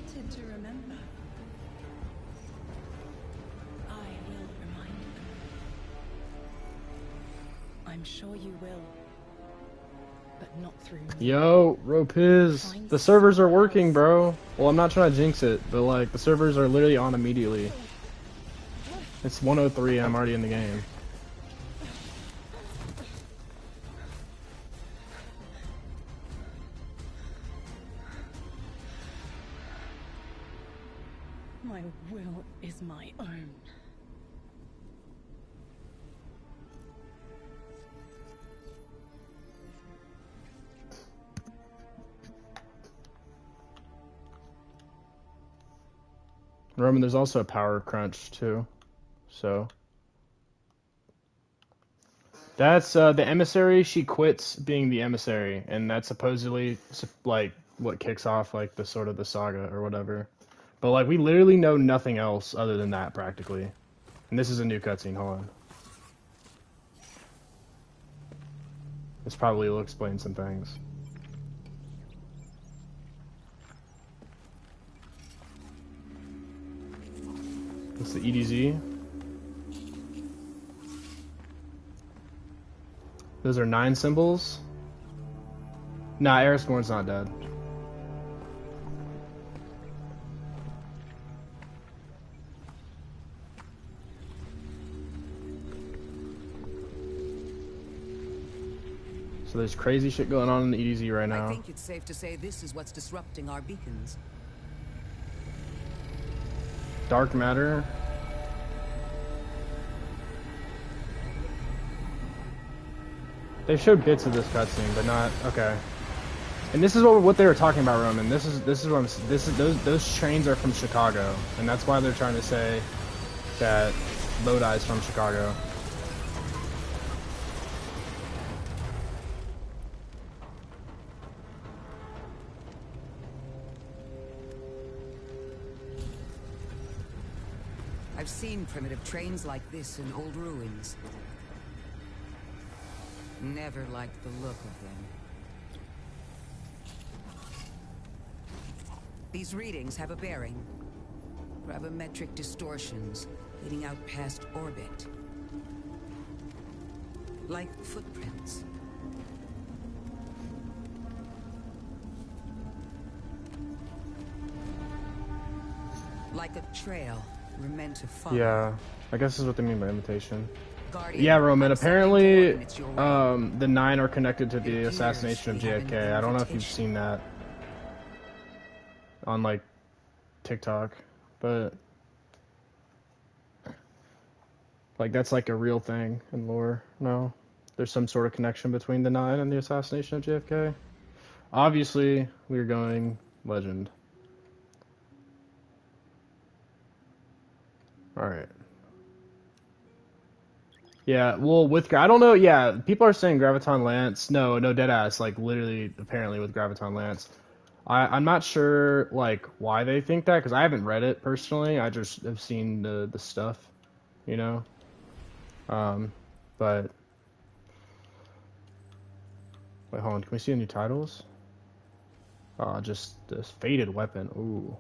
wanted to remember, I will remind them. I'm sure you will, but not through me. Yo, Ropiz, the servers are working, bro. Well, I'm not trying to jinx it, but like the servers are literally on immediately. It's 1:03 and I'm already in the game. My will is my own. Roman, there's also a power crunch too, so that's the emissary. She quits being the emissary, and that's supposedly like what kicks off like the sort of the saga or whatever. But like we literally know nothing else other than that practically. And this is a new cutscene. Hold on. This probably will explain some things. It's the EDZ. Those are 9 symbols. Nah, Erisgorn's not dead. So there's crazy shit going on in the EDZ right now. I think it's safe to say this is what's disrupting our beacons. Dark matter. They showed bits of this cutscene, but not okay. And this is what they were talking about, Roman. This is what those trains are from Chicago, and that's why they're trying to say that Lodi's from Chicago. I've seen primitive trains like this in old ruins. Never liked the look of them. These readings have a bearing. Gravimetric distortions leading out past orbit. Like footprints. Like a trail we're meant to follow. Yeah, I guess this is what they mean by imitation. Guardian, Yeah, Roman. Apparently, it's your way. the 9 are connected to the assassination of JFK. I don't know if you've seen that on like TikTok, but like that's like a real thing in lore. No, there's some sort of connection between the 9 and the assassination of JFK. Obviously, we're going legend. All right. Yeah, well, I don't know. Yeah, people are saying Graviton Lance. No, deadass. Like literally, apparently with Graviton Lance. I'm not sure like why they think that because I haven't read it personally. I just have seen the stuff, you know. But wait, hold on. Can we see the new titles? Just this fated weapon. Ooh,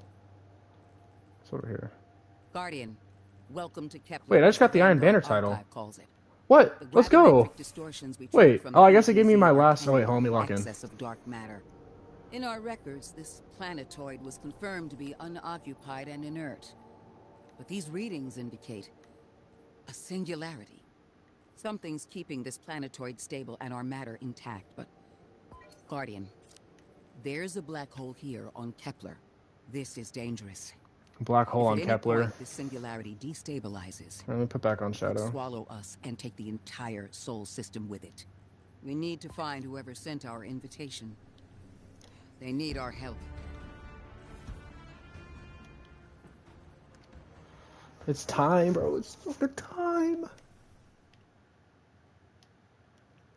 it's over here. Guardian, welcome to Kepler. Wait, I just got the Iron Banner title. Calls it. What? The Let's go. gravimetric distortions we Wait. took from Oh, I guess it the gave me my EDZ last. Oh wait, are hold on, let me lock in. excess of dark matter. In our records, this planetoid was confirmed to be unoccupied and inert. But these readings indicate a singularity. Something's keeping this planetoid stable and our matter intact, but... Guardian, there's a black hole here on Kepler. This is dangerous. Black hole on If at any Kepler. point this singularity destabilizes, Let me put back on it'll Shadow. swallow us and take the entire Sol system with it. We need to find whoever sent our invitation. They need our help. It's time, bro. It's fucking time.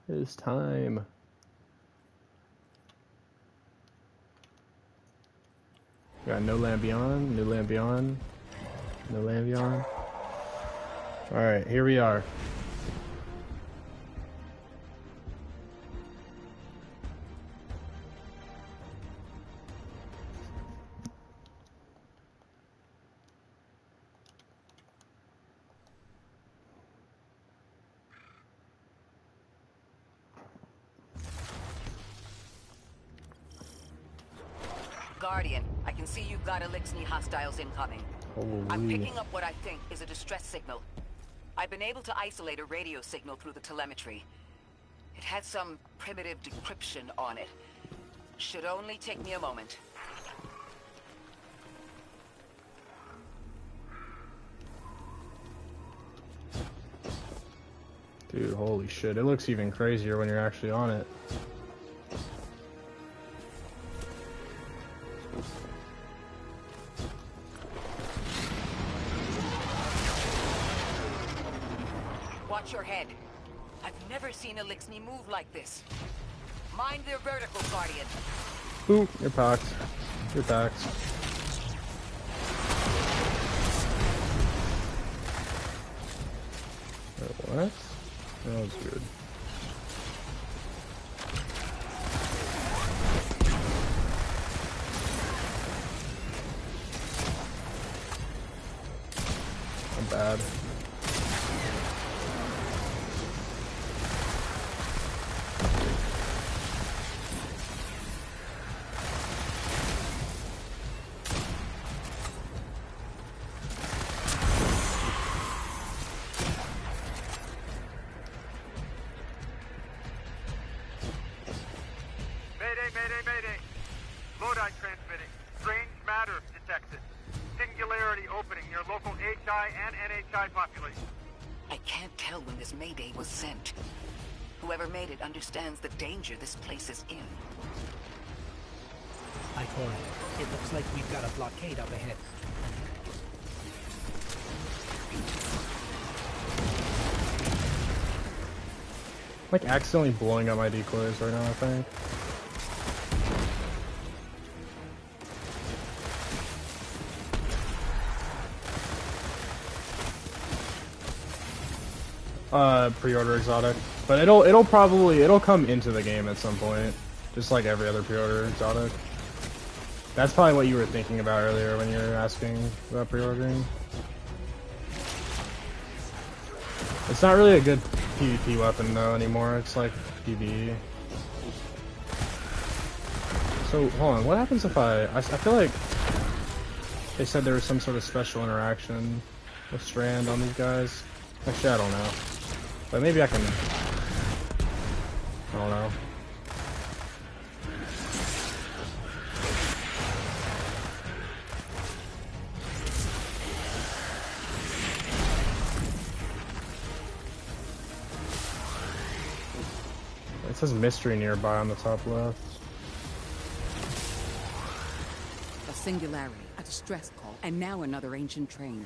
It is time. We got No Land Beyond, New Land Beyond, No Land Beyond. Alright, here we are. Guardian, I can see you've got Elixni hostiles incoming. I'm Holy. picking up what I think is a distress signal. I've been able to isolate a radio signal through the telemetry. It had some primitive decryption on it. Should only take me a moment. Dude, holy shit. It looks even crazier when you're actually on it. Watch your head. I've never seen Elixni move like this. Mind their vertical, Guardian. Ooh, you're packed. You're packed. Wait, what? That was good. I'm bad. Mayday. Lodi transmitting. Strange matter detected. Singularity opening near local HI and NHI population. I can't tell when this Mayday was sent. Whoever made it understands the danger this place is in. I call it. It looks like we've got a blockade up ahead. Like accidentally blowing up my decoys right now, I think. Pre-order exotic, but it'll come into the game at some point, just like every other pre-order exotic. That's probably what you were thinking about earlier when you were asking about pre-ordering. It's not really a good PvP weapon though anymore. It's like PvE. So hold on, what happens if I feel like they said there was some sort of special interaction with Strand on these guys. Actually, I don't know. But maybe I can... I don't know. It says mystery nearby on the top left. A singularity, a distress call, and now another ancient train.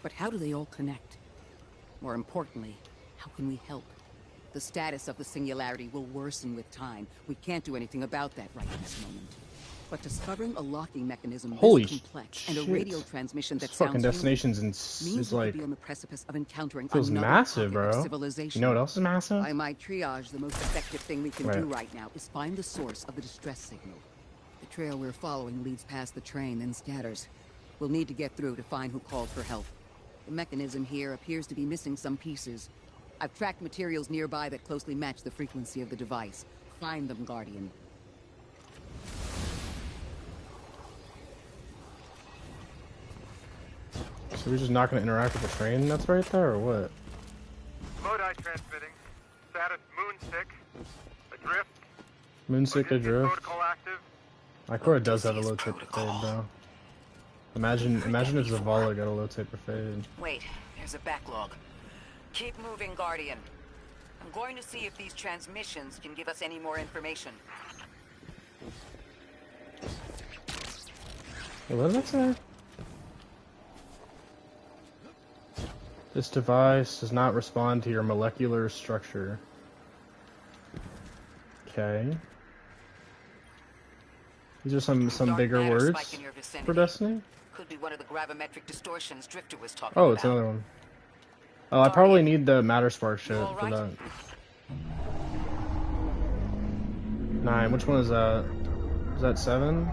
But how do they all connect? More importantly, how can we help? The status of the singularity will worsen with time. We can't do anything about that right at this moment. But discovering a locking mechanism Holy this complex and a shit. radio transmission that This sounds fucking human destination's means is we like could be on the precipice of encountering feels another massive, pocket of bro. civilization. You know what else is massive? I might triage the most effective thing we can Right. do right now is find the source of the distress signal. The trail we're following leads past the train, then scatters. We'll need to get through to find who called for help. The mechanism here appears to be missing some pieces. I've tracked materials nearby that closely match the frequency of the device. Find them, Guardian. So we're just not gonna interact with the train that's right there, or what? Lodi transmitting. Status Moonsick. Adrift. Moonsick Logistics adrift. protocol active. Ikora does have a low taper fade, though. Imagine if Zavala got a low taper fade. Wait, there's a backlog. Keep moving, Guardian. I'm going to see if these transmissions can give us any more information. Wait, what did that say? This device does not respond to your molecular structure. Okay. These are some Dark bigger matter words spike in your vicinity. for Destiny. Could be one of the gravimetric distortions Drifter was talking Oh, about. it's another one. Oh, I probably need the matter spark shit all for right? that. 9. Which one is that? Is that 7?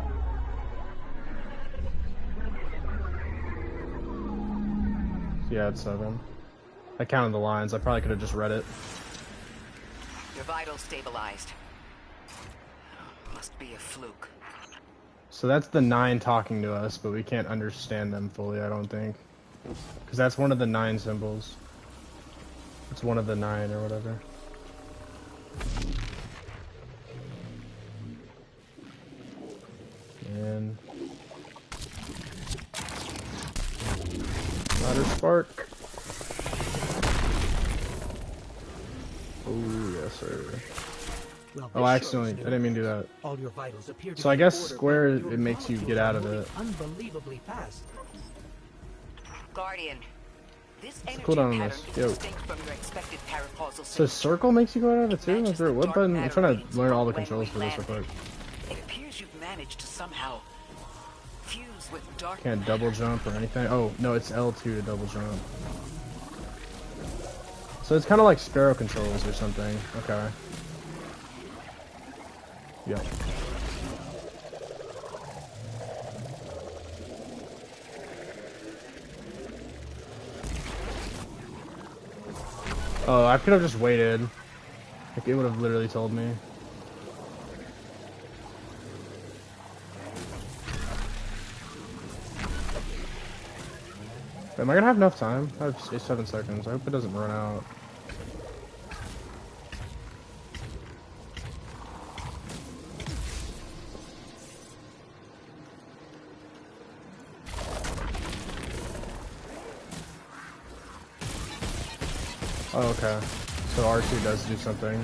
Yeah, it's 7. I counted the lines. I probably could have just read it. Your vitals stabilized. Must be a fluke. So that's the 9 talking to us, but we can't understand them fully, I don't think. Because that's one of the 9 symbols. It's one of the 9 or whatever. And... Ladder spark. Oh, yes, sir. Well, Oh, this I sure accidentally, is I didn't mean to do that. All your vitals appear to So I be guess in order, square, but your it makes you get out of it. molecules are unbelievably fast. Guardian, this energy cooldown on pattern this. is Yo. distinct from your expected paracausal So signature. circle makes you go out of it too? Matches Is there, the what dark button? I'm matter trying readings to learn all the when controls we for this real landed. quick. It appears you've managed to somehow fuse with dark Can't matter. double jump or anything. Oh, no, it's L2 to double jump. So it's kind of like Sparrow controls or something. Okay. Yep. Oh, I could have just waited. Like, it would have literally told me. Am I gonna have enough time? I have 7 seconds. I hope it doesn't run out. Oh, okay. So R2 does do something.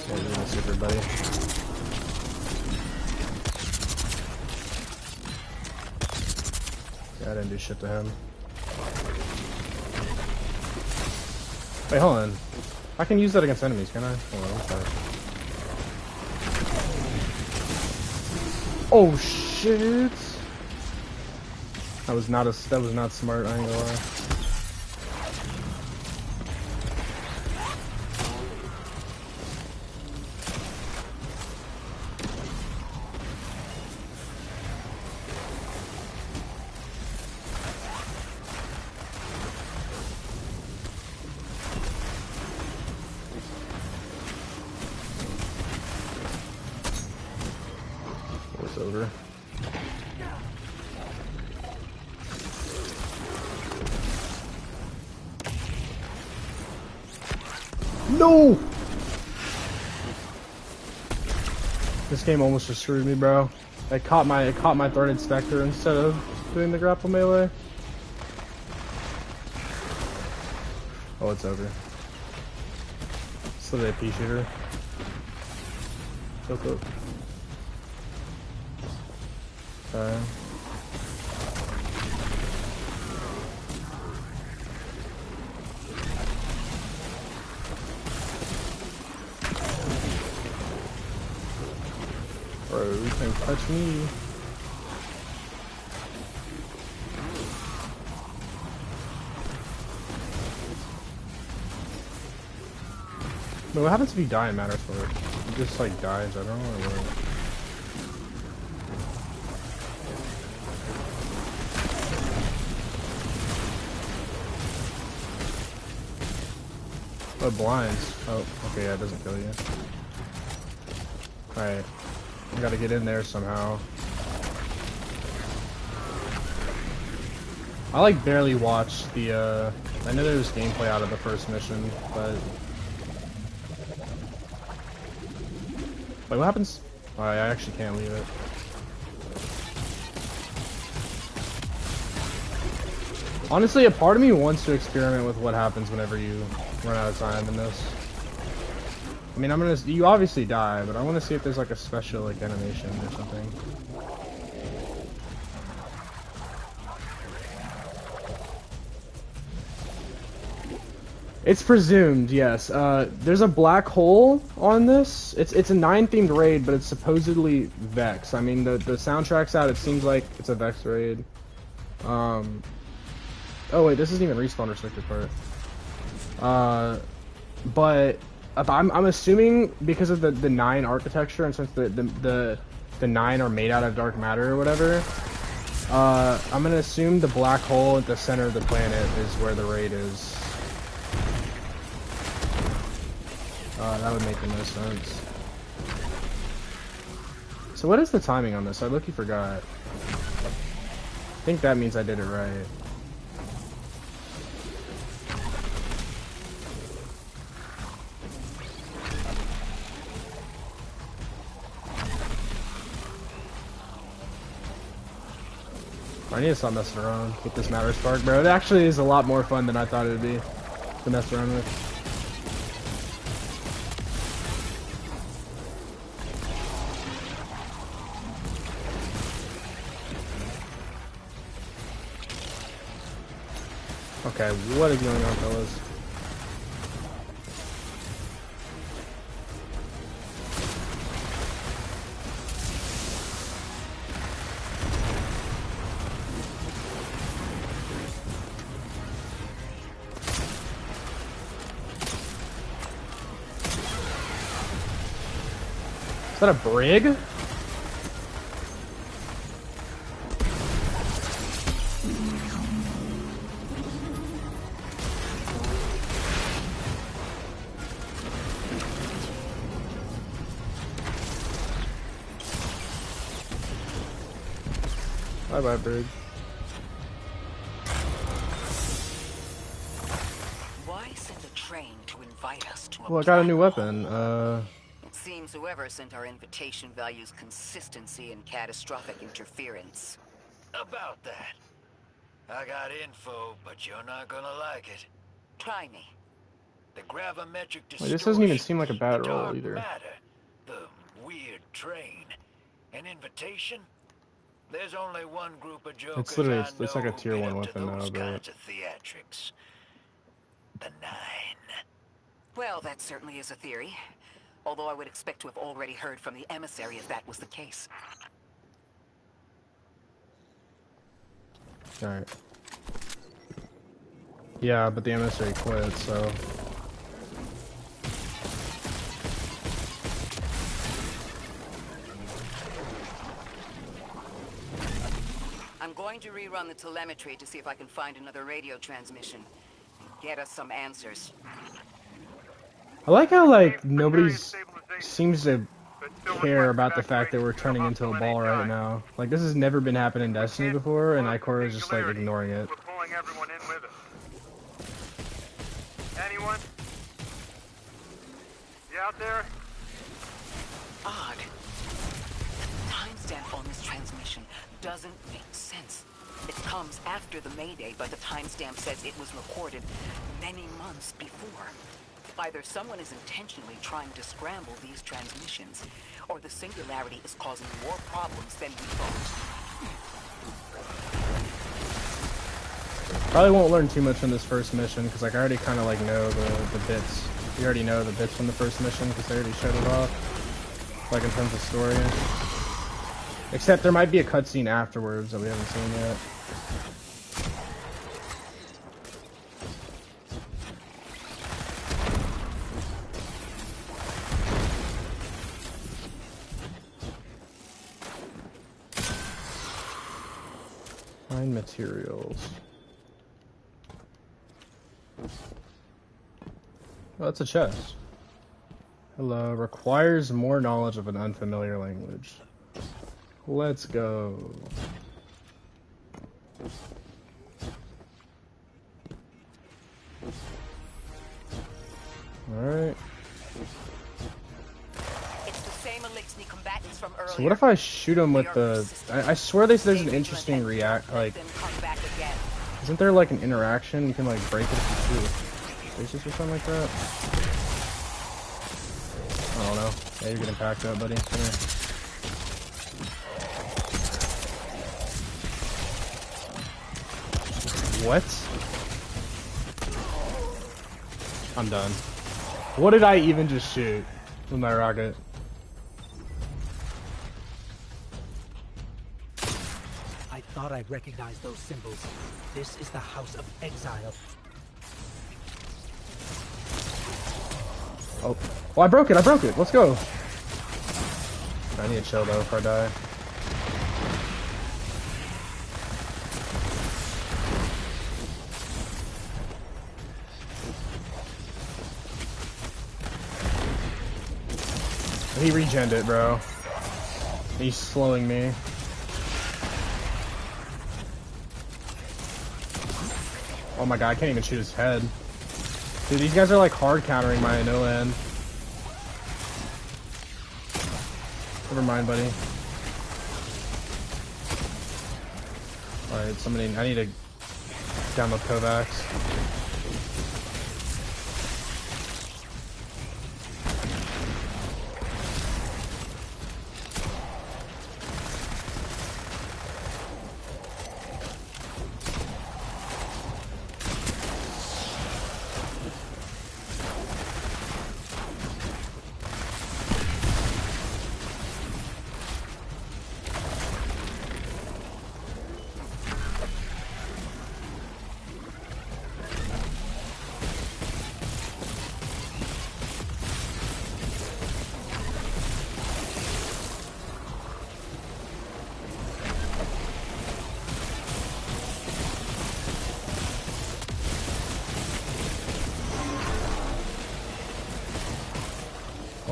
Yeah, you're gonna see everybody. Yeah, I didn't do shit to him. Wait, hold on. I can use that against enemies, can I? Hold on, let's try. Oh shit! That was not smart, I ain't gonna lie. It's over. No! This game almost just screwed me, bro. It caught my threaded specter instead of doing the grapple melee. Oh, it's over. It's literally a pea shooter. So cool. Okay. Bro, you can't touch me. But what happens if you die in Matter for it? It just like dies, I don't know what. Oh, it blinds. Oh, okay, yeah, it doesn't kill you. Alright. I gotta get in there somehow. I like barely watched the, I know there was gameplay out of the first mission, but... Wait, what happens? Oh, I actually can't leave it. Honestly, a part of me wants to experiment with what happens whenever you run out of time in this. I mean, you obviously die, but I want to see if there's like a special like animation or something. It's presumed, yes. There's a black hole on this. It's a 9 themed raid, but it's supposedly Vex. I mean, the soundtrack's out. It seems like it's a Vex raid. Oh wait, this isn't even respawn restricted part. But I'm assuming because of the 9 architecture, and since the the 9 are made out of dark matter or whatever. I'm gonna assume the black hole at the center of the planet is where the raid is. That would make the most sense. So what is the timing on this? I look, you forgot. I think that means I did it right. I need to stop messing around with this Matter Spark, bro. It actually is a lot more fun than I thought it would be to mess around with. Okay, what is going on, fellas? Is that a brig? Bye-bye, brig. Why send a train to invite us to a Well, I got a new black weapon. hole? It seems whoever sent our invitation values consistency and catastrophic interference. About that. I got info, but you're not gonna like it. Try me. The gravimetric distortion. Wait, this doesn't even seem like a bad the roll dark either. Matter, the weird train. An invitation? There's only one group of jokers It's literally, I it's like a know tier who 1 get up to weapon those now, but... kinds of theatrics. The 9. Well, that certainly is a theory. Although I would expect to have already heard from the emissary if that was the case. Alright. Yeah, but the emissary quit, so... I'm going to rerun the telemetry to see if I can find another radio transmission. Get us some answers. I like how, like, nobody seems to care about the fact that we're turning into a ball right now. Like, this has never been happening in Destiny before, and Ikora is just, like, ignoring it. We're pulling everyone in with us. Anyone? You out there? Odd. The timestamp on this transmission doesn't make sense. It comes after the Mayday, but the timestamp says it was recorded many months before. Either someone is intentionally trying to scramble these transmissions, or the Singularity is causing more problems than we thought. Probably won't learn too much from this first mission, because, like, I already kind of, like, know the bits. You already know the bits from the first mission, because they already showed it off. Like, in terms of story. Except there might be a cutscene afterwards that we haven't seen yet. Find materials. Oh, that's a chest. Hello. Requires more knowledge of an unfamiliar language. Let's go. Alright. It's the same Elixni combatants from earlier. So what if I shoot him with the... I swear there's an interesting like... Isn't there like an interaction? You can like break it if you shoot spaces or something like that? I don't know. Yeah, you're getting packed up, buddy. Come here. What? I'm done. What did I even just shoot with my rocket? I thought I recognized those symbols. This is the House of Exile. Oh, I broke it. Let's go. I need to chill though if I die. He regened it, bro. He's slowing me. Oh my god, I can't even shoot his head. Dude, these guys are like hard countering my no land. Never mind, buddy. Alright, somebody, I need to download Kovacs.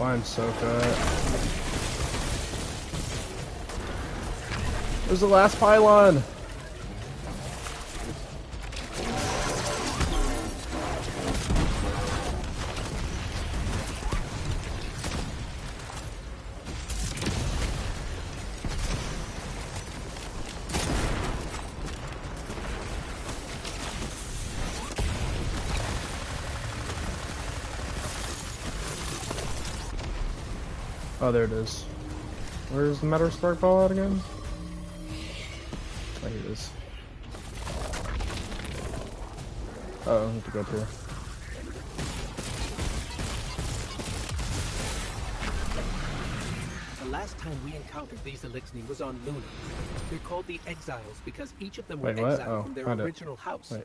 Oh, I'm so good. Where's the last pylon? Oh, there it is. Where's the Metal Spark Ball at again? Oh, here it is. Oh, I have to go up here. The last time we encountered these Elixni was on Luna. They're called the Exiles because each of them were Wait, what? exiled Oh, from their found it. original house. Wait.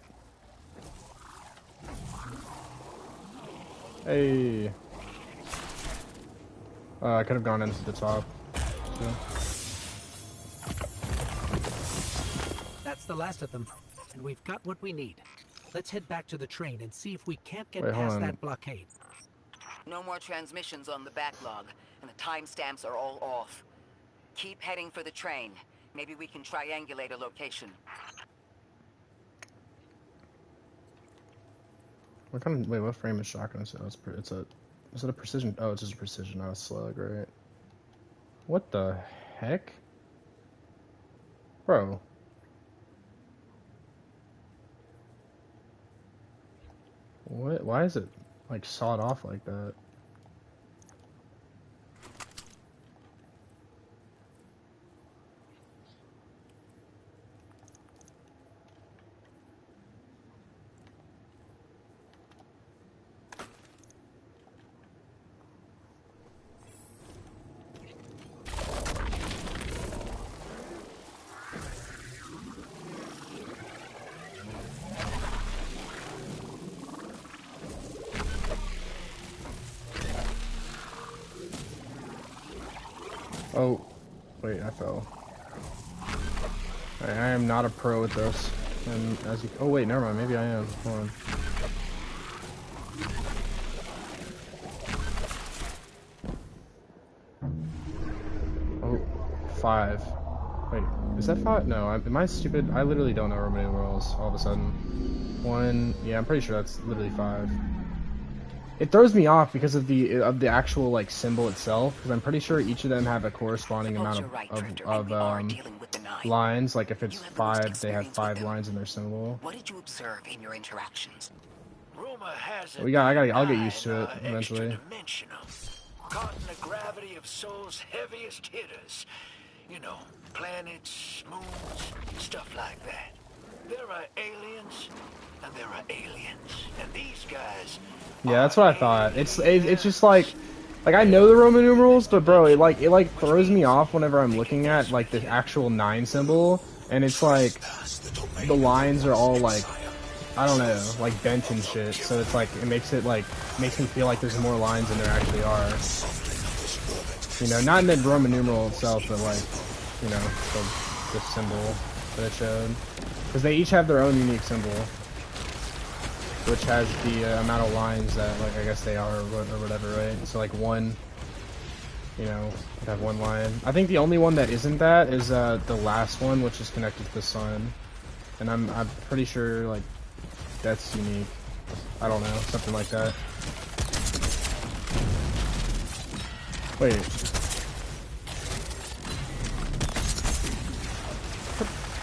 Hey. I could have gone into the top. So. That's the last of them, and we've got what we need. Let's head back to the train and see if we can't get Wait, hold past on. that blockade. No more transmissions on the backlog, and the timestamps are all off. Keep heading for the train. Maybe we can triangulate a location. What kind of, wait, what frame is shotgun? Is it a precision? Oh, it's just a precision, not a slug, right? What the heck? Bro. What? Why is it, like, sawed off like that? Oh, wait, I fell. I am not a pro at this. And as you, oh wait, never mind, maybe I am. Hold on. Oh, 5. Wait, is that 5? No, am I stupid? I literally don't know Roman numerals all of a sudden. 1, yeah, I'm pretty sure that's literally 5. It throws me off because of the actual like symbol itself, because I'm pretty sure each of them have a corresponding amount of lines. Like if it's 5, they have 5 lines in their symbol. What did you observe in your interactions? Rumor has it I'll get used to it eventually. Caught in the gravity of Sol's heaviest hitters. You know, planets, moons, stuff like that. There are aliens, and there are aliens, and these guys. Yeah, that's what I thought. It's just like I know the Roman numerals, but bro, it throws me off whenever I'm looking at like the actual 9 symbol, and it's like the lines are all like, I don't know, like bent and shit. So it's like it makes me feel like there's more lines than there actually are. You know, not in the Roman numeral itself, but like, you know, the symbol that it showed. Because they each have their own unique symbol, which has the amount of lines that, like, I guess they are or whatever, right? So like one, you know, would have one line. I think the only one that isn't that is the last one, which is connected to the sun. And I'm pretty sure like that's unique. I don't know, something like that. Wait.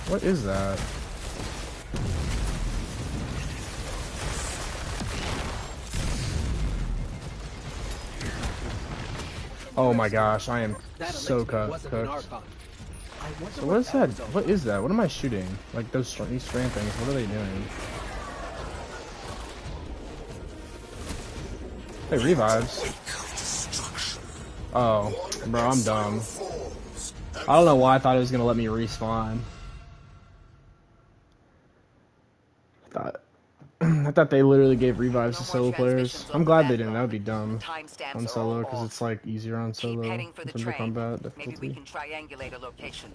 What is that? Oh my gosh, I am so cooked. So what is that? What is that? What am I shooting? Like these strand things, what are they doing? Hey, revives. Oh, bro, I'm dumb. I don't know why I thought it was gonna let me respawn. I thought they literally gave revives to solo players. I'm glad they didn't. That would be dumb on solo because it's like easier on solo in terms of combat difficulty. Maybe we can triangulate a location.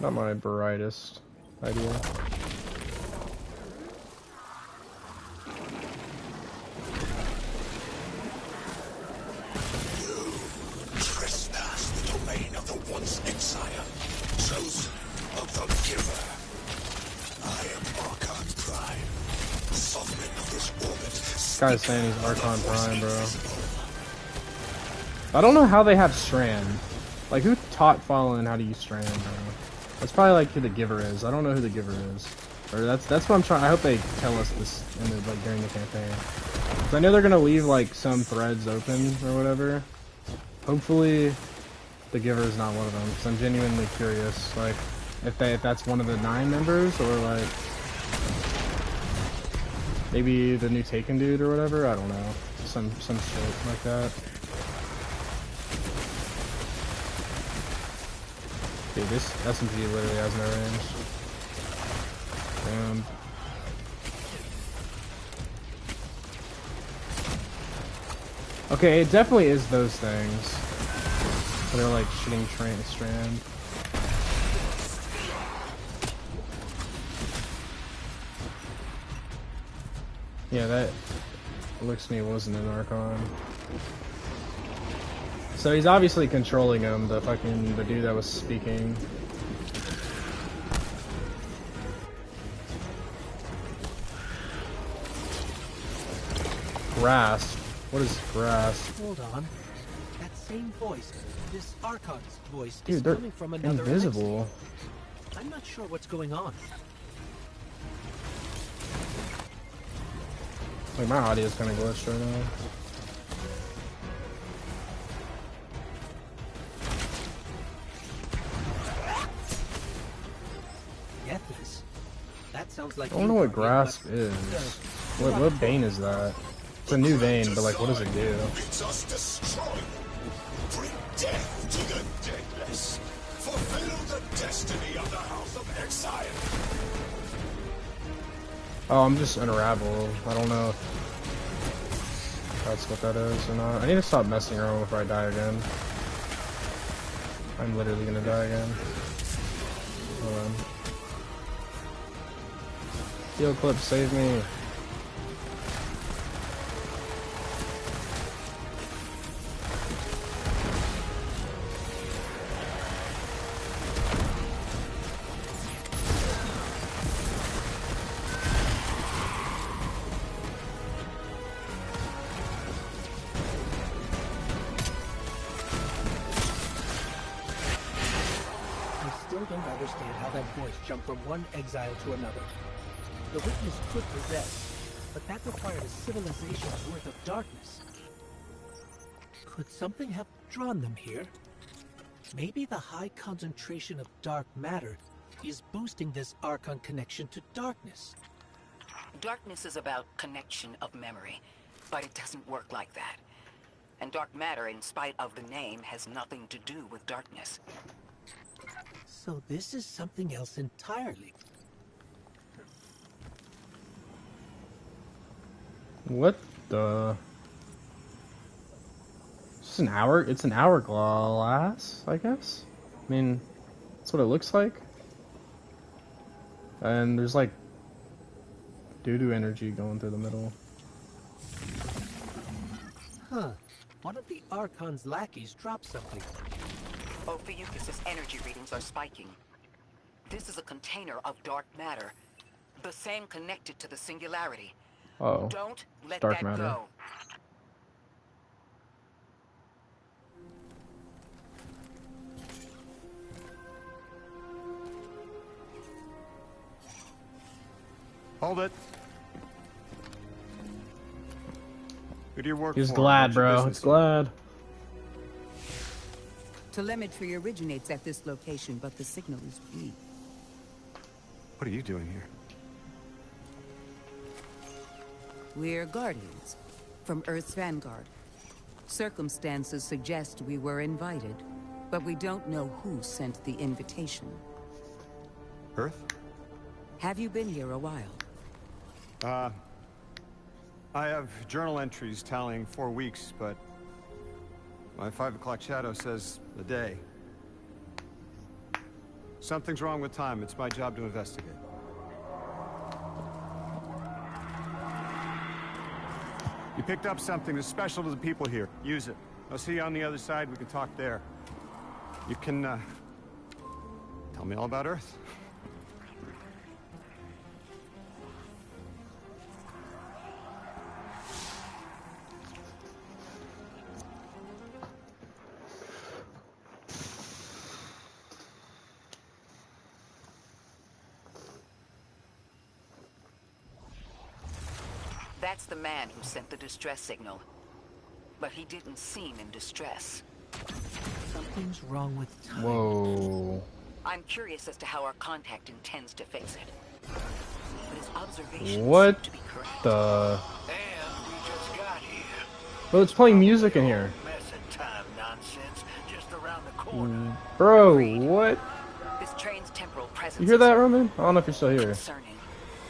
Not my brightest idea. Trespass the domain of the once exile, chosen of the giver. I am Archon Prime, sovereign of this orbit. This guy's saying he's Archon Prime, bro. I don't know how they have Strand. Like, who taught Fallen how to use Strand, bro? That's probably like who the giver is. I don't know who the giver is. Or that's what I'm trying. I hope they tell us this in the, like during the campaign. 'Cause I know they're gonna leave like some threads open or whatever. Hopefully, the giver is not one of them. Because I'm genuinely curious, like if that's one of the 9 members or like maybe the new Taken dude or whatever. I don't know. Some shit like that. Dude, this SMG literally has no range. Damn. Okay, it definitely is those things. They're like shooting Strand. Yeah, that looks to me wasn't an Archon. So he's obviously controlling him, the dude that was speaking. Grasp? What is grasp? Hold on. That same voice, this Archon's voice, Dude, is they're coming from another invisible. elixir. I'm not sure what's going on. Like, my audio's kind of glitched right now. Gethys? That sounds like I don't know what grasp is. What vein is that? It's a new vein, but like, what does it do? It's us destroyed. Bring death to the deadless. Fulfill the destiny of the House of Exile. Oh, I'm just unraveled. I don't know if that's what that is or not. I need to stop messing around before I die again. I'm literally gonna die again. Hold on. Steel Clip, save me. Jump from one exile to another. The witness could possess, but that required a civilization's worth of darkness. Could something have drawn them here? Maybe the high concentration of dark matter is boosting this Archon connection to darkness. Darkness is about connection of memory, but it doesn't work like that. And dark matter, in spite of the name, has nothing to do with darkness. So this is something else entirely. What Duh. It's an hour. It's an hourglass, I guess. I mean, that's what it looks like. And there's like doo-doo energy going through the middle. Huh. One of the Archon's lackeys dropped something. Ophiuchus's energy readings are spiking. This is a container of dark matter. The same connected to the singularity. Oh. Don't let Dark that matter. go. Hold it. Who do you work He's for? glad, What's your bro. business? It's glad. Telemetry originates at this location, but the signal is weak. What are you doing here? We're Guardians from Earth's vanguard. Circumstances suggest we were invited, but we don't know who sent the invitation. Earth? Have you been here a while? I have journal entries tallying 4 weeks, but my 5 o'clock shadow says a day. Something's wrong with time. It's my job to investigate. You picked up something that's special to the people here. Use it. I'll see you on the other side. We can talk there. You can, tell me all about Earth. That's the man who sent the distress signal. But he didn't seem in distress. Something's wrong with time. Whoa. I'm curious as to how our contact intends to fix it. But his observations seem What to be correct. the? And we just got here. Bro, it's playing music in here. Mess of time nonsense just around the corner. Bro, what? This train's temporal presence You hear that, is Roman? I don't know if you're still here. concerning.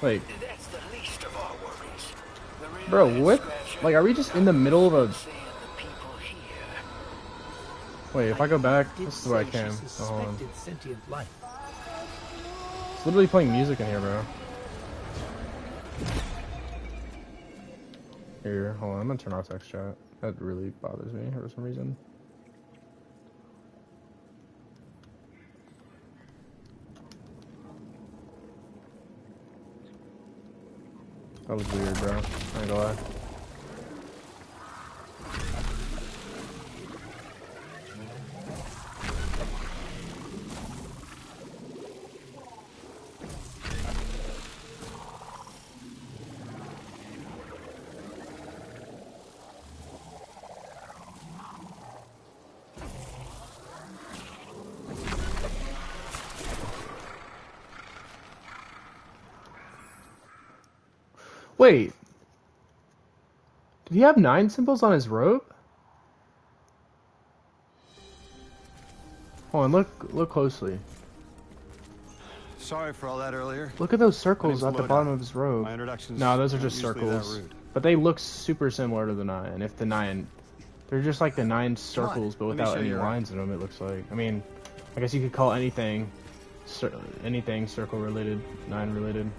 Wait, That's the least of our worries. The real bro, head what? scratcher Like, are we just in the middle of a? seeing the people here. Wait, if I go back, Did this is where I say came. she Oh, hold on. suspected sentient life. It's literally playing music in here, bro. Here, hold on. I'm gonna turn off text chat. That really bothers me for some reason. That was weird, bro. I ain't gonna lie. Wait. Did he have 9 symbols on his robe? Hold on, look closely. Sorry for all that earlier. Look at those circles My at name's the bottom Lodi. of his robe. My introductions No, those are aren't just usually that circles. rude. But they look super similar to the 9. If the 9, they're just like the 9 circles, but let me without show any you around. lines in them. It looks like. I mean, I guess you could call anything circle related, 9 related.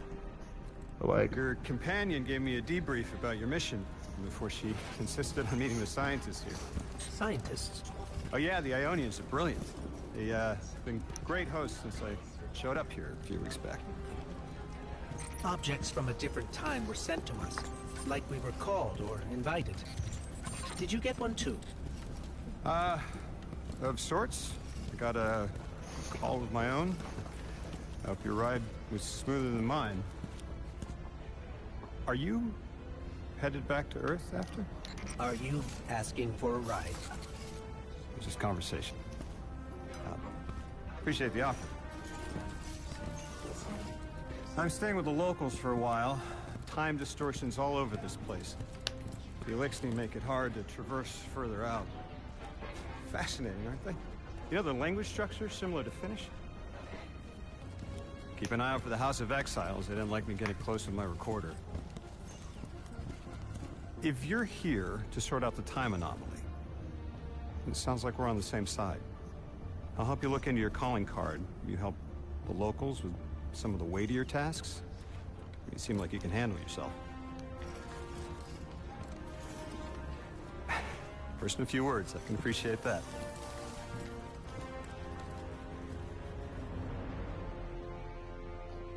But like, Your companion gave me a debrief about your mission before she insisted on meeting the scientists here. Scientists. Oh yeah, the Ionians are brilliant. They've been great hosts since I showed up here a few weeks back. Objects from a different time were sent to us, like we were called or invited. Did you get one too? Of sorts. I got a call of my own. I hope your ride was smoother than mine. Are you headed back to Earth after? Are you asking for a ride? Just conversation. Appreciate the offer. I'm staying with the locals for a while. Time distortions all over this place. The Elixni make it hard to traverse further out. Fascinating, aren't they? You know, the language structure is similar to Finnish. Keep an eye out for the House of Exiles. They didn't like me getting close with my recorder. If you're here to sort out the time anomaly, it sounds like we're on the same side. I'll help you look into your calling card. You help the locals with some of the weightier tasks. You seem like you can handle yourself. First in a few words, I can appreciate that.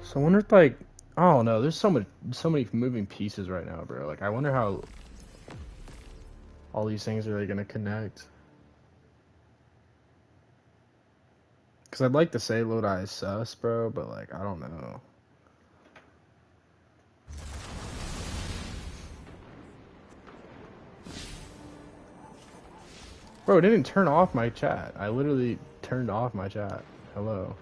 So I wonder if, like, I don't know, there's so many moving pieces right now, bro. Like, I wonder how all these things are, like, gonna connect. Because I'd like to say Lodi is sus, bro, but, like, I don't know. Bro, it didn't turn off my chat. I literally turned off my chat. Hello.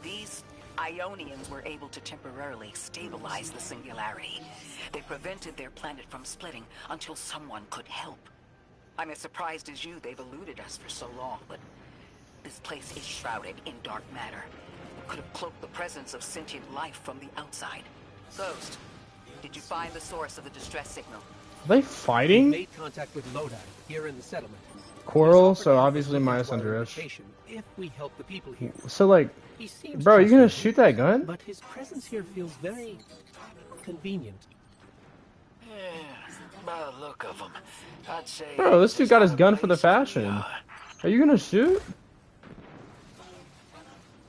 These Ionians were able to temporarily stabilize the singularity. They prevented their planet from splitting until someone could help. I'm as surprised as you they've eluded us for so long, but this place is shrouded in dark matter. It could have cloaked the presence of sentient life from the outside. Ghost, did you find the source of the distress signal? Are they fighting? Made contact with Lodi here in the settlement. Coral, so obviously minus under us. If we help the people here. So, like, He seems bro, you gonna trustworthy, shoot that gun? But his presence here feels very convenient. Yeah, by the look of him, I'd say... Bro, this dude got his gun for the fashion. Are you gonna shoot?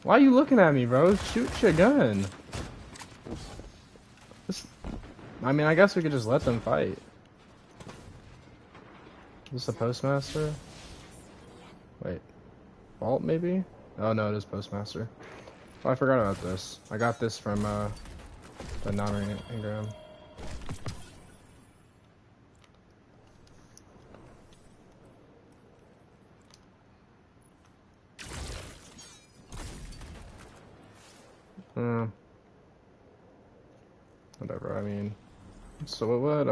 Why are you looking at me, bro? Shoot your gun. I mean, I guess we could just let them fight. Is this the postmaster? Wait. Vault, maybe? Oh, no, it is postmaster. Oh, I forgot about this. I got this from, the non-engram. Whatever, I mean... So what,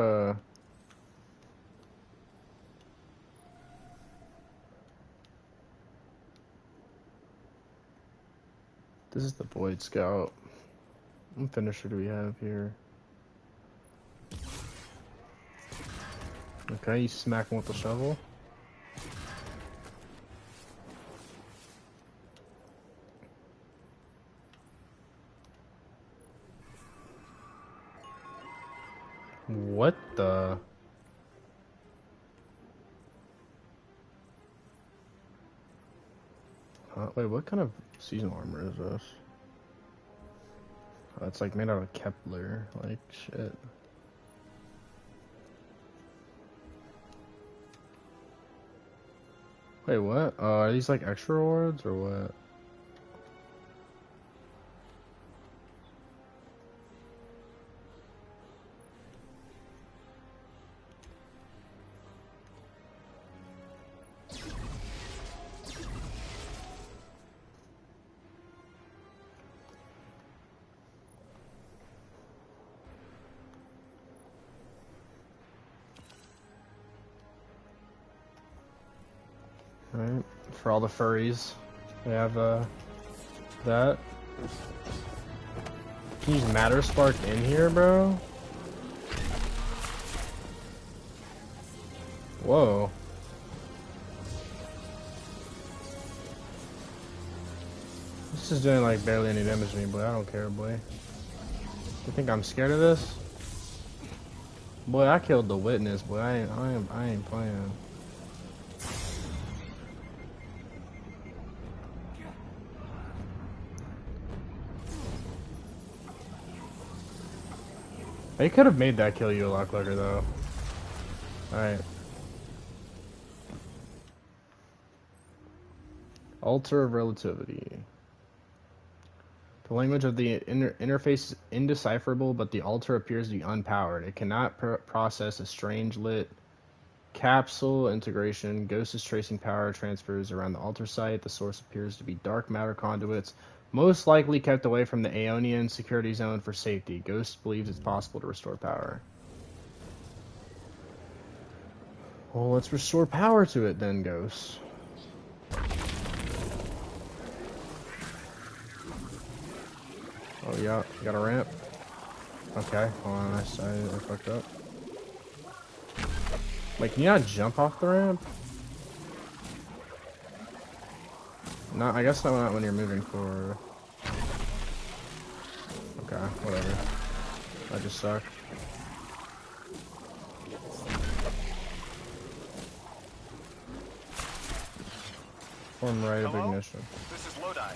This is the Void Scout. What finisher do we have here? Okay, you smack him with the shovel. What the? Wait, what kind of seasonal armor is this? Oh, it's like made out of Kepler, like shit. Wait, what? Are these like extra rewards or what? Alright, for all the furries, we have that. Can you use Matter Spark in here, bro? Whoa. This is doing like barely any damage to me, boy. I don't care, boy. You think I'm scared of this? Boy, I killed the witness, boy. I ain't playing. They could have made that kill you a lot quicker, though. Alright. Altar of Relativity. The language of the interface is indecipherable, but the altar appears to be unpowered. It cannot process a strange lit capsule integration. Ghost is tracing power transfers around the altar site. The source appears to be dark matter conduits, most likely kept away from the Aeonian security zone for safety. Ghost believes it's possible to restore power. Well, let's restore power to it then, Ghost. Oh What you got? You got a ramp? Okay, hold on, I fucked up. Wait, can you not jump off the ramp? No, I guess not when you're moving forward. Okay, whatever. I just suck. Form right of ignition. This is Lodi.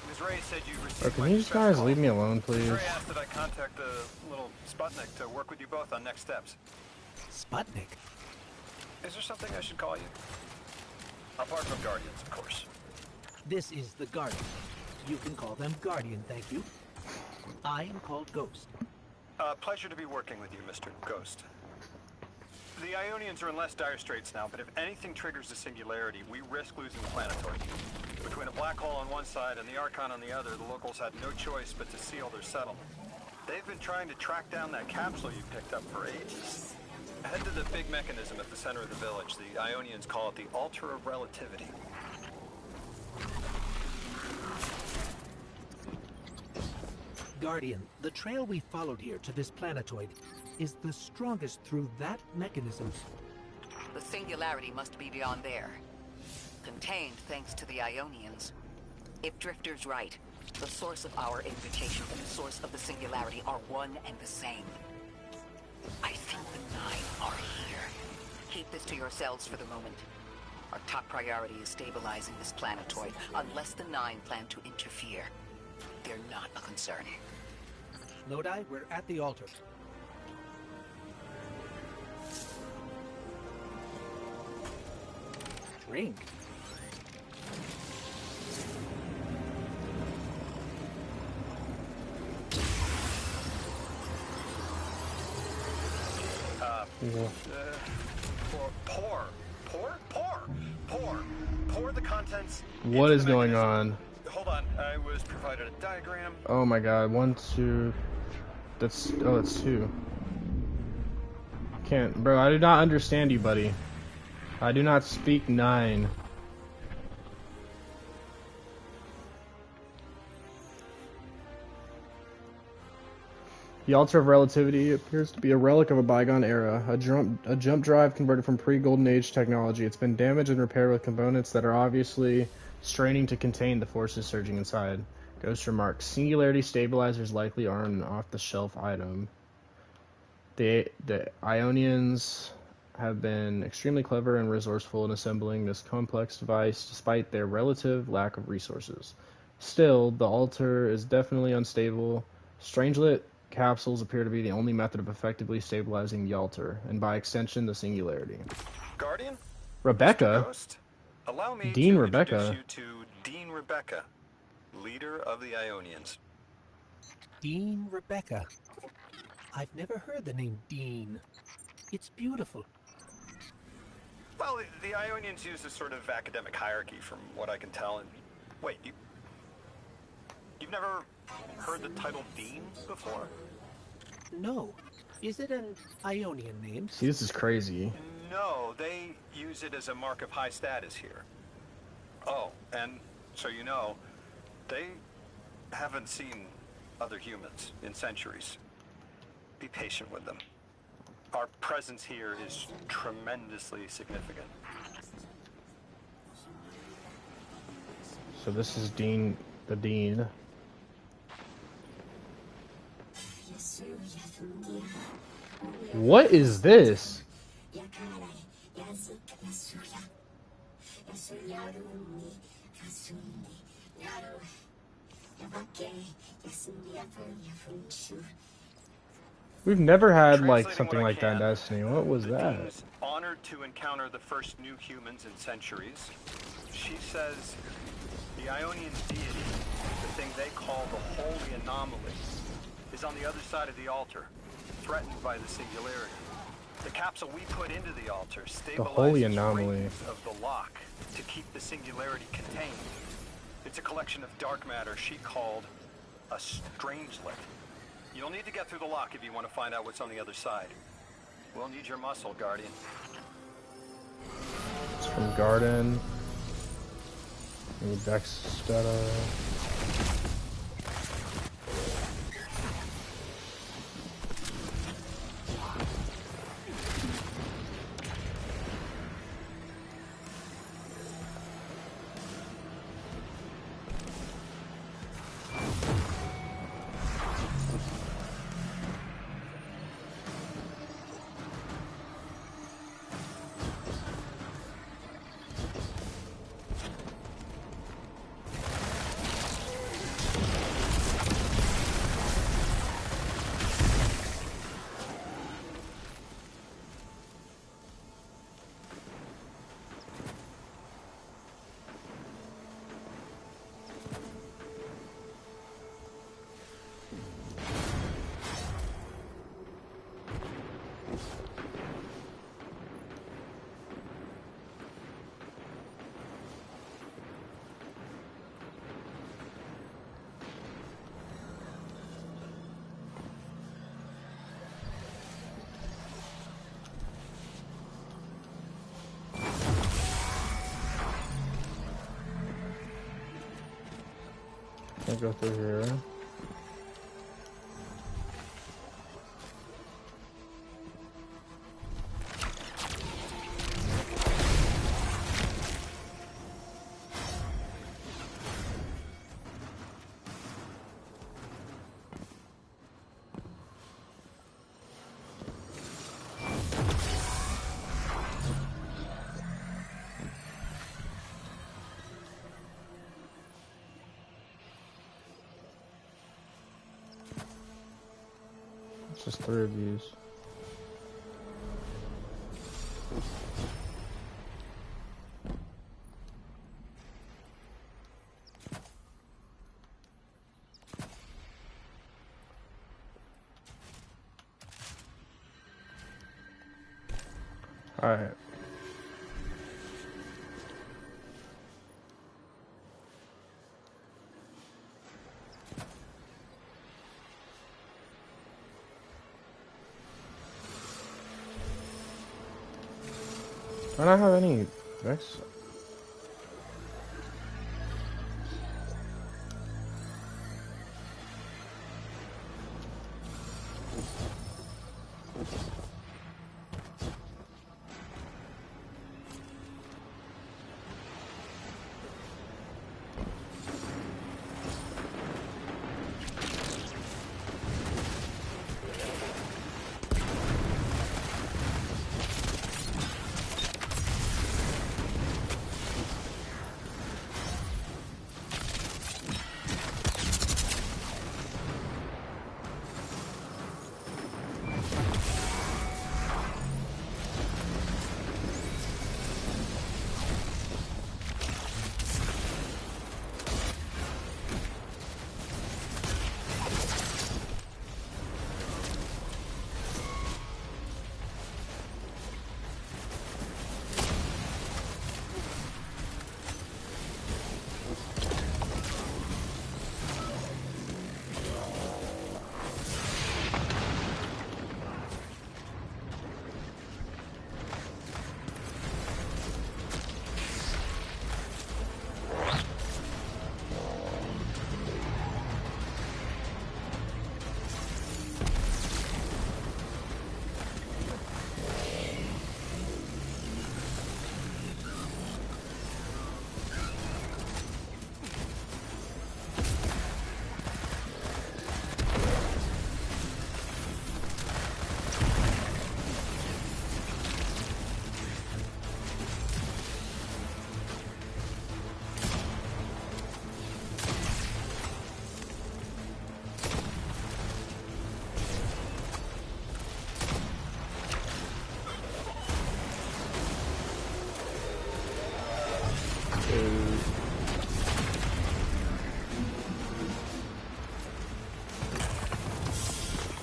Ms. Ray said you received. Or can you guys leave me alone, please? Ray asked that I contact the little Sputnik to work with you both on next steps. Sputnik? Is there something I should call you? Apart from Guardians, of course. This is the Guardian. You can call them Guardian, thank you. I am called Ghost. Pleasure to be working with you, Mr. Ghost. The Ionians are in less dire straits now, but if anything triggers the singularity, we risk losing the planetoid. Between a black hole on one side and the Archon on the other, the locals had no choice but to seal their settlement. They've been trying to track down that capsule you picked up for ages. Head to the big mechanism at the center of the village. The Ionians call it the Altar of Relativity. Guardian, the trail we followed here to this planetoid is the strongest through that mechanism. The singularity must be beyond there. Contained thanks to the Ionians. If Drifter's right, the source of our invitation and the source of the singularity are one and the same. I think the Nine are here. Keep this to yourselves for the moment. Our top priority is stabilizing this planetoid, unless the Nine plan to interfere. They're not a concern. Lodi, we're at the altar. Drink. Pour the contents. What is going on? Hold on, I was provided a diagram. Oh my god, 1, 2. That's two. Can't, bro. I do not understand you, buddy. I do not speak 9. The Altar of Relativity appears to be a relic of a bygone era, a jump drive converted from pre-Golden Age technology. It's been damaged and repaired with components that are obviously straining to contain the forces surging inside. Ghost remarks, Singularity stabilizers likely are an off-the-shelf item. The Ionians have been extremely clever and resourceful in assembling this complex device despite their relative lack of resources. Still, the altar is definitely unstable. Strangelit capsules appear to be the only method of effectively stabilizing the altar, and by extension, the singularity. Guardian? Rebecca? Ghost? Allow me Dean to Rebecca. introduce you to Dean Rebecca, leader of the Ionians. Dean Rebecca. I've never heard the name Dean. It's beautiful. Well, the Ionians use this sort of academic hierarchy from what I can tell. And wait, you've never heard the title Dean before? No. Is it an Ionian name? See, this is crazy. No, they use it as a mark of high status here. Oh, and so you know, they haven't seen other humans in centuries. Be patient with them. Our presence here is tremendously significant. So this is Dean, the Dean. What is this? We've never had like something like that in Destiny. What was that? Dean's honored to encounter the first new humans in centuries. She says the Ionian deity, the thing they call the Holy Anomaly, is on the other side of the altar, threatened by the singularity. The capsule we put into the altar Holy stabilizes Anomaly. rings of the lock to keep the singularity contained. It's a collection of dark matter she called a strangelet. You'll need to get through the lock if you want to find out what's on the other side. We'll need your muscle, Guardian. It's from Garden. Dexsteta. I go through here. Just 3 of these. All right. I don't have any Vex.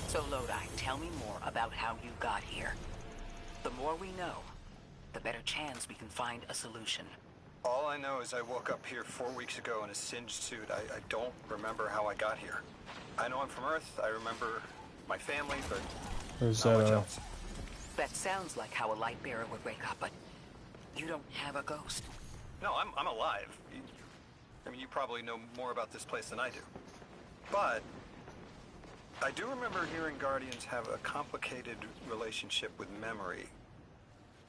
So Lodi, tell me more about how you got here. The more we know, the better chance we can find a solution. All I know is I woke up here 4 weeks ago in a singed suit. I don't remember how I got here. I know I'm from Earth. I remember my family, but not much else. That sounds like how a light bearer would wake up, but you don't have a ghost. No, I'm alive. I mean, you probably know more about this place than I do. But I do remember hearing Guardians have a complicated relationship with memory.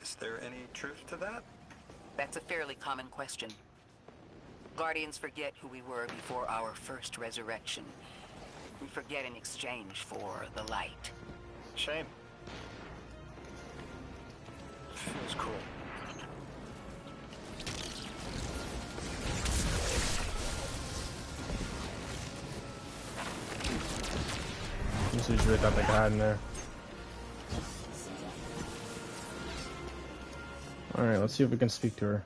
Is there any truth to that? That's a fairly common question. Guardians forget who we were before our first resurrection. We forget in exchange for the light. Shame. Feels cool. This is usually that they got in there. Alright, let's see if we can speak to her.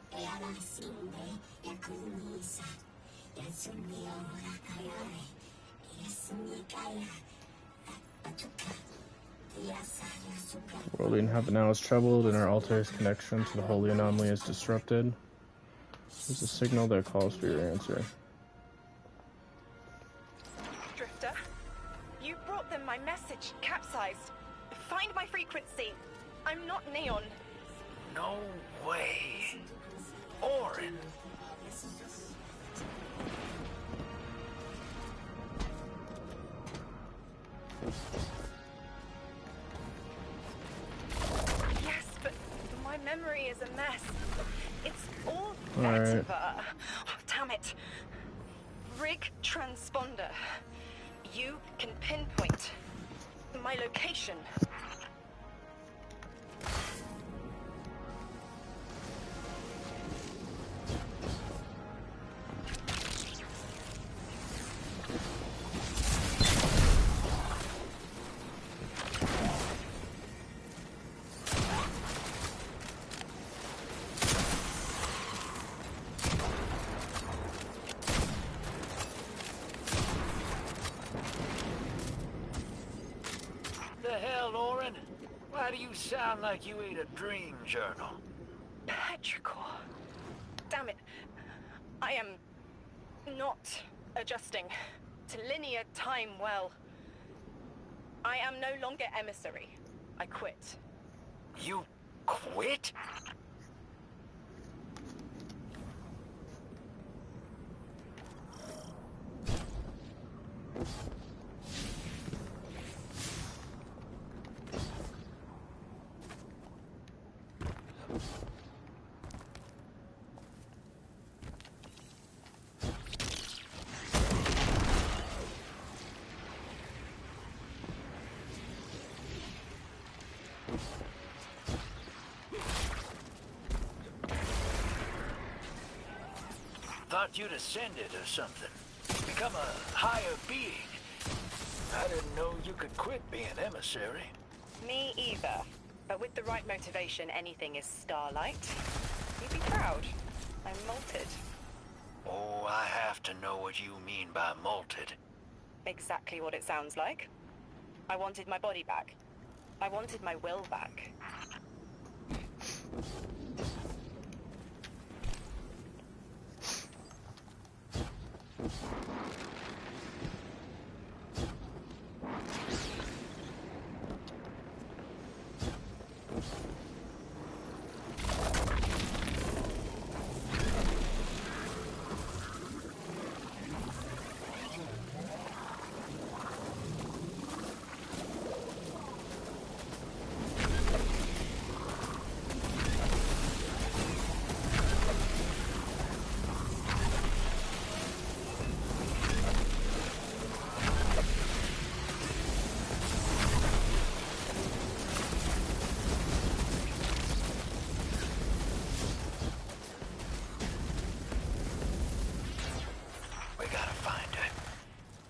The world we inhabit now is troubled, and our altar's connection to the holy anomaly is disrupted. There's a signal that calls for your answer. Drifter, you brought them my message, capsized. Find my frequency. I'm not Neon. No way. Orin. Yes, but my memory is a mess. It's all Alright. vetiver. Oh, damn it. Rig transponder. You can pinpoint my location. The hell, Orin? Why do you sound like you ate a dream journal? Petrichor. Damn it. I am not adjusting to linear time well. I am no longer emissary. I quit. You quit? Thought you'd ascended or something. Become a higher being. I didn't know you could quit being emissary. Me either. But with the right motivation, anything is starlight. You'd be proud. I'm malted. Oh, I have to know what you mean by malted. Exactly what it sounds like. I wanted my body back. I wanted my will back.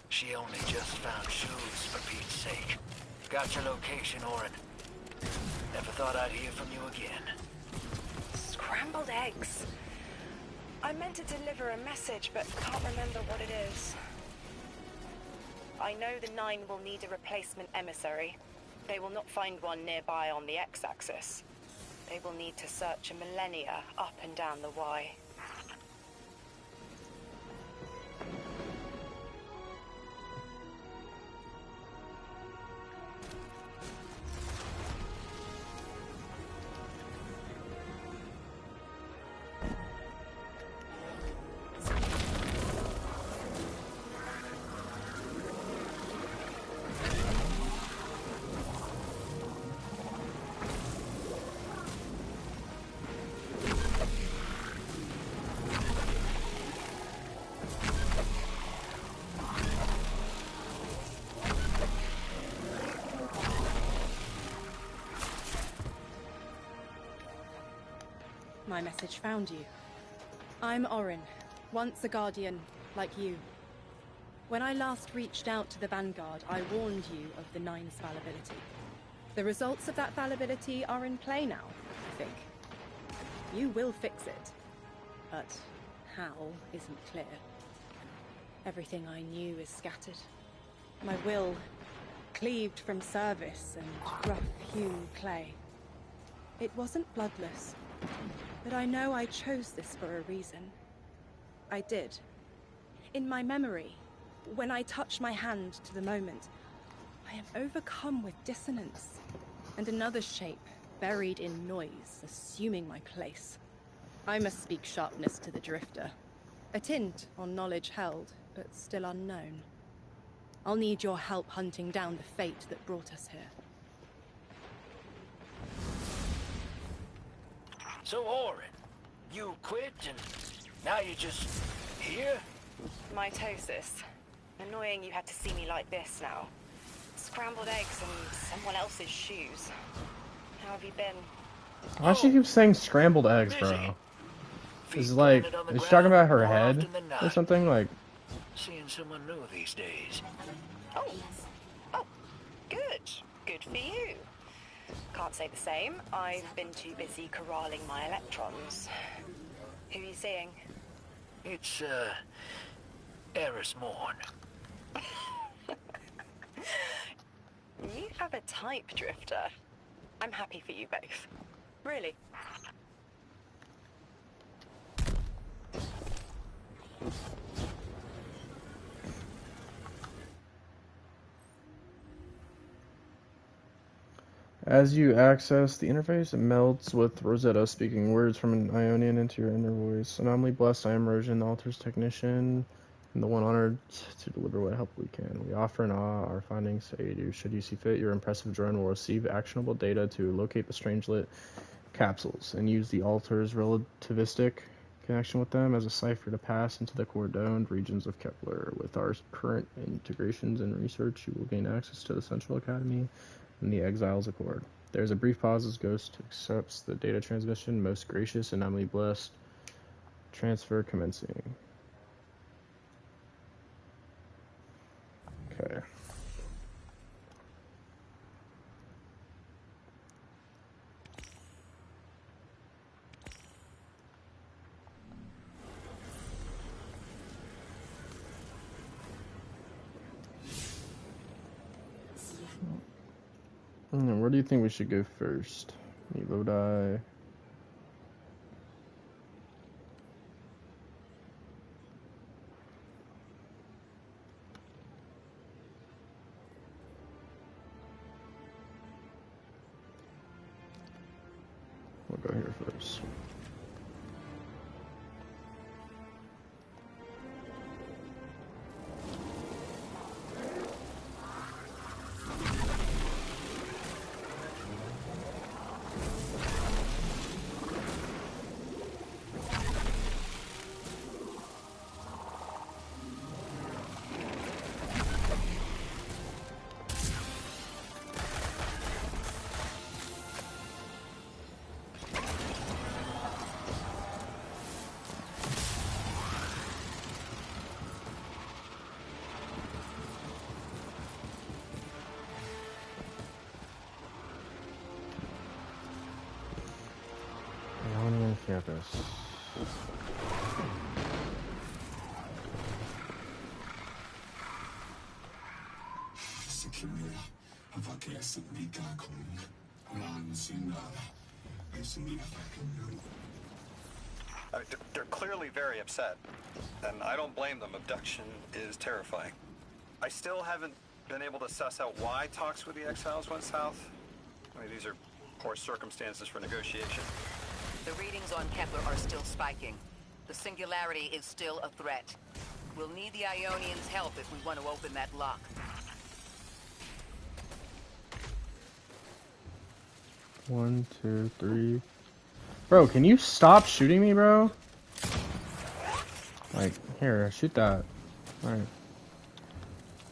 She only just found shoes, for Pete's sake. Got your location, Orin. Never thought I'd hear from you again. Scrambled eggs. I meant to deliver a message, but can't remember what it is. I know the Nine will need a replacement emissary. They will not find one nearby on the X-axis. They will need to search a millennia up and down the Y. My message found you. I'm Orin, once a Guardian, like you. When I last reached out to the Vanguard, I warned you of the Nine's fallibility. The results of that fallibility are in play now, I think. You will fix it, but how isn't clear. Everything I knew is scattered. My will, cleaved from service and rough-hewn clay. It wasn't bloodless. But I know I chose this for a reason. I did. In my memory, when I touch my hand to the moment, I am overcome with dissonance, and another shape, buried in noise, assuming my place. I must speak sharpness to the Drifter. A tint on knowledge held, but still unknown. I'll need your help hunting down the fate that brought us here. So, Orin, you quit and now you're just here? Mitosis. Annoying you had to see me like this now. Scrambled eggs and someone else's shoes. How have you been? Why does she keep saying scrambled eggs, bro? Is like, is she talking about her head or something? Like, Seeing someone new these days. Oh, good. Good for you. Can't say the same. I've been too busy corralling my electrons. Who are you seeing? It's, Eris Morn. You have a type, Drifter. I'm happy for you both. Really. as you access the interface, it melds with Rosetta speaking words from an Ionian into your inner voice. Anomaly blessed, I am Rosian, the Altar's technician, and the one honored to deliver what help we can. We offer in awe our findings to aid you. Should you see fit, your impressive drone will receive actionable data to locate the strange-lit capsules and use the Altar's relativistic connection with them as a cipher to pass into the cordoned regions of Kepler. With our current integrations and research, you will gain access to the Central Academy and the Exiles Accord. There's a brief pause as Ghost accepts the data transmission. Most gracious and anomaly blessed. Transfer commencing. Okay. Where do you think we should go first? Lodi. We'll go here first. Campus. They're clearly very upset, and I don't blame them. Abduction is terrifying. I still haven't been able to suss out why talks with the Exiles went south. I mean, these are poor circumstances for negotiation. The readings on Kepler are still spiking. The singularity is still a threat. We'll need the Ionians' help if we want to open that lock. One, two, three. Bro, can you stop shooting me, bro? Like, here, shoot that. Alright.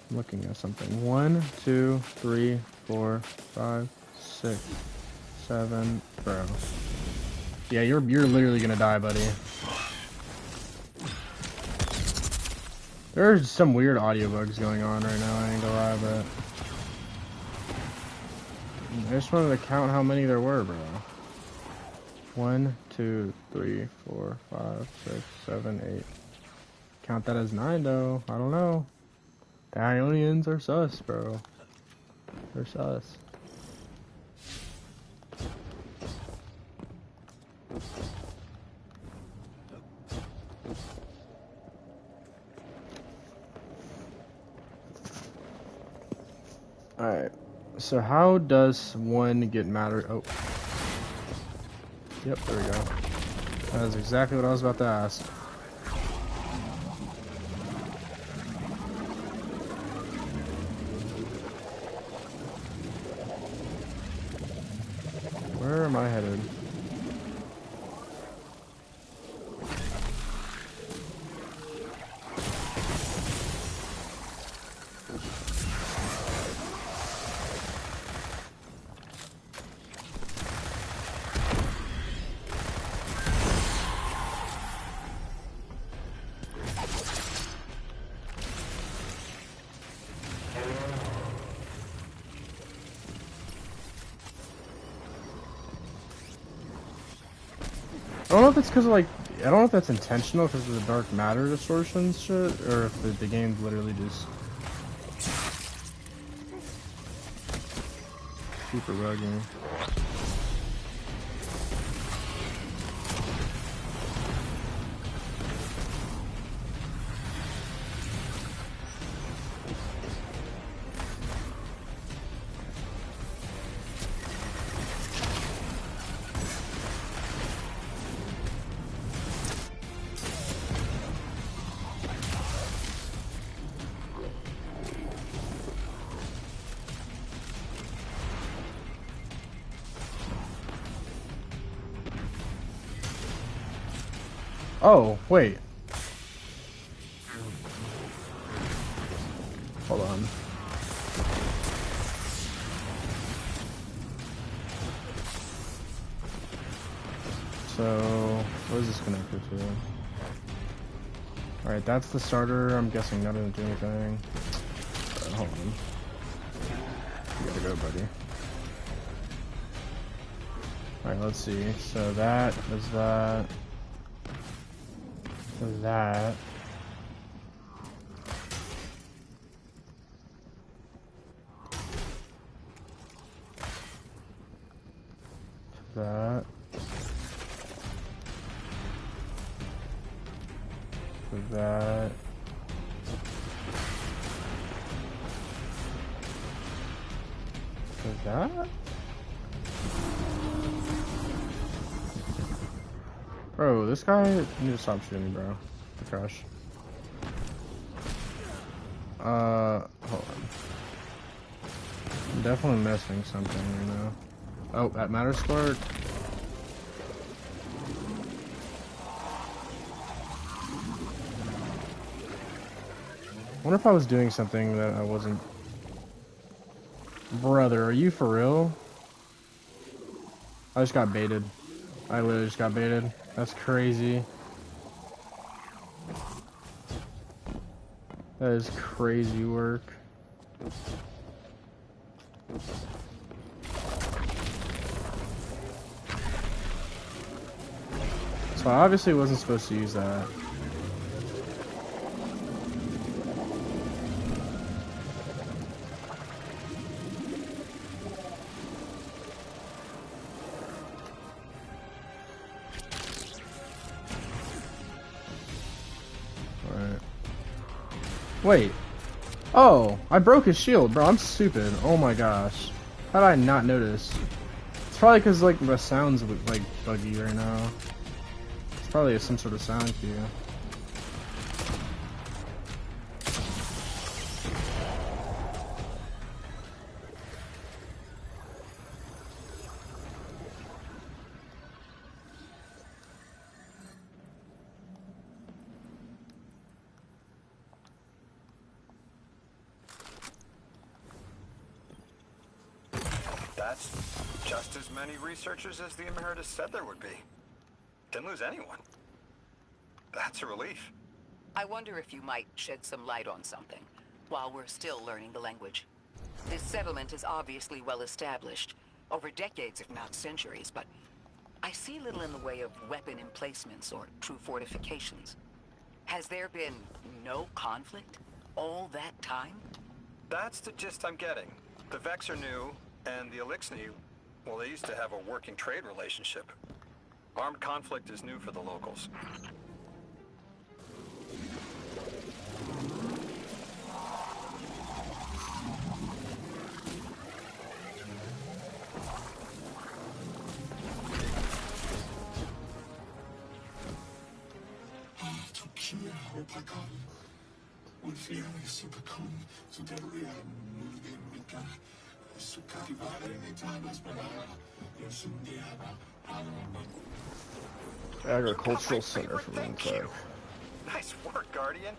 I'm looking at something. 1, 2, 3, 4, 5, 6, 7. Bro. Yeah, you're literally gonna die, buddy. There's some weird audio bugs going on right now, I ain't gonna lie, but I just wanted to count how many there were, bro. 1, 2, 3, 4, 5, 6, 7, 8. Count that as 9, though. I don't know. The Ionians are sus, bro. They're sus. Alright, so how does one get matter? Oh. Yep, there we go. That is exactly what I was about to ask. Where am I headed? I don't know if it's because of, like, I don't know if that's intentional because of the dark matter distortions shit, or if the game's literally just super buggy. Oh, wait. Hold on. So, what is this connected to? Alright, that's the starter. I'm guessing that doesn't do anything. Hold on. You gotta go, buddy. Alright, let's see. So that is that. That. That. That. That. Bro, this guy needs to stop shooting me, bro. The crash. Hold on. I'm definitely missing something right now. Oh, that matter spark. I wonder if I was doing something that I wasn't. Brother, are you for real? I just got baited. I literally just got baited. That's crazy. That is crazy work. So I obviously wasn't supposed to use that. Wait. Oh, I broke his shield, bro. I'm stupid. Oh my gosh. How did I not notice? It's probably because, like, the sound's, like, buggy right now. It's probably some sort of sound cue. That's just as many researchers as the Emeritus said there would be. Didn't lose anyone. That's a relief. I wonder if you might shed some light on something, while we're still learning the language. This settlement is obviously well established, over decades if not centuries, but I see little in the way of weapon emplacements or true fortifications. Has there been no conflict all that time? That's the gist I'm getting. The Vex are new, and the Eliksni, well, they used to have a working trade relationship. Armed conflict is new for the locals. Agricultural center from Enclave. Nice work, Guardian.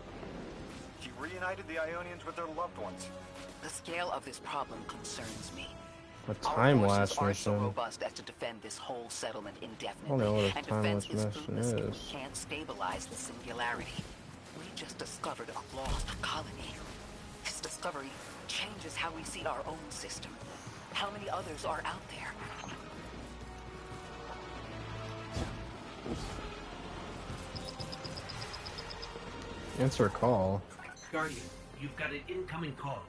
You reunited the Ionians with their loved ones. The scale of this problem concerns me. A Our time forces lapse aren't so mission. robust as to defend this whole settlement I don't indefinitely, know what a and time defense lapse is mission fruitless if we is. can't stabilize the singularity. We just discovered a lost colony. This discovery changes how we see our own system. How many others are out there? Answer a call. Guardian, you've got an incoming call.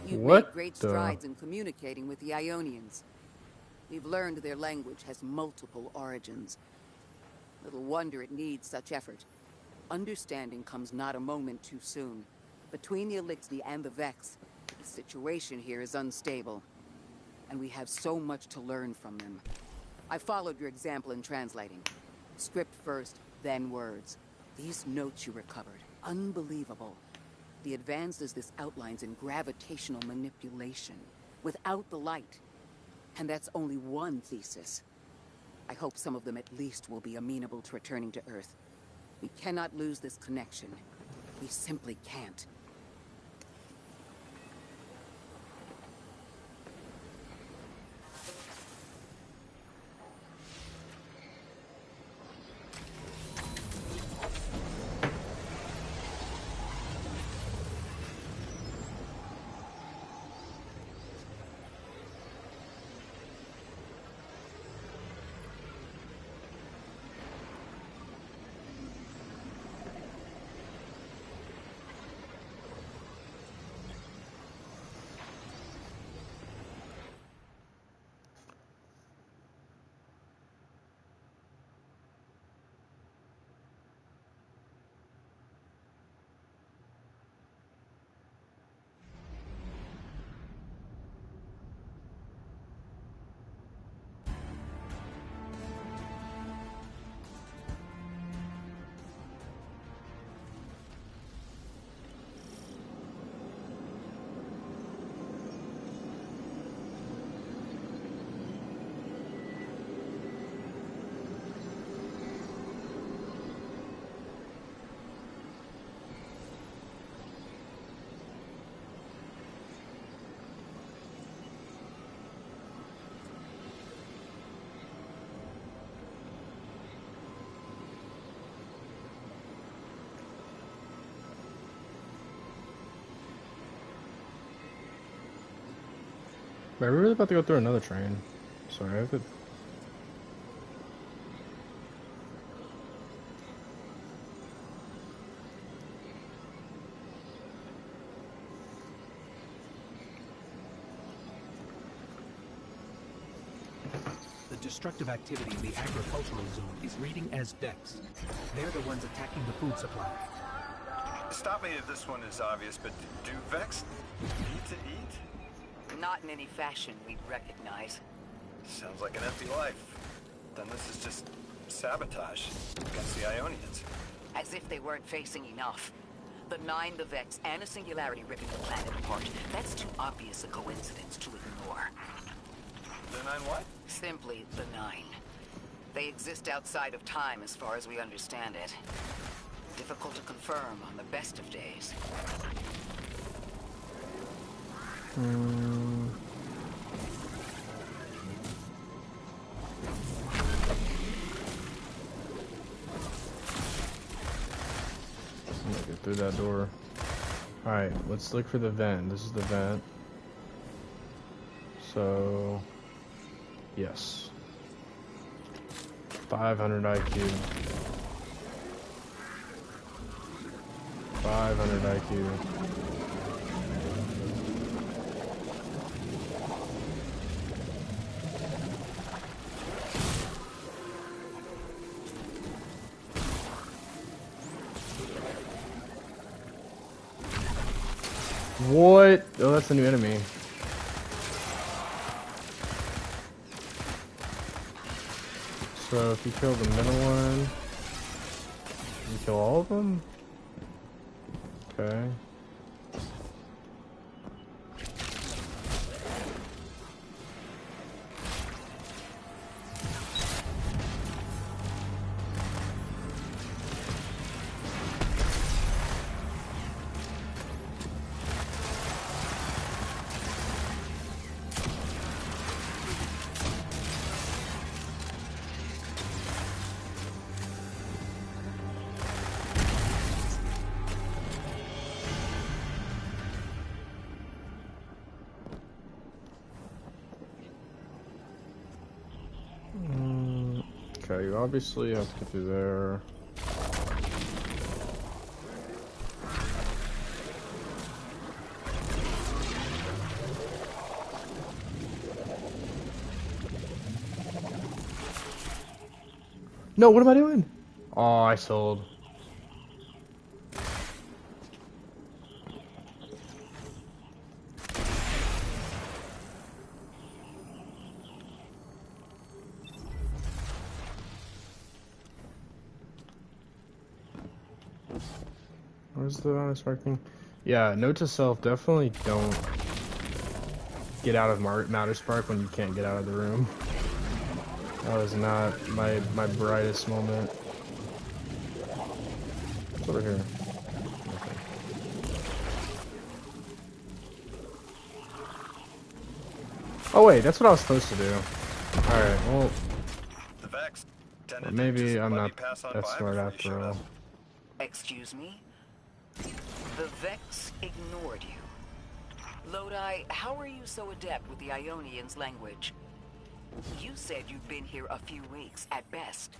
You've What made great the- strides in communicating with the Ionians. We've learned their language has multiple origins. Little wonder it needs such effort. Understanding comes not a moment too soon. Between the Elixni and the Vex, the situation here is unstable. And we have so much to learn from them. I followed your example in translating. Script first, then words. These notes you recovered, unbelievable. The advances this outlines in gravitational manipulation, without the light. And that's only one thesis. I hope some of them at least will be amenable to returning to Earth. We cannot lose this connection. We simply can't. Wait, we're really about to go through another train. Sorry, I have to... The destructive activity in the agricultural zone is reading as Vex. They're the ones attacking the food supply. Stop me if this one is obvious, but do Vex need to eat? Not in any fashion we'd recognize. Sounds like an empty life. Then this is just sabotage against the Ionians. As if they weren't facing enough. The Nine, the Vex, and a singularity ripping the planet apart. That's too obvious a coincidence to ignore. The Nine what? Simply the Nine. They exist outside of time as far as we understand it. Difficult to confirm on the best of days. I'm gonna get through that door. Alright, let's look for the vent. This is the vent. So... yes. 500 IQ. 500 IQ. What? Oh, that's the new enemy. So if you kill the middle one, you kill all of them? Okay. Okay, you obviously have to get through there. No, what am I doing? Oh, I sold. Where's the honest marking? Yeah, note to self, definitely don't get out of Matterspark when you can't get out of the room. That was not my brightest moment. What's over here? Okay. Oh wait, that's what I was supposed to do. Alright, well... maybe I'm not that smart after all. Excuse me? The Vex ignored you. Lodi, how are you so adept with the Ionians' language? You said you'd been here a few weeks, at best.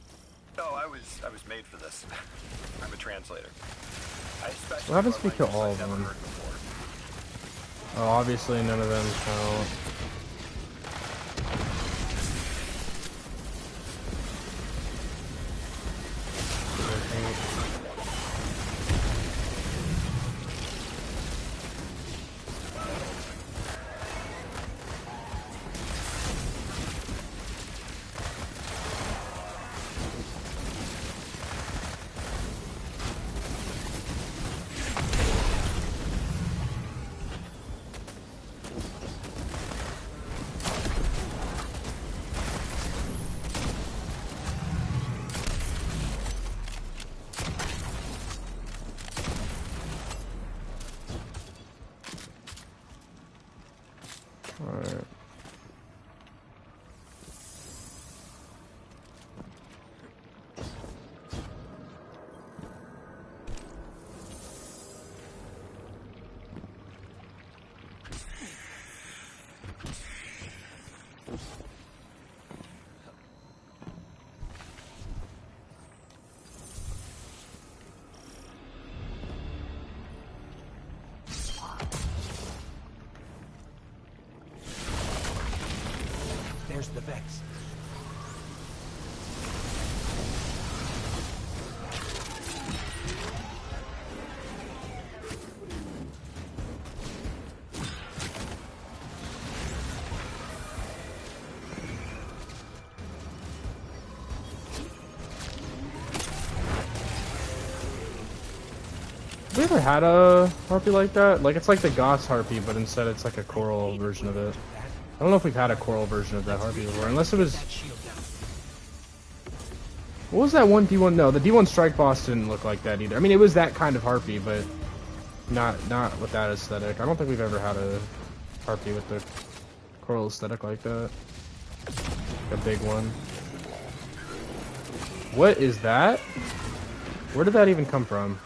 Oh, I was made for this. I'm a translator. What happens if we kill all of them? Oh, obviously none of them count. Alright. There's the Vex. Have we ever had a harpy like that? Like, it's like the Goss harpy, but instead it's like a coral version of it. I don't know if we've had a coral version of that harpy before, unless it was... What was that one D1? No, the D1 strike boss didn't look like that either. I mean, it was that kind of harpy, but not with that aesthetic. I don't think we've ever had a harpy with the coral aesthetic like that. A big one. What is that? Where did that even come from?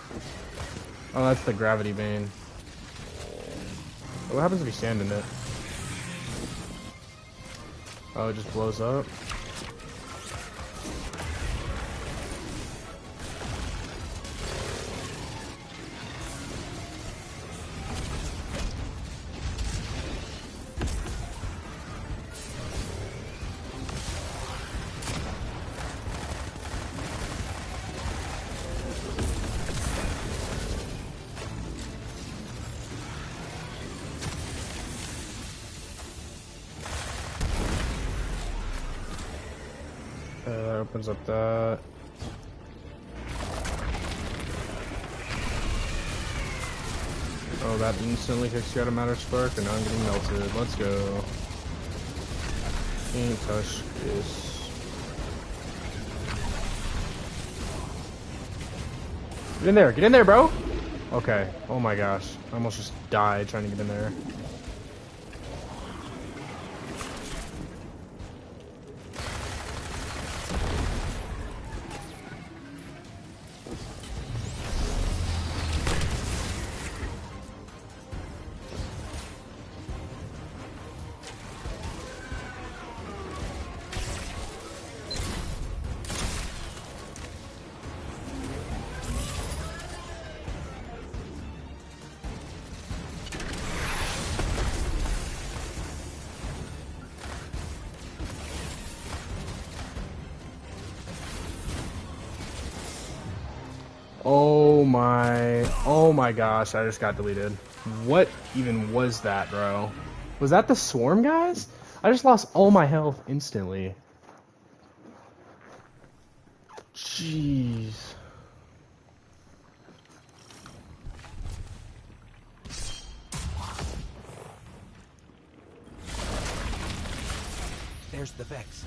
Oh, that's the gravity bane. What happens if you stand in it? Oh, it just blows up. That opens up that. Oh, that instantly kicks you out of Matterspark, and now I'm getting melted. Let's go. Can't touch this. Get in there, bro! Okay, oh my gosh. I almost just died trying to get in there. Oh my gosh, I just got deleted. What even was that, bro? Was that the swarm guys? I just lost all my health instantly. Jeez. There's the Vex.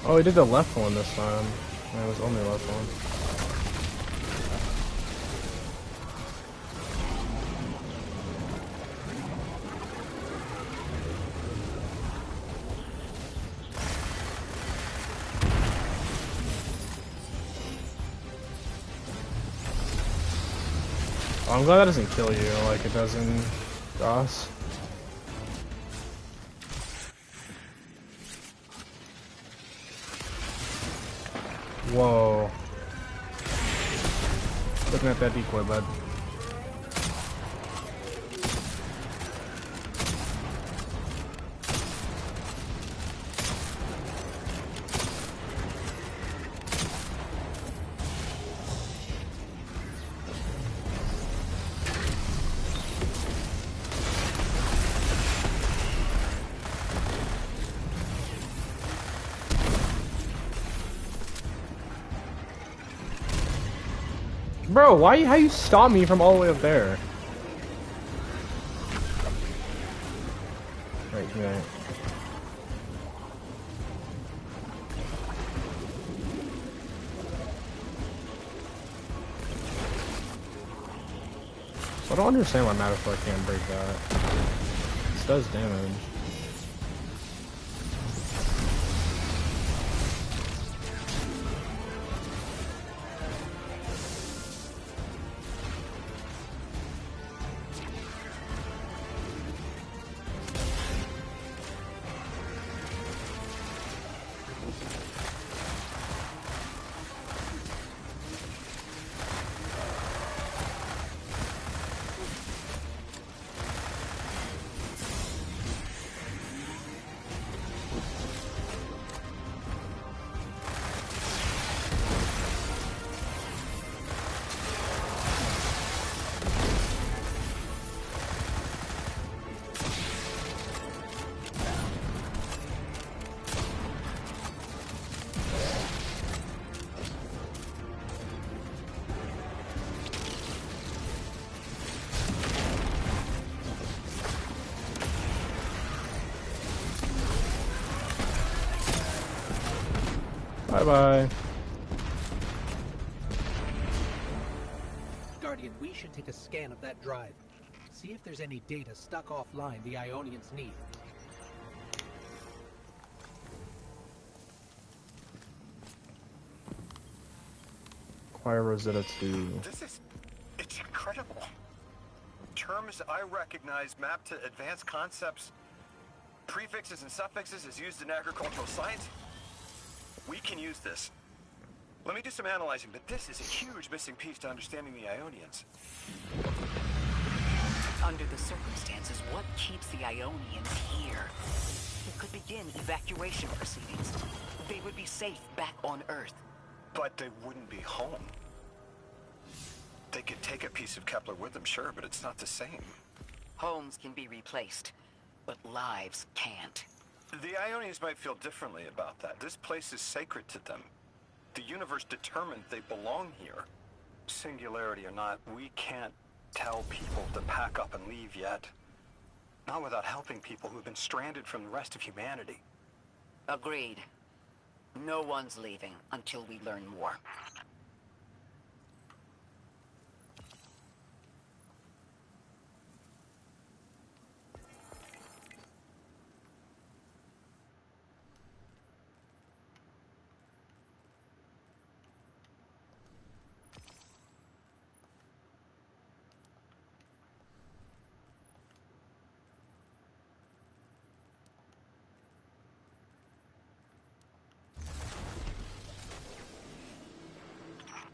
Oh, he did the left one this time. It was only left one. Oh, I'm glad that doesn't kill you like it does in DOS. Whoa. Looking at that decoy, bud. Bro, how you stop me from all the way up there? Right here. I don't understand why Matterfly can't break that. This does damage. Bye-bye. Guardian, we should take a scan of that drive. See if there's any data stuck offline the Ionians need. Acquire Rosetta 2. It's incredible. Terms I recognize mapped to advanced concepts, prefixes and suffixes as used in agricultural science. We can use this. Let me do some analyzing, but this is a huge missing piece to understanding the Ionians. Under the circumstances, what keeps the Ionians here? It could begin evacuation proceedings. They would be safe back on Earth. But they wouldn't be home. They could take a piece of Kepler with them, sure, but it's not the same. Homes can be replaced, but lives can't. The Ionians might feel differently about that. This place is sacred to them. The universe determined they belong here. Singularity or not, we can't tell people to pack up and leave yet. Not without helping people who've been stranded from the rest of humanity. Agreed. No one's leaving until we learn more.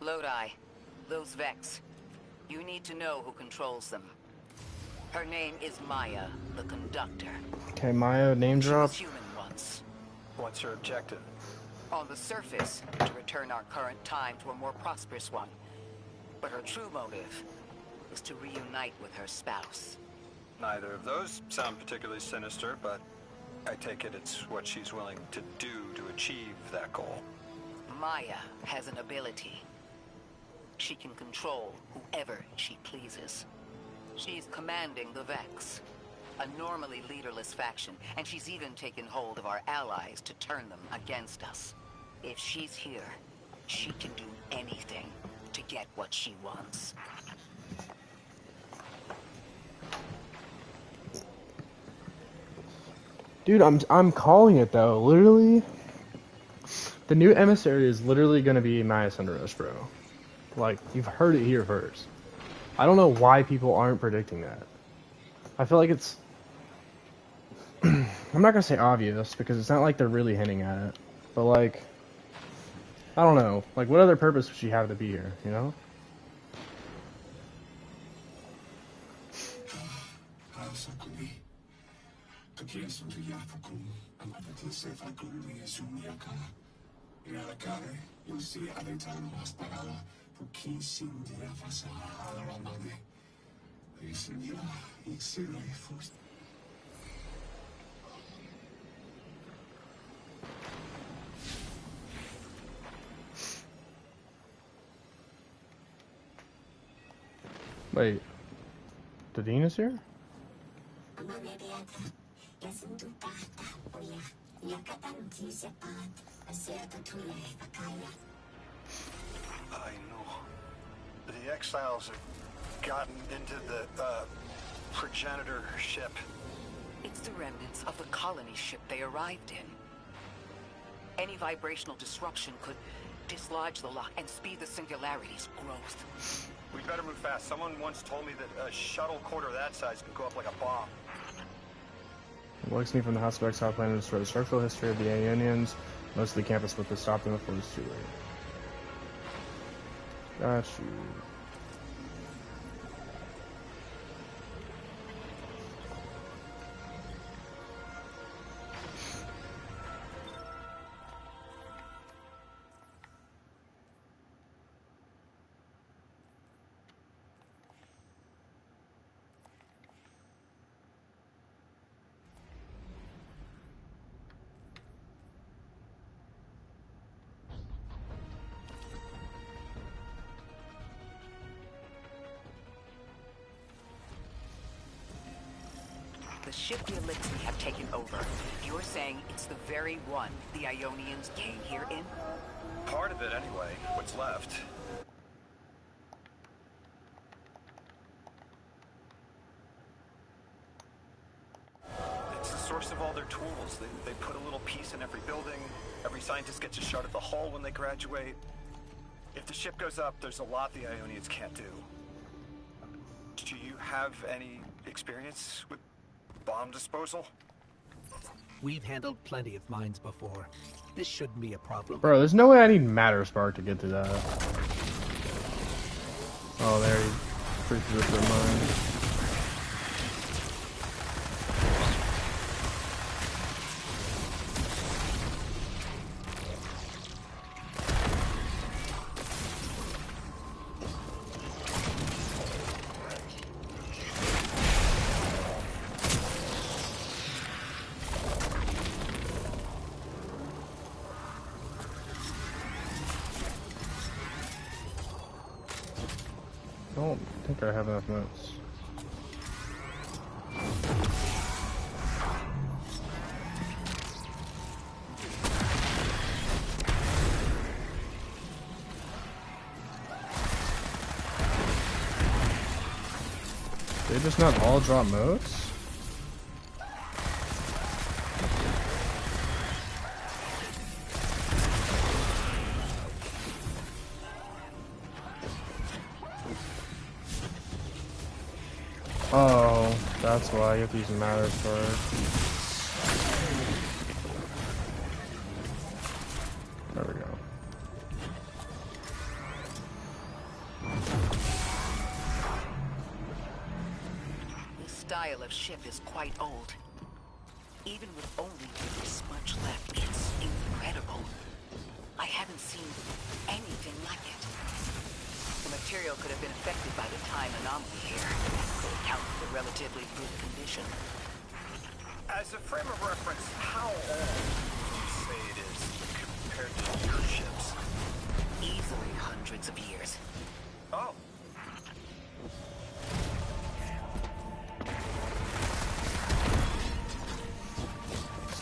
Lodi, those Vex. You need to know who controls them. Her name is Maya, the Conductor. Okay, Maya, name She drop. was human once. What's her objective? On the surface, to return our current time to a more prosperous one. But her true motive is to reunite with her spouse. Neither of those sound particularly sinister, but I take it it's what she's willing to do to achieve that goal. Maya has an ability. She can control whoever she pleases. She's commanding the Vex, a normally leaderless faction, and she's even taken hold of our allies to turn them against us. If she's here, she can do anything to get what she wants. Dude, I'm calling it though. Literally, the new emissary is literally gonna be Maya Sunderesh, bro. Like, you've heard it here first. I don't know why people aren't predicting that. I feel like it's... I'm not gonna say obvious, because it's not like they're really hinting at it. But, like... I don't know. Like, what other purpose would she have to be here, you know? Wait, Devine is here? I know. The exiles have gotten into the, progenitor ship. It's the remnants of the colony ship they arrived in. Any vibrational disruption could dislodge the lock and speed the singularity's growth. We better move fast. Someone once told me that a shuttle quarter that size can go up like a bomb. It me from the House of Exile plan to destroy the structural history of the Aeonians. Most of the campus looked to stop them before it was too late. Got you. The ship the Elixir have taken over. You're saying it's the very one the Ionians came here in? Part of it, anyway. What's left. It's the source of all their tools. They put a little piece in every building. Every scientist gets a shot at the hull when they graduate. If the ship goes up, there's a lot the Ionians can't do. Do you have any experience with bomb disposal? We've handled plenty of mines before. This shouldn't be a problem. Bro, there's no way I need Matter Spark to get to that. Oh, there he freaks with the mine. I don't think I have enough notes. just not all drop motes? Oh, that's why you have to use matters first. There we go. This style of ship is quite old. Even with only this much left, it's incredible. I haven't seen anything like it. The material could have been affected by the time anomaly here. Could account for the relatively good condition. As a frame of reference, how old would you say it is compared to your ships? Easily hundreds of years. Oh.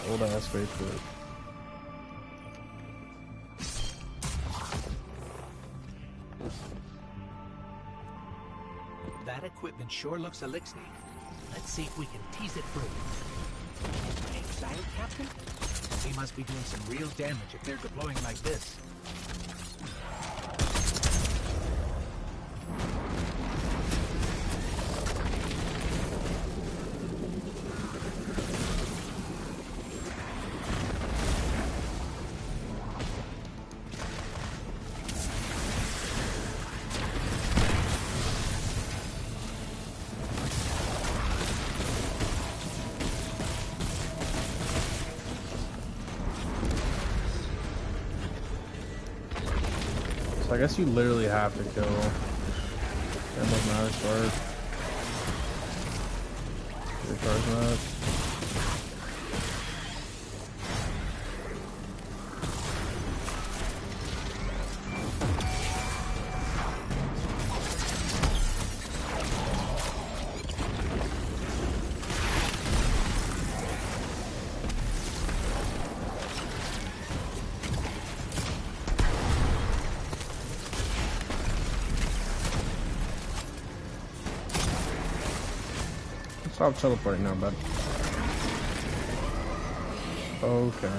Old ass spaceship. That equipment sure looks elixir. Let's see if we can tease it through. Exile captain? He must be doing some real damage if they're deploying like this. I guess you literally have to kill Emma's Matters first. Your charge mode. Stop teleporting now, bud. Okay.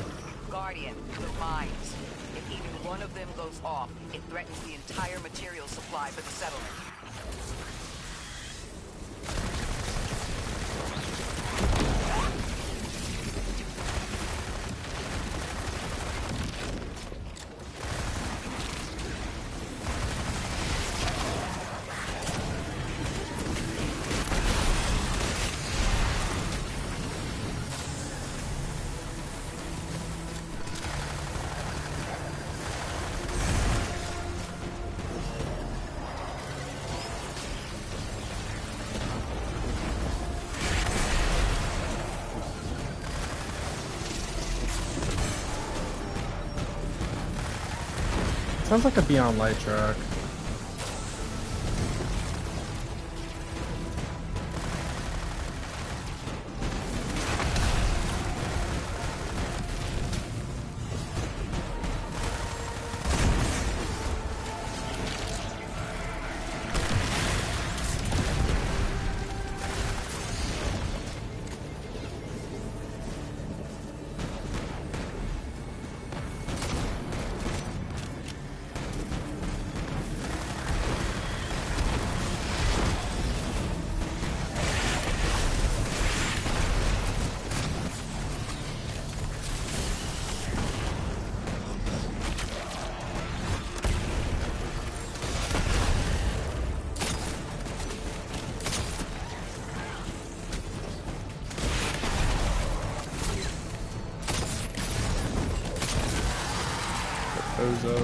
Guardian, the mines. If even one of them goes off, it threatens the entire material supply for the settlement. Sounds like a Beyond Light track. Ozo.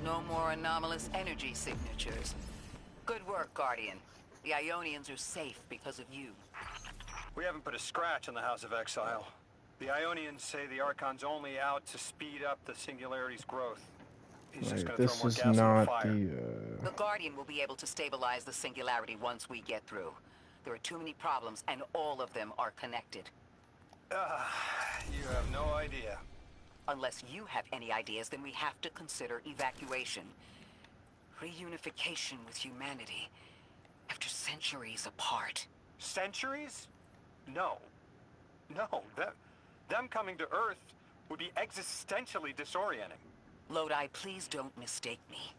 No more anomalous energy signatures. Good work, Guardian. The Ionians are safe because of you. We haven't put a scratch on the House of Exile. The Ionians say the Archon's only out to speed up the Singularity's growth. He's just gonna throw This more is gas on the not fire. The Guardian will be able to stabilize the Singularity once we get through. There are too many problems, and all of them are connected. You have no idea. Unless you have any ideas, then we have to consider evacuation. Reunification with humanity. After centuries apart. Centuries? No. No, them coming to Earth would be existentially disorienting. Lodi, please don't mistake me.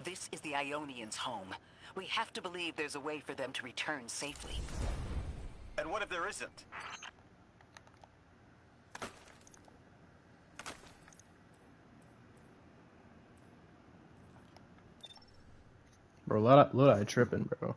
This is the Ionians' home. We have to believe there's a way for them to return safely. And what if there isn't? Bro, Lodi tripping, bro.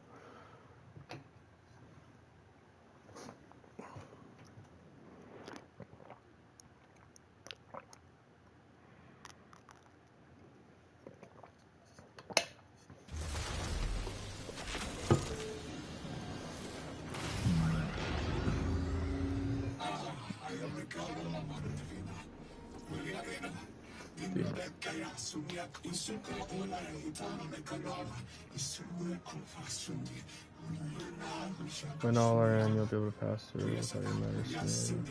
When all are in, you'll be able to pass through without your medicine.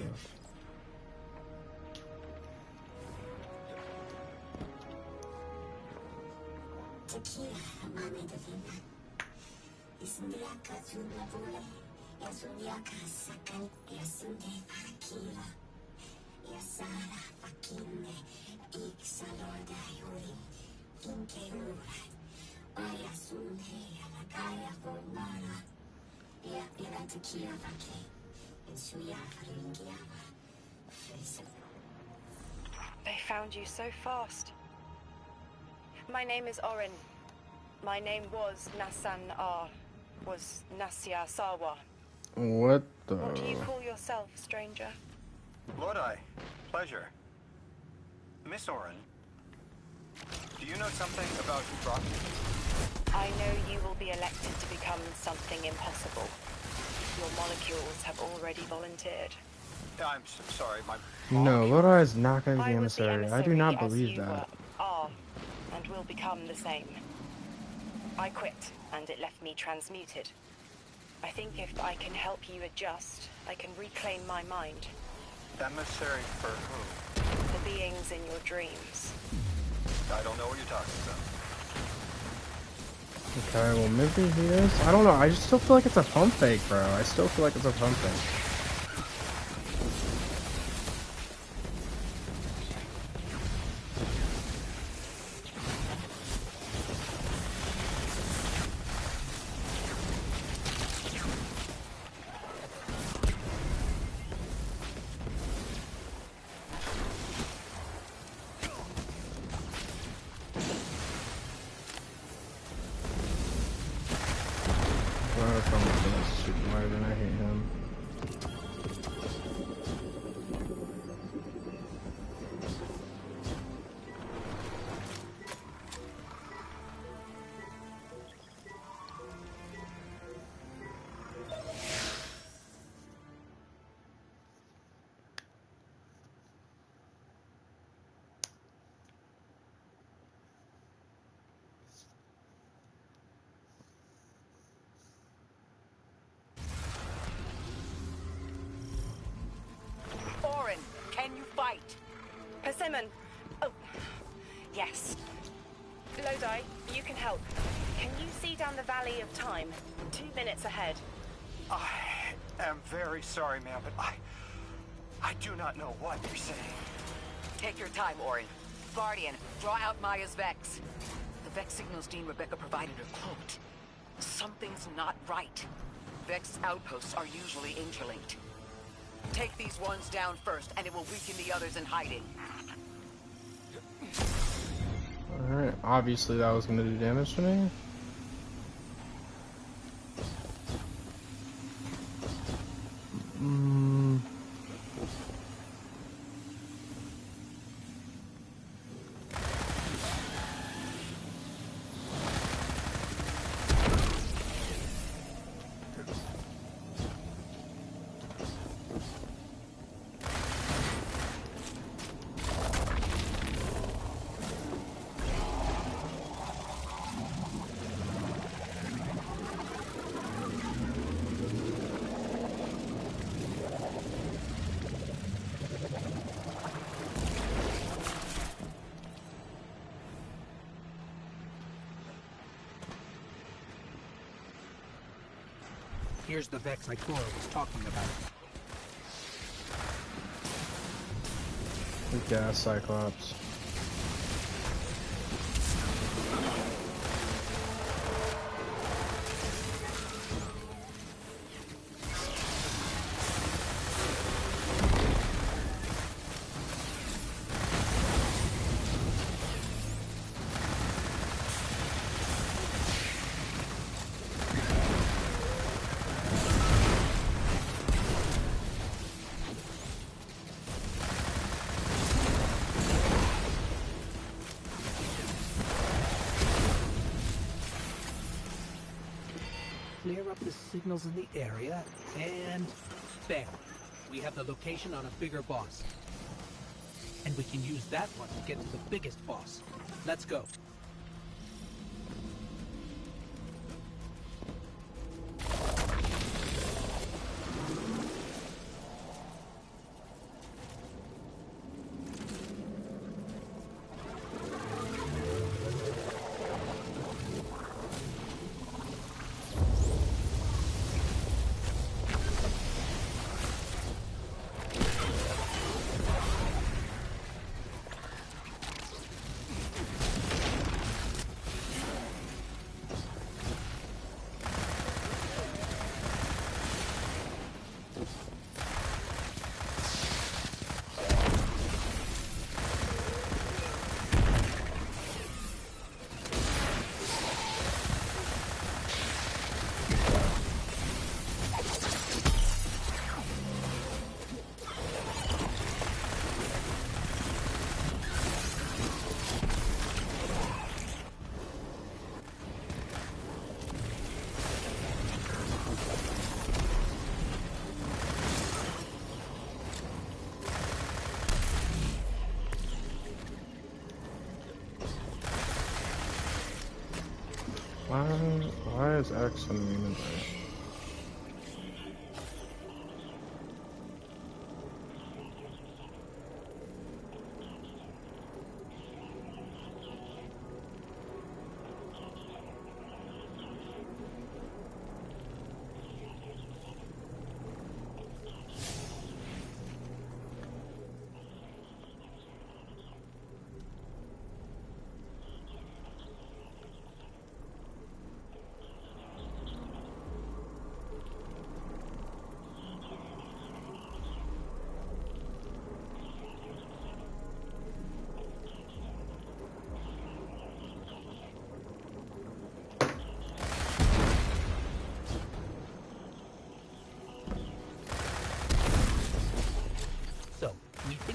They found you so fast. My name is Orin. My name was Nasan R. Was Nasya Sawa. What the? What do you call yourself, stranger? Lodi, pleasure. Miss Orin, do you know something about who brought you? I know you will be elected to become something impossible. Your molecules have already volunteered. I'm sorry, my... No, Lodi is not going to be I the was the emissary. I do not emissary as believe you that. are, and will become the same. I quit, and it left me transmuted. I think if I can help you adjust, I can reclaim my mind. Emissary for who? The beings in your dreams. I don't know what you're talking about. Okay, well maybe he is. I don't know. I just still feel like it's a pump fake, bro. I still feel like it's a pump fake. Orin, can you fight? Persimmon! Oh, yes. Lodi, you can help. Can you see down the Valley of Time? 2 minutes ahead. I am very sorry, ma'am, but I do not know what you're saying. Take your time, Orin. Guardian, draw out Maya's Vex. The Vex signals Dean Rebecca provided are cloaked. Something's not right. Vex outposts are usually interlinked. Take these ones down first, and it will weaken the others in hiding. Alright, obviously that was going to do damage to me. Here's the Vex Ikora was talking about. The gas Cyclops. Clear up the signals in the area, and bam! We have the location on a bigger boss. And we can use that one to get to the biggest boss. Let's go. Why is X on the unit?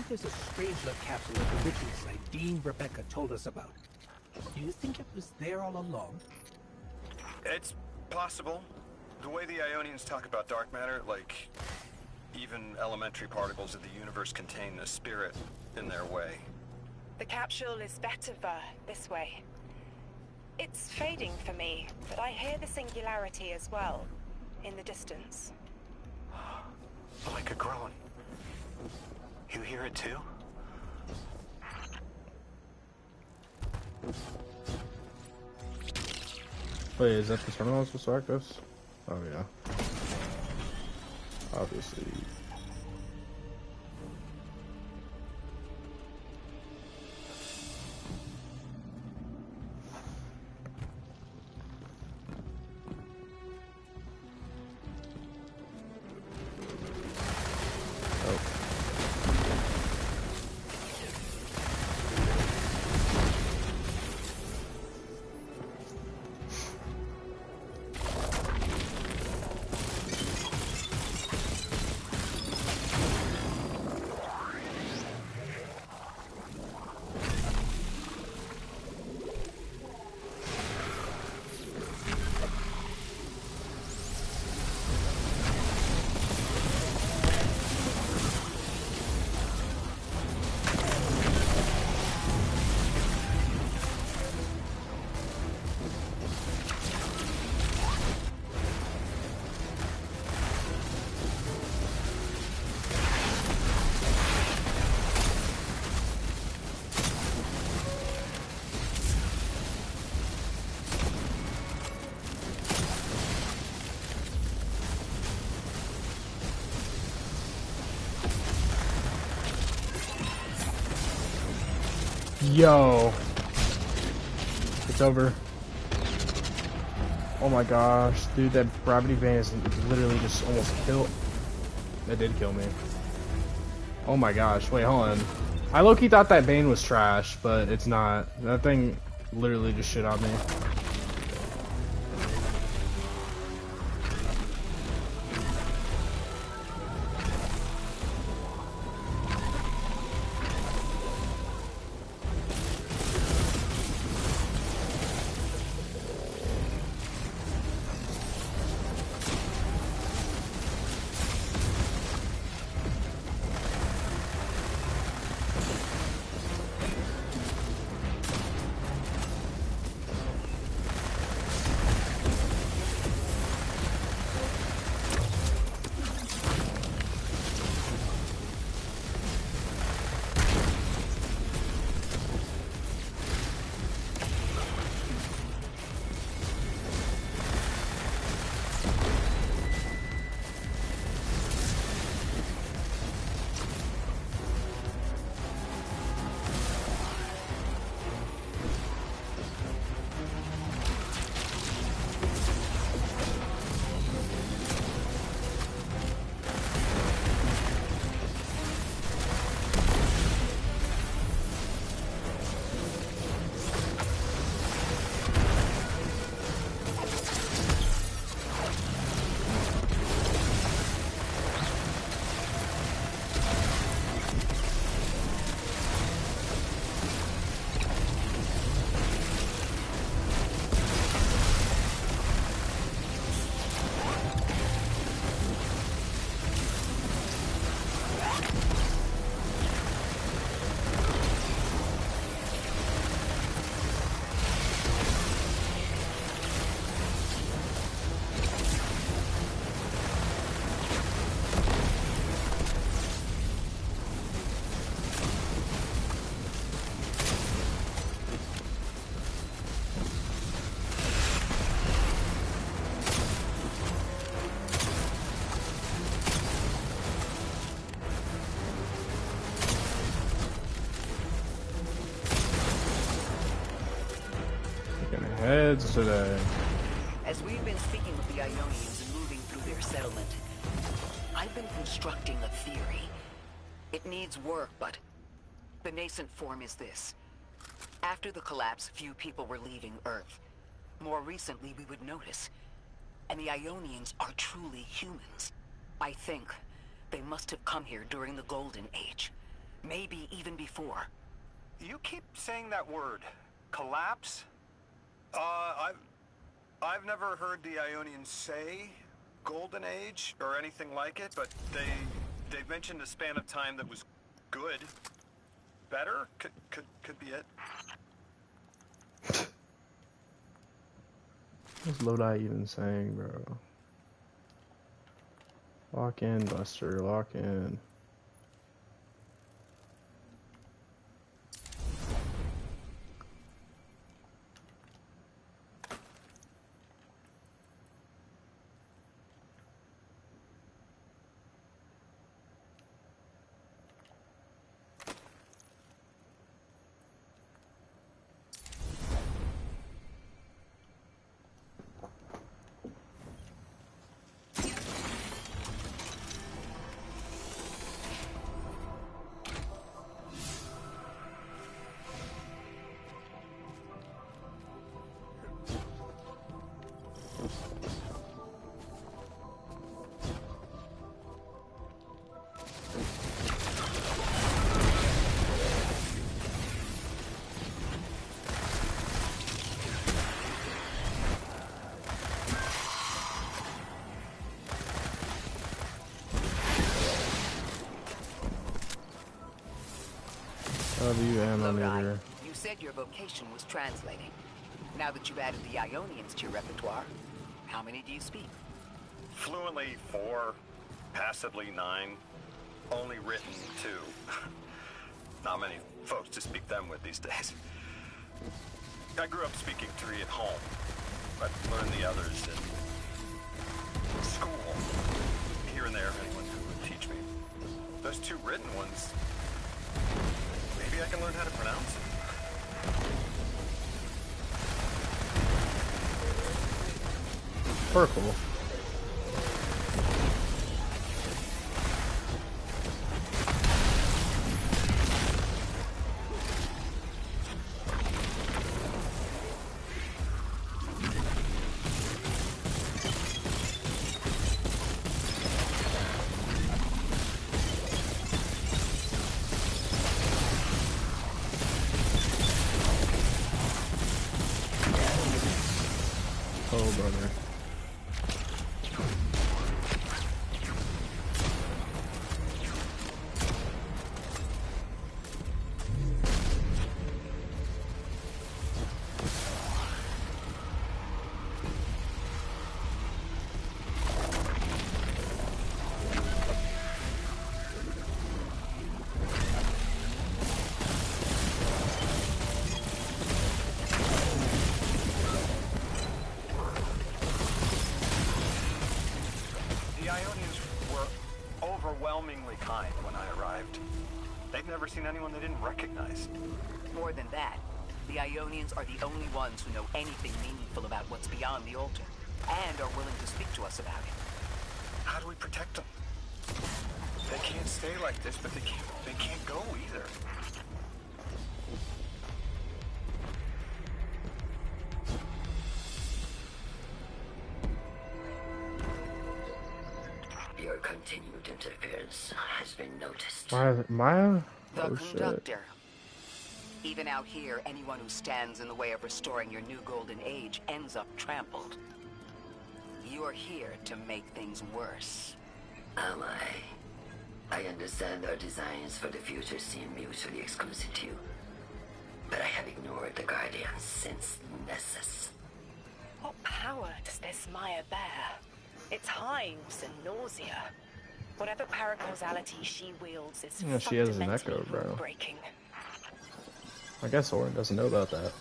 There's a Strangelove capsule at the ritual site Dean Rebecca told us about. Do you think it was there all along? It's possible. The way the Ionians talk about dark matter, like even elementary particles of the universe contain a spirit in their way. The capsule is better this way. It's fading for me, but I hear the singularity as well, in the distance. Like a groan. You hear it too? Wait, is that the terminal supposed to act this? Oh yeah. Obviously. Yo. It's over. Oh my gosh, dude, that gravity bane is literally just almost killed. That did kill me. Oh my gosh, wait, hold on. I low-key thought that bane was trash, but it's not. That thing literally just shit on me. Heads today. As we've been speaking with the Ionians and moving through their settlement, I've been constructing a theory. It needs work, but the nascent form is this. After the collapse, few people were leaving Earth. More recently, we would notice. And the Ionians are truly humans. I think they must have come here during the Golden Age. Maybe even before. You keep saying that word. Collapse? I've never heard the Ionians say Golden Age or anything like it, but they've mentioned a span of time that was good. Better? Could be it. What's Lodi even saying, bro? Lock in, Buster, lock in. Lodi, you said your vocation was translating. Now that you've added the Ionians to your repertoire, how many do you speak? Fluently 4, passably 9, only written 2. Not many folks to speak them with these days. I grew up speaking 3 at home, but learned the others in school. Here and there, anyone who would teach me. Those 2 written ones, maybe I can learn how to pronounce it. Purple. Oh, brother. The Ionians were overwhelmingly kind when I arrived. They've never seen anyone they didn't recognize. More than that, the Ionians are the only ones who know anything meaningful about what's beyond the altar, and are willing to speak to us about it. How do we protect them? They can't stay like this, but they can't go either. Your continued interference has been noticed. Maya? The Oh, shit. conductor. Even out here, anyone who stands in the way of restoring your new golden age ends up trampled. You're here to make things worse. Am I? I understand our designs for the future seem mutually exclusive to you. But I have ignored the Guardians since Nessus. What power does this Maya bear? It's hives and nausea. Whatever paracausality she wields is Yeah, she has an fundamentally echo, bro. breaking. I guess Orin doesn't know about that.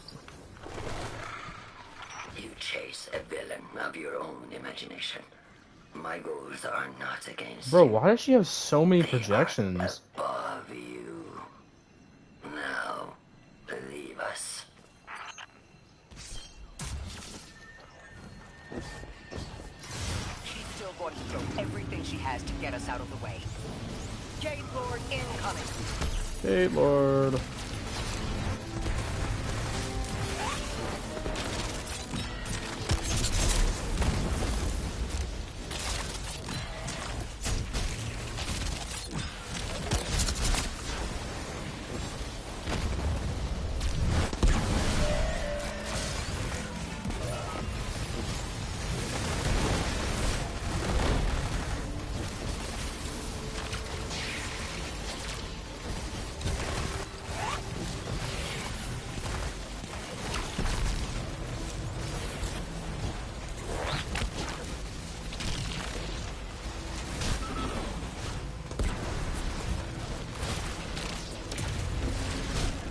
You chase a villain of your own imagination. My goals are not against Bro, you. why does she have so many They are projections? above you. Now, leave us. She's still going to throw everything she has to get us out of the way. Gate Lord incoming! Hey, Lord.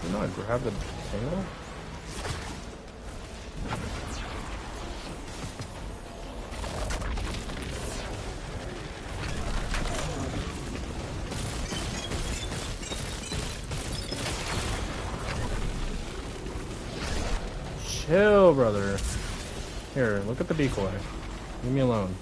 You know, I grabbed the tail? Chill, brother. Here, look at the decoy. Leave me alone.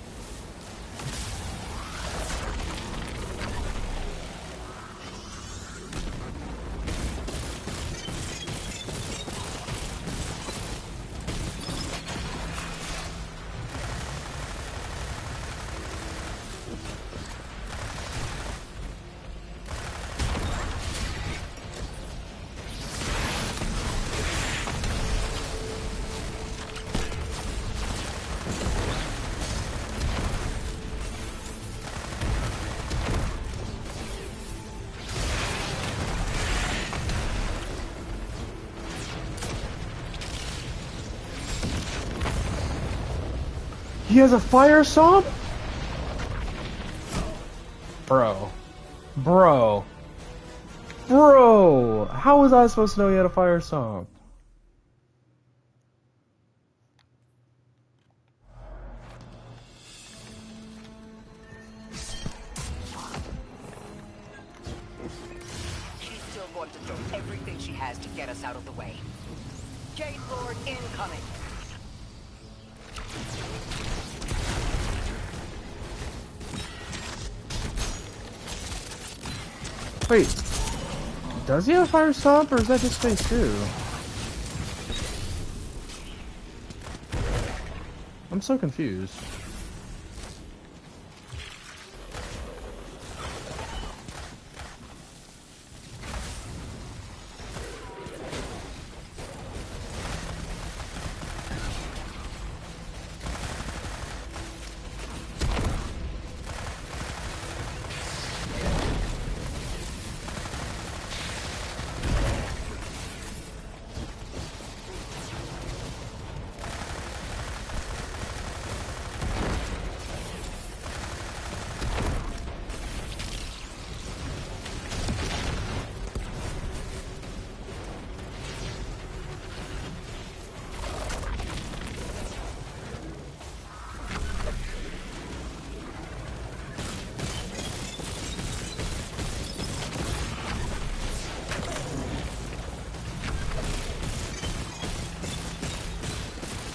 He has a fire song? Bro. Bro. Bro! How was I supposed to know he had a fire song? She's still going to throw everything she has to get us out of the way. Gate Lord incoming. Wait, does he have a fire stomp, or is that just phase 2? I'm so confused.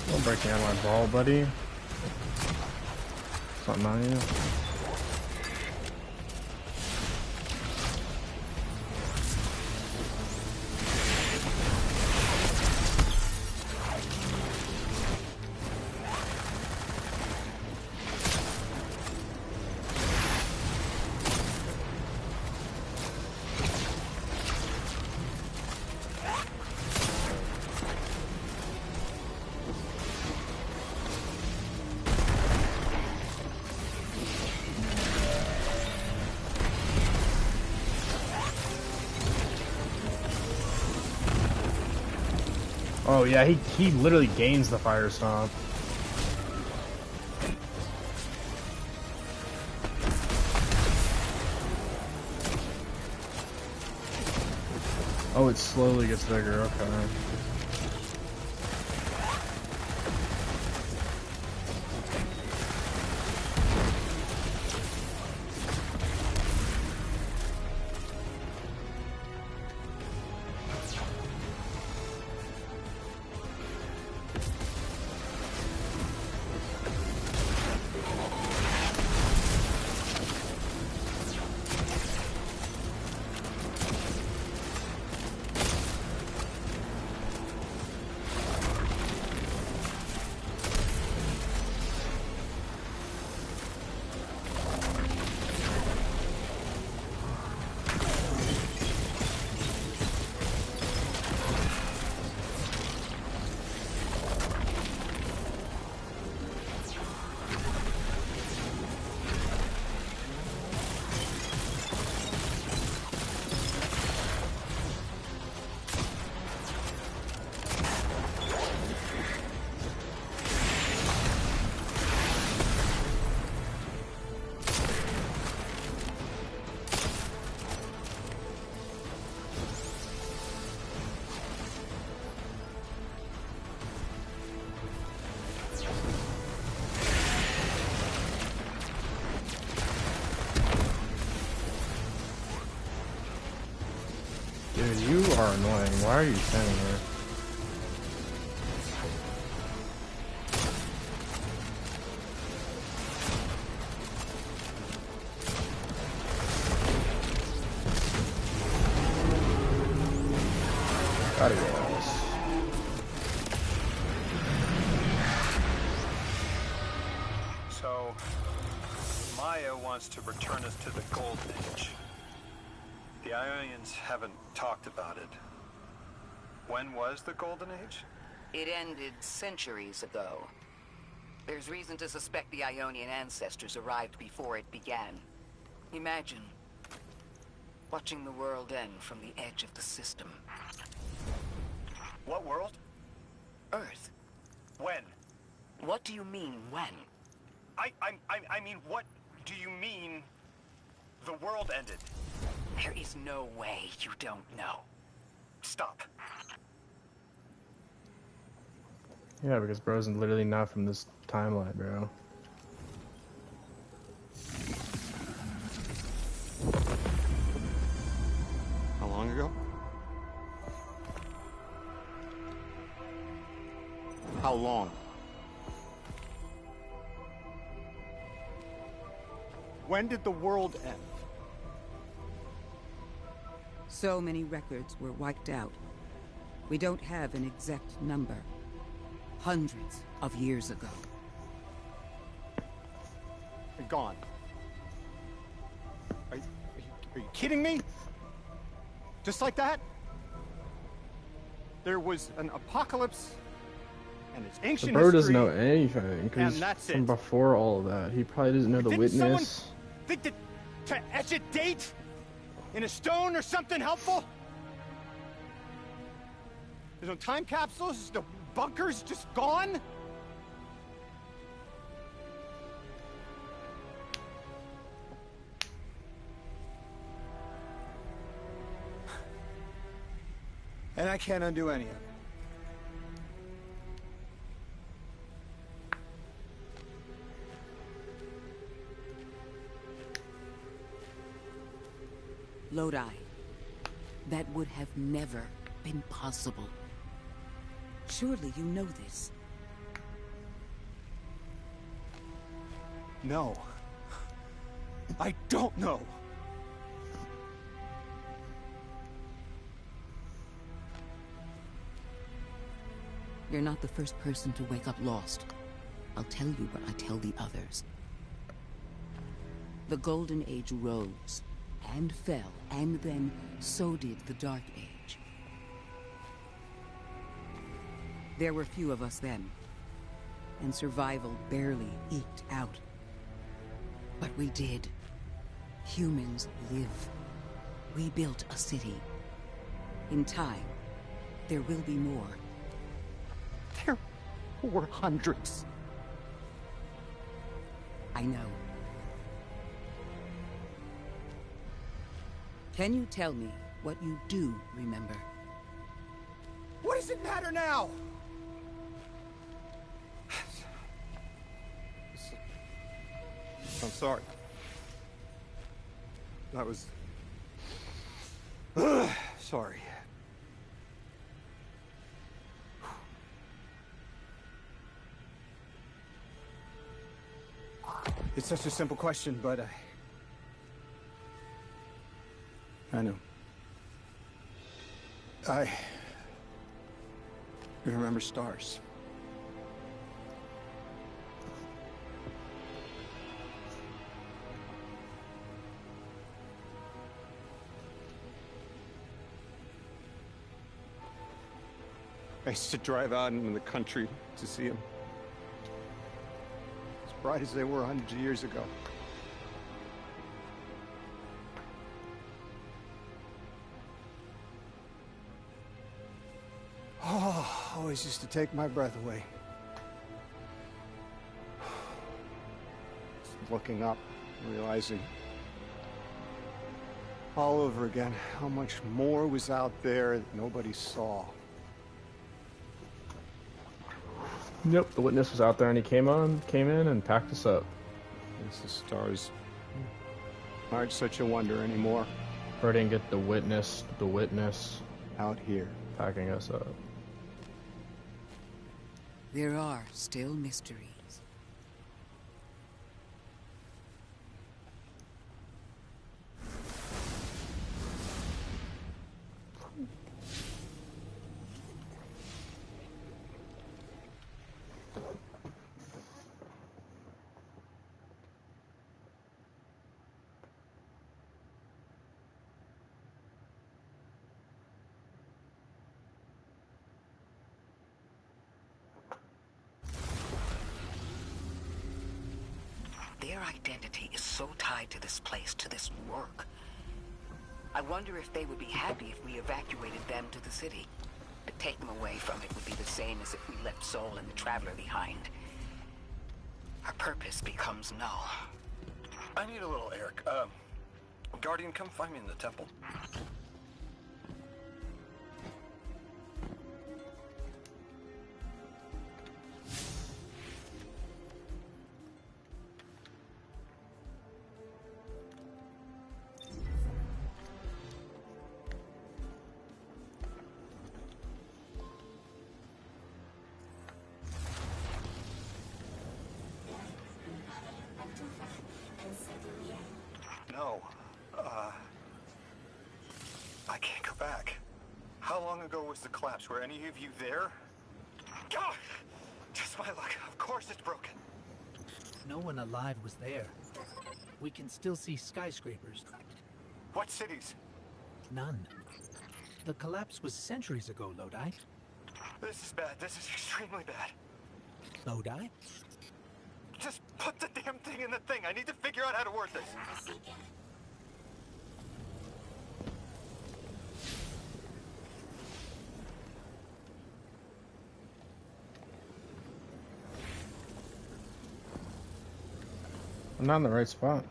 Don't break me out of my ball, buddy. It's not mine. Oh yeah, he literally gains the fire stomp. Oh, it slowly gets bigger, okay. Dude, you are annoying. Why are you standing there? Adios. So, Maya wants to return us to the Golden Age. The Ionians haven't talked about it. When was the Golden Age? It ended centuries ago. There's reason to suspect the Ionian ancestors arrived before it began. Imagine watching the world end from the edge of the system. What world? Earth. When? What do you mean, when? I mean, what do you mean the world ended? There is no way you don't know. Stop. Yeah, because bro's literally not from this timeline, bro. How long ago? How long? When did the world end? So many records were wiped out. We don't have an exact number. Hundreds of years ago. They're gone. Are you kidding me? Just like that? There was an apocalypse, and it's ancient The bro doesn't history, know anything because and that's from it. before all of that, he probably doesn't know the Didn't someone witness. think that to etch a date in a stone or something helpful? There's no time capsules, no bunkers, just gone? And I can't undo any of it. Lodi. That would have never been possible. Surely you know this. No. I don't know. You're not the first person to wake up lost. I'll tell you what I tell the others. The Golden Age rose and fell, and then so did the Dark Age. There were few of us then, and survival barely eked out. But we did. Humans live. We built a city. In time, there will be more. There were hundreds. I know. Can you tell me what you do remember? What does it matter now? I'm sorry. I was... sorry. It's such a simple question, but I know. I remember stars. I used to drive out into the country to see them. As bright as they were hundreds of years ago. Oh, always used to take my breath away. Just looking up, realizing all over again how much more was out there that nobody saw. Yep, the witness was out there and he came in and packed us up. Yes, the stars aren't such a wonder anymore. Or I didn't get the witness Out here. packing us up. There are still mysteries. Their identity is so tied to this place, to this work. I wonder if they would be happy if we evacuated them to the city. To take them away from it would be the same as if we left Soul and the Traveler behind. Our purpose becomes null. I need a little Eric. Guardian, come find me in the temple. know. I can't go back. How long ago was the collapse? Were any of you there? God! Just my luck. Of course it's broken. No one alive was there. We can still see skyscrapers. What cities? None. The collapse was centuries ago, Lodi. This is bad. This is extremely bad. Lodi? Just put the damn thing in the thing. I need to figure out how to work this. I'm not in the right spot.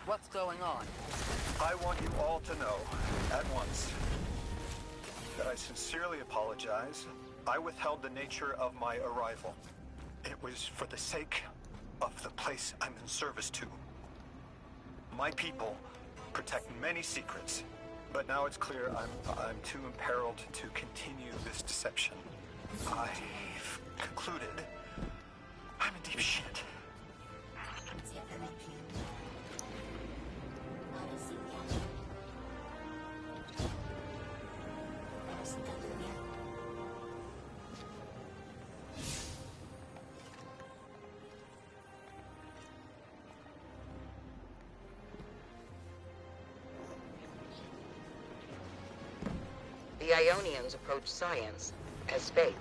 What's going on? I want you all to know, at once, that I sincerely apologize. I withheld the nature of my arrival. It was for the sake of the place I'm in service to. My people protect many secrets, but now it's clear I'm too imperiled to continue this deception. I've concluded I'm in deep shit. The Ionians approach science as faith,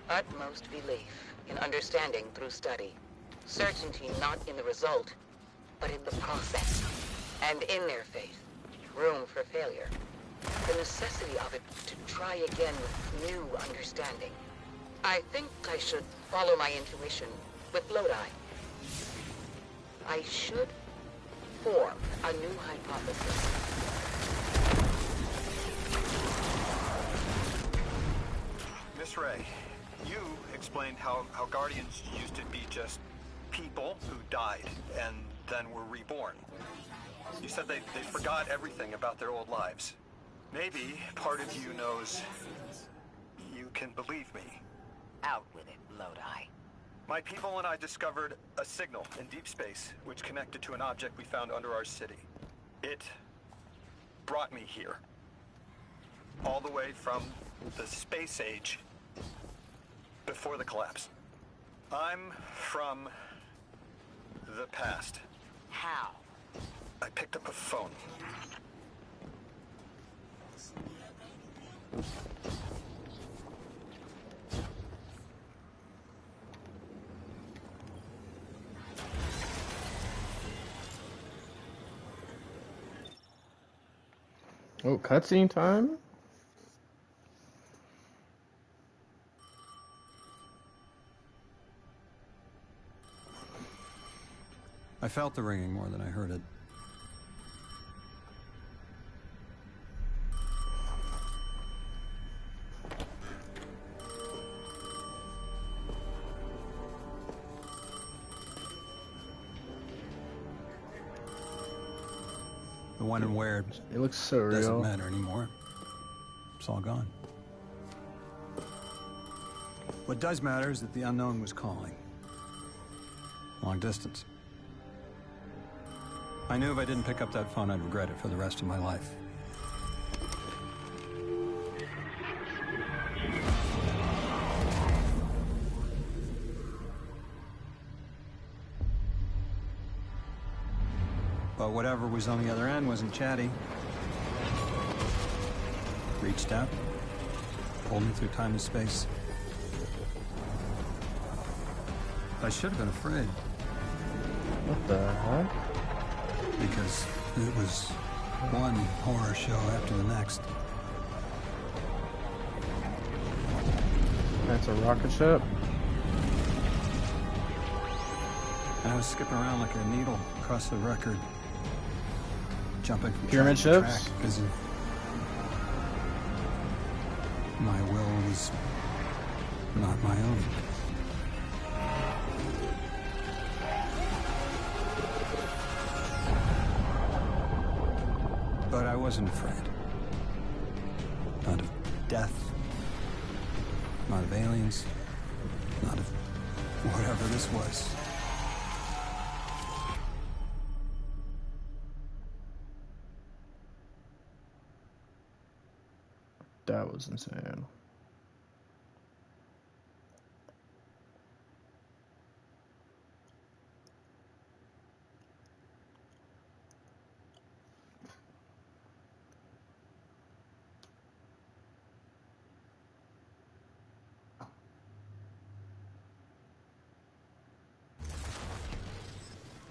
utmost belief in understanding through study, certainty not in the result, but in the process, and in their faith, room for failure, the necessity of it to try again with new understanding. I think I should follow my intuition with Lodi. I should form a new hypothesis. Miss Ray, you explained how Guardians used to be just people who died and then were reborn. You said they forgot everything about their old lives. Maybe part of you knows you can believe me. Out with it, Lodi. My people and I discovered a signal in deep space which connected to an object we found under our city. It brought me here. All the way from the space age before the collapse. I'm from the past. How? I picked up a phone. Oh, cutscene time? I felt the ringing more than I heard it. The when and where It looks so real. doesn't matter anymore. It's all gone. What does matter is that the unknown was calling. Long distance. I knew if I didn't pick up that phone, I'd regret it for the rest of my life. But whatever was on the other end wasn't chatty. Reached out, pulled me through time and space. I should have been afraid. What the heck? Because it was one horror show after the next. That's a rocket ship. And I was skipping around like a needle across the record. Jumping from Pyramid track to ships? track because of My will was not my own. But I wasn't afraid. Not of death. Not of aliens. Not of whatever this was. That was insane.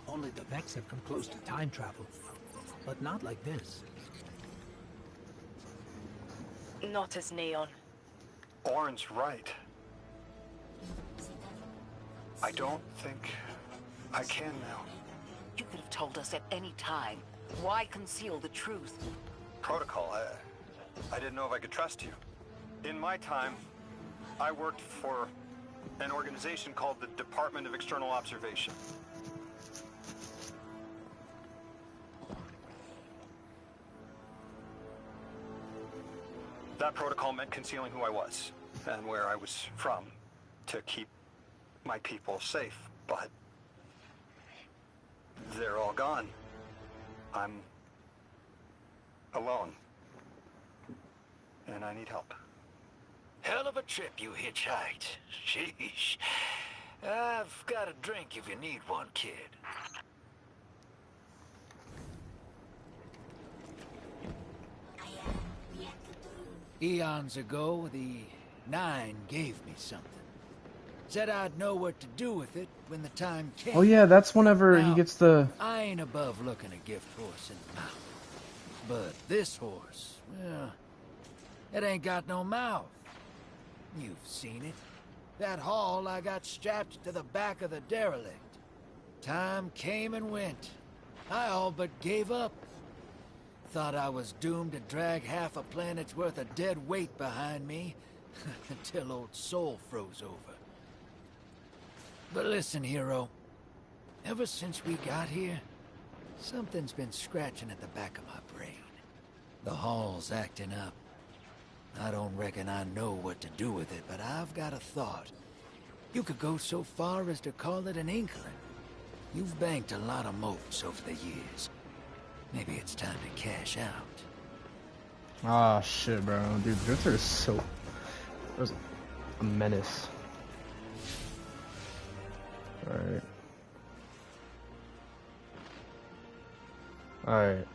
Only the Vex have come close to time travel, but not like this. Not as Neon. Orin's right. I don't think I can now. You could have told us at any time. Why conceal the truth? Protocol, I didn't know if I could trust you. In my time, I worked for an organization called the Department of External Observation. That protocol meant concealing who I was and where I was from to keep my people safe, but they're all gone. I'm alone, and I need help. Hell of a trip you hitchhiked. Sheesh. I've got a drink if you need one, kid. Eons ago, the Nine gave me something. Said I'd know what to do with it when the time came. Oh yeah, that's whenever Now, he gets the... I ain't above looking a gift horse in the mouth. But this horse, well, it ain't got no mouth. You've seen it. That haul I got strapped to the back of the derelict. Time came and went. I all but gave up. Thought I was doomed to drag half a planet's worth of dead weight behind me until old Soul froze over. But listen, hero. Ever since we got here, something's been scratching at the back of my brain. The hall's acting up. I don't reckon I know what to do with it, but I've got a thought. You could go so far as to call it an inkling. You've banked a lot of motes over the years. Maybe it's time to cash out. Ah, shit, bro. Dude, Drifter is so... That was a menace. Alright. Alright.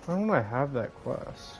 Why don't I have that quest?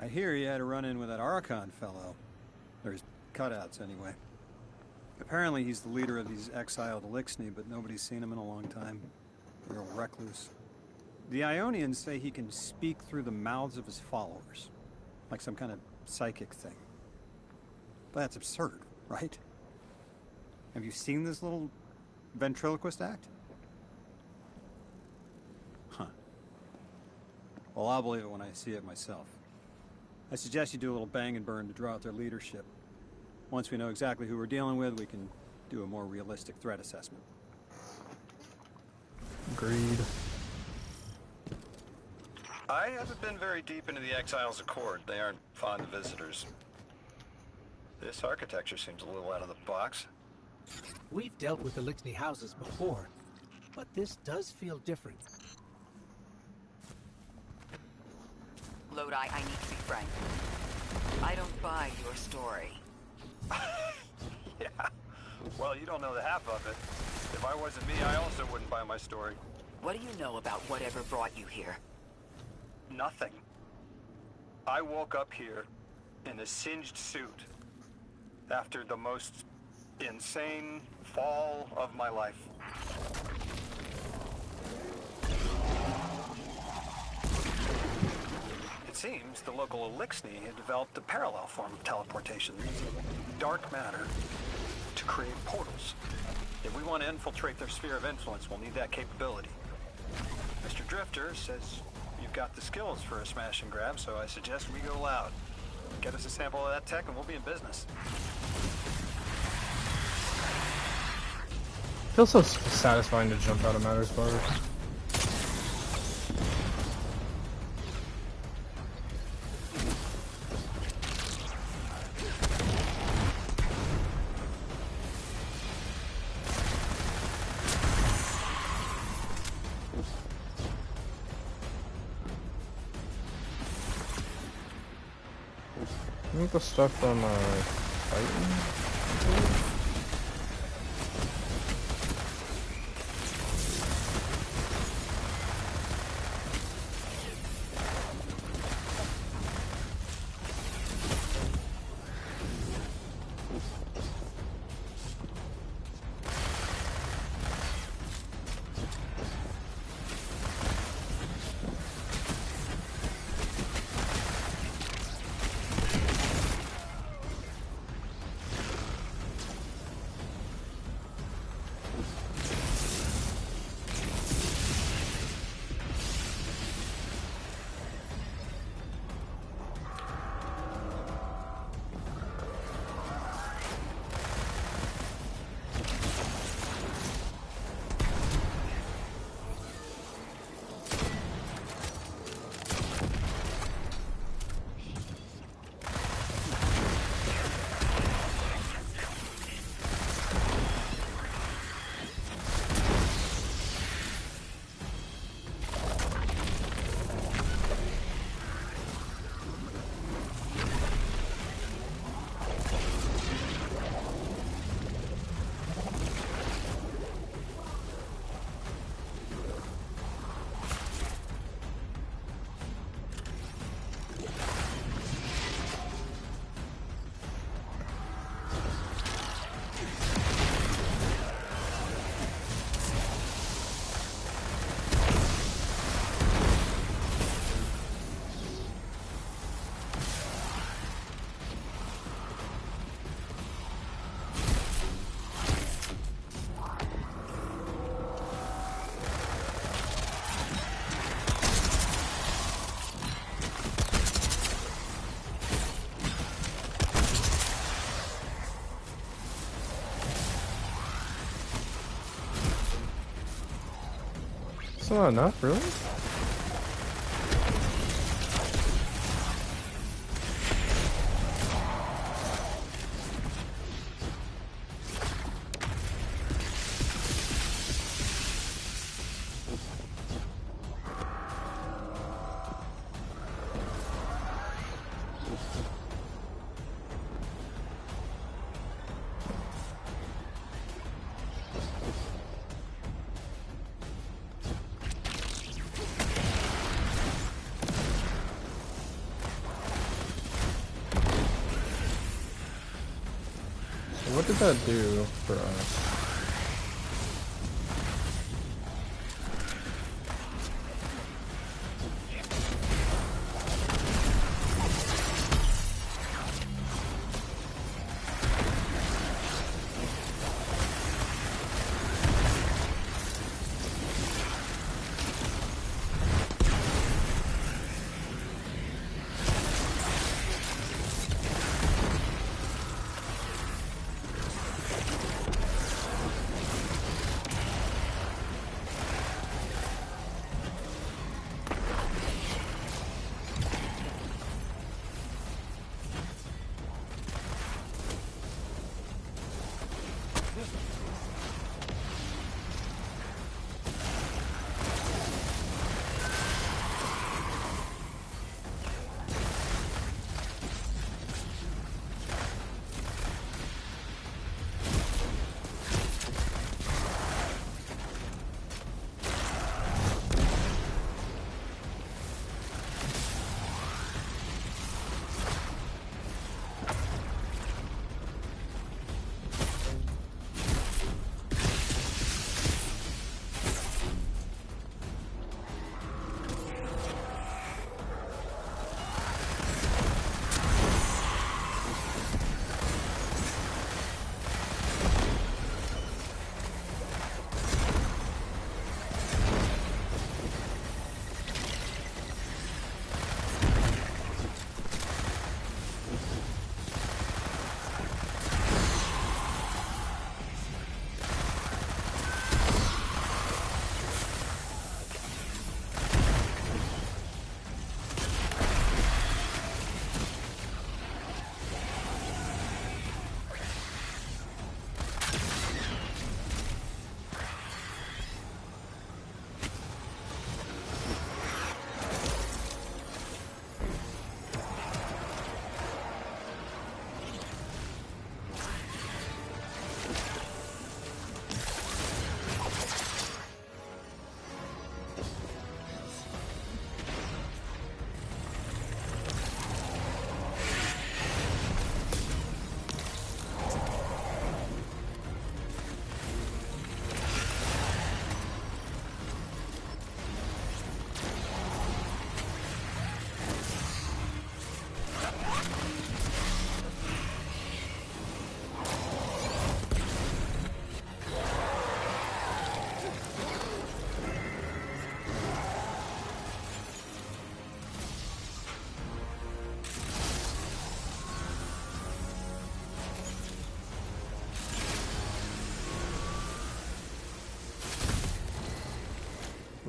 I hear you had a run-in with that Archon fellow. Or his cutouts, anyway. Apparently he's the leader of these exiled Eliksni, but nobody's seen him in a long time. A real recluse. The Ionians say he can speak through the mouths of his followers. Like some kind of psychic thing. But that's absurd, right? Have you seen this little ventriloquist act? Huh. Well, I'll believe it when I see it myself. I suggest you do a little bang and burn to draw out their leadership. Once we know exactly who we're dealing with, we can do a more realistic threat assessment. Agreed. I haven't been very deep into the Exiles Accord. They aren't fond of visitors. This architecture seems a little out of the box. We've dealt with Eliksni houses before, but this does feel different. Lodi, I need to be frank. I don't buy your story. Yeah. Well, you don't know the half of it. If I wasn't me, I also wouldn't buy my story. What do you know about whatever brought you here? Nothing. I woke up here in a singed suit after the most insane fall of my life. It seems the local Eliksni had developed a parallel form of teleportation, using dark matter to create portals. If we want to infiltrate their sphere of influence, we'll need that capability. Mr. Drifter says you've got the skills for a smash and grab, so I suggest we go loud. Get us a sample of that tech and we'll be in business. Feels so satisfying to jump out of Matter's bar. I think the stuff from Titan. That's not enough, really? did that do for us?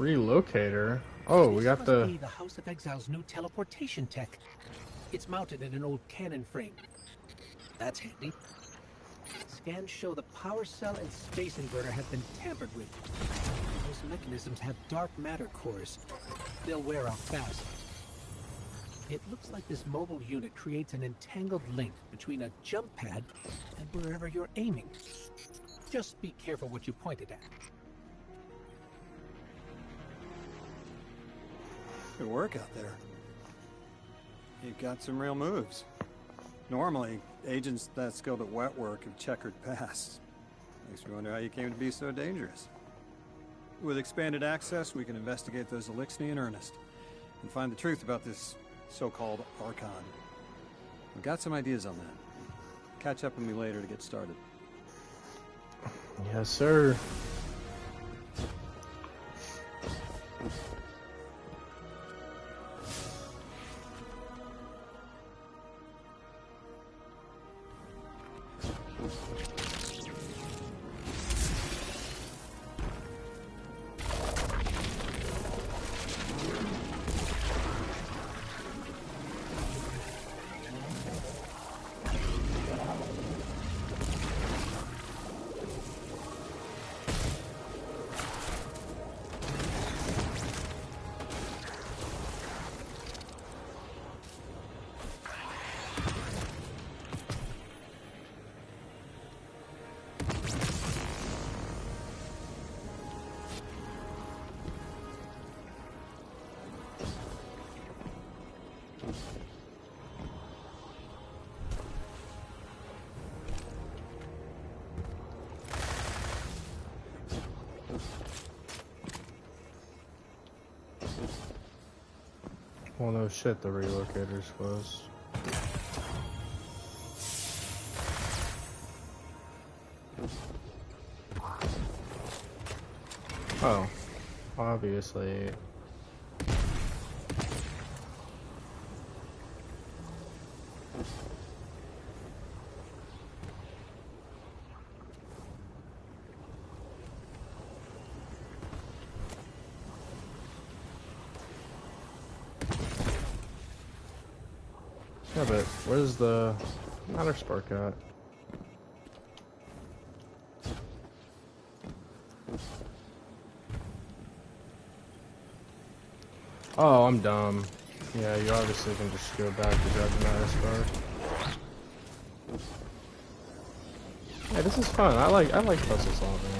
Relocator? Oh, we got This must be the House of Exile's new teleportation tech. It's mounted in an old cannon frame. That's handy. Scans show the power cell and space inverter have been tampered with. Those mechanisms have dark matter cores. They'll wear out fast. It looks like this mobile unit creates an entangled link between a jump pad and wherever you're aiming. Just be careful what you pointed at. Good work out there. You've got some real moves. Normally, agents that skilled at wet work have checkered pasts. Makes me wonder how you came to be so dangerous. With expanded access, we can investigate those Eliksni in earnest and find the truth about this so-called Archon. I've got some ideas on that. Catch up with me later to get started. Yes, sir. Well, no shit, the relocator's closed. Oh, obviously. Yeah, but where's the matter spark at? Oh, I'm dumb. Yeah, you obviously can just go back to grab the matter spark. Yeah, this is fun. I like puzzle solving.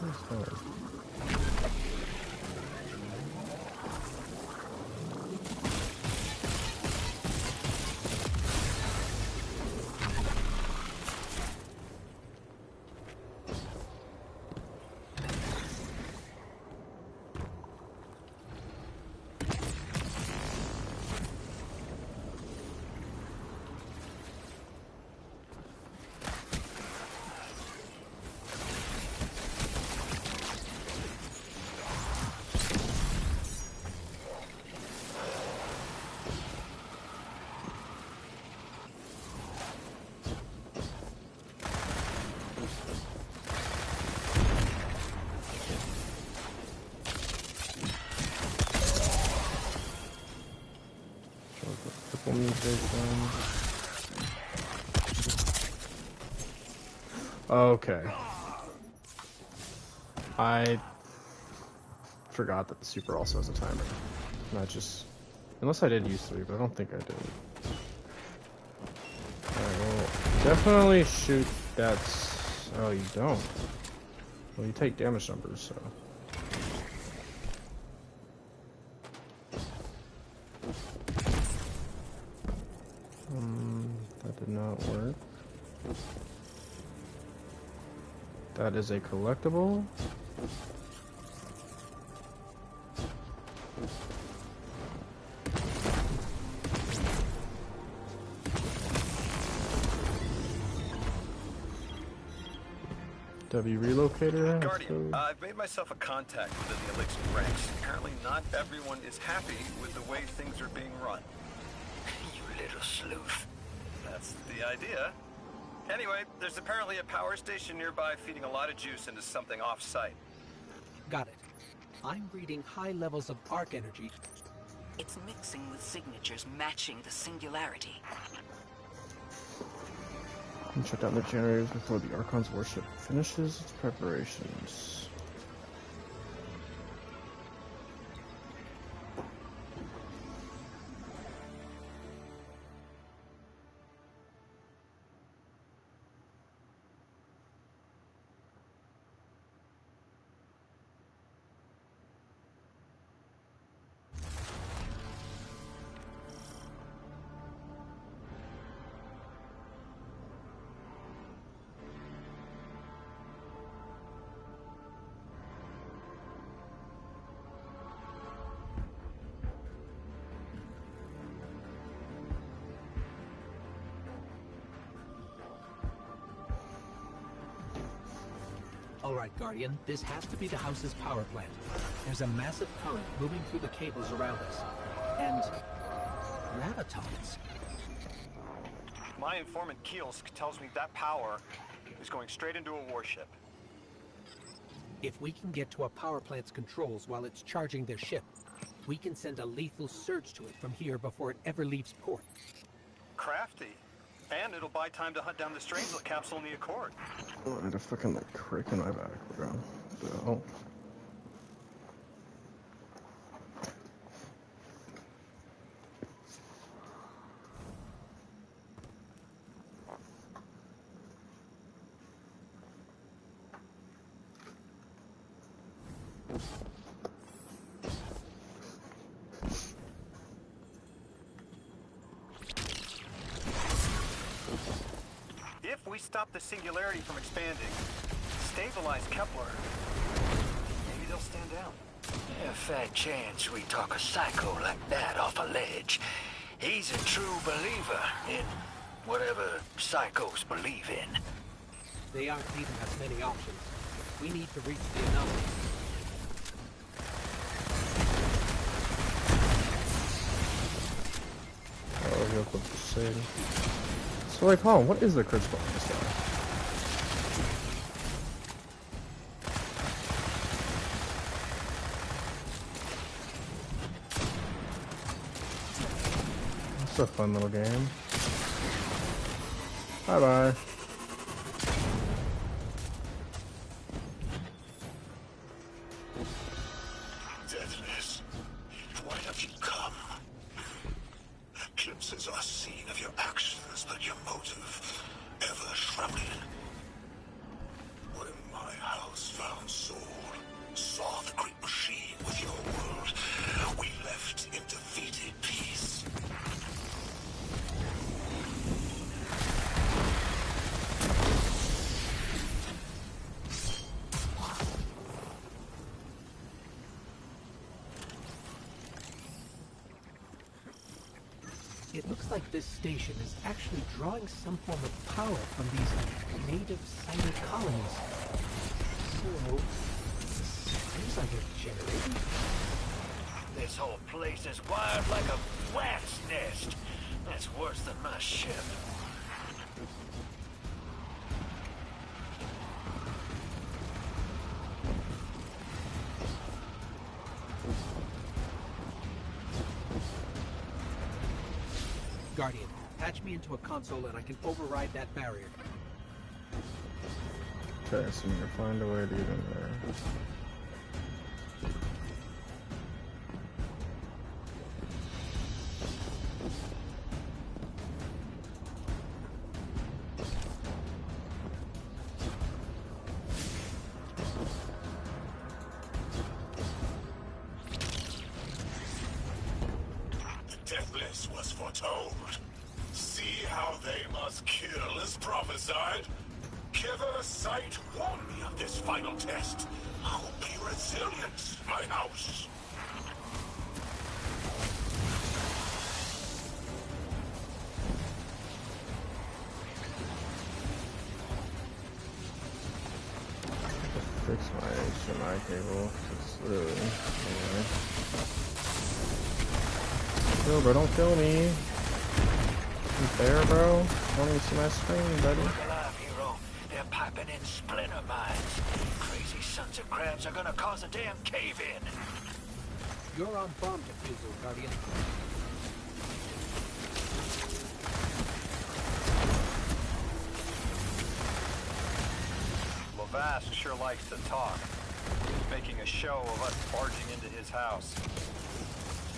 It's fun. Okay. I forgot that the super also has a timer. Not just... Unless I did use 3, but I don't think I did. Alright, well, definitely shoot that... Oh, you don't. Well, you take damage numbers, so... That did not work. That is a collectible. W relocator. Guardian, I've made myself a contact within the Elixir ranks. Apparently not everyone is happy with the way things are being run. You little sleuth. That's the idea. Anyway, there's apparently a power station nearby feeding a lot of juice into something off-site. Got it. I'm reading high levels of arc energy. It's mixing with signatures matching the singularity. And shut down the generators before the Archon's warship finishes its preparations. Alright, Guardian, this has to be the house's power plant. There's a massive current moving through the cables around us. And... gravitons. My informant Kielsk tells me that power is going straight into a warship. If we can get to a power plant's controls while it's charging their ship, we can send a lethal surge to it from here before it ever leaves port. Crafty. And it'll buy time to hunt down the Strangelet capsule in the Accord. Oh, I had a fucking like crick in my back, bro. So. If we stop the singularity from expanding, stabilize Kepler, maybe they'll stand down. A fat chance we talk a psycho like that off a ledge. He's a true believer in whatever psychos believe in. They aren't leaving us many options. We need to reach the anomaly. Oh, he'll clip the city. So like, hold on, what is the crystal on this guy? It's a fun little game. Bye bye. Deathless, why have you come? Glimpses are seen of your actions, but your motive ever shrouded. When my house found Soul, saw the great machine with your world, we left in defeated peace. It looks like this station is actually drawing some form of power from these native sighted colonies. So, seems like a generator? This whole place is wired like a rat's nest. That's worse than my ship. Guardian, patch me into a console and I can override that barrier. Okay, so I'm gonna find a way to get in there. The Deathless was foretold. See how they must kill as prophesied? Kiver Sight warned me of this final test. I will be resilient, my house. Fix my HDMI cable. It's literally anyway. Yo, bro, don't kill me. You fair, bro? Don't even see my screen, buddy. Look alive, hero. They're piping in splinter mines. Crazy sons of crabs are gonna cause a damn cave-in. You're on bomb defusal, Guardian. Lavask sure likes to talk. He's making a show of us barging into his house.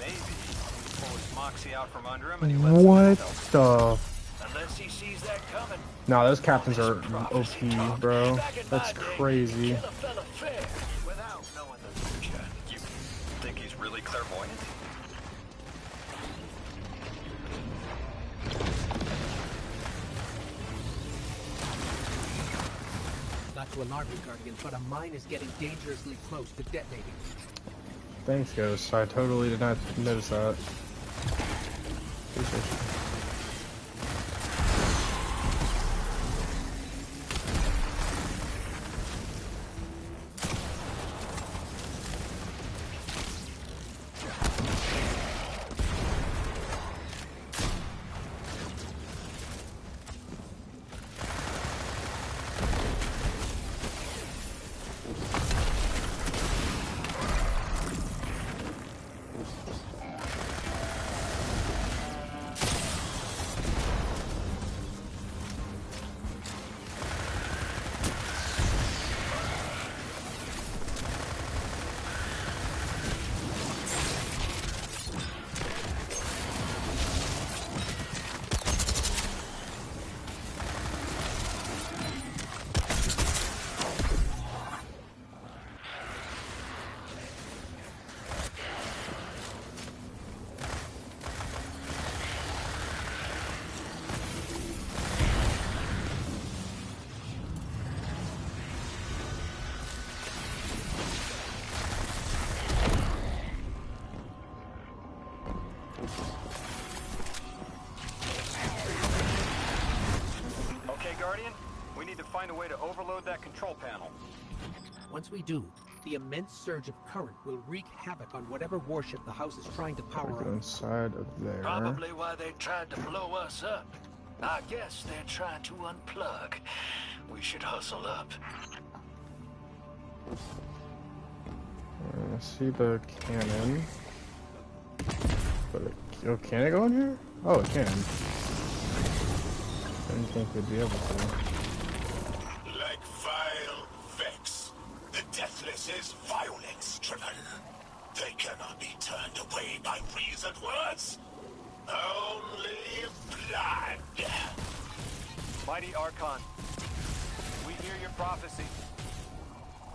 Maybe we pull his moxie out from under him and he lets What himself. the? Unless he sees that coming. Nah, those captains are OP, bro. That's crazy. Kill a fella fair without knowing the future. You think he's really clairvoyant? Not to alarm you, Guardian, but a mine is getting dangerously close to detonating. Thanks, Ghost. I totally did not notice that. Appreciate you. find a way to overload that control panel. Once we do, the immense surge of current will wreak havoc on whatever warship the house is trying to power Go up. inside of there. Probably why they tried to blow us up. I guess they're trying to unplug. We should hustle up. I see the cannon. But oh, can it go in here? Oh, it can. I didn't think we'd be able to. Like vile Vex, the Deathless is violence-driven. They cannot be turned away by reasoned words. Only blood. Mighty Archon, we hear your prophecy.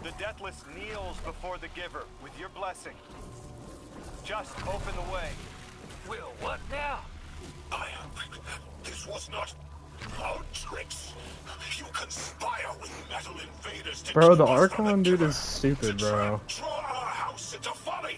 The Deathless kneels before the Giver with your blessing. Just open the way. Will, what now? This was not our tricks. You conspire with metal invaders to Bro, the keep us from Archon dude Giver, is stupid, bro. draw our house into folly.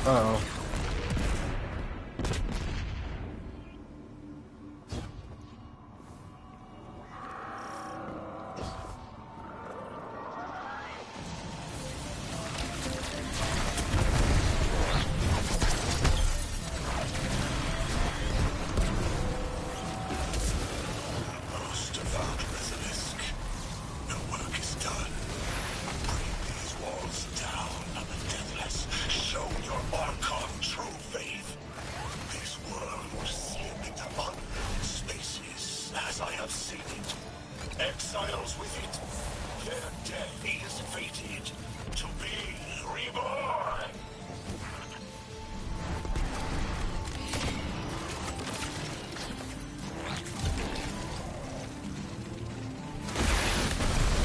Uh-oh. Most avowed Basilisk, the work is done. Bring these walls down, Deathless. Show your Archon true faith. This world will slip into unknown spaces, as I have seen it. Exiles with it. Their death is fated to be reborn.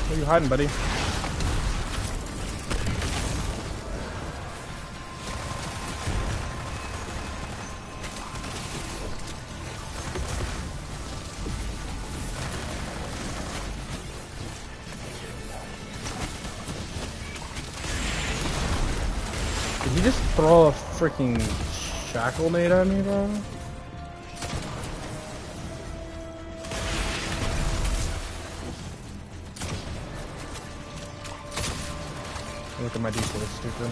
Where are you hiding, buddy? Did you just throw a freaking shackle nade at me, bro? Look at my decoy, stupid.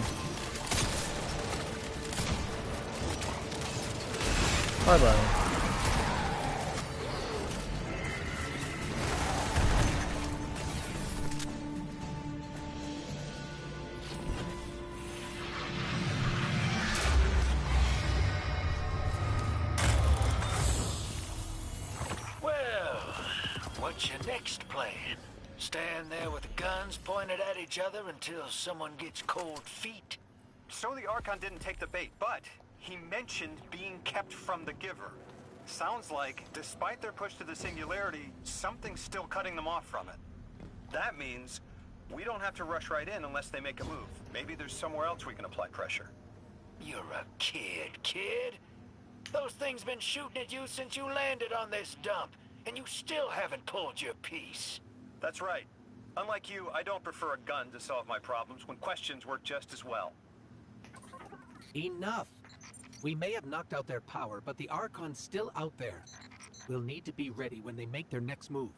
Bye-bye. Well, what's your next plan? Stand there with the guns pointed at each other until someone gets cold feet? So the Archon didn't take the bait, but he mentioned being kept from the Giver. Sounds like, despite their push to the Singularity, something's still cutting them off from it. That means we don't have to rush right in unless they make a move. Maybe there's somewhere else we can apply pressure. You're a kid. Those things been shooting at you since you landed on this dump, and you still haven't pulled your piece. That's right. Unlike you, I don't prefer a gun to solve my problems when questions work just as well. Enough. We may have knocked out their power, but the Archon's still out there. We'll need to be ready when they make their next move.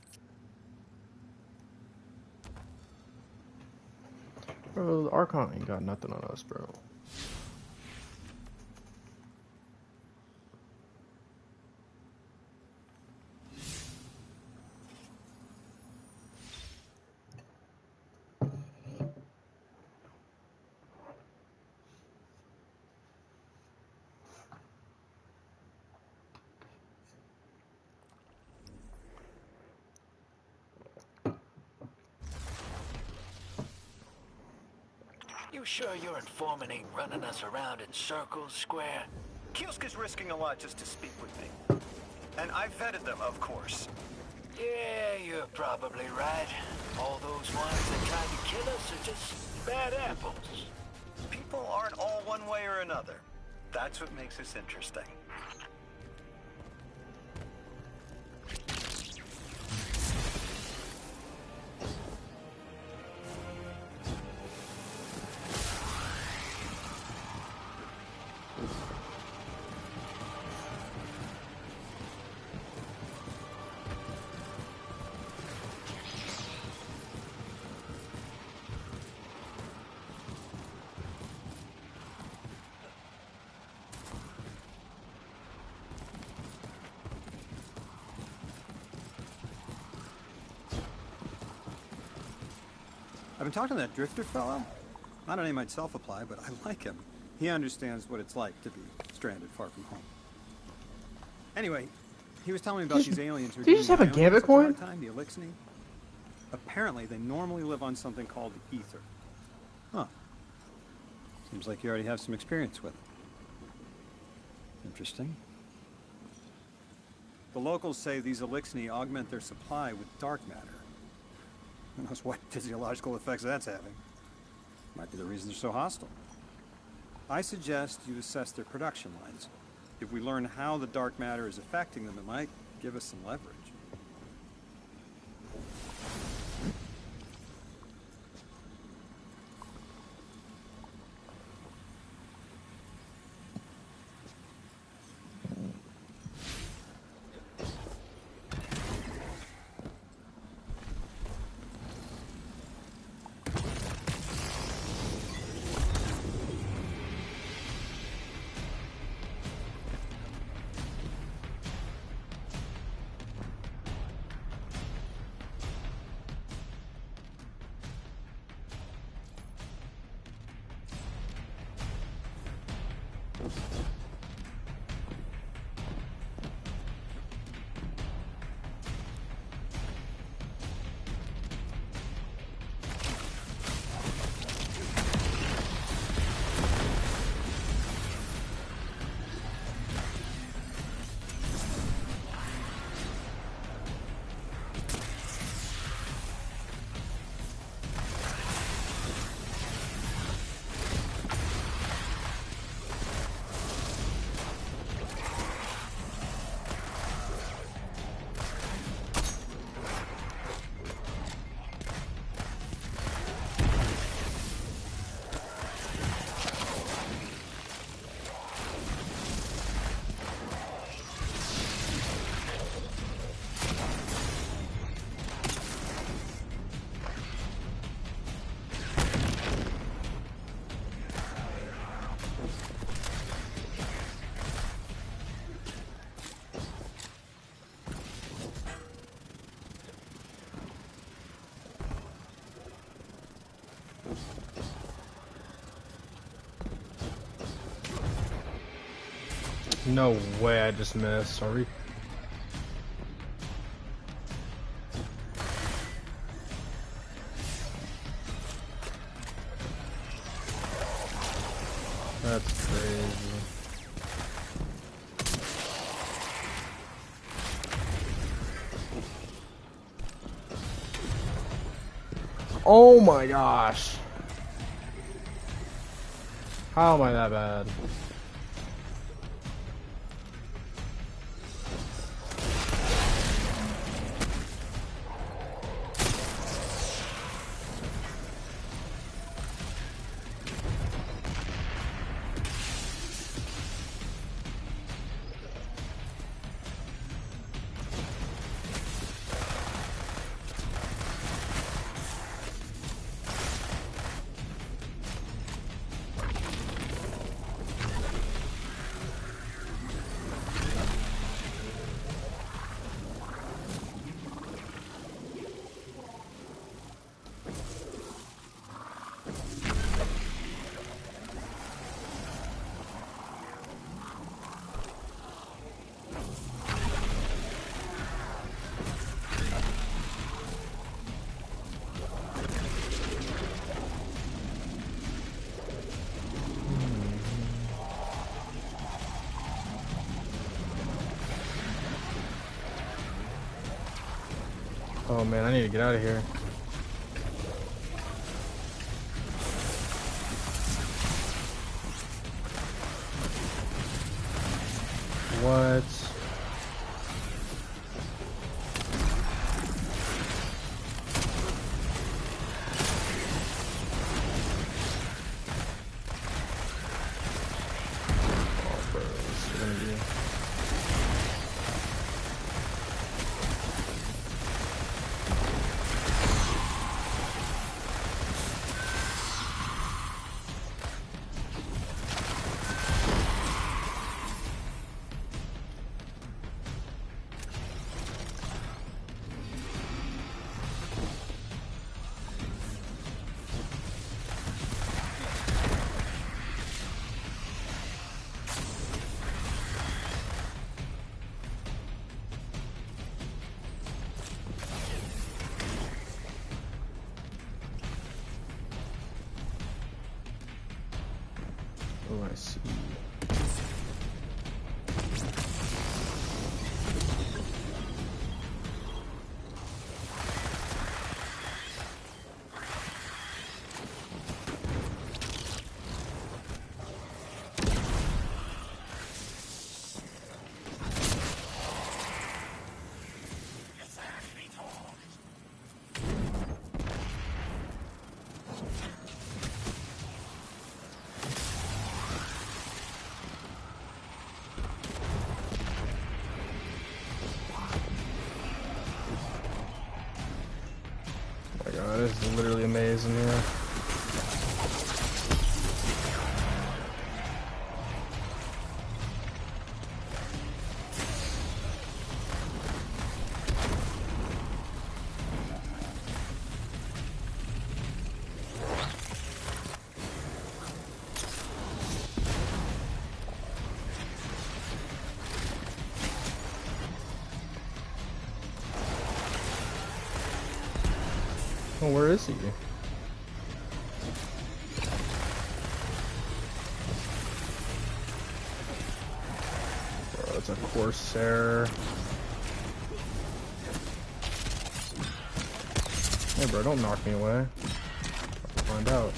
Bro, the Archon ain't got nothing on us, bro. You sure your informant ain't running us around in circles, Square? Kielsk is risking a lot just to speak with me. And I vetted them, of course. Yeah, you're probably right. All those ones that tried to kill us are just bad apples. People aren't all one way or another. That's what makes this interesting. I've been talking to that Drifter fellow. Not a name I'd self-apply, but I like him. He understands what it's like to be stranded far from home. Anyway, he was telling me about these aliens who are Did you just have a Gambit coin? time, the Elixni. Apparently, they normally live on something called ether. Huh. Seems like you already have some experience with it. Interesting. The locals say these Elixni augment their supply with dark matter. Who knows what physiological effects that's having. Might be the reason they're so hostile. I suggest you assess their production lines. If we learn how the dark matter is affecting them, it might give us some leverage. No way I just missed, sorry. That's crazy. Oh my gosh. How am I that bad? Oh man, I need to get out of here. What? Oh, bro, this is gonna be... I see. God, this is literally amazing here. Oh, where is he? Bro, it's a Corsair. Hey bro, don't knock me away. I'll find out.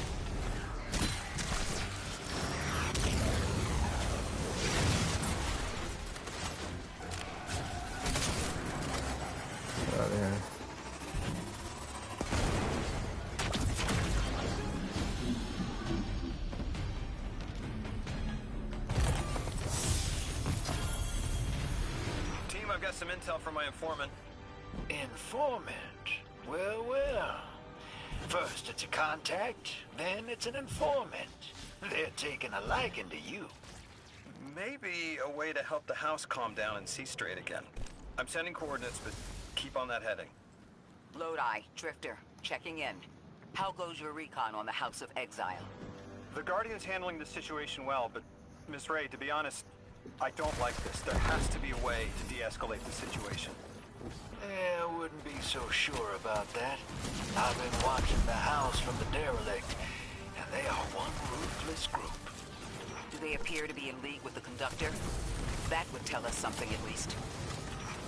Get out of here. I've got some intel from my informant. Informant? Well, well. First it's a contact, then it's an informant. They're taking a liking to you. Maybe a way to help the house calm down and see straight again. I'm sending coordinates, but keep on that heading. Lodi, Drifter, checking in. How goes your recon on the House of Exile? The Guardian's handling the situation well, but Miss Ray, to be honest, I don't like this. There has to be a way to de-escalate the situation. I wouldn't be so sure about that. I've been watching the house from the derelict, and they are one ruthless group. Do they appear to be in league with the Conductor? That would tell us something at least.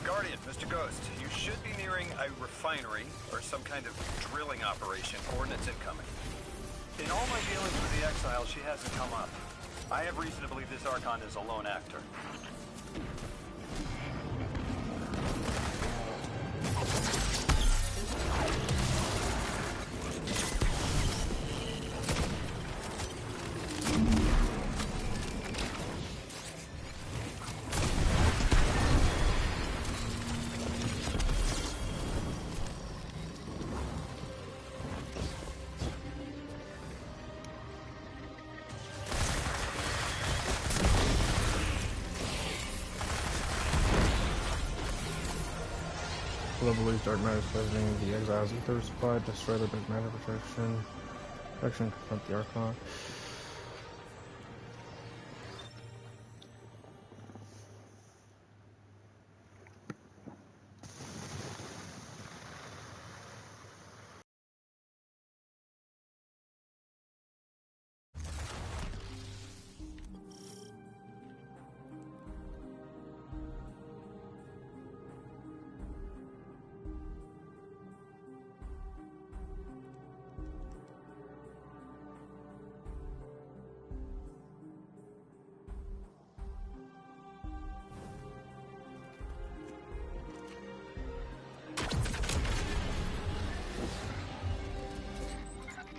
Guardian, Mr. Ghost, you should be nearing a refinery or some kind of drilling operation. Coordinates incoming. In all my dealings with the Exile, she hasn't come up. I have reason to believe this Archon is a lone actor. Believes dark matter is poisoning the exiles ether supply, destroy the dark matter protection, confront the Archon.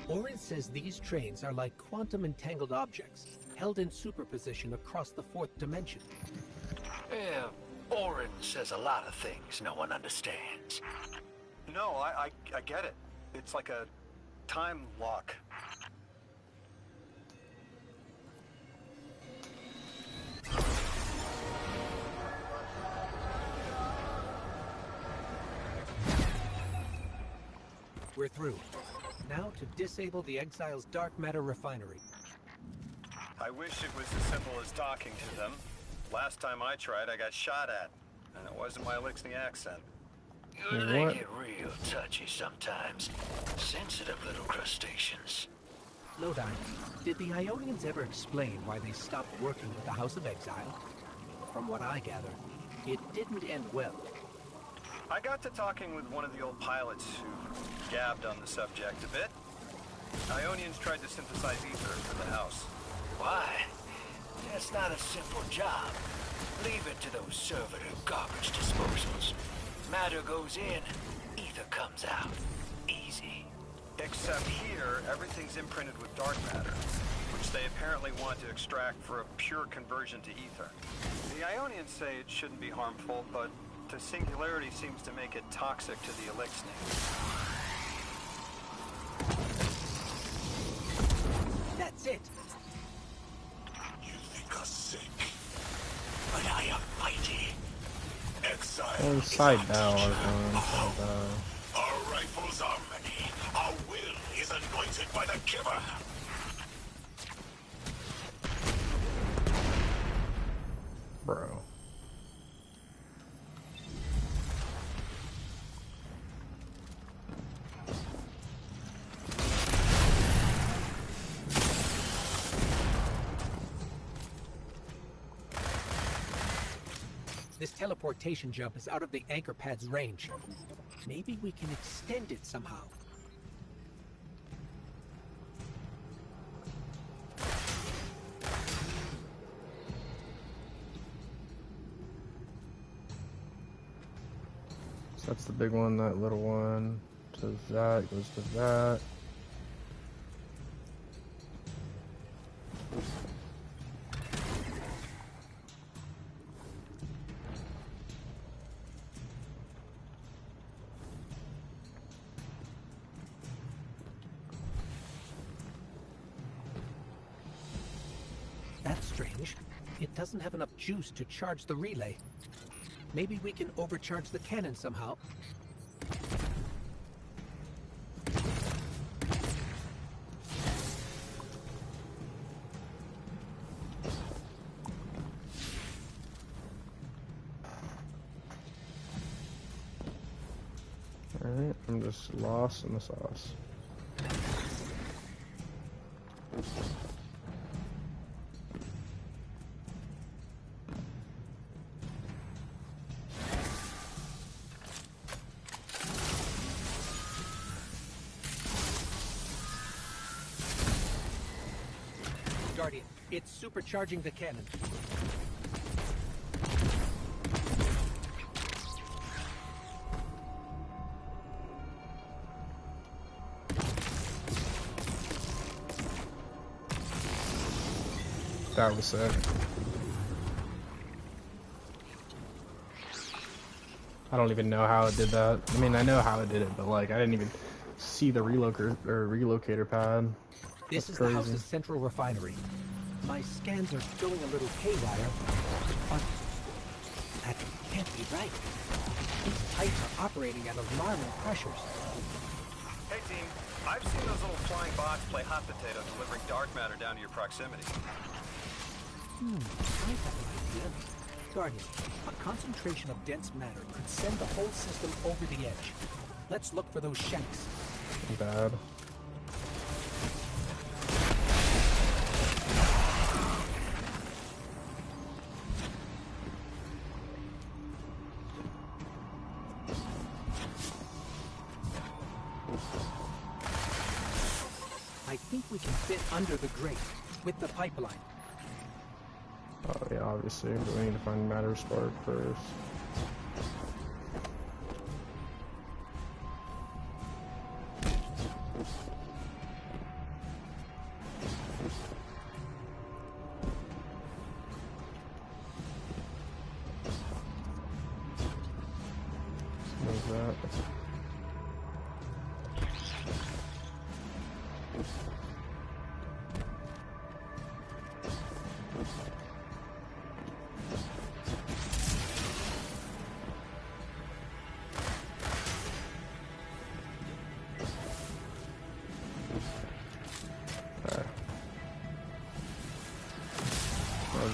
Orin says these trains are like quantum-entangled objects, held in superposition across the fourth dimension. Yeah, Orin says a lot of things no one understands. No, I get it. It's like a time lock. We're through. Now to disable the Exile's dark matter refinery. I wish it was as simple as talking to them. Last time I tried, I got shot at. And it wasn't my Elixni accent. They get real touchy sometimes. Sensitive little crustaceans. Lodi, did the Ionians ever explain why they stopped working with the House of Exile? From what I gather, it didn't end well. I got to talking with one of the old pilots who gabbed on the subject a bit. Ionians tried to synthesize ether for the house. Why? That's not a simple job. Leave it to those servitor garbage disposals. Matter goes in, ether comes out. Easy. Except here, everything's imprinted with dark matter, which they apparently want to extract for a pure conversion to ether. The Ionians say it shouldn't be harmful, but the singularity seems to make it toxic to the Elixni. That's it! You think us sick? But I am mighty. Exile. Oh, side down, side down. Our rifles are many. Our will is anointed by the giver. Bro. This teleportation jump is out of the anchor pad's range. Maybe we can extend it somehow. So that's the big one, that little one. To that, goes to that. That's strange. It doesn't have enough juice to charge the relay. Maybe we can overcharge the cannon somehow. Alright, I'm just lost in the sauce. Guardian, it's supercharging the cannon. That was sick. I don't even know how it did that. I mean, I know how it did it, but like, I didn't even see the relocator pad. This That's is crazy. the house's central refinery. My scans are going a little haywire, but that can't be right. These pipes are operating at alarming pressures. Hey team, I've seen those little flying bots play hot potato delivering dark matter down to your proximity. I have an idea. Guardian, a concentration of dense matter could send the whole system over the edge. Let's look for those shacks. Bad. I think we can fit under the grate with the pipeline. Oh yeah, obviously, but we need to find matter spark first. Move that.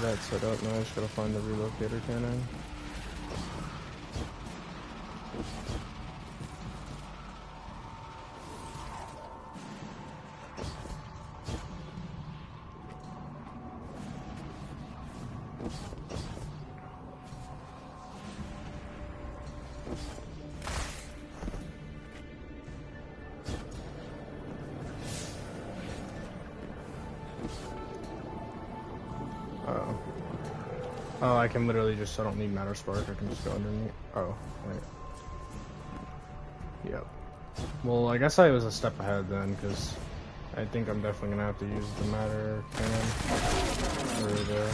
That set up, now I just gotta find the relocator cannon. Oh, I can literally just, I don't need Matter Spark, I can just go underneath. Oh, wait. Yep. Well, I guess I was a step ahead then, because I think I'm definitely going to have to use the Matter Cannon. Or the...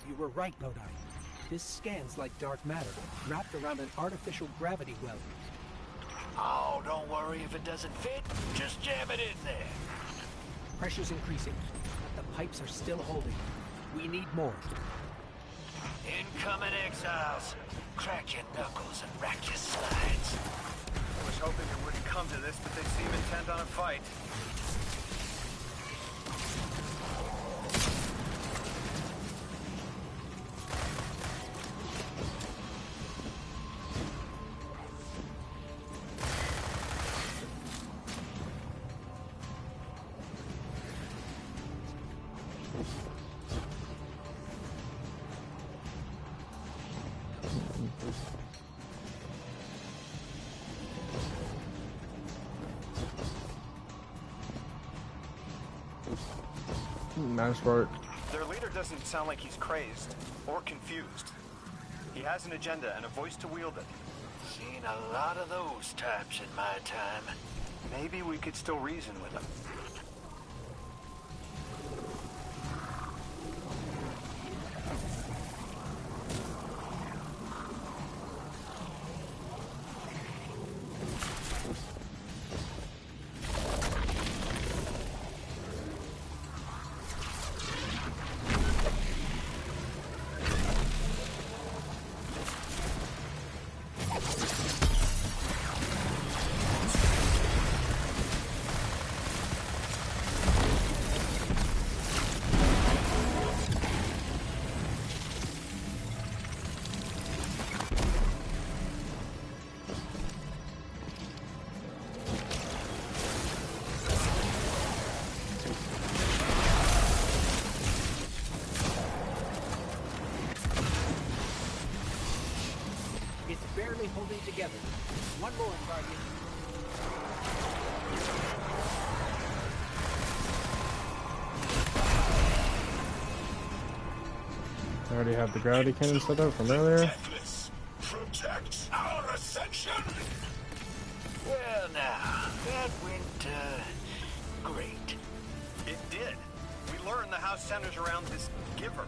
You were right, Lodi. This scans like dark matter, wrapped around an artificial gravity well. Oh, don't worry if it doesn't fit. Just jam it in there. Pressure's increasing. The pipes are still holding. We need more. Incoming exiles. Crack your knuckles and rack your slides. I was hoping it wouldn't come to this, but they seem intent on a fight. Matter Spark. Their leader doesn't sound like he's crazed or confused. He has an agenda and a voice to wield it. Seen a lot of those types in my time. Maybe we could still reason with him. Barely holding together. One more, Guardian. I already have the gravity cannon set up from earlier. Protect our ascension. Well now, that went, great. It did. We learned the house centers around this giver.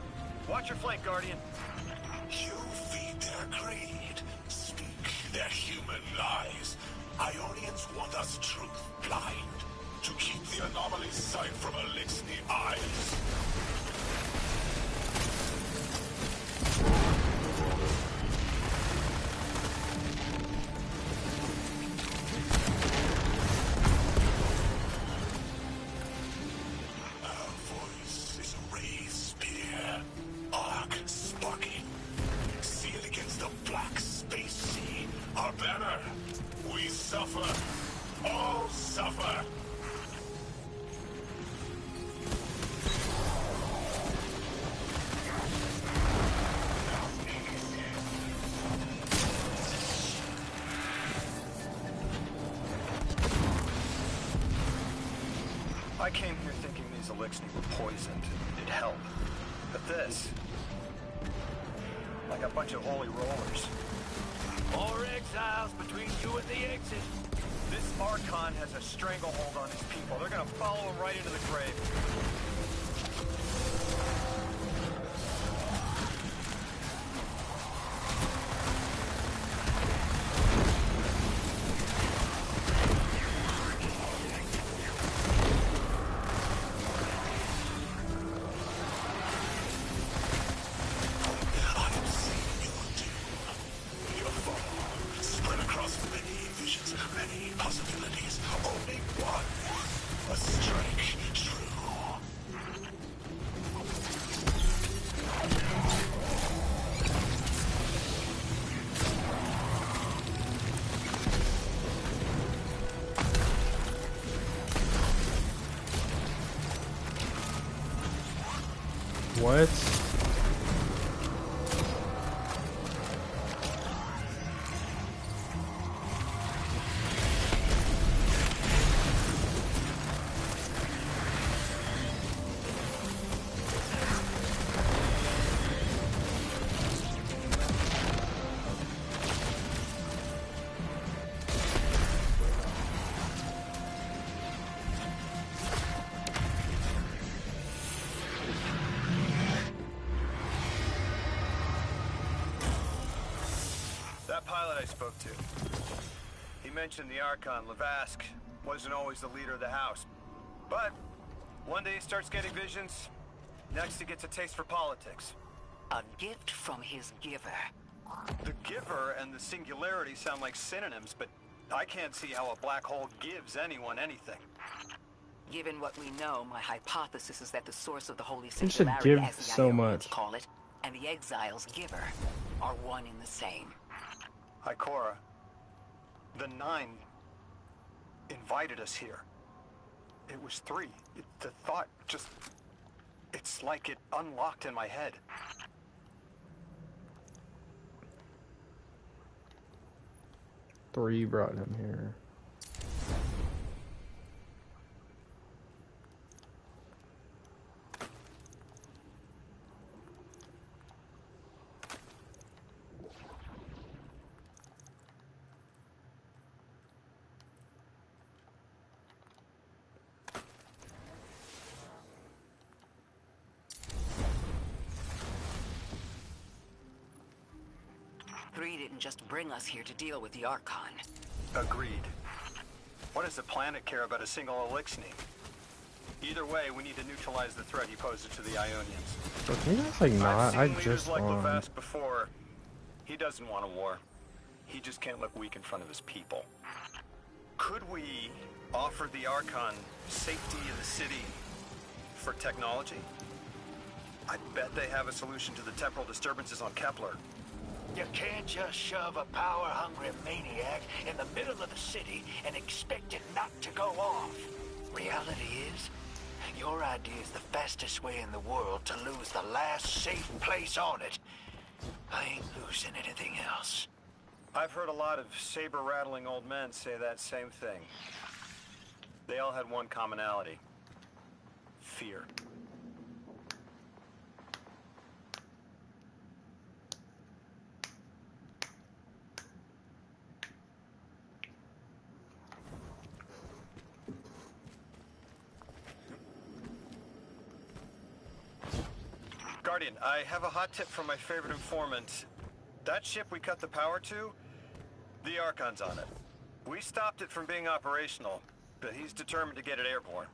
Watch your flank, Guardian. You feed their greed. Their human lies. Ionians want us truth blind, to keep the anomaly sight from Elixni eyes. Our voice is a raised spear, arc sparking. See it against the black space sea. Our banner. We suffer. All suffer. I came here thinking these Elixni were poisoned. It'd help. But this... like a bunch of holy rollers. More exiles between you and the exit. This Archon has a stranglehold on his people. They're gonna follow him right into the grave. What? that pilot I spoke to. He mentioned the Archon, Lavask, wasn't always the leader of the house. But one day he starts getting visions, next he gets a taste for politics. A gift from his giver. The giver and the singularity sound like synonyms, but I can't see how a black hole gives anyone anything. Given what we know, my hypothesis is that the source of the holy You should singularity, give as the so Ionians much. call it, and the exile's giver are one and the same. Ikora, the Nine invited us here. It was 3. The thought just... It's like it unlocked in my head. Three brought him here. Three didn't just bring us here to deal with the Archon. Agreed. What does the planet care about a single Elixni? Either way, we need to neutralize the threat he poses to the Ionians. Bro, can you guys like not? I've I seen leaders just like on. Lavask before. He doesn't want a war. He just can't look weak in front of his people. Could we offer the Archon safety in the city for technology? I bet they have a solution to the temporal disturbances on Kepler. You can't just shove a power-hungry maniac in the middle of the city and expect it not to go off. Reality is, your idea is the fastest way in the world to lose the last safe place on it. I ain't losing anything else. I've heard a lot of saber-rattling old men say that same thing. They all had one commonality. Fear. Guardian, I have a hot tip from my favorite informant. That ship we cut the power to, the Archon's on it. We stopped it from being operational, but he's determined to get it airborne.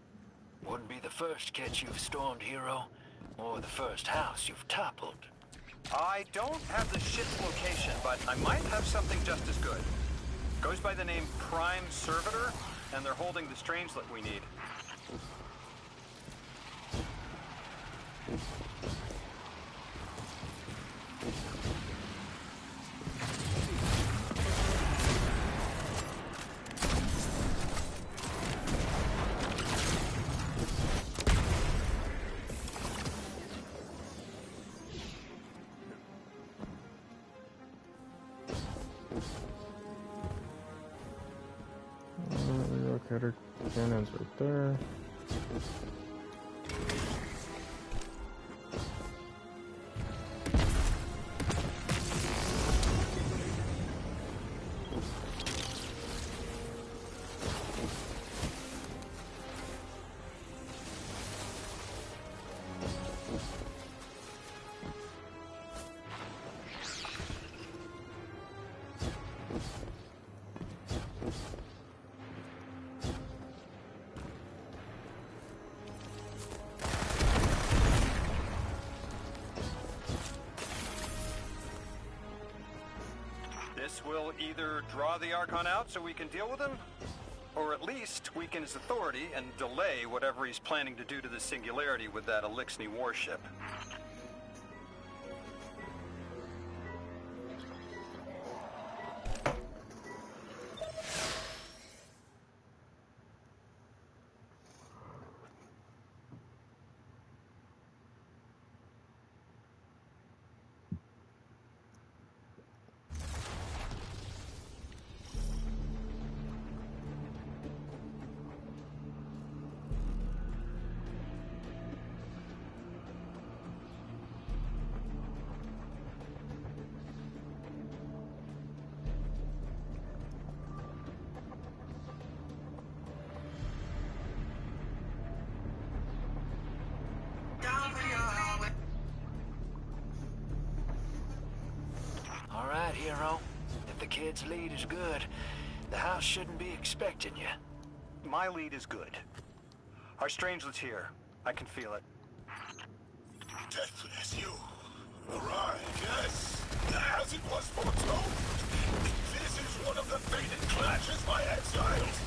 Wouldn't be the first catch you've stormed, Hero, or the first house you've toppled. I don't have the ship's location, but I might have something just as good. Goes by the name Prime Servitor, and they're holding the Strangelet we need. Relocator cannons right there. This will either draw the Archon out so we can deal with him, or at least weaken his authority and delay whatever he's planning to do to the Singularity with that Elixni warship. kid's lead is good, the house shouldn't be expecting you. My lead is good. Our strangelet's here. I can feel it. Deathless, you arrived, yes. As it was foretold. This is one of the fated clashes by exiles.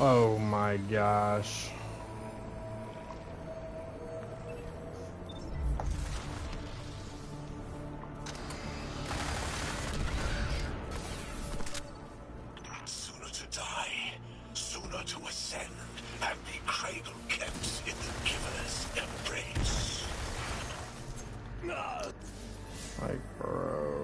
Oh my gosh. Sooner to die, sooner to ascend, and the cradle kept in the giver's embrace. Like, bro.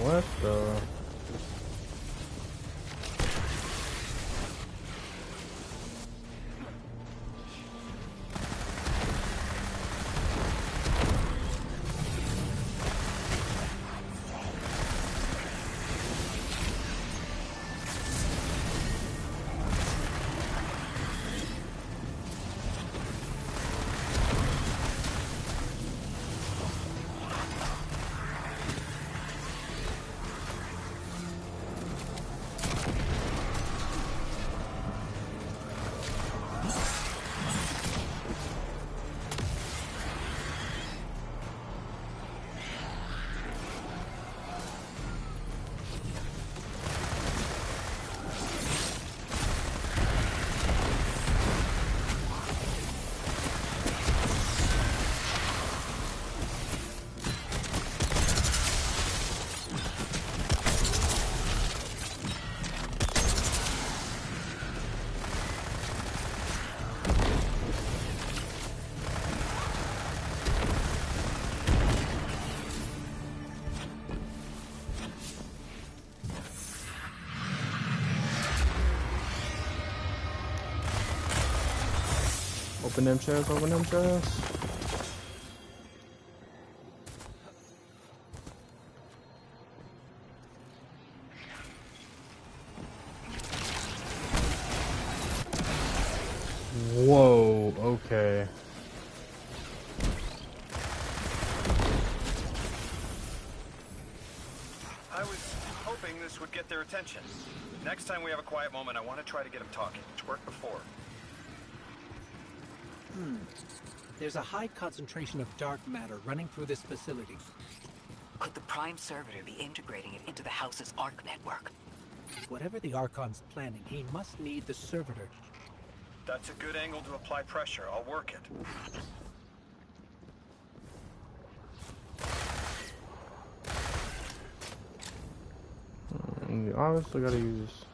What the? Open them chests, open them chests. Whoa, okay. I was hoping this would get their attention. Next time we have a quiet moment, I want to try to get them talking. It's worked before. There's a high concentration of dark matter running through this facility. Could the Prime Servitor be integrating it into the House's Arc network? Whatever the Archon's planning, he must need the Servitor. That's a good angle to apply pressure. I'll work it. You obviously gotta use.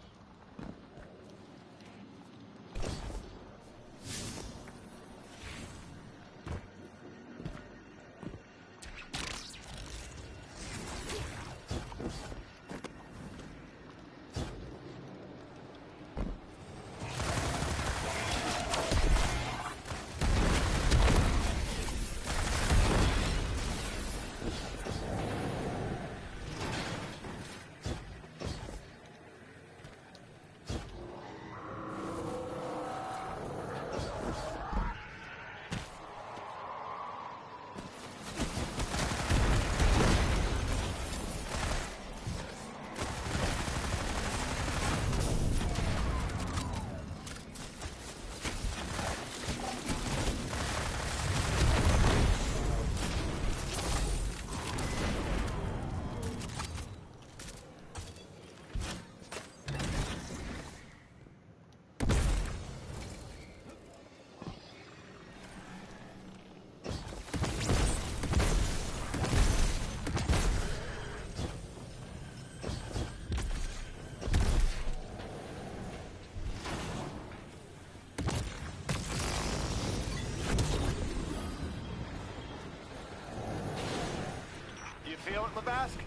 Feel it, Lavask?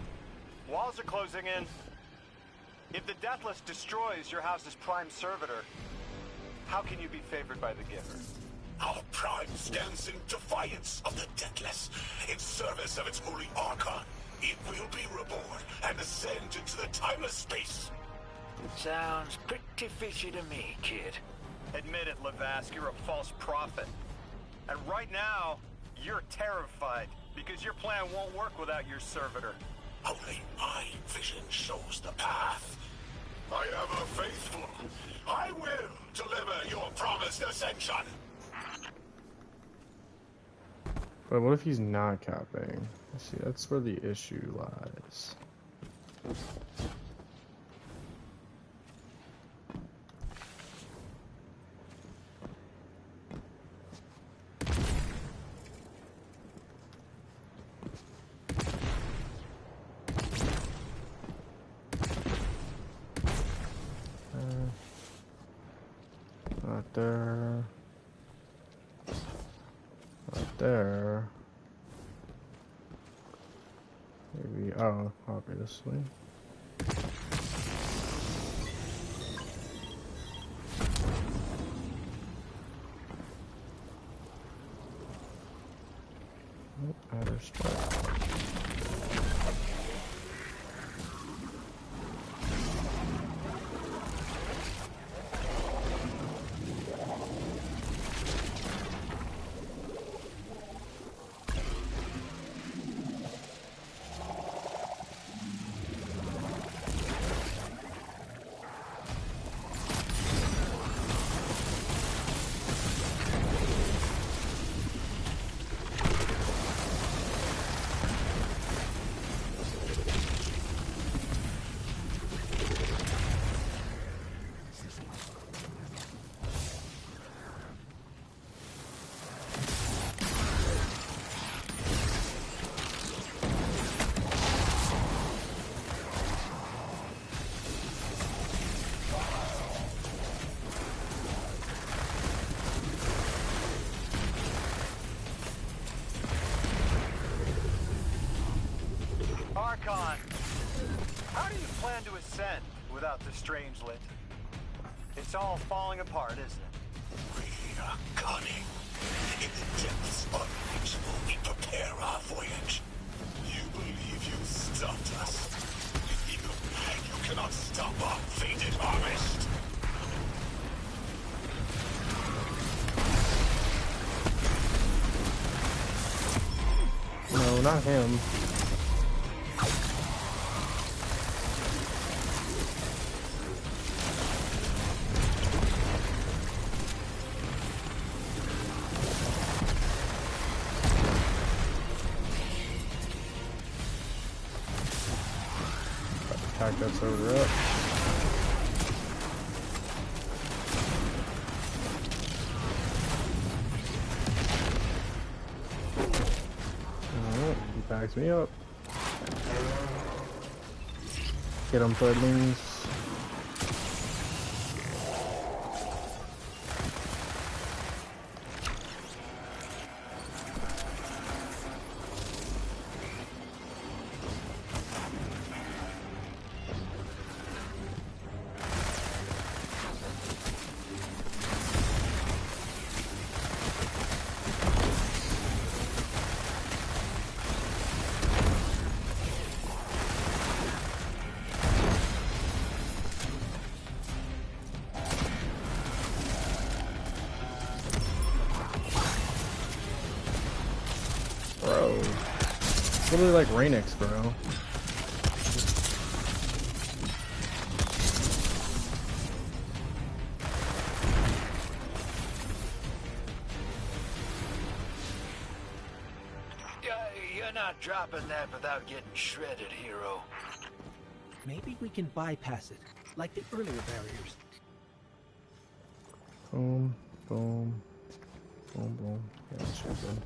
Walls are closing in. If the Deathless destroys your house's Prime Servitor, how can you be favored by the Giver? Our Prime stands in defiance of the Deathless, in service of its holy Archon. It will be reborn and ascend into the timeless space. Sounds pretty fishy to me, kid. Admit it, Lavask, you're a false prophet. And right now, you're terrified, because your plan won't work without your servitor. Only my vision shows the path. I am a faithful. I will deliver your promised ascension. But what if he's not capping? See, that's where the issue lies. Not there. Not there. Maybe, oh, obviously. Oh, outer strike. Archon, how do you plan to ascend without the Strangelet? It's all falling apart, isn't it? We are cunning, In the depths unreachable, we prepare our voyage. You believe you stopped us? You cannot stop our fated harvest. No, not him. Attack that server up. Alright, he backs me up. Get him, thirdlings. Bro. It's literally like Rainix, bro. You're not dropping that without getting shredded, hero. Maybe we can bypass it, like the earlier barriers. Boom, boom, boom, boom. Yeah, that should be good.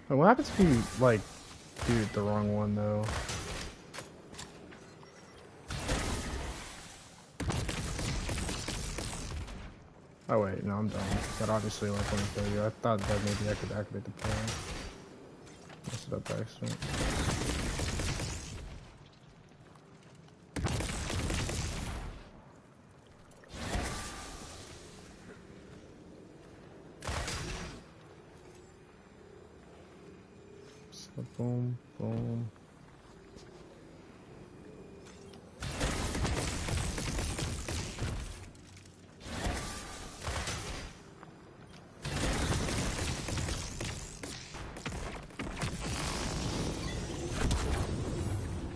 Wait, what happens if you, like, do the wrong one, though? Oh, wait, no, I'm done. That obviously won't let me kill you. I thought that maybe I could activate the plan. Messed it up by accident. So, boom, boom.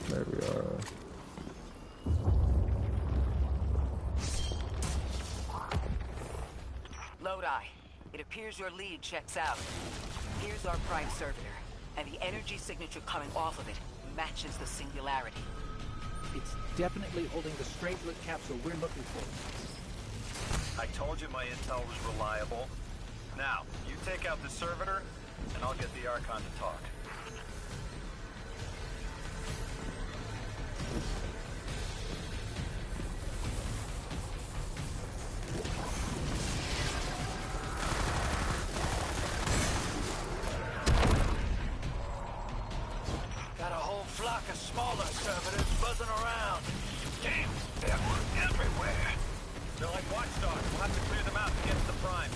There we are. Lodi, it appears your lead checks out. Here's our prime servitor, and the energy signature coming off of it matches the singularity. It's definitely holding the Strangelet capsule we're looking for. I told you my intel was reliable. Now, you take out the servitor, and I'll get the Archon to talk. Got a whole flock of smaller servitors buzzing around. Damn, they're everywhere. They're like watchdogs. We'll have to clear them out to get to the Prime.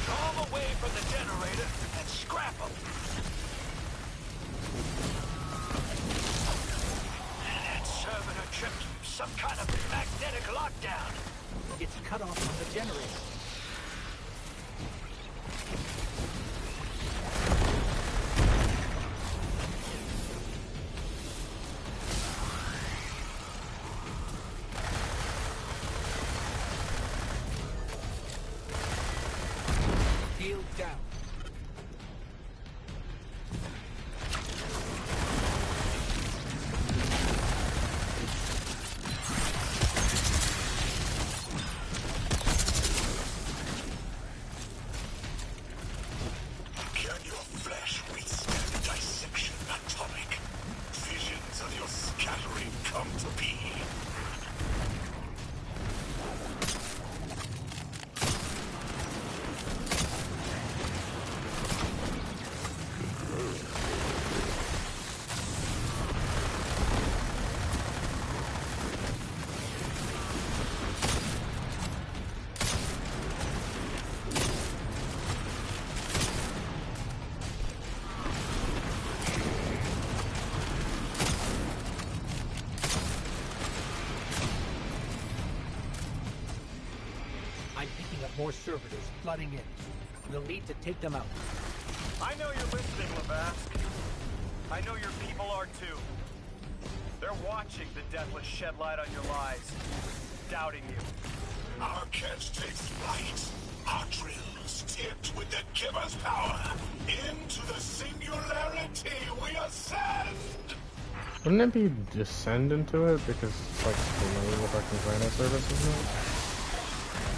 Draw them away from the generator and scrap them. That servitor tripped some kind of magnetic lockdown. It's cut off from the generator. Shield down. more servitors flooding in. We'll need to take them out. I know you're listening, Lavask. I know your people are too. They're watching the Deathless shed light on your lives, doubting you. Our catch takes flight. Our drills tipped with the Giver's power. Into the singularity we ascend! Wouldn't it be descend into it because it's like below the fucking planet service, isn't it?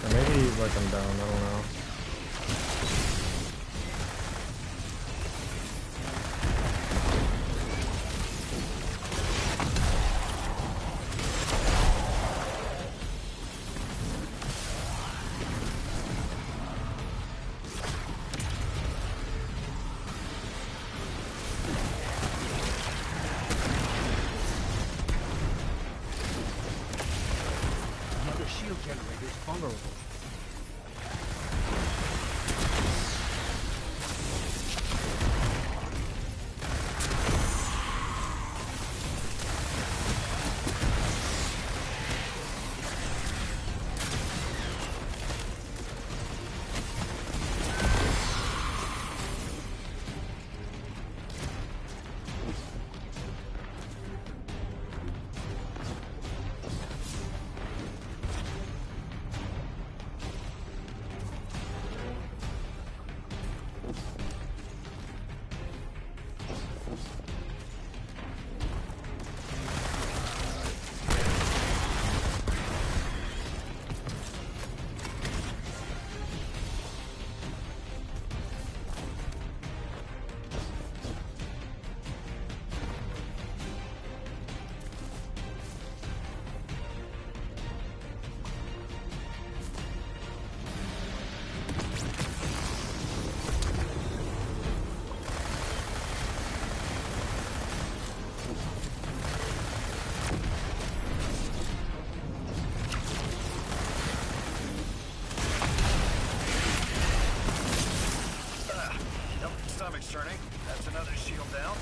Or maybe like I'm down, I don't know. Turning. That's another shield down.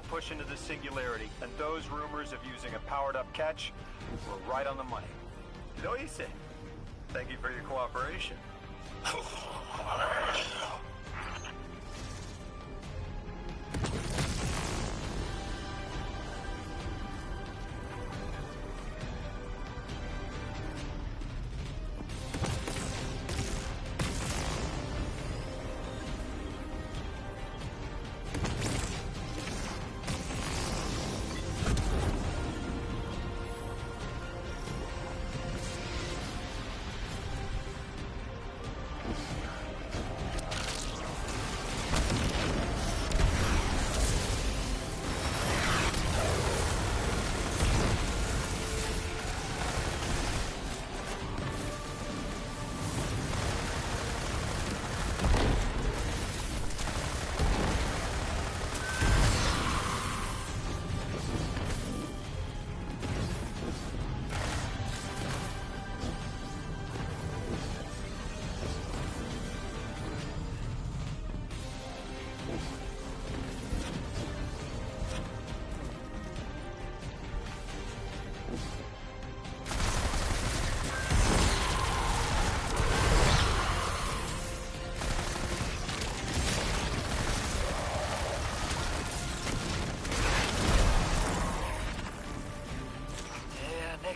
Push into the singularity, and those rumors of using a powered-up catch were right on the money. No, you say. Thank you for your cooperation.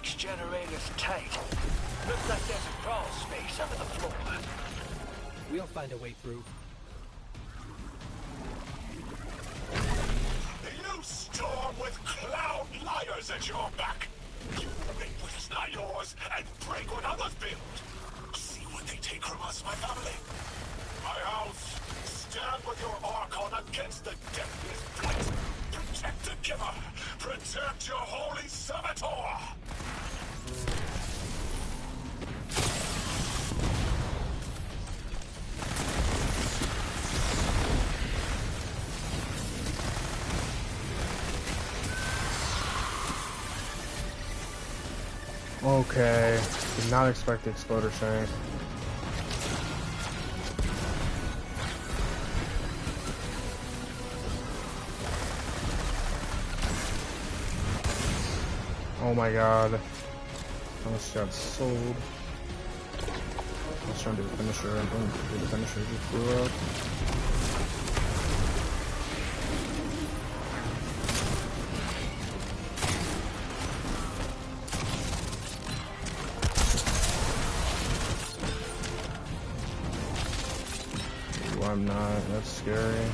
physics generator's tight. Looks like there's a crawl space under the floor. We'll find a way through. You storm with cloud liars at your back. You make what is not yours and break what others build. See what they take from us, my family. My house. Stand with your Archon against the deathless blight. Protect the Giver. Protect your holy servitor. Okay, did not expect the exploder shank. Oh my god. Almost got sold. I was trying to do the finisher and then the finisher just blew up. Ooh, I'm not. That's scary.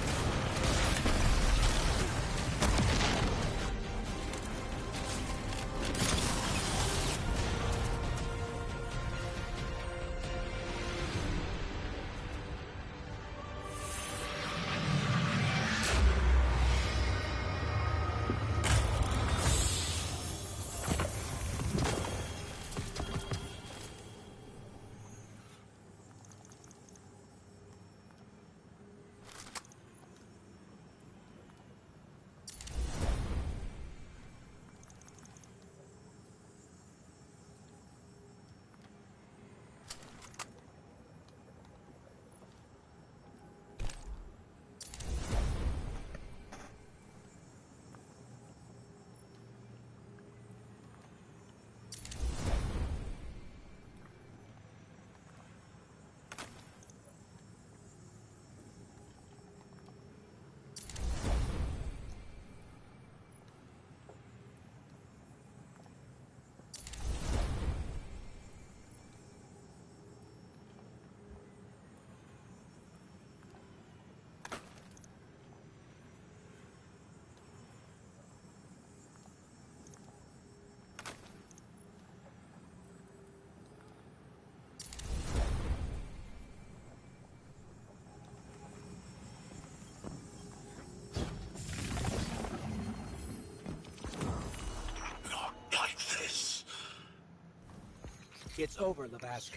It's over, Lavask.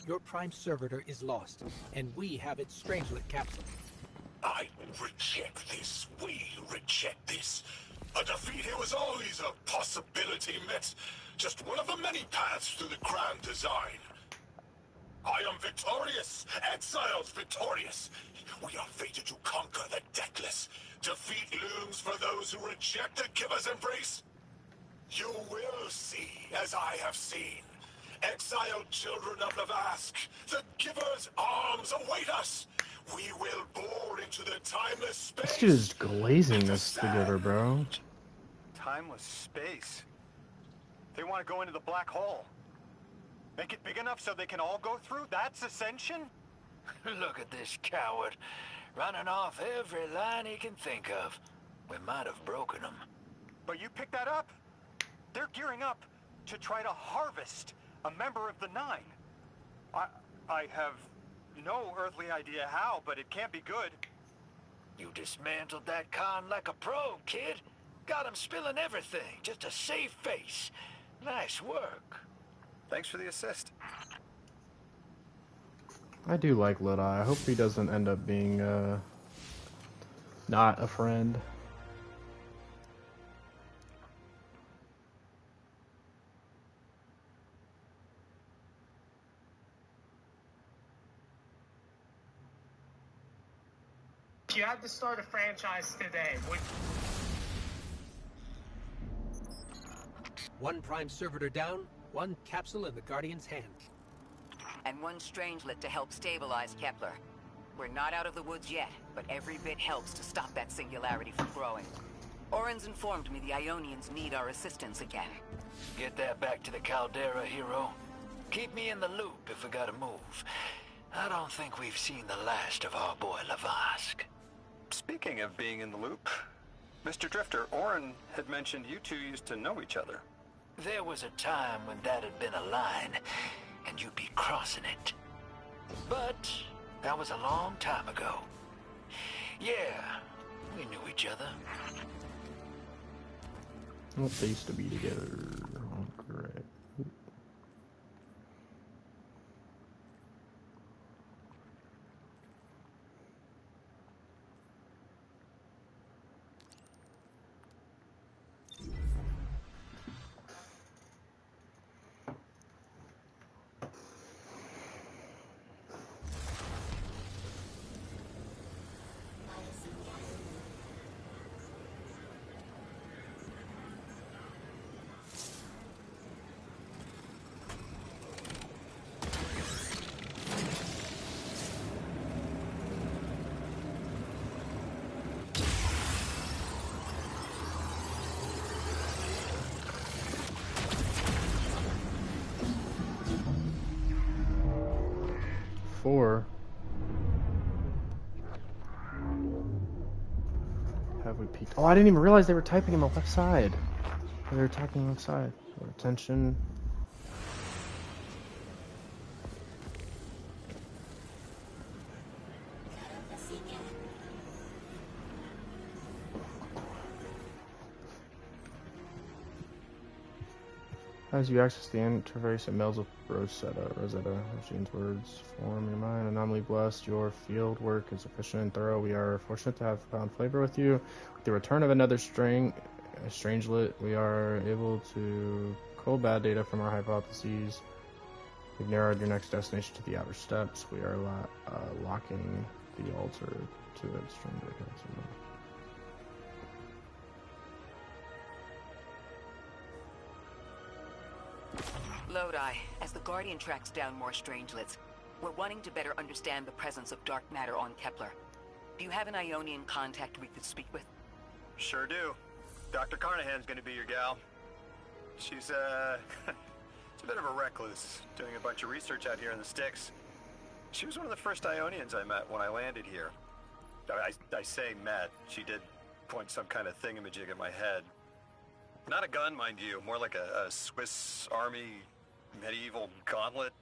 Your Prime Servitor is lost, and we have its Strangelet capsule. I reject this. We reject this. A defeat here was always a possibility, Met. Just one of the many paths to the grand design. I am victorious. Exiles victorious. We are fated to conquer the deathless. Defeat looms for those who reject the Giver's embrace. You will see, as I have seen. Exiled children of Lavask, the Giver's arms await us. We will bore into the timeless space. This dude is glazing this together, bro. Timeless space? They want to go into the black hole. Make it big enough so they can all go through? That's ascension? Look at this coward, running off every line he can think of. We might have broken him. But you picked that up? They're gearing up to try to harvest a member of the Nine. I have no earthly idea how, but it can't be good. You dismantled that con like a pro, kid. Got him spilling everything, just to save face. Nice work. Thanks for the assist. I do like Lodi. I hope he doesn't end up being, not a friend. You had to start a franchise today. One Prime Servitor down, one capsule in the Guardian's hand. And one Strangelet to help stabilize Kepler. We're not out of the woods yet, but every bit helps to stop that singularity from growing. Orin's informed me the Ionians need our assistance again. Get that back to the Caldera, hero. Keep me in the loop if we gotta move. I don't think we've seen the last of our boy Lavask. Speaking of being in the loop, Mr. Drifter, Orin had mentioned you two used to know each other. There was a time when that had been a line, and you'd be crossing it. But that was a long time ago. Yeah, we knew each other. Well, they used to be together. Oh, great. 4. Have we peeked? Oh, I didn't even realize they were typing on the left side. They were typing on the left side. Attention. As you access the interface, it melds with Rosetta. Machine's words form your mind. Anomaly blessed. Your field work is efficient and thorough. We are fortunate to have found flavor with you. With the return of another strangelet, we are able to cull bad data from our hypotheses. We've narrowed your next destination to the outer steps. We are locking the altar to its stranger. Lodi, as the Guardian tracks down more strangelets, we're wanting to better understand the presence of dark matter on Kepler. Do you have an Ionian contact we could speak with? Sure do. Dr. Carnahan's gonna be your gal. She's, she's a bit of a recluse, doing a bunch of research out here in the sticks. She was one of the first Ionians I met when I landed here. I say met. She did point some kind of thingamajig at my head. Not a gun, mind you, more like a Swiss Army medieval gauntlet.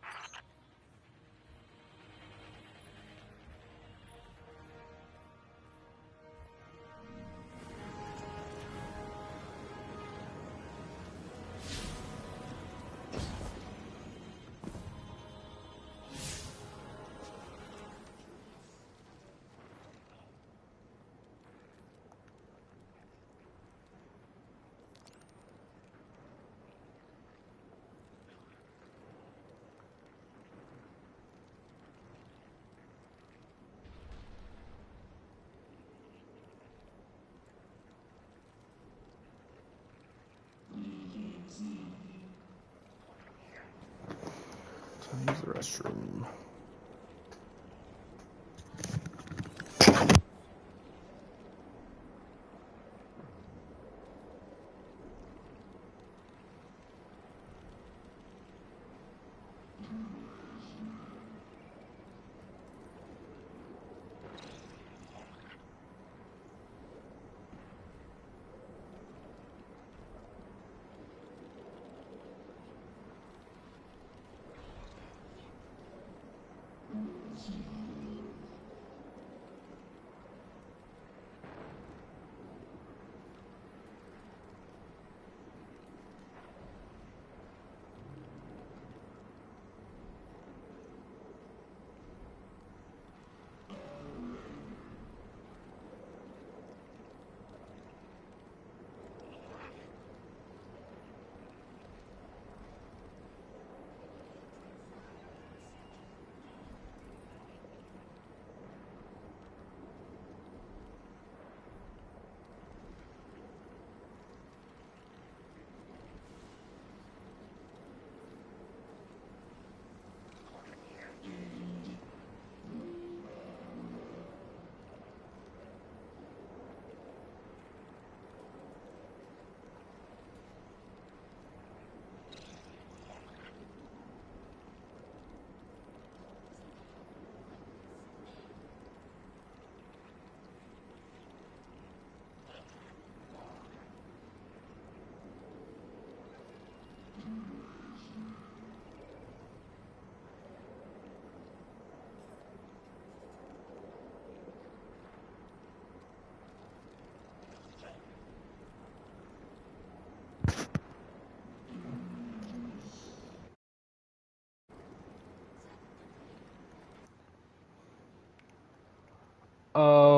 Use the restroom.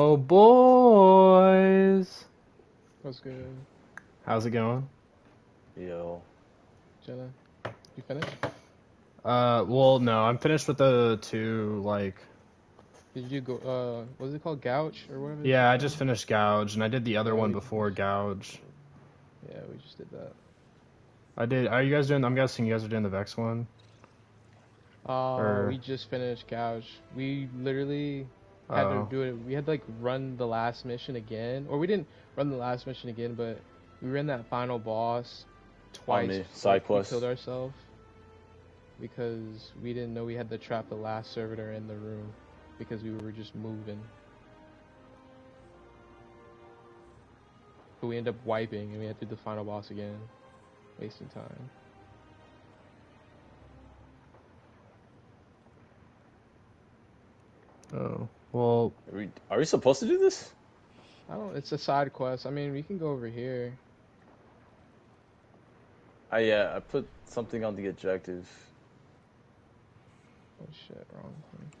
Yo, boys. What's good? How's it going? Yo. Jenna, you finished? Well, no, I'm finished with the two, like... Did you go, what is it called? Gouge? Or whatever? Yeah, I just finished Gouge, and I did the other one we before Gouge. Yeah, we just did that. I did... Are you guys doing... I'm guessing you guys are doing the Vex one? We just finished Gouge. We literally had to do it. We had to, like, run the last mission again. Or we didn't run the last mission again, but we ran that final boss twice. Side quest. We killed ourselves. Because we didn't know we had to trap the last servitor in the room. Because we were just moving. But we ended up wiping, and we had to do the final boss again. Wasting time. Oh, well... Are we supposed to do this? I don't... It's a side quest. I mean, we can go over here. I put something on the objective. Oh shit, wrong thing.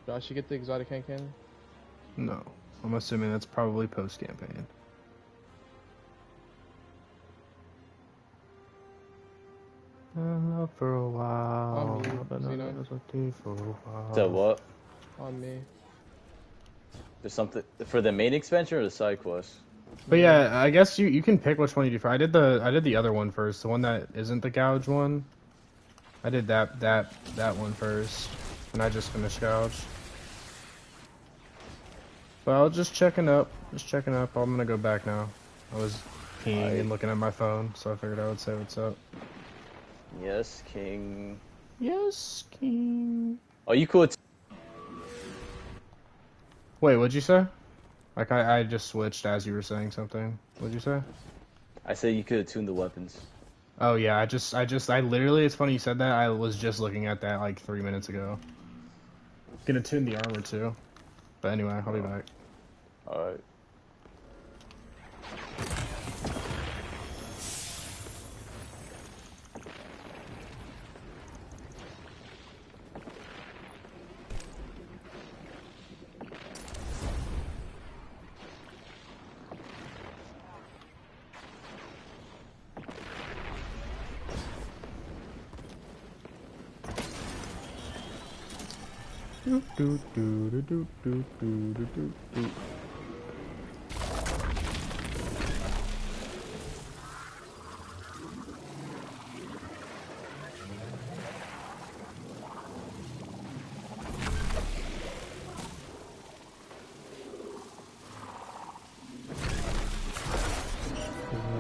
Josh, you get the exotic hand cannon? No. I'm assuming that's probably post-campaign. For a while. So what? On me. There's something for the main expansion or the side quest? But yeah, I guess you can pick which one you do first. I did the other one first, the one that isn't the Gouge one. I did that one first, and I just finished Gouge. Well, just checking up. I'm gonna go back now. I was peeing and looking at my phone, so I figured I would say what's up. Yes, King. Yes, King. Oh, you cool? Wait, what'd you say? Like I just switched as you were saying something. What'd you say? I said you could have tuned the weapons. Oh yeah, I literally, it's funny you said that. I was just looking at that like 3 minutes ago. Gonna tune the armor too. But anyway, I'll be back. Alright.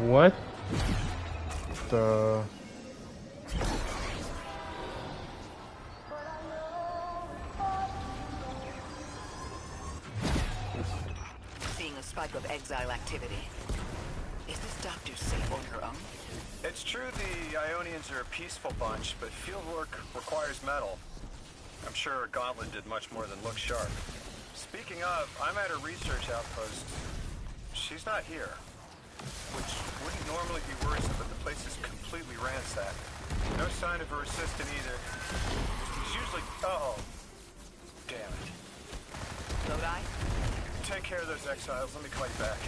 What the... Seeing a spike of exile activity. Is this doctor safe on her own? It's true the Ionians are a peaceful bunch, but fieldwork requires metal. I'm sure Gauntlet did much more than look sharp. Speaking of, I'm at a research outpost. She's not here. Which wouldn't normally be worrisome, but the place is completely ransacked. No sign of her assistant either. She's usually... Uh-oh. Damn it. Lodi? Take care of those exiles. Let me call you back.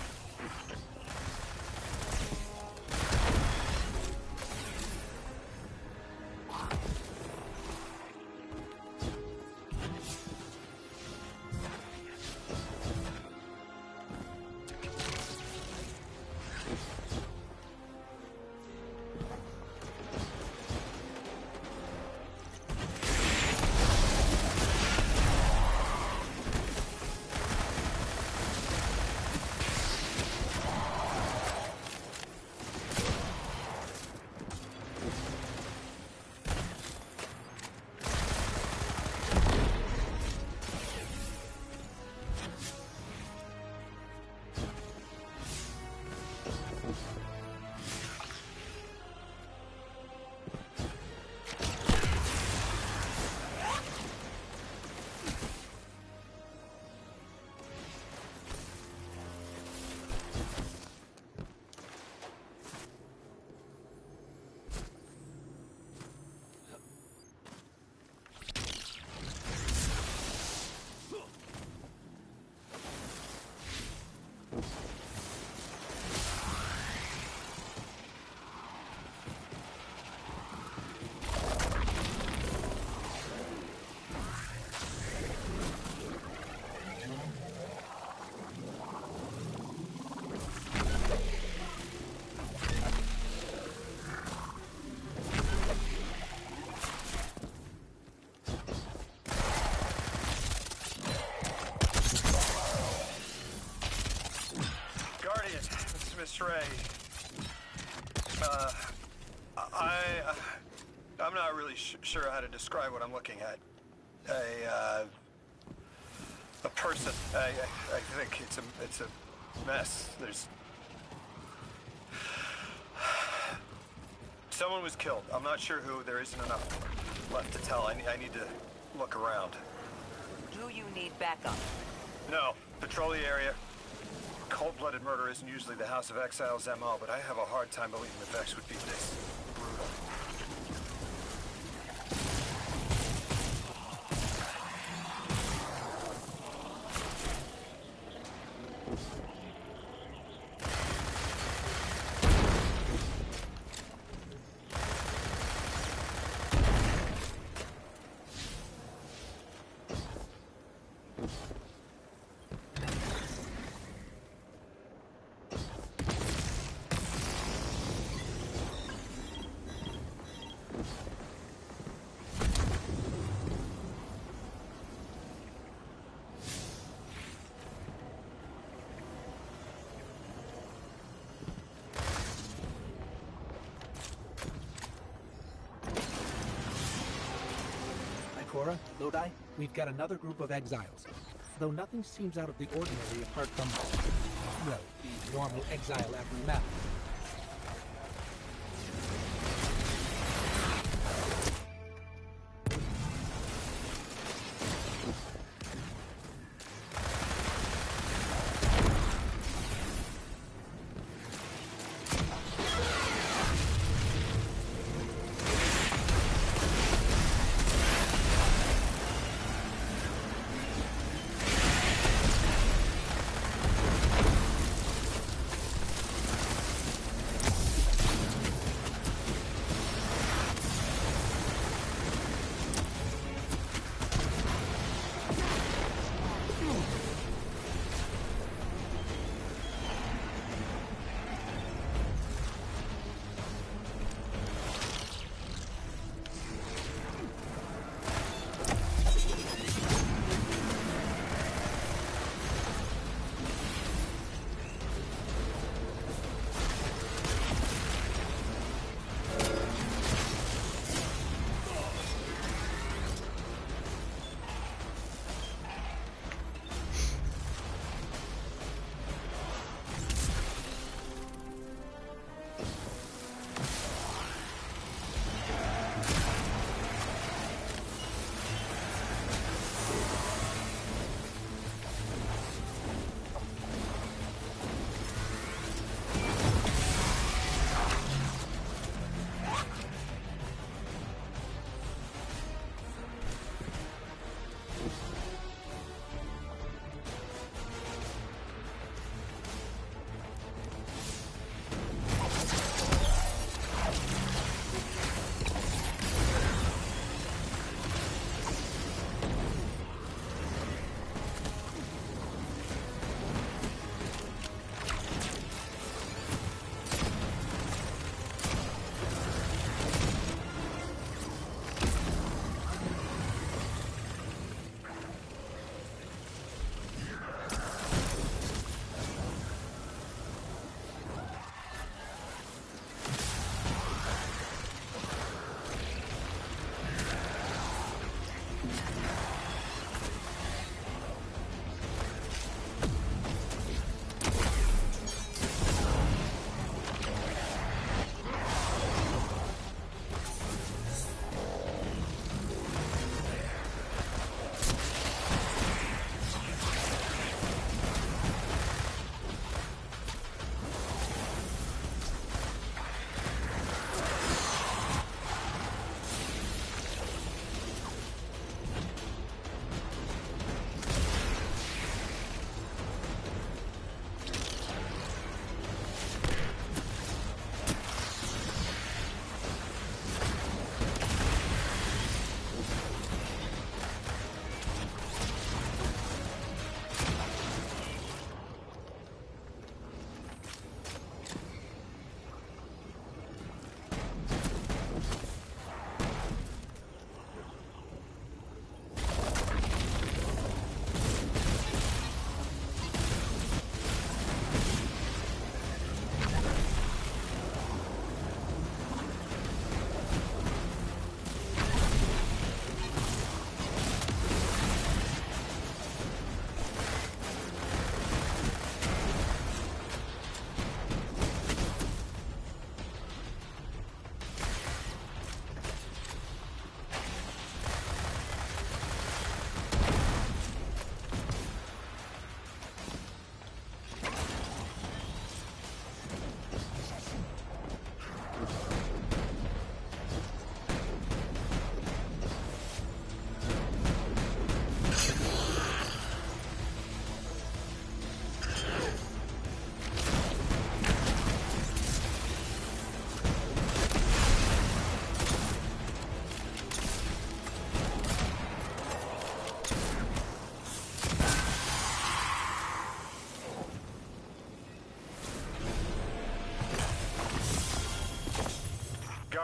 Ray. I'm not really sure how to describe what I'm looking at. A person. I think it's a mess. There's someone was killed. I'm not sure who. There isn't enough left to tell. I need to look around. Do you need backup? No. Patrol the area. Cold-blooded murder isn't usually the House of Exile's MO, but I have a hard time believing the Vex would be this brutal. Ikora, Lodi, we've got another group of exiles. Though nothing seems out of the ordinary apart from, well, the normal exile aftermath.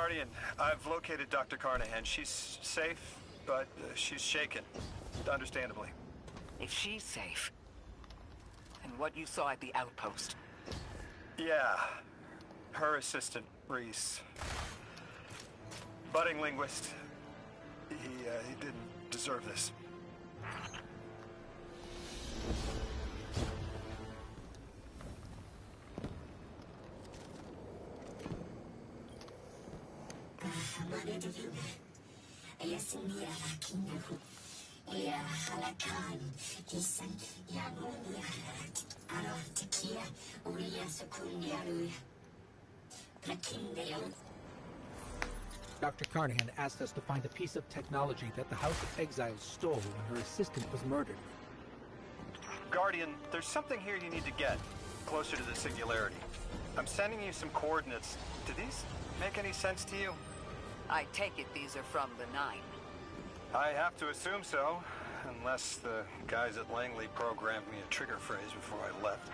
Guardian, I've located Dr. Carnahan. She's safe, but she's shaken. Understandably. If she's safe, and what you saw at the outpost. Yeah. Her assistant, Reese. Budding linguist. He didn't deserve this. Dr. Carnahan asked us to find a piece of technology that the House of Exiles stole when her assistant was murdered. Guardian, there's something here you need to get, closer to the Singularity. I'm sending you some coordinates. Do these make any sense to you? I take it these are from the Nine. I have to assume so, unless the guys at Langley programmed me a trigger phrase before I left.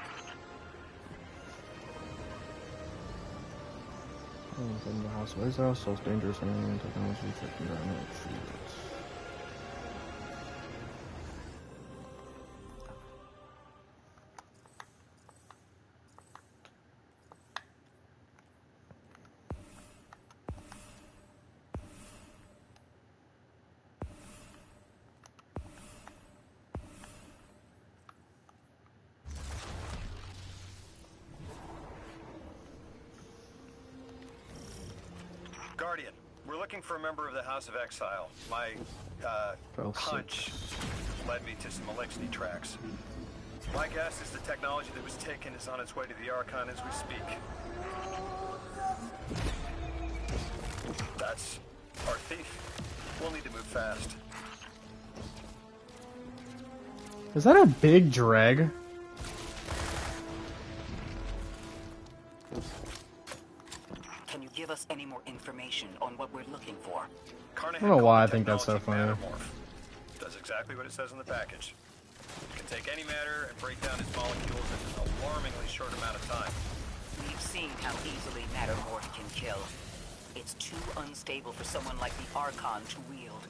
In the House of Exile, Soul's dangerous and technology affecting environment. Guardian, we're looking for a member of the House of Exile. My, hunch led me to some Elixni tracks. My guess is the technology that was taken is on its way to the Archon as we speak. That's our thief. We'll need to move fast. Is that a big dreg? Can you give us any more information on what we're looking for? Carnahan I don't know why I called think that's so technology funny. Manamorph. Does exactly what it says in the package. It can take any matter and break down its molecules in an alarmingly short amount of time. We've seen how easily Mattermorph can kill. It's too unstable for someone like the Archon to wield.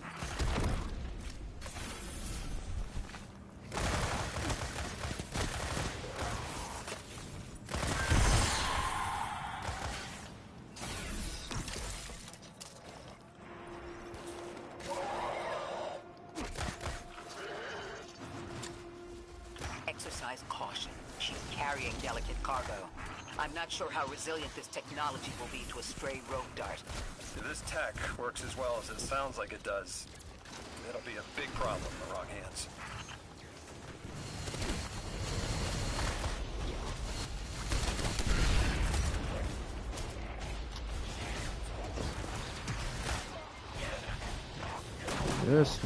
Exercise caution. She's carrying delicate cargo. I'm not sure how resilient this technology will be to a stray rogue dart. If this tech works as well as it sounds like it does, it'll be a big problem in the wrong hands. Yes.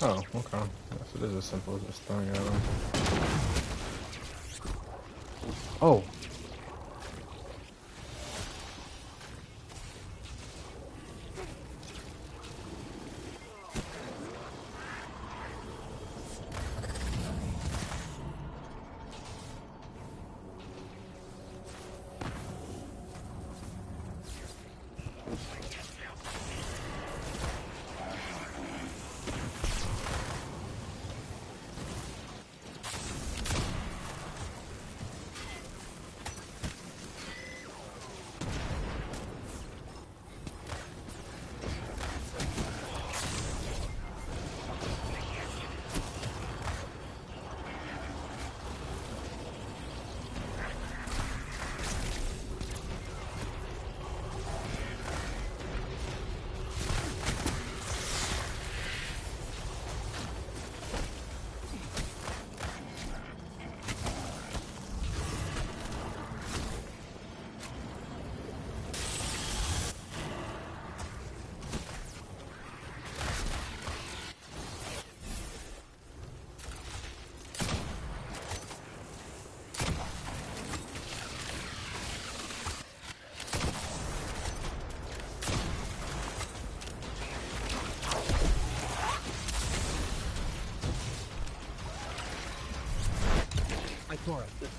Oh, okay. Yes, it is as simple as just throwing it at him. Oh.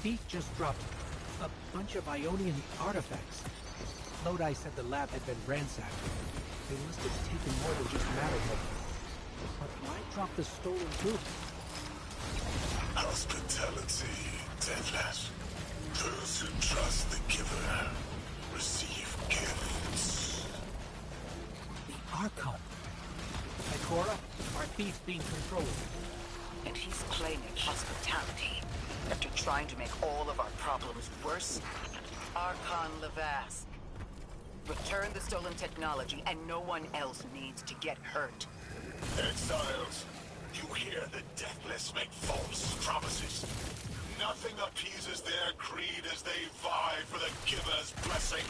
thief just dropped a bunch of Ionian artifacts. Lodi said the lab had been ransacked. They must have taken more than just matter making. But why drop the stolen tube? Hospitality, Deathless. Those who trust the giver receive gifts. The Archon. Ikora, our thief being controlled. And he's claiming hospitality after trying to make all of our problems worse? Archon Levasque. Return the stolen technology and no one else needs to get hurt. Exiles, you hear the Deathless make false promises. Nothing appeases their creed as they vie for the giver's blessing.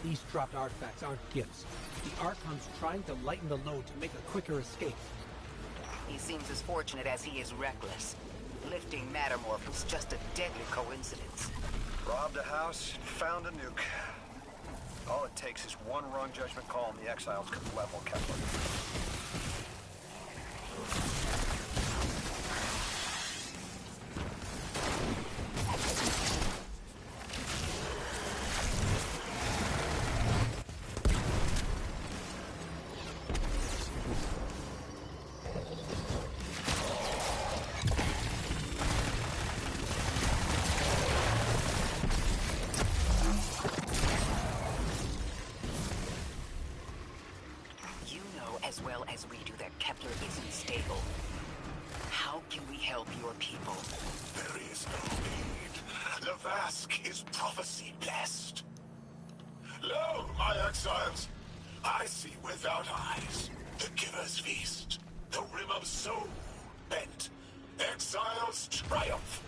These dropped artifacts aren't gifts. The Archon's trying to lighten the load to make a quicker escape. He seems as fortunate as he is reckless. Lifting Mattermorph was just a deadly coincidence. Robbed a house, found a nuke. All it takes is one wrong judgment call and the Exiles could level Kepler. As well as we do that Kepler isn't stable. How can we help your people? There is no need. Levasque is prophecy blessed. Lo, my exiles, I see without eyes the giver's feast, the rim of soul bent, exiles triumph,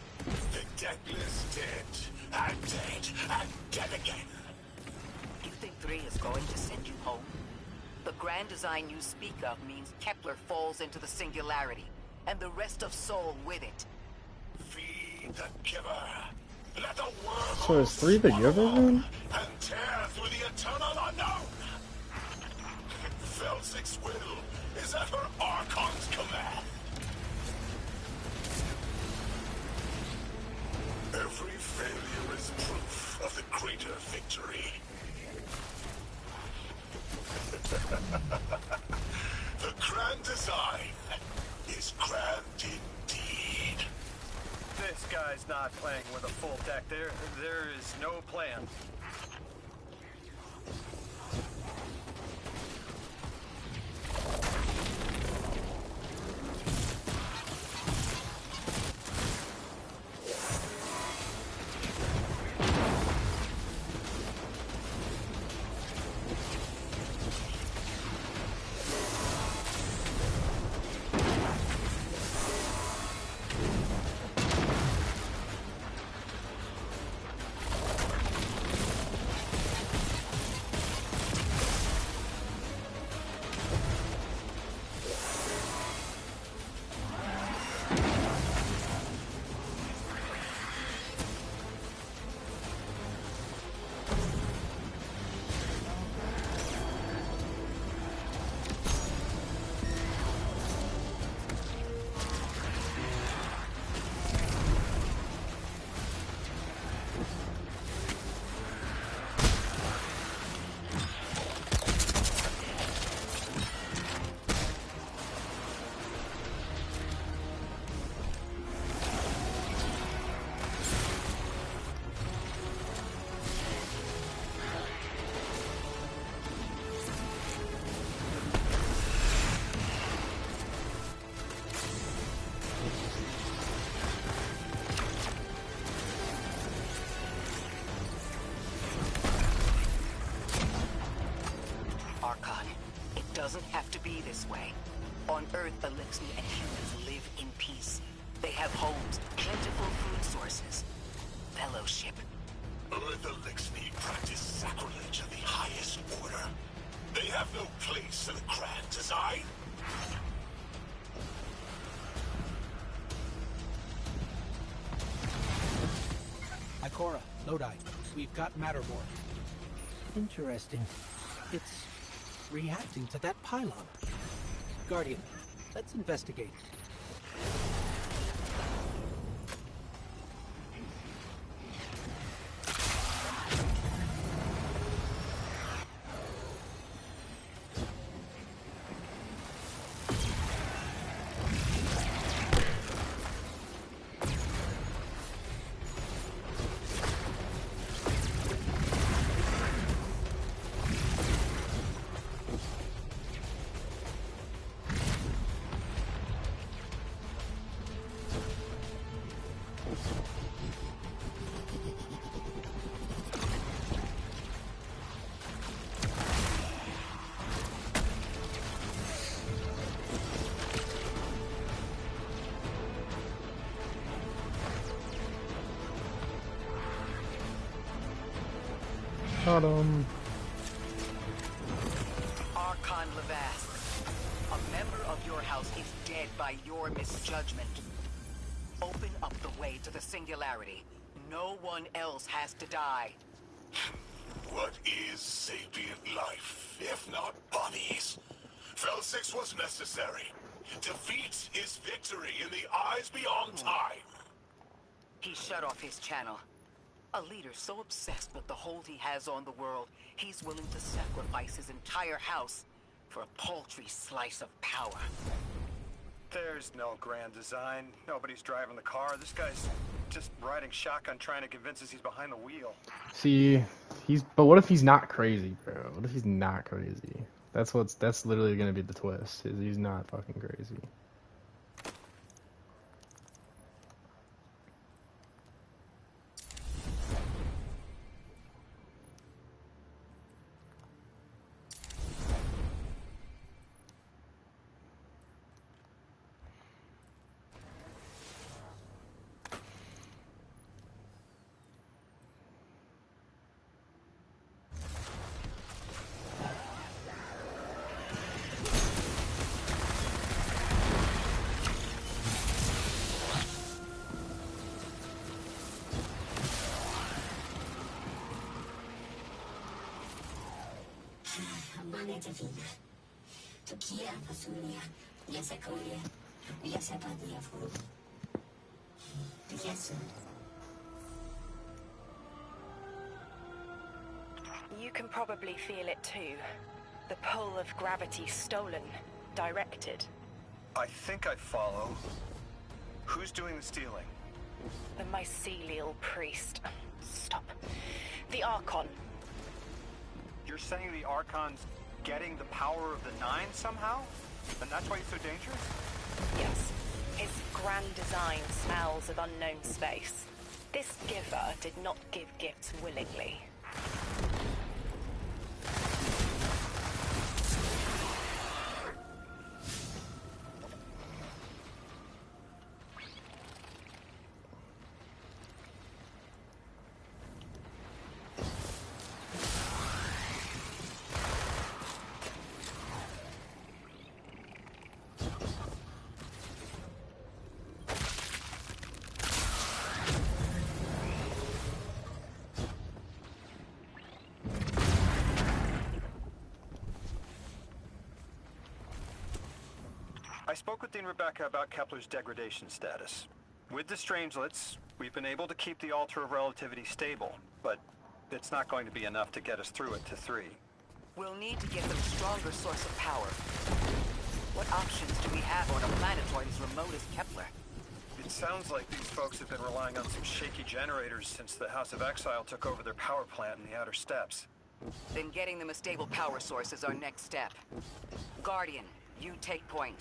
the deathless dead, and dead again. You think 3 is going to send you home? The grand design you speak of means Kepler falls into the singularity, and the rest of Sol with it. Feed the giver. Let the worm So is 3 the giver then? and tear through the eternal unknown. Felsik's will is at her Archon's command. Every failure is proof of the greater victory. The grand design is grand indeed. This guy's not playing with a full deck. There is no plan. this way. On Earth, Eliksni and humans live in peace. They have homes, plentiful food sources, fellowship. Earth Eliksni practice sacrilege of the highest order. They have no place in the grand design. Ikora, Lodi, we've got Mattermore. Interesting. It's reacting to that pylon. Guardian, let's investigate. Got him. Archon Levask, a member of your house is dead by your misjudgment. Open up the way to the Singularity. No one else has to die. What is sapient life, if not bodies? Fel 6 was necessary. Defeat is victory in the eyes beyond time. He shut off his channel. A leader so obsessed with the hold he has on the world, he's willing to sacrifice his entire house for a paltry slice of power. There's no grand design. Nobody's driving the car. This guy's just riding shotgun trying to convince us he's behind the wheel. See, but what if he's not crazy, bro? What if he's not crazy? That's literally gonna be the twist, is he's not fucking crazy. You can probably feel it too. The pull of gravity stolen, directed. I think I follow. Who's doing the stealing? The mycelial priest. Stop. The Archon. You're saying the Archon's getting the power of the Nine somehow? And that's why he's so dangerous? Yes. His grand design smells of unknown space. This giver did not give gifts willingly. I spoke with Dean Rebecca about Kepler's degradation status. With the Strangelets, we've been able to keep the Altar of Relativity stable, but it's not going to be enough to get us through it to 3. We'll need to get them a stronger source of power. What options do we have on a planetoid as remote as Kepler? It sounds like these folks have been relying on some shaky generators since the House of Exile took over their power plant in the Outer Steppes. Then getting them a stable power source is our next step. Guardian, you take point.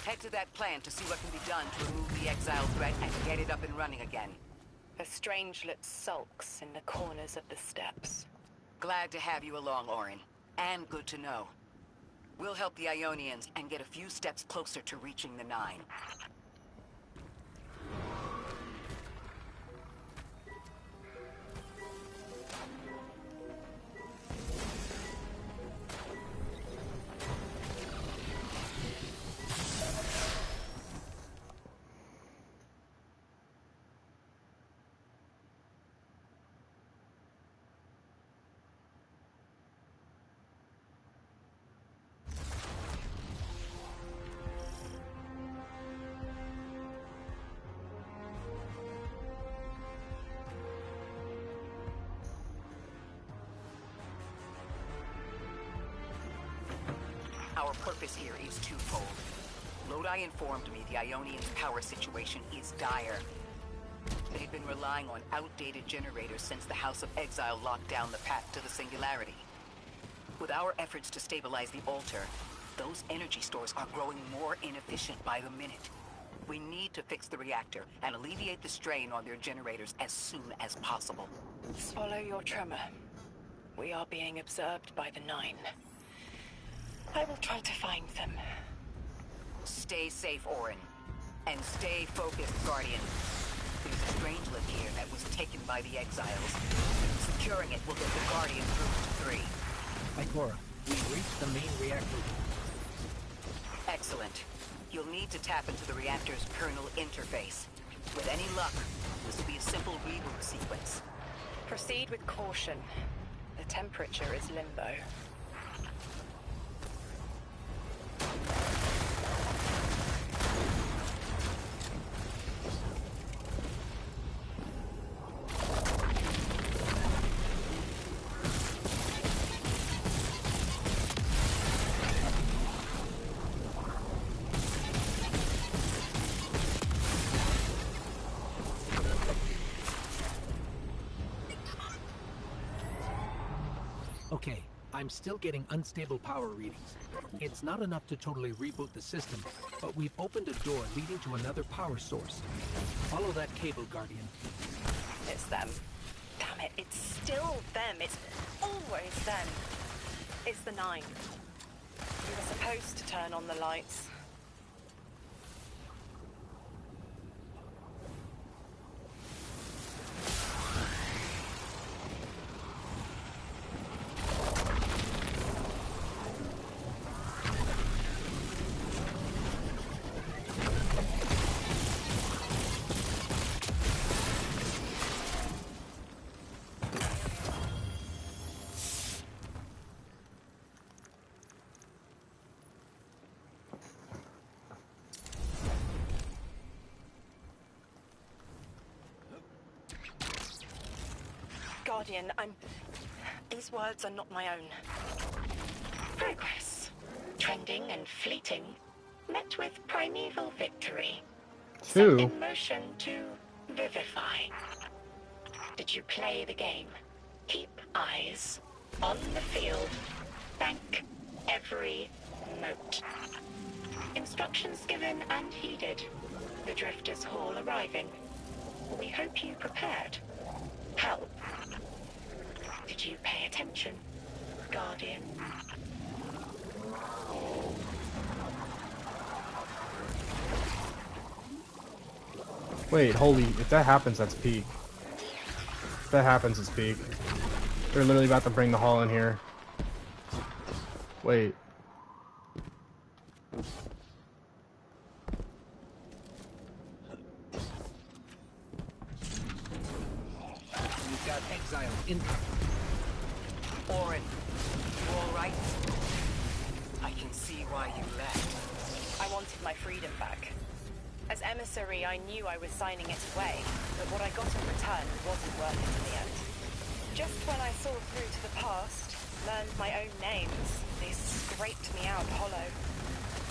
Head to that plant to see what can be done to remove the exile threat and get it up and running again. The Strangelet sulks in the corners of the steppes. Glad to have you along, Orin. And good to know. We'll help the Ionians and get a few steps closer to reaching the Nine. Our purpose here is twofold. Lodi informed me the Ionians' power situation is dire. They've been relying on outdated generators since the House of Exile locked down the path to the Singularity. With our efforts to stabilize the altar, those energy stores are growing more inefficient by the minute. We need to fix the reactor and alleviate the strain on their generators as soon as possible. Swallow your tremor. We are being observed by the Nine. I will try to find them. Stay safe, Orin. And stay focused, Guardian. There's a strange lift here that was taken by the Exiles. Securing it will get the Guardian through to 3. Ikora, we've reached the main reactor. Excellent. You'll need to tap into the reactor's kernel interface. With any luck, this will be a simple reboot sequence. Proceed with caution. The temperature is limbo. Okay, I'm still getting unstable power readings. It's not enough to totally reboot the system, but we've opened a door leading to another power source. Follow that cable, Guardian. It's them. Damn it, it's still them. It's always them. It's the Nine. We were supposed to turn on the lights. Guardian, these words are not my own. Progress. Trending and fleeting. Met with primeval victory. Two. Set in motion to vivify. Did you play the game? Keep eyes on the field. Bank every note. Instructions given and heeded. The Drifters' Hall arriving. We hope you prepared. Help. Did you pay attention, Guardian? Wait, holy, if that happens, that's peak. If that happens, it's peak. They're literally about to bring the hall in here. Wait. We've got Exile incoming. Orin, you alright? I can see why you left. I wanted my freedom back. As emissary, I knew I was signing it away, but what I got in return wasn't worth it in the end. Just when I saw through to the past, learned my own names, they scraped me out hollow.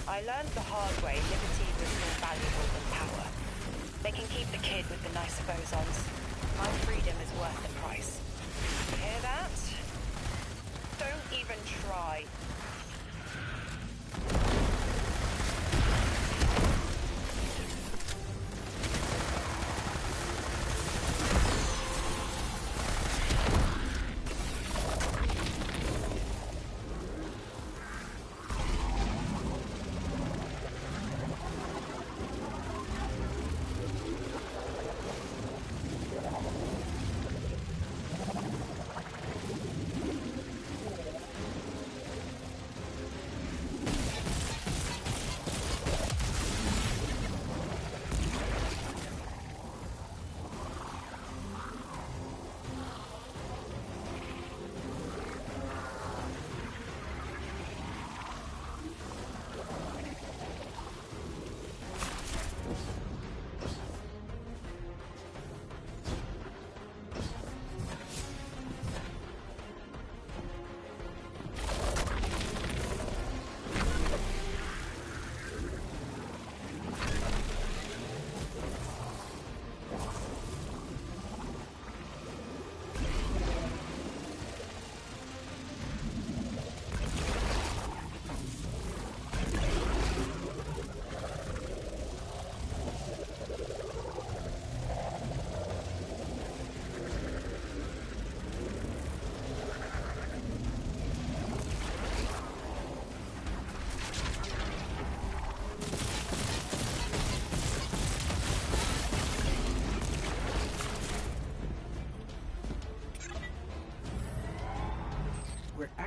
I learned the hard way liberty was more valuable than power. They can keep the kid with the nicer bosons. My freedom is worth the price. Hear that? Don't even try.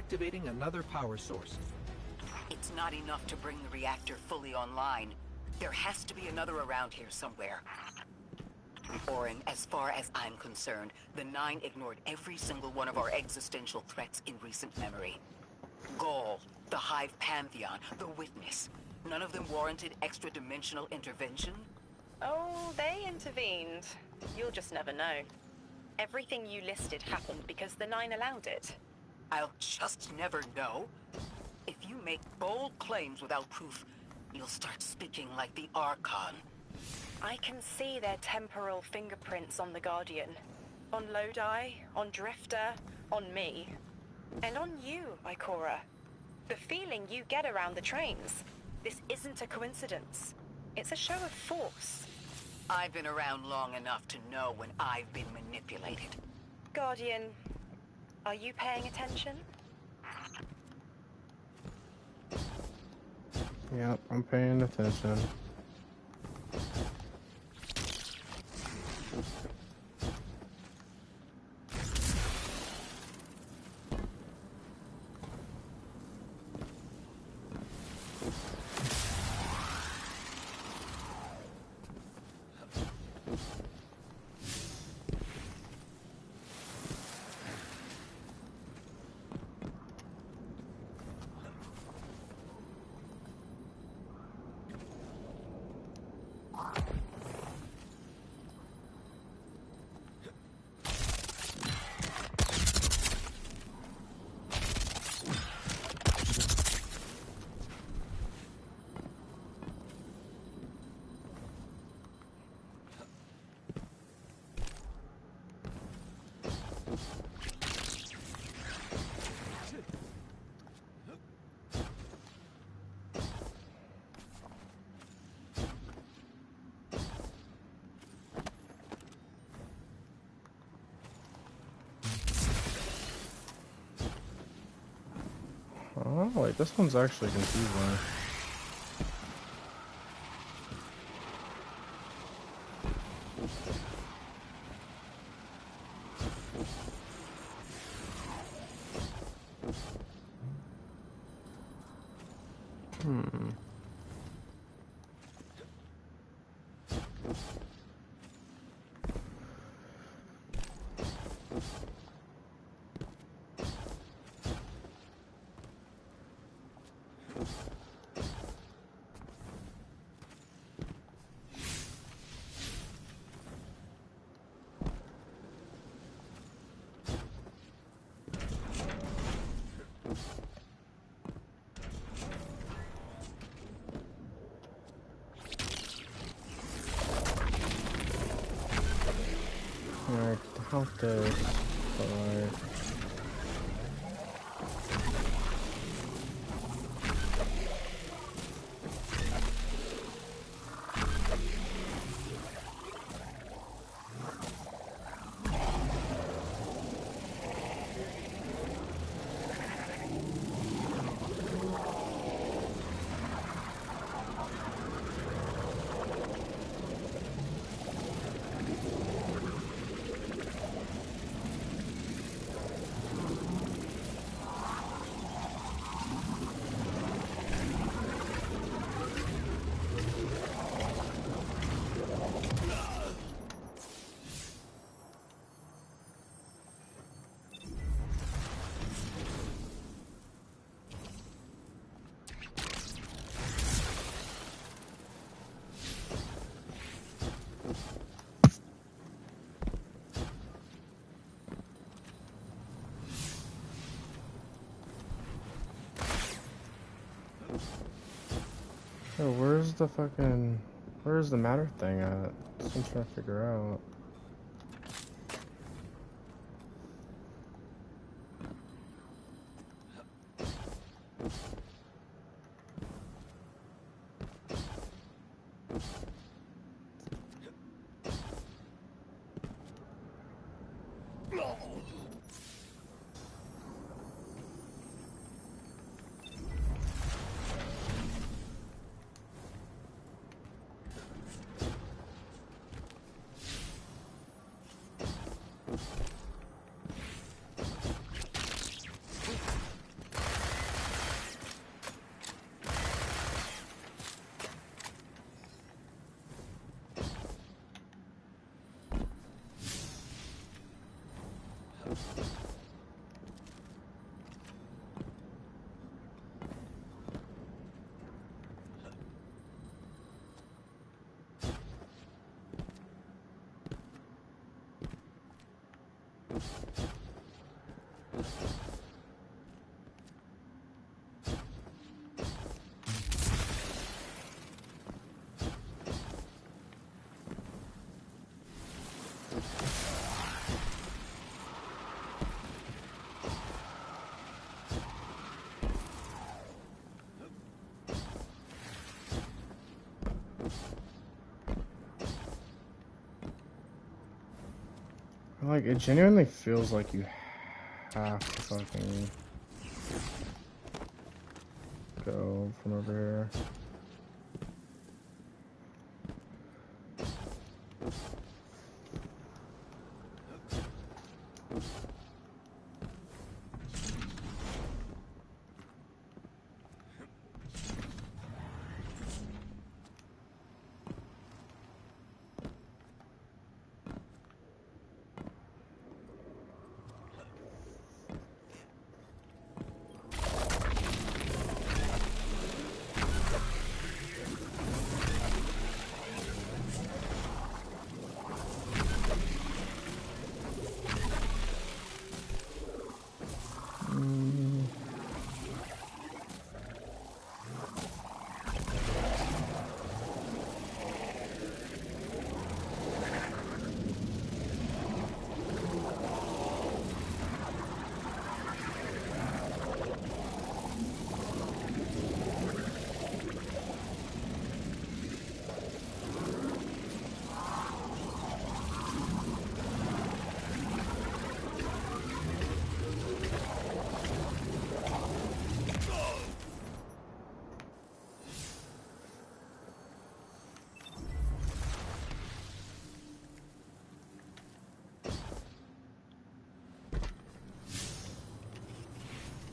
activating another power source. It's not enough to bring the reactor fully online. There has to be another around here somewhere. Orin, as far as I'm concerned, the Nine ignored every single one of our existential threats in recent memory. Gaul, the Hive Pantheon, the Witness. None of them warranted extra-dimensional intervention? Oh, they intervened. You'll just never know. Everything you listed happened because the Nine allowed it. I'll just never know. If you make bold claims without proof, you'll start speaking like the Archon. I can see their temporal fingerprints on the Guardian. On Lodi, on Drifter, on me. And on you, Ikora. The feeling you get around the trains. This isn't a coincidence. It's a show of force. I've been around long enough to know when I've been manipulated. Guardian, are you paying attention? Yep, I'm paying attention. Oh, wait, this one's actually confusing. Alright, how this, but... Oh, where's the matter thing at? That's what I'm trying to figure out. Like, it genuinely feels like you have to fucking go from over here.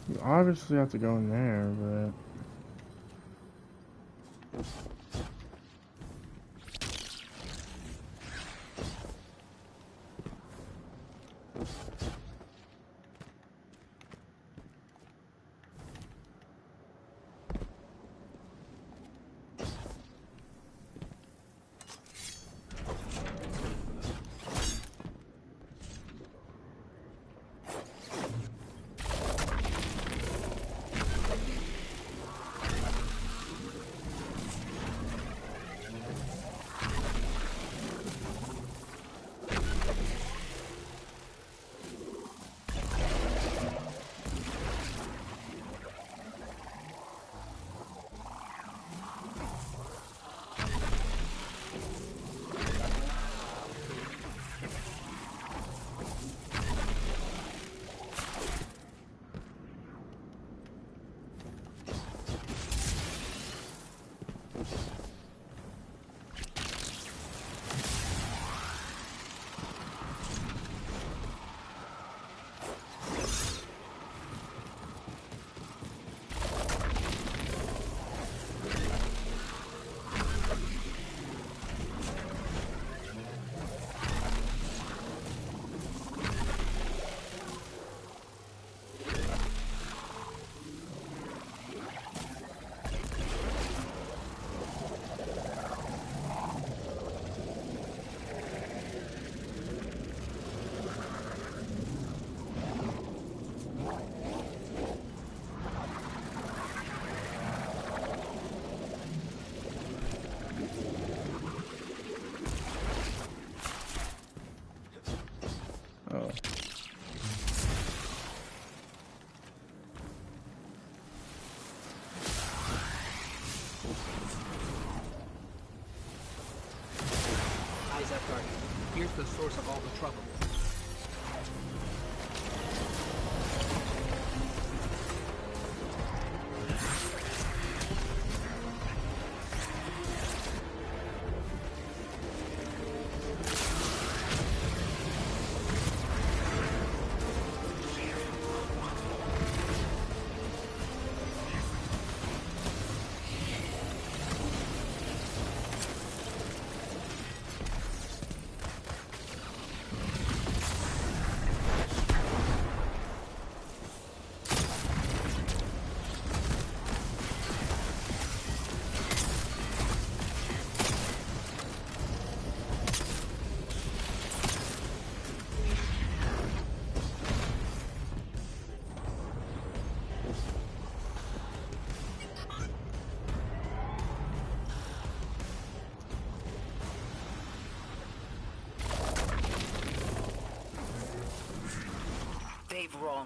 You obviously have to go in there, but... Here's the source of all the trouble.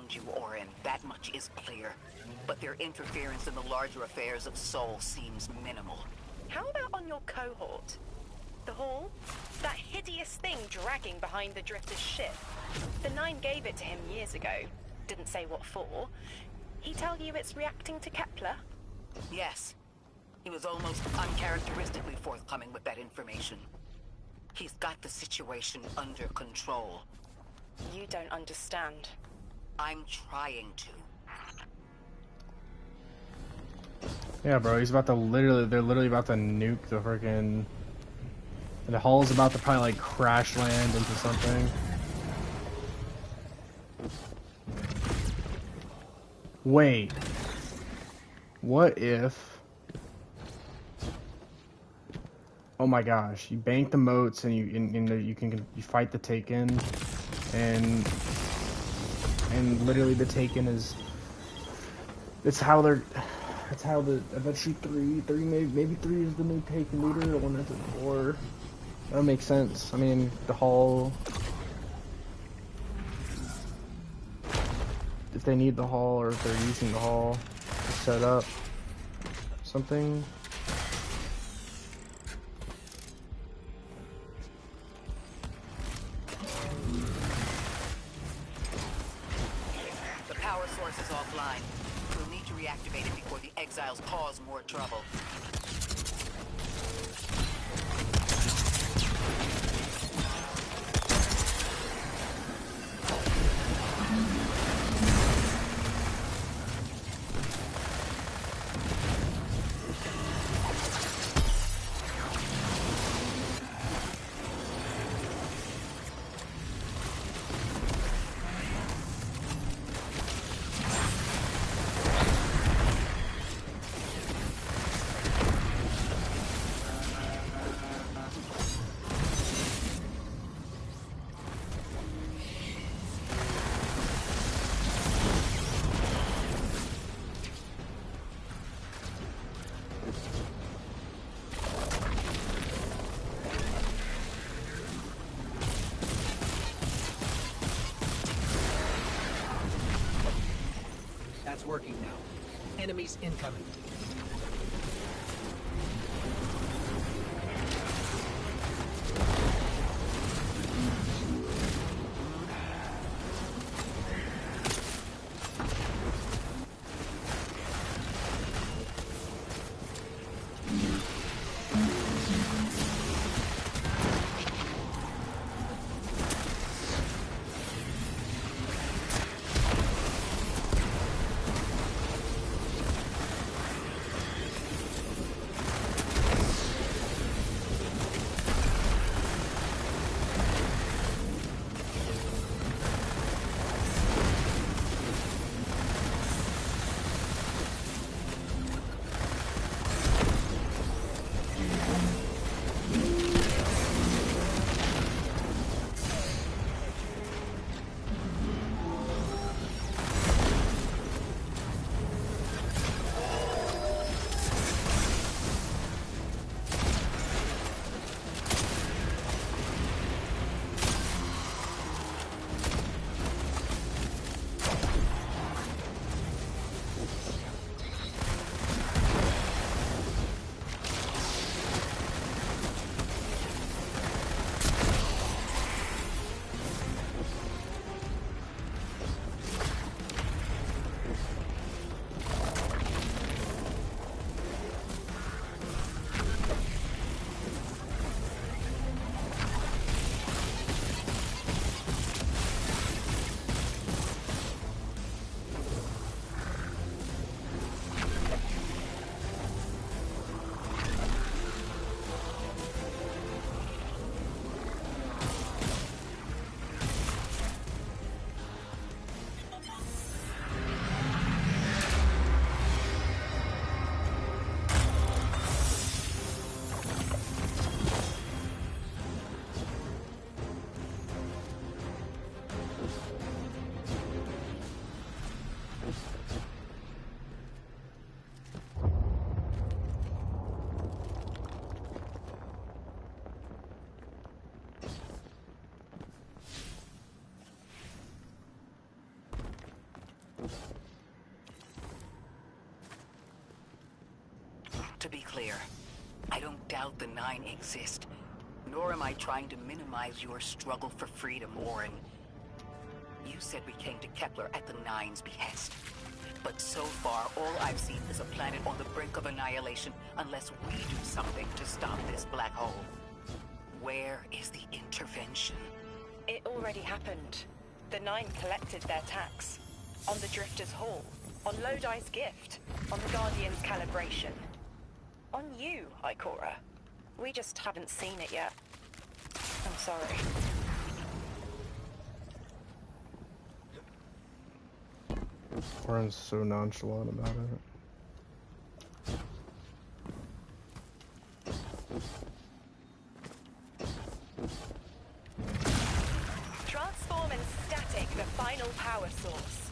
found you, Orin. That much is clear. But their interference in the larger affairs of Sol seems minimal. How about on your cohort? The Hall? That hideous thing dragging behind the Drifter's ship. The Nine gave it to him years ago. Didn't say what for. He tell you it's reacting to Kepler? Yes. He was almost uncharacteristically forthcoming with that information. He's got the situation under control. You don't understand. I'm trying to. Yeah, bro, he's about to they're literally about to nuke the freaking... The hull's about to probably, like, crash land into something. Wait. What if... Oh my gosh, you bank the moats and you fight the Taken, and literally the Taken is... That's how the eventually maybe 3 is the new Taken leader, or 1 is 4. That would make sense. I mean, the Hall. If they need the Hall, or if they're using the Hall to set up something. The power source is offline. We'll need to reactivate it before the exiles cause more trouble. That's working now. Enemies incoming. To be clear, I don't doubt the Nine exist, nor am I trying to minimize your struggle for freedom, Orin. You said we came to Kepler at the Nine's behest. But so far, all I've seen is a planet on the brink of annihilation unless we do something to stop this black hole. Where is the intervention? It already happened. The Nine collected their tax. On the Drifter's Hall. On Lodi's gift. On the Guardian's calibration. On you, Ikora. We just haven't seen it yet. I'm sorry. Orin's so nonchalant about it. Transform and static the final power source.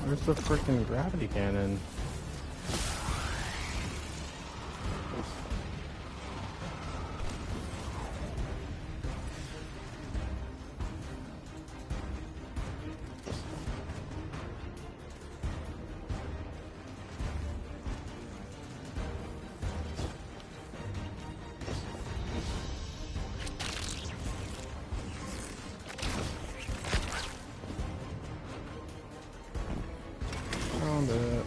Where's the freaking gravity cannon? Found it.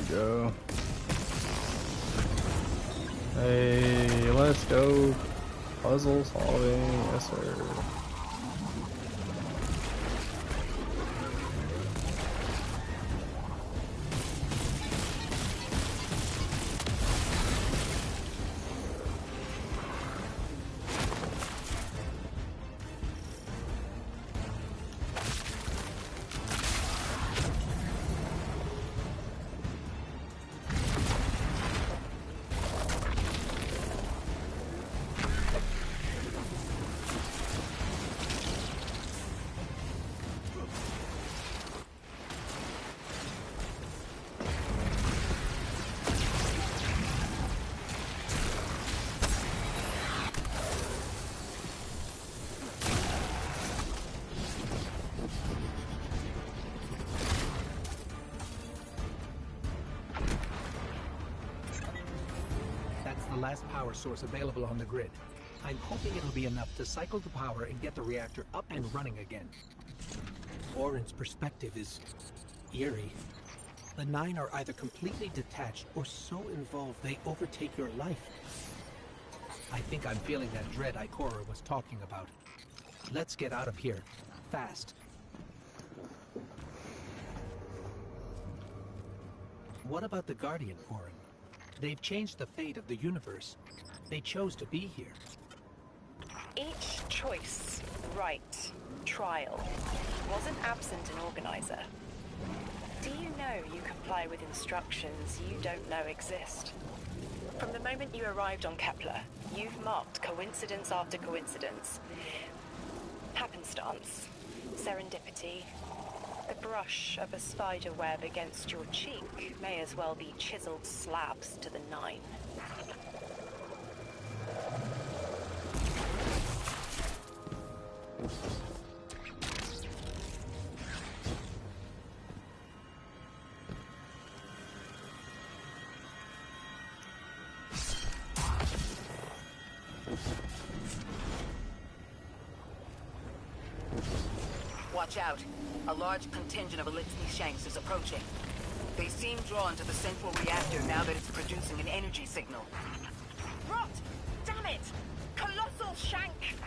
go. Hey, let's go. Puzzle solving, yes sir. Last power source available on the grid. I'm hoping it'll be enough to cycle the power and get the reactor up and running again. Orin's perspective is eerie. The Nine are either completely detached or so involved they overtake your life. I think I'm feeling that dread Ikora was talking about. Let's get out of here. Fast. What about the Guardian, Orin? They've changed the fate of the universe. They chose to be here. Each choice, right, trial, wasn't absent an organizer. Do you know you comply with instructions you don't know exist? From the moment you arrived on Kepler, you've marked coincidence after coincidence. Happenstance, serendipity. The brush of a spider web against your cheek may as well be chiseled slabs to the Nine. Watch out. A large contingent of Elixni Shanks is approaching. They seem drawn to the central reactor now that it's producing an energy signal. Rot! Damn it! Colossal Shank!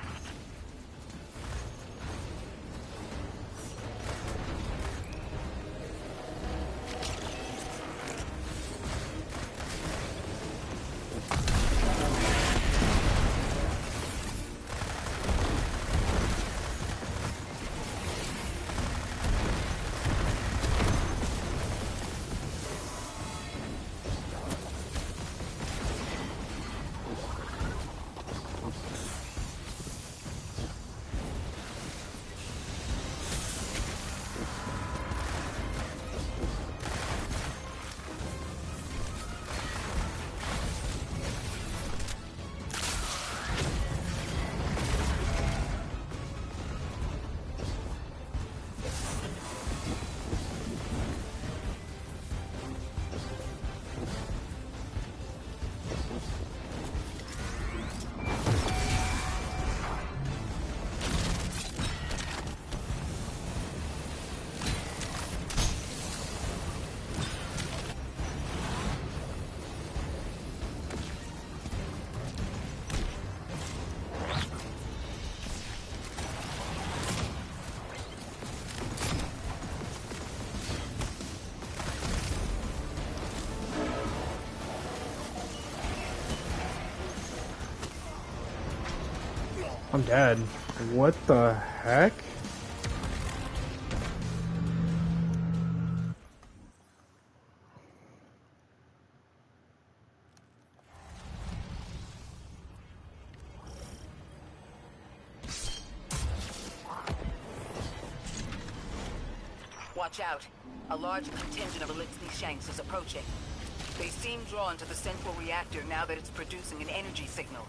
I'm dead. What the heck? Watch out. A large contingent of Elixni Shanks is approaching. They seem drawn to the central reactor now that it's producing an energy signal.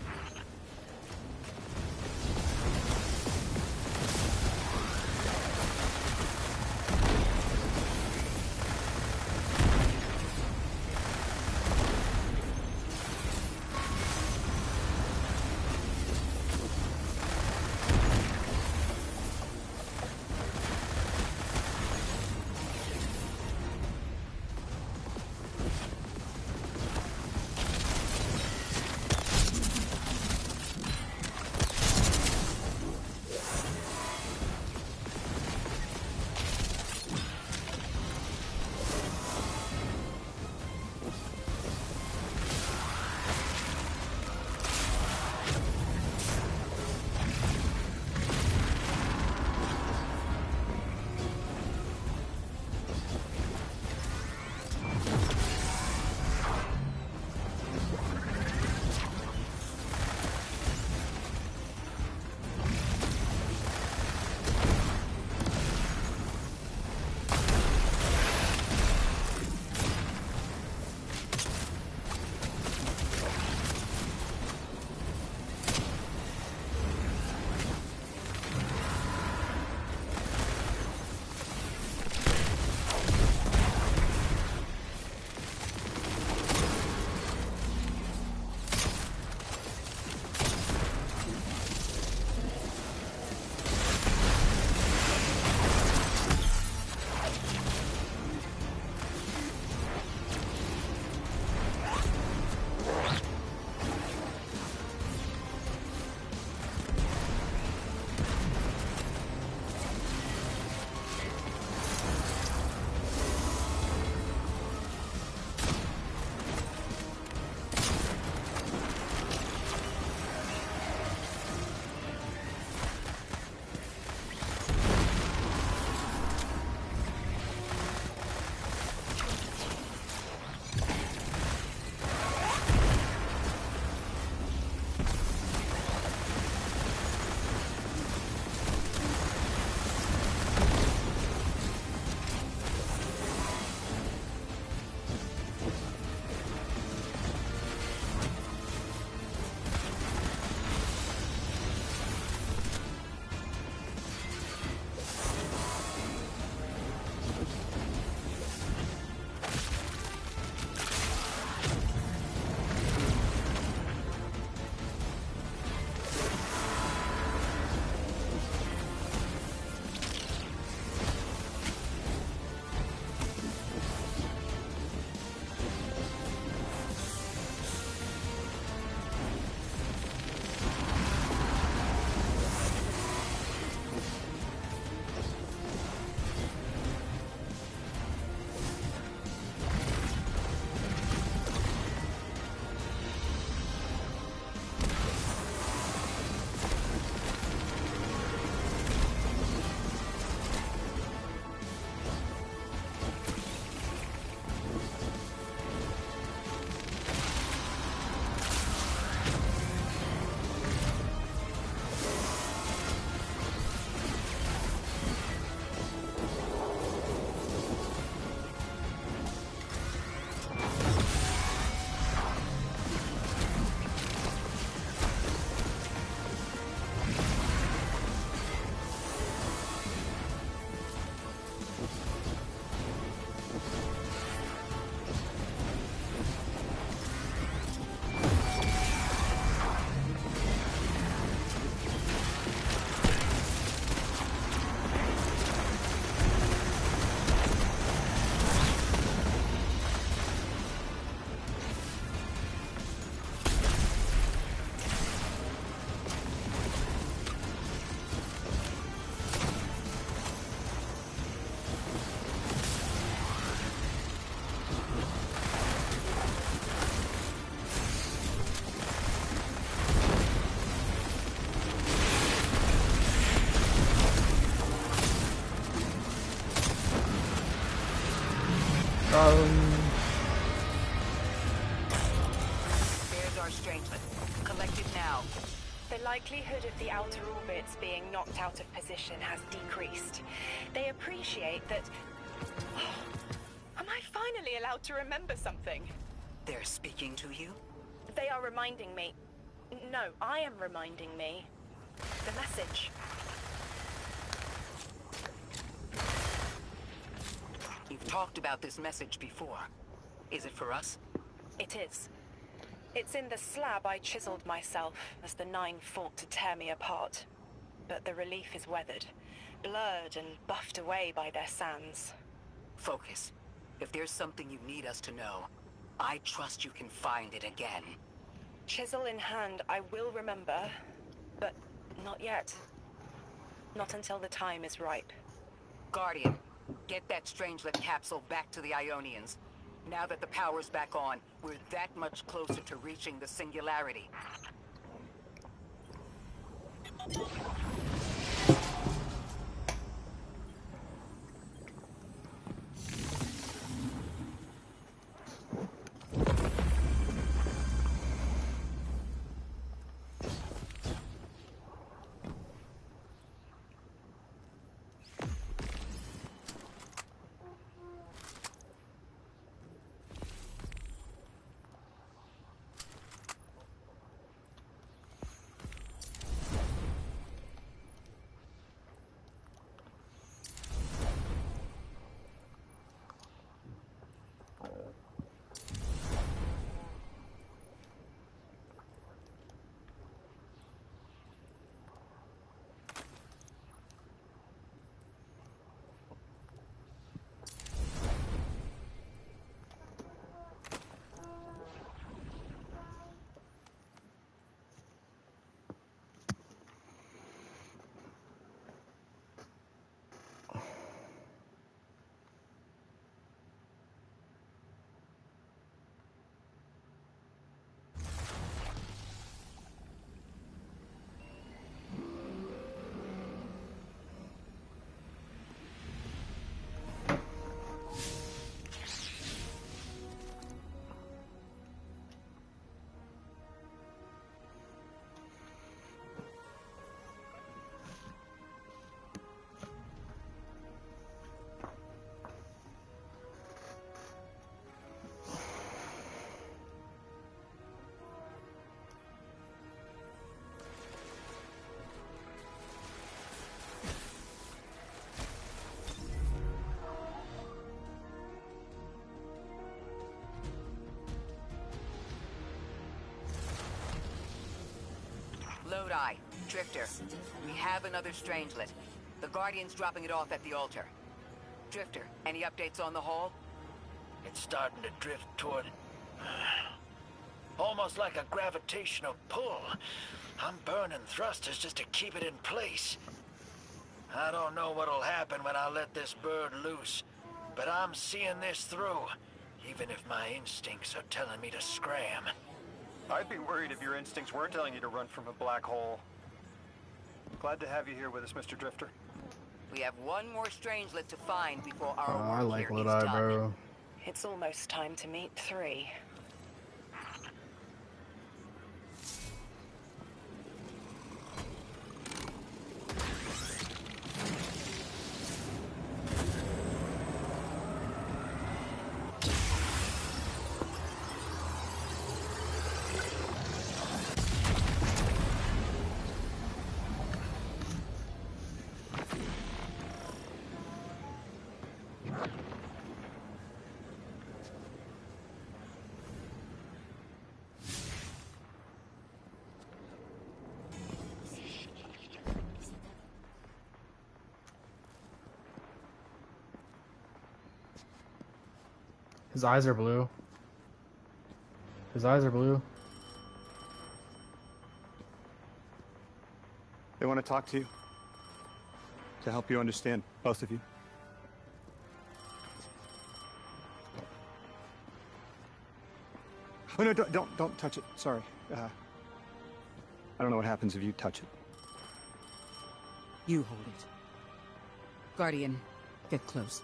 collected now? The likelihood of the outer orbits being knocked out of position has decreased. They appreciate that... Am I finally allowed to remember something? They're speaking to you? They are reminding me... No, I am reminding me. The message. You've talked about this message before. Is it for us? It is. It's in the slab I chiseled myself as the Nine fought to tear me apart. But the relief is weathered, blurred and buffed away by their sands. Focus. If there's something you need us to know, I trust you can find it again. Chisel in hand, I will remember, but not yet. Not until the time is ripe. Guardian, get that Strangelet capsule back to the Ionians. Now that the power's back on, we're that much closer to reaching the Singularity. Lodi, Drifter, we have another Strangelet. The Guardian's dropping it off at the altar. Drifter, any updates on the hull? It's starting to drift toward... almost like a gravitational pull. I'm burning thrusters just to keep it in place. I don't know what'll happen when I let this bird loose, but I'm seeing this through, even if my instincts are telling me to scram. I'd be worried if your instincts weren't telling you to run from a black hole. Glad to have you here with us, Mr. Drifter. We have one more Strangelet to find before our I work like here is Lodi, done. bro. It's almost time to meet 3. His eyes are blue. His eyes are blue. They want to talk to you. To help you understand, both of you. Oh no, don't touch it. Sorry. I don't know what happens if you touch it. You hold it. Guardian, get close.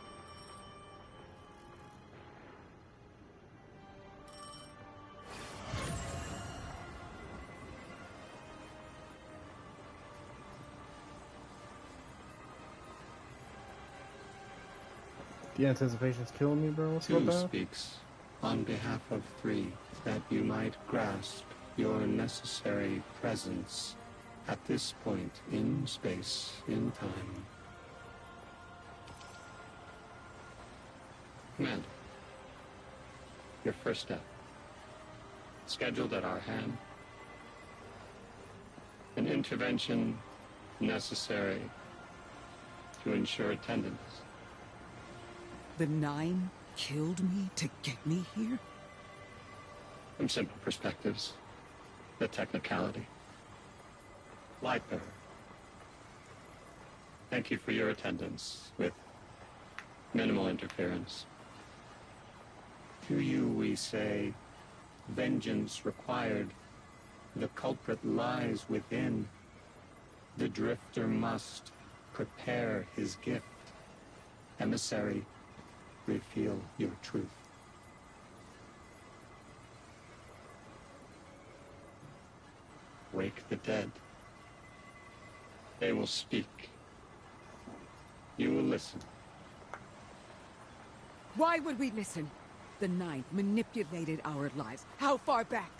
The anticipation's killing me, bro. What's Two going on? speaks on behalf of three, that you might grasp your necessary presence at this point in space, in time. Commander, your first step, scheduled at our hand. An intervention necessary to ensure attendance. The Nine killed me to get me here? From simple perspectives, the technicality. Lightbearer, thank you for your attendance with minimal interference. To you we say, vengeance required. The culprit lies within. The drifter must prepare his gift. Emissary, reveal your truth. Wake the dead. They will speak. You will listen. Why would we listen? The Nine manipulated our lives. How far back?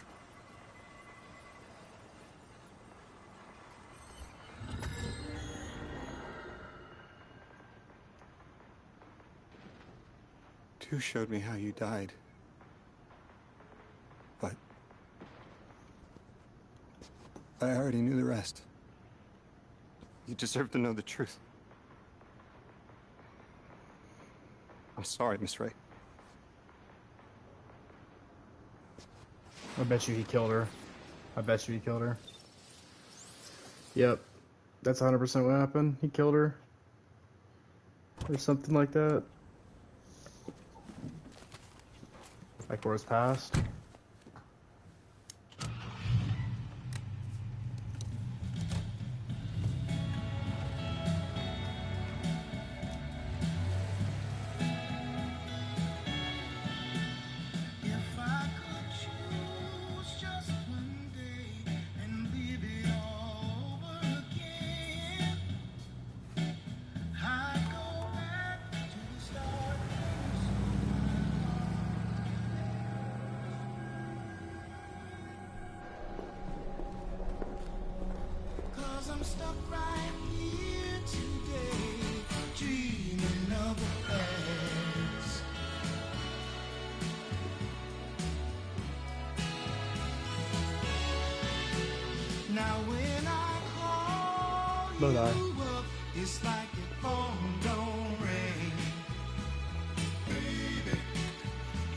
Two showed me how you died. But I already knew the rest. You deserve to know the truth. I'm sorry, Miss Ray. I bet you he killed her. I bet you he killed her. Yep. That's 100% what happened. He killed her. Or something like that. Like where it's past. I'm stuck right here today, dreaming of a past. Now when I call you up, it's like your phone don't ring, baby.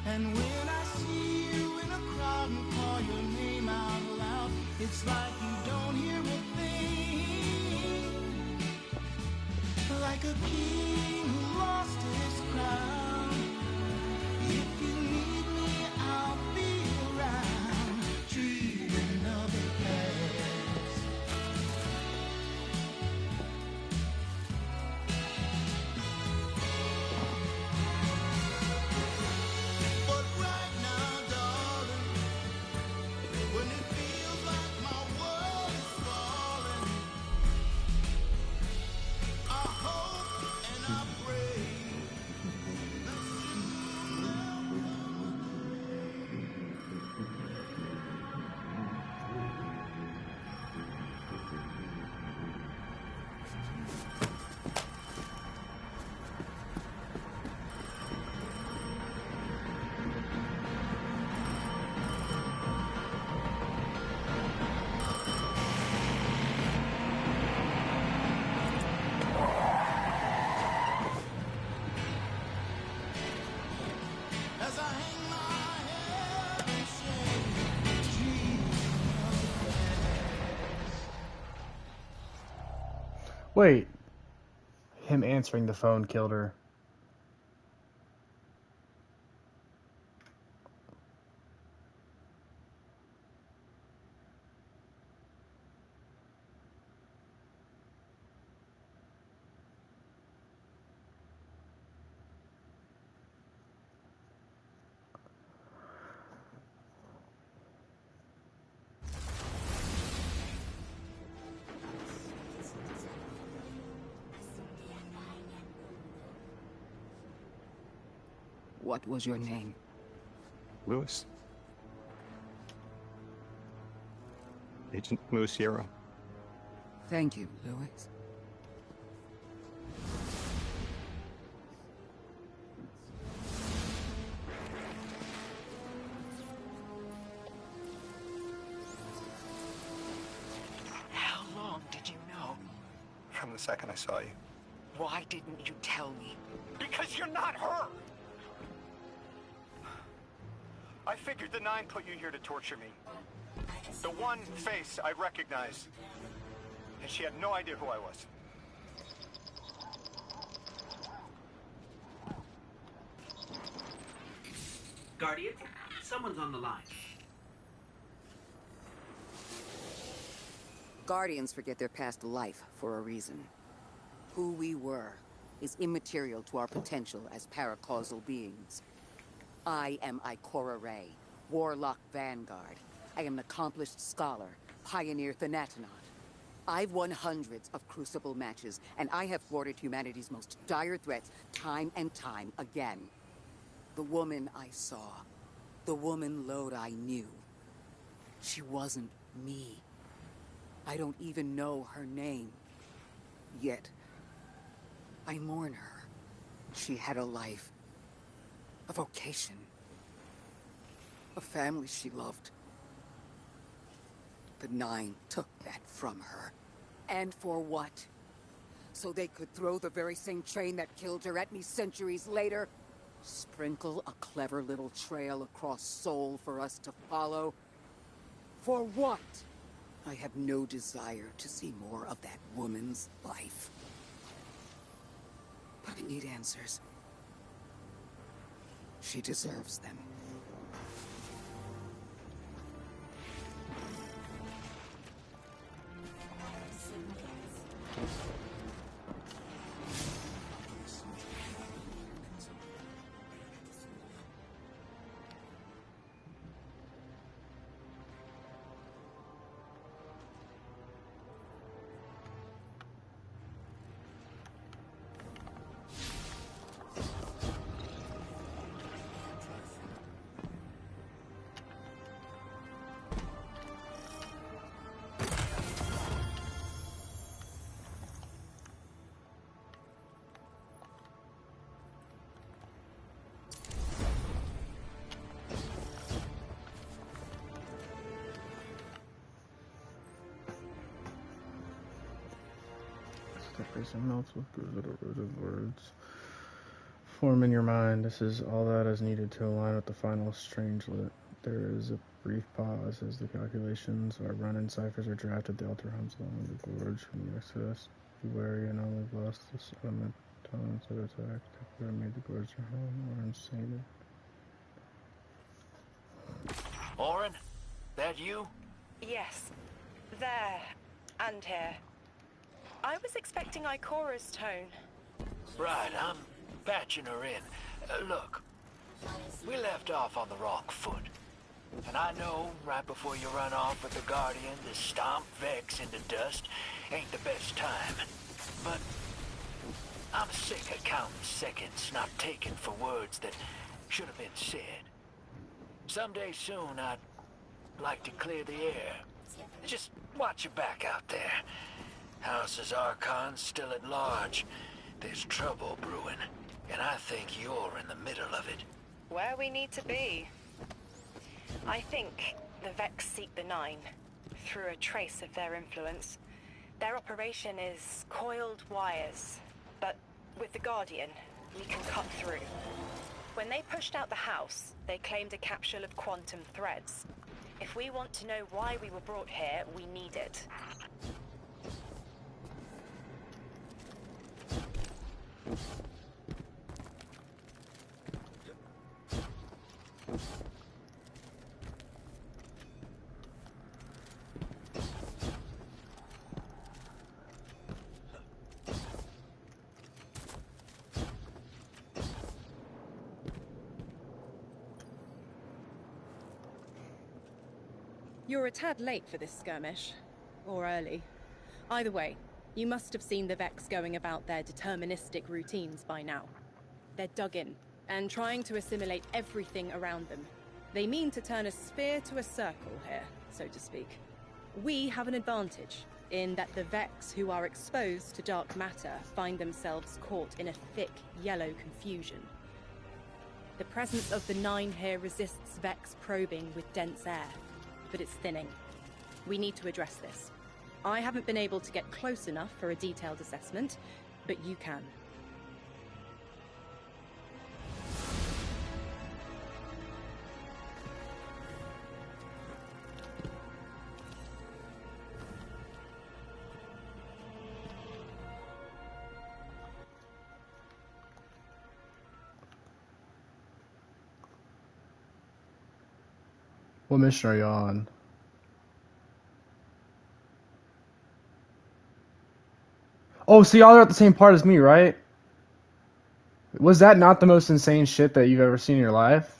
And when I see you in a crowd and call your name out loud, it's like you don't hear a thing. Like a king who lost his crown. If you need me, I'll be around, dreaming of the past. But right now, darling, when it feels like my world is falling, I hope and I pray that soon there'll as I hang my head and say, dream of the past. Wait. Him answering the phone killed her. What was your name? Lewis. Agent Lewis Yarrow. Thank you, Lewis. How long did you know? From the second I saw you. Why didn't you tell me? Because you're not her! I figured the Nine put you here to torture me. The one face I recognized. And she had no idea who I was. Guardian, someone's on the line. Guardians forget their past life for a reason. Who we were is immaterial to our potential as paracausal beings. I am Ikora Rey, Warlock Vanguard. I am an accomplished scholar, pioneer Thanatonot. I've won hundreds of Crucible matches, and I have thwarted humanity's most dire threats time and time again. The woman I saw, the woman Lodi knew, she wasn't me. I don't even know her name. Yet, I mourn her. She had a life, a vocation, a family she loved. The Nine took that from her. And for what? So they could throw the very same train that killed her at me centuries later? Sprinkle a clever little trail across Sol for us to follow? For what? I have no desire to see more of that woman's life. But I need answers. She deserves them. Some notes with good rooted words. Form in your mind. This is all that is needed to align with the final Strangelet. There is a brief pause as the calculations are run and ciphers are drafted. The altar hums along the gorge from the Exodus. Be wary and only bless this element tones of attack. If made the gorge your home or insane. Orin, that you? Yes. There. And here. I was expecting Ikora's tone. Right, I'm patching her in. Look, we left off on the wrong foot. And I know right before you run off with the Guardian to stomp Vex into dust ain't the best time. But I'm sick of counting seconds not taken for words that should have been said. Someday soon I'd like to clear the air. Just watch your back out there. House's Archon's still at large. There's trouble brewing, and I think you're in the middle of it. Where we need to be. I think the Vex seek the Nine, through a trace of their influence. Their operation is coiled wires, but with the Guardian, we can cut through. When they pushed out the house, they claimed a capsule of quantum threads. If we want to know why we were brought here, we need it. You're a tad late for this skirmish. Or early. Either way, you must have seen the Vex going about their deterministic routines by now. They're dug in, and trying to assimilate everything around them. They mean to turn a sphere to a circle here, so to speak. We have an advantage, in that the Vex who are exposed to dark matter find themselves caught in a thick, yellow confusion. The presence of the Nine here resists Vex probing with dense air, but it's thinning. We need to address this. I haven't been able to get close enough for a detailed assessment, but you can. What mission are you on? Oh, so y'all are at the same part as me, right? Was that not the most insane shit that you've ever seen in your life?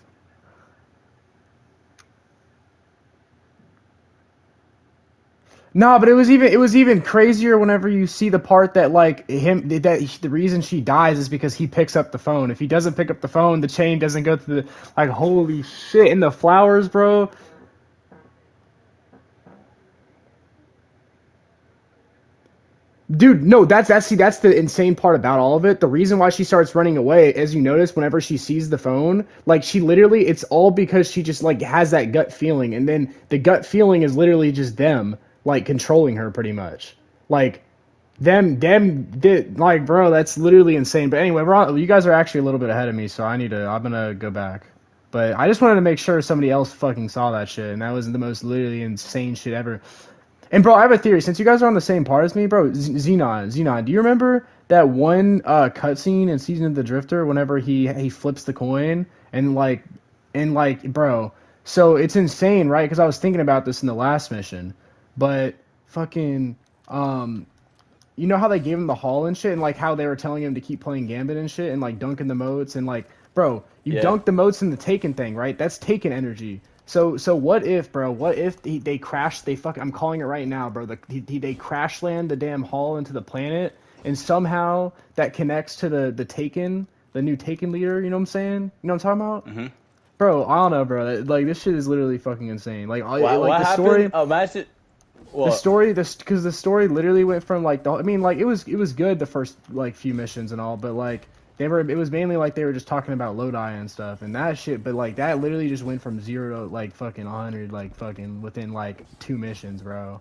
No, but it was even crazier whenever you see the part that like the reason she dies is because he picks up the phone. If he doesn't pick up the phone, the chain doesn't go through the, like, holy shit, in the flowers, bro. Dude, no, that's the insane part about all of it. The reason why she starts running away, as you notice, whenever she sees the phone, like, she literally, it's all because she just, like, has that gut feeling, and then the gut feeling is literally just them, like, controlling her pretty much. Like, them did, like, bro, that's literally insane. But anyway, you guys are actually a little bit ahead of me, so I'm gonna go back. But I just wanted to make sure somebody else fucking saw that shit, and that was the most literally insane shit ever. And bro, I have a theory. Since you guys are on the same part as me, bro, Xenon, do you remember that one cutscene in Season of the Drifter whenever he flips the coin and bro, so it's insane, right? Because I was thinking about this in the last mission, but fucking you know how they gave him the haul and shit, and like how they were telling him to keep playing Gambit and shit, and like dunking the moats, and like, bro, you dunk the moats in the Taken thing, right? That's Taken energy. So what if, bro? What if they crash? I'm calling it right now, bro. They crash land the damn haul into the planet, and somehow that connects to the Taken, the new Taken leader. You know what I'm saying? You know what I'm talking about? Mm-hmm. Bro, I don't know, bro. Like, this shit is literally fucking insane. Like, what the happened? story. Imagine. Well, because the story literally went from like I mean, like, it was good the first like few missions and all, but like it was mainly like they were just talking about Lodi and stuff and that shit, but like that literally just went from 0 to like fucking 100 like fucking within like 2 missions, bro.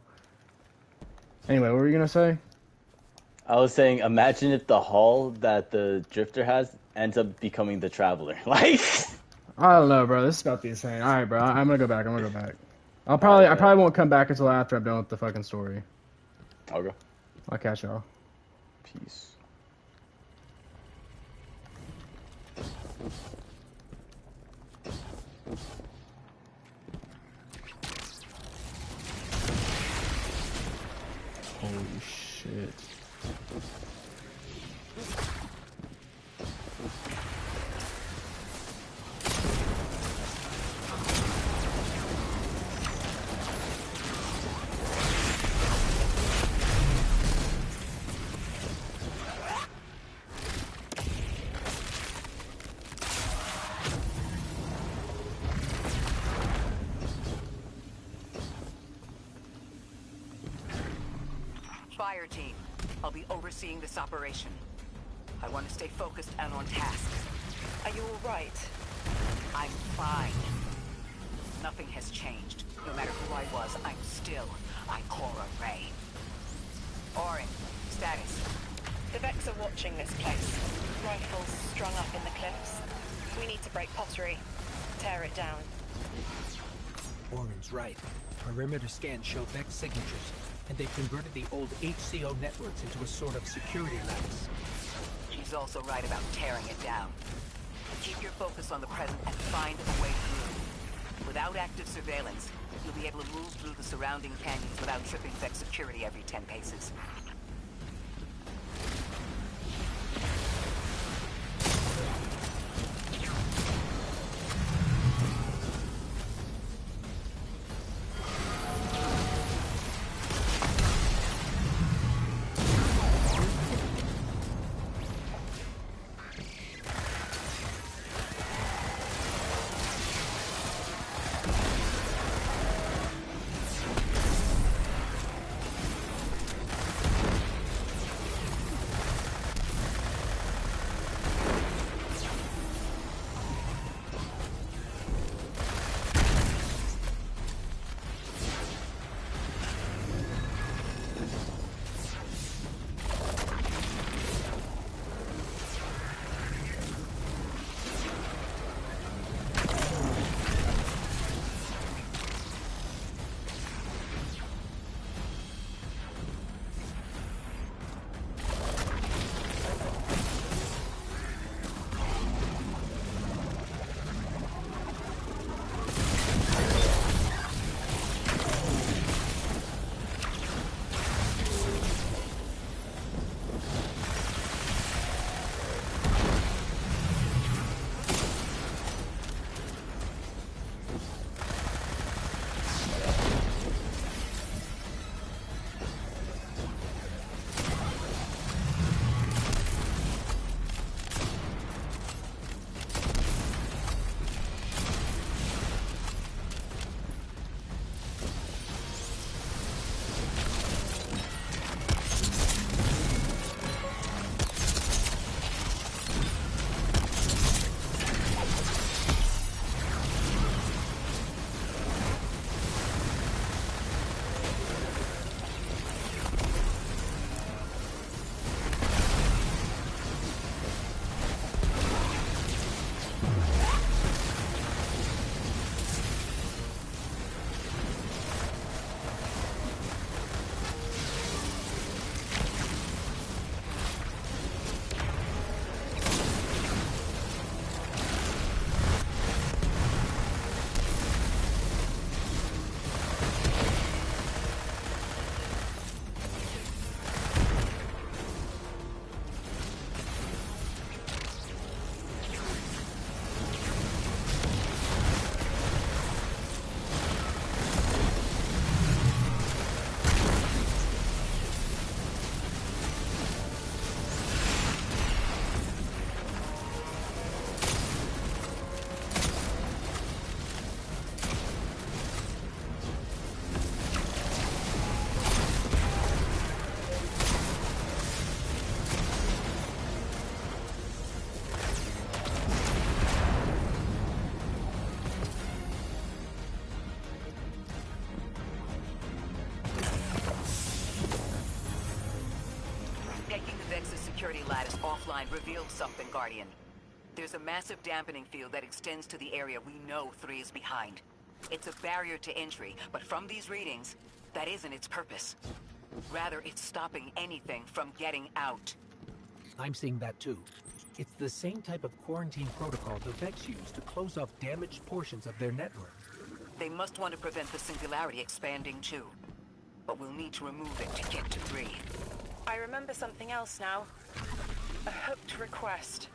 Anyway, what were you gonna say? I was saying, imagine if the hull that the Drifter has ends up becoming the Traveler. Like, I don't know, bro. This is about to be insane. All right, bro. I'm gonna go back. I probably won't come back until after I'm done with the fucking story. Okay. I'll catch y'all. Peace. Holy shit. Fire team, I'll be overseeing this operation. I want to stay focused and on task. Are you all right? I'm fine. Nothing has changed. No matter who I was, I'm still Ikora Rey. Orin, status. The Vex are watching this place. Rifles strung up in the cliffs. We need to break pottery. Tear it down. Orin's right. Perimeter scans show Vex signatures, and they've converted the old HCO networks into a sort of security lattice. She's also right about tearing it down. Keep your focus on the present and find a way through. Without active surveillance, you'll be able to move through the surrounding canyons without tripping Vex security every 10 paces. access offline revealed something, Guardian. There's a massive dampening field that extends to the area we know 3 is behind. It's a barrier to entry, but from these readings, that isn't its purpose. Rather, it's stopping anything from getting out. I'm seeing that too. It's the same type of quarantine protocol the Vex use to close off damaged portions of their network. They must want to prevent the singularity expanding too. But we'll need to remove it to get to 3. I remember something else now. A hooked request.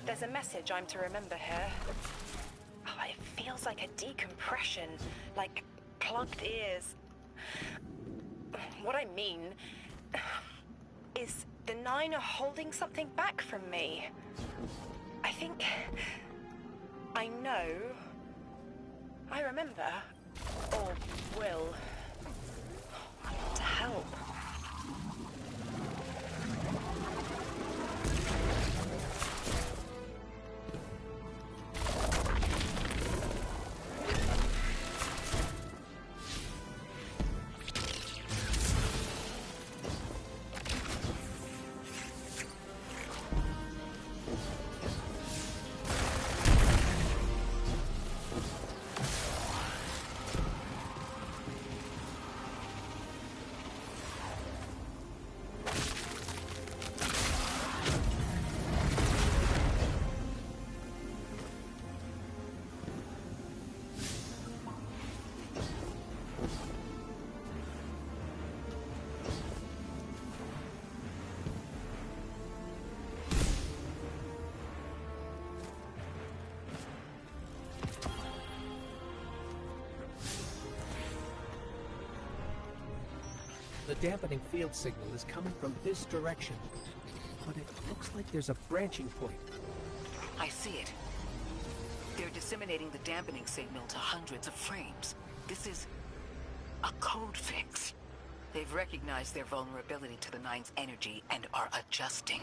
There's a message I'm to remember here. Oh, it feels like a decompression, like plugged ears. What I mean is the 9 are holding something back from me. I think I know. I remember. Or will. I want to help. The dampening field signal is coming from this direction, but it looks like there's a branching point. I see it. They're disseminating the dampening signal to hundreds of frames. This is a code fix. They've recognized their vulnerability to the 9's energy and are adjusting.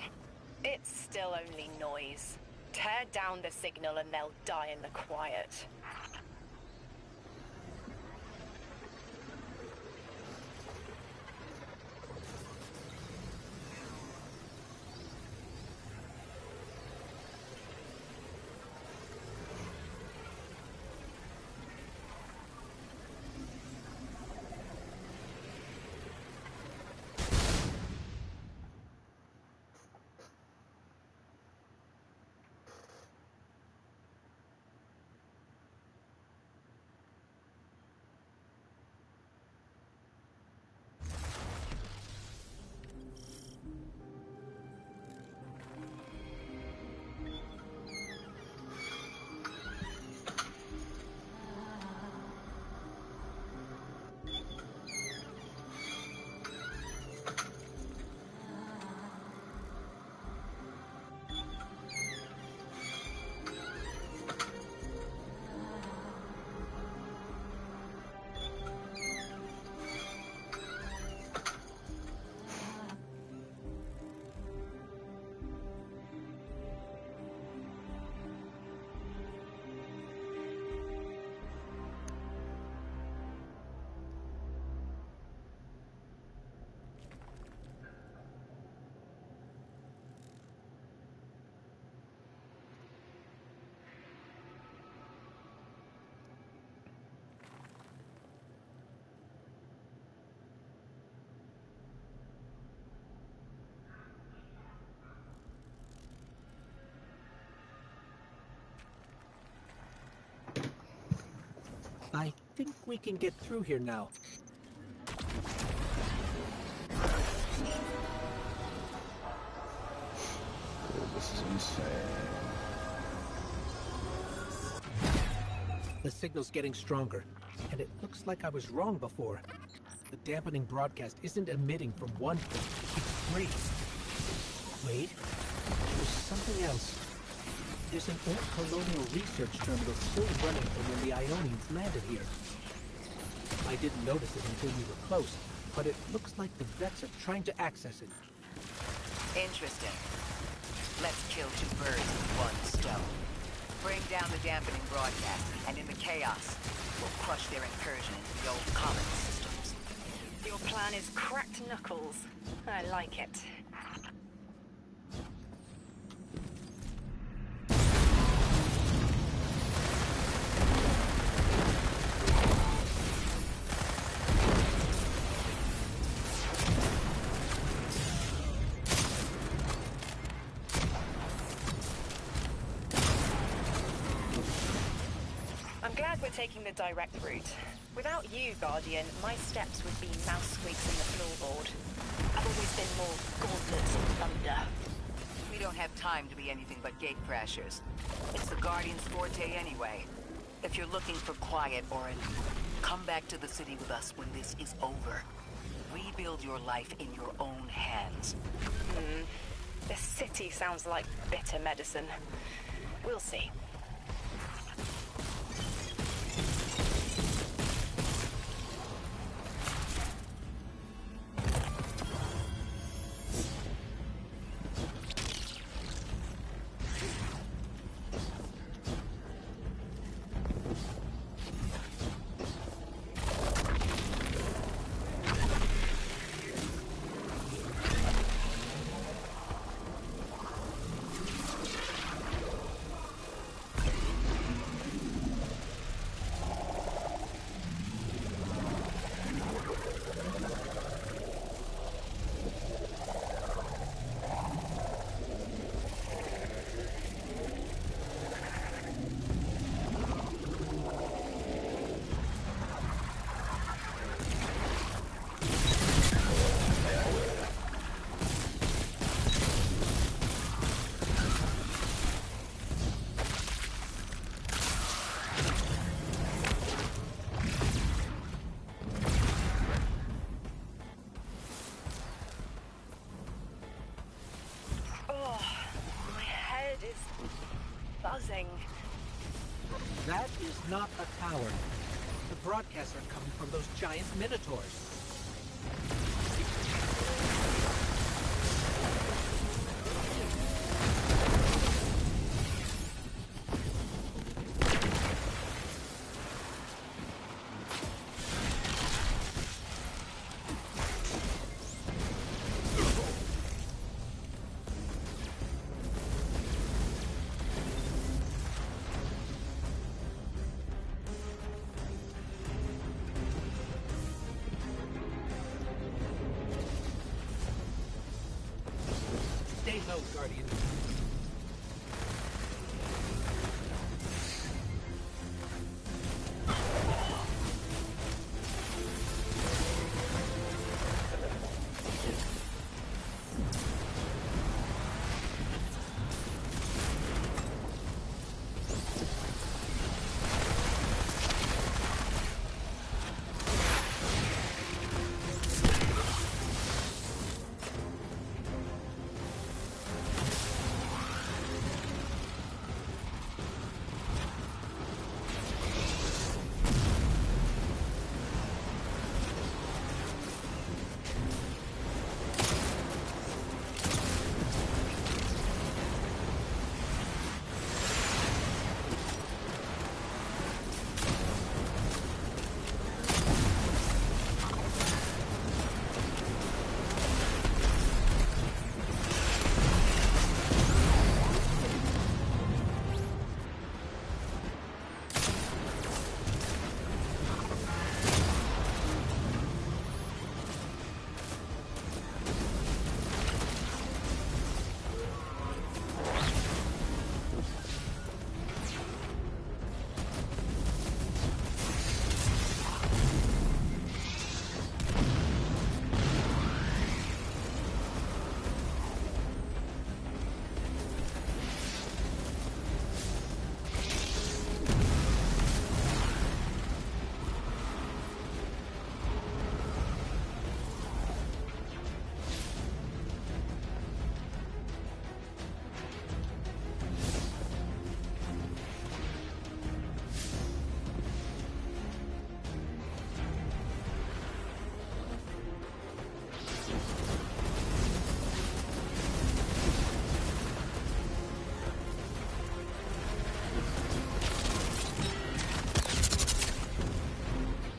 It's still only noise. Tear down the signal and they'll die in the quiet. I think we can get through here now. This is insane. The signal's getting stronger, and it looks like I was wrong before. The dampening broadcast isn't emitting from one point, it's raised. Wait, there's something else. There's an old colonial research terminal still running from when the Ionians landed here. I didn't notice it until we were close, but it looks like the Vex are trying to access it. Interesting. Let's kill 2 birds with 1 stone. Bring down the dampening broadcast, and in the chaos, we'll crush their incursion into the old common systems. Your plan is cracked knuckles. I like it. like we're taking the direct route. Without you, Guardian, my steps would be mouse squeaks in the floorboard. I've always been more gauntlets and thunder. We don't have time to be anything but gate crashers. It's the Guardian's forte anyway. If you're looking for quiet, Orin, come back to the city with us when this is over. Rebuild your life in your own hands. The city sounds like bitter medicine. We'll see. Buzzing. That is not a tower. The broadcasts are coming from those giant minotaurs. Stay low, Guardian.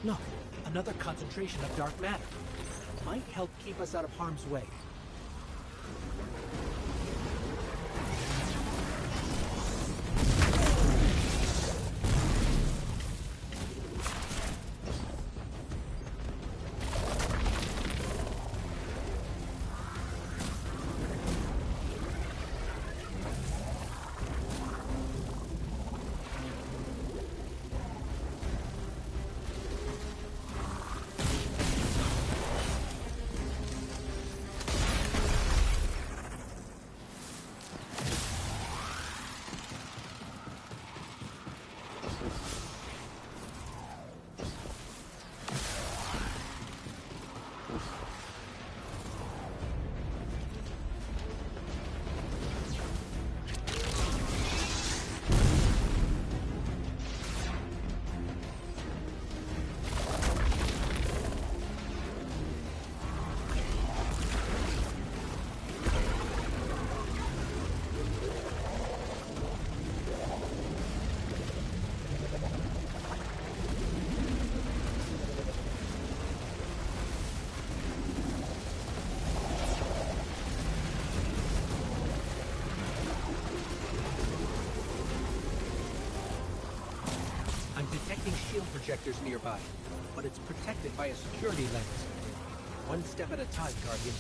Look, another concentration of dark matter. Might help keep us out of harm's way. sectors nearby, but it's protected by a security lens. One step at a time, Guardian.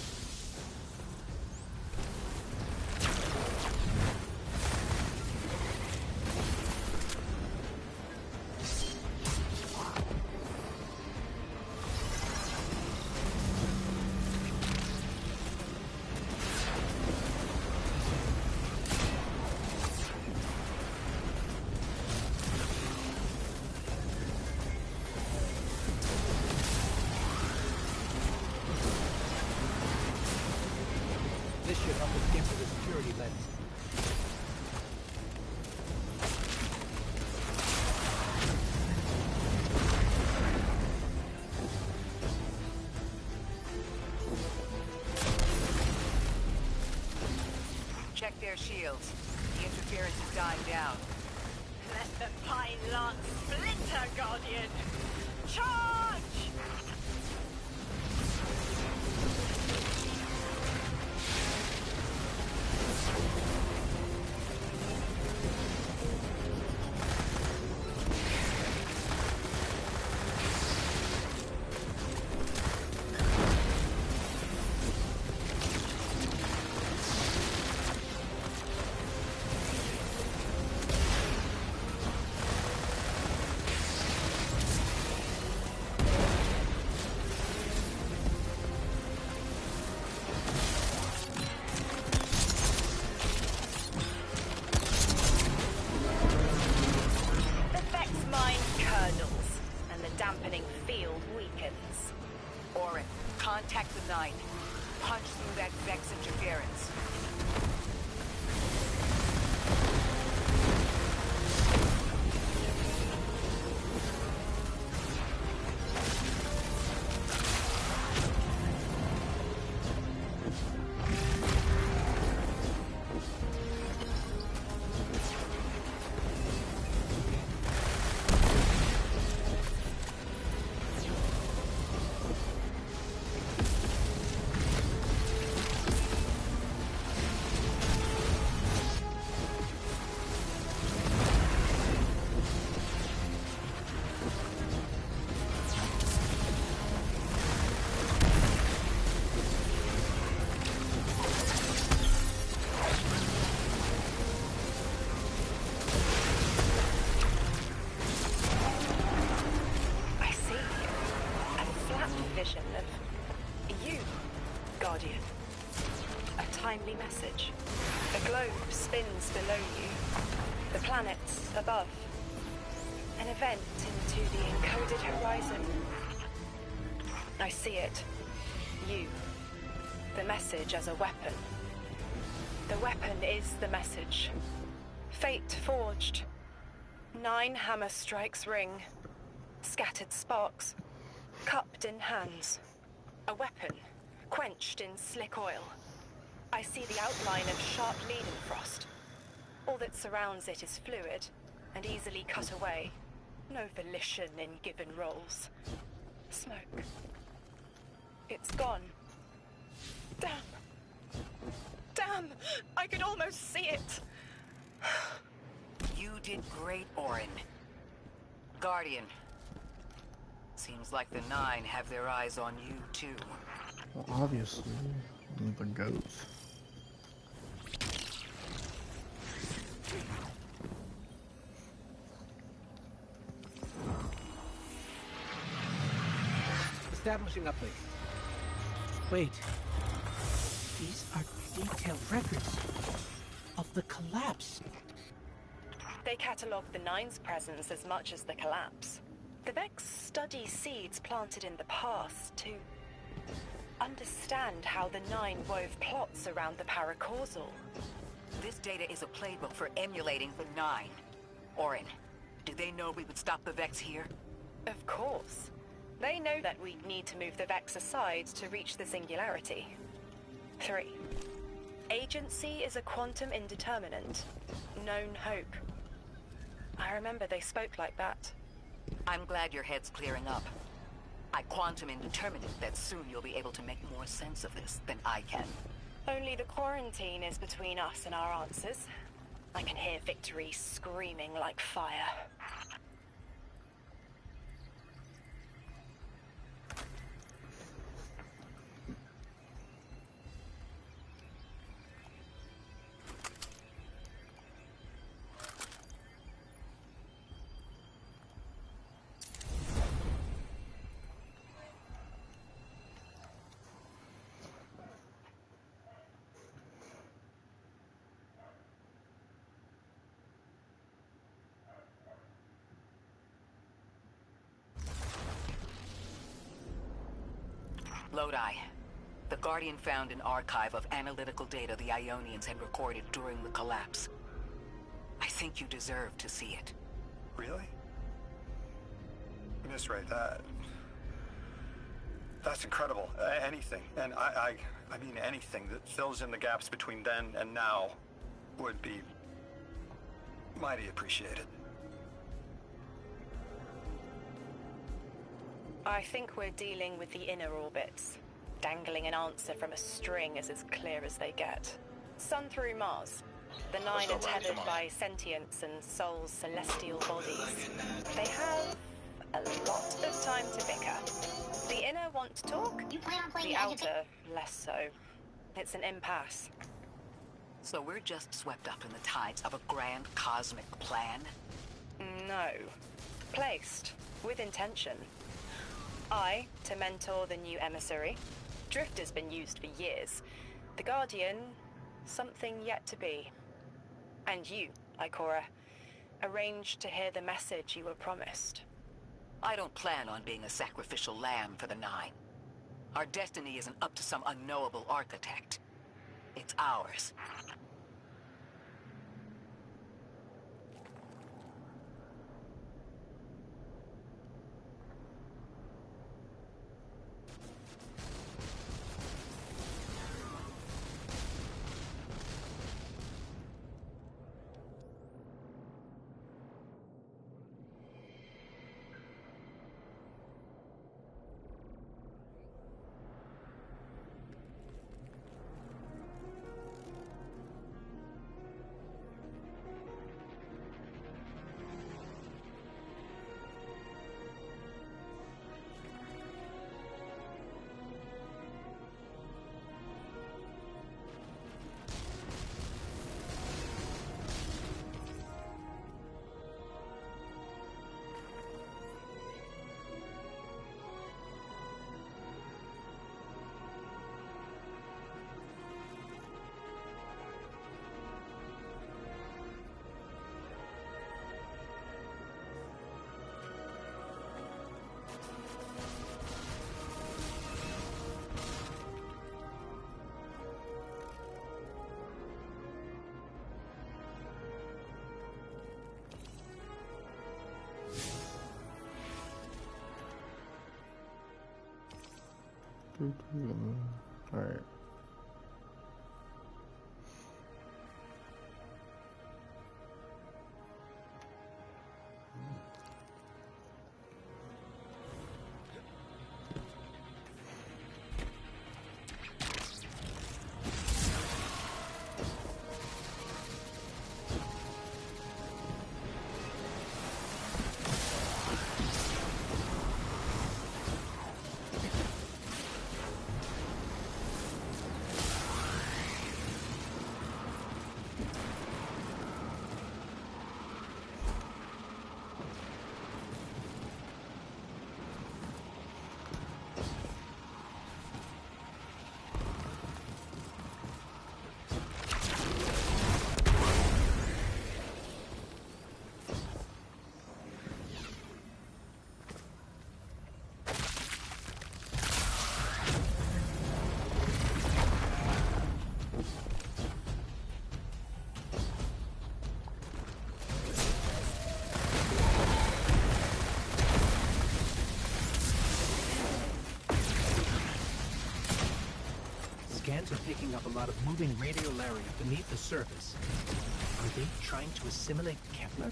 This should help us get to the security lens. Check their shields. The interference is dying down. Let the pine lance splinter, Guardian! Charge! Dampening field weakens. Orin, contact the 9. Punch through that Vex interference. Message. The globe spins below you, the planets above. An event into the encoded horizon. I see it. You. The message as a weapon. The weapon is the message. Fate forged. 9 hammer strikes ring. Scattered sparks. Cupped in hands. A weapon. Quenched in slick oil. I see the outline of sharp Leidenfrost. All that surrounds it is fluid and easily cut away. No volition in given roles. Smoke. It's gone. Damn. Damn! I could almost see it! You did great, Orin. Guardian. Seems like the 9 have their eyes on you, too. Well, obviously. The goats. Establishing uplink. Wait. These are detailed records of the collapse. They catalogue the 9's presence as much as the collapse. The Vex study seeds planted in the past to understand how the 9 wove plots around the paracausal. This data is a playbook for emulating the 9. Orin, do they know we would stop the Vex here? Of course. They know that we need to move the Vex aside to reach the singularity. 3. Agency is a quantum indeterminant. Known hope. I remember they spoke like that. I'm glad your head's clearing up. I quantum indeterminate that soon you'll be able to make more sense of this than I can. Only the quarantine is between us and our answers. I can hear victory screaming like fire. Lodi. The Guardian found an archive of analytical data the Ionians had recorded during the collapse. I think you deserve to see it. Really? Miss Ray, that's incredible. Anything, and I mean anything that fills in the gaps between then and now would be mighty appreciated. I think we're dealing with the inner orbits. Dangling an answer from a string is as clear as they get. Sun through Mars. The Nine are tethered by sentience and Sol's celestial bodies. They have a lot of time to bicker. The inner want to talk, the outer less so. It's an impasse. So we're just swept up in the tides of a grand cosmic plan? No. Placed, with intention. I, to mentor the new emissary. Drifter's been used for years. The Guardian, something yet to be. And you, Ikora, arranged to hear the message you were promised. I don't plan on being a sacrificial lamb for the Nine. Our destiny isn't up to some unknowable architect. It's ours. Alright. Scans are picking up a lot of moving radiolaria beneath the surface. Are they trying to assimilate Kepler?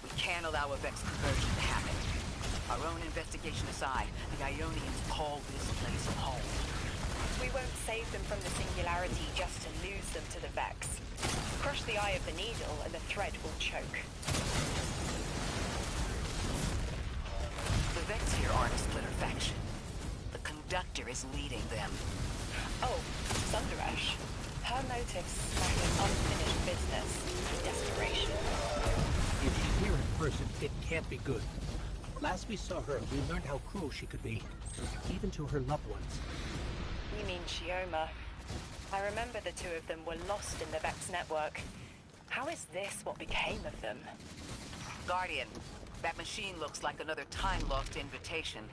We can't allow a Vex conversion to happen. Our own investigation aside, the Ionians call this place home. We won't save them from the singularity just to lose them to the Vex. Crush the eye of the needle and the thread will choke. The Vex here aren't a splitter faction. The Conductor is leading them. Oh, Sundaresh. Her motives smack of unfinished business. Desperation. If she's here in person, it can't be good. Last we saw her, we learned how cruel she could be, even to her loved ones. You mean Shioma? I remember the two of them were lost in the Vex network. How is this what became of them? Guardian, that machine looks like another time-lost invitation.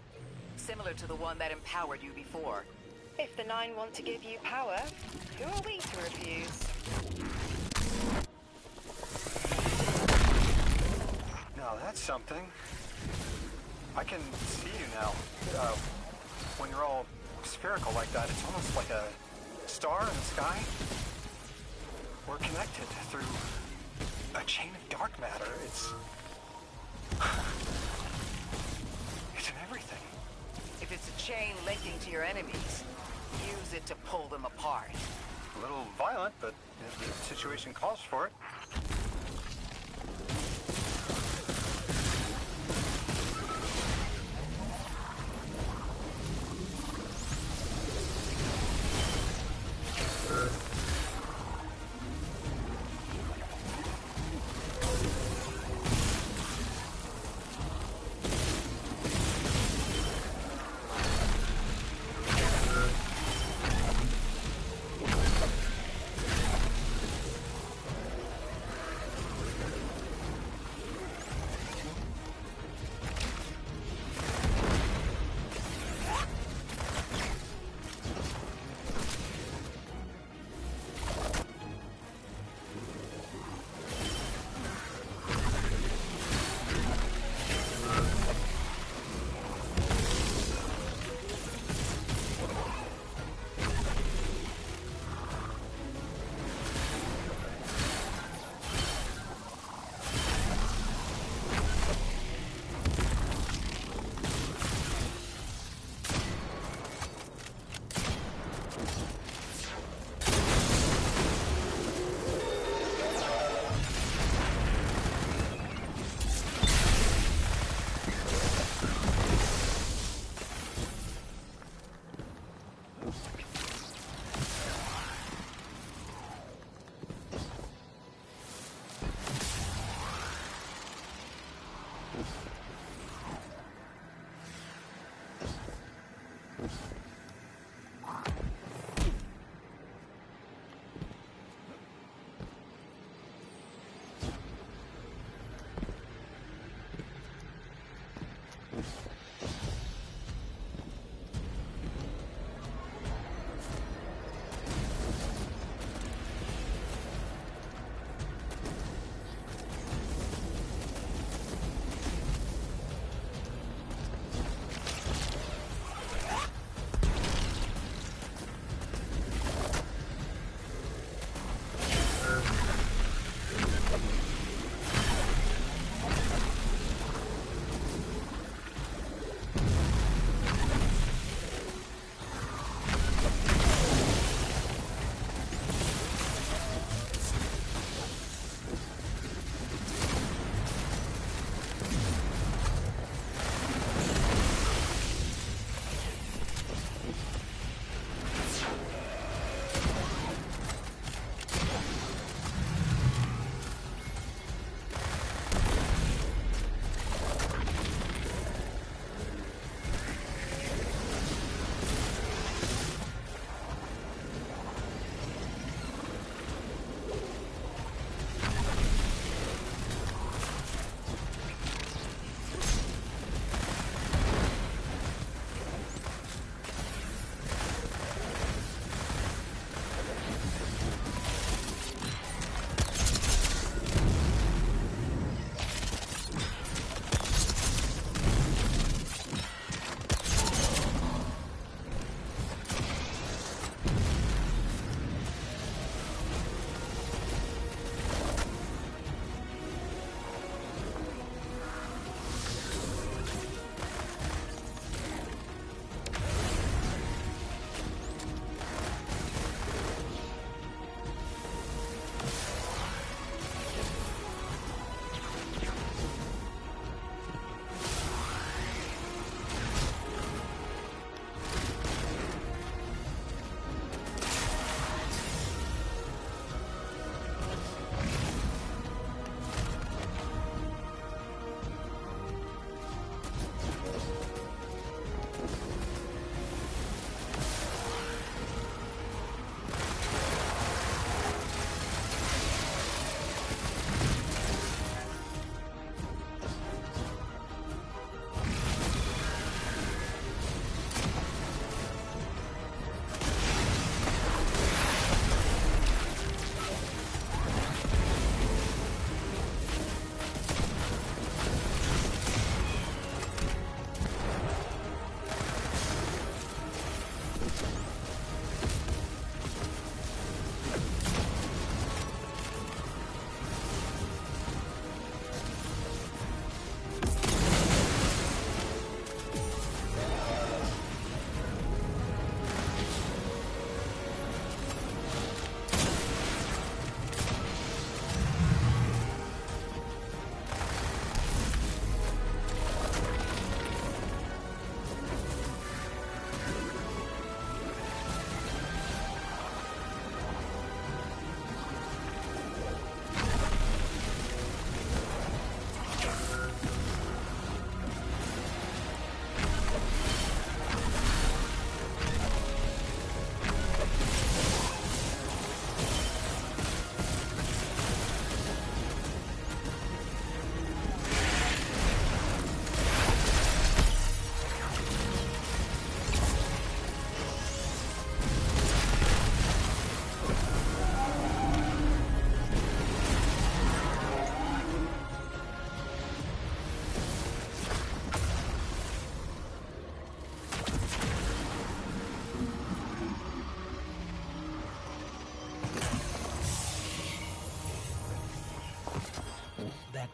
similar to the one that empowered you before. If the Nine want to give you power, who are we to refuse? Now that's something. I can see you now. When you're all spherical like that, it's almost like a star in the sky. We're connected through a chain of dark matter. It's in everything. If it's a chain linking to your enemies, use it to pull them apart. A little violent, but if the situation calls for it.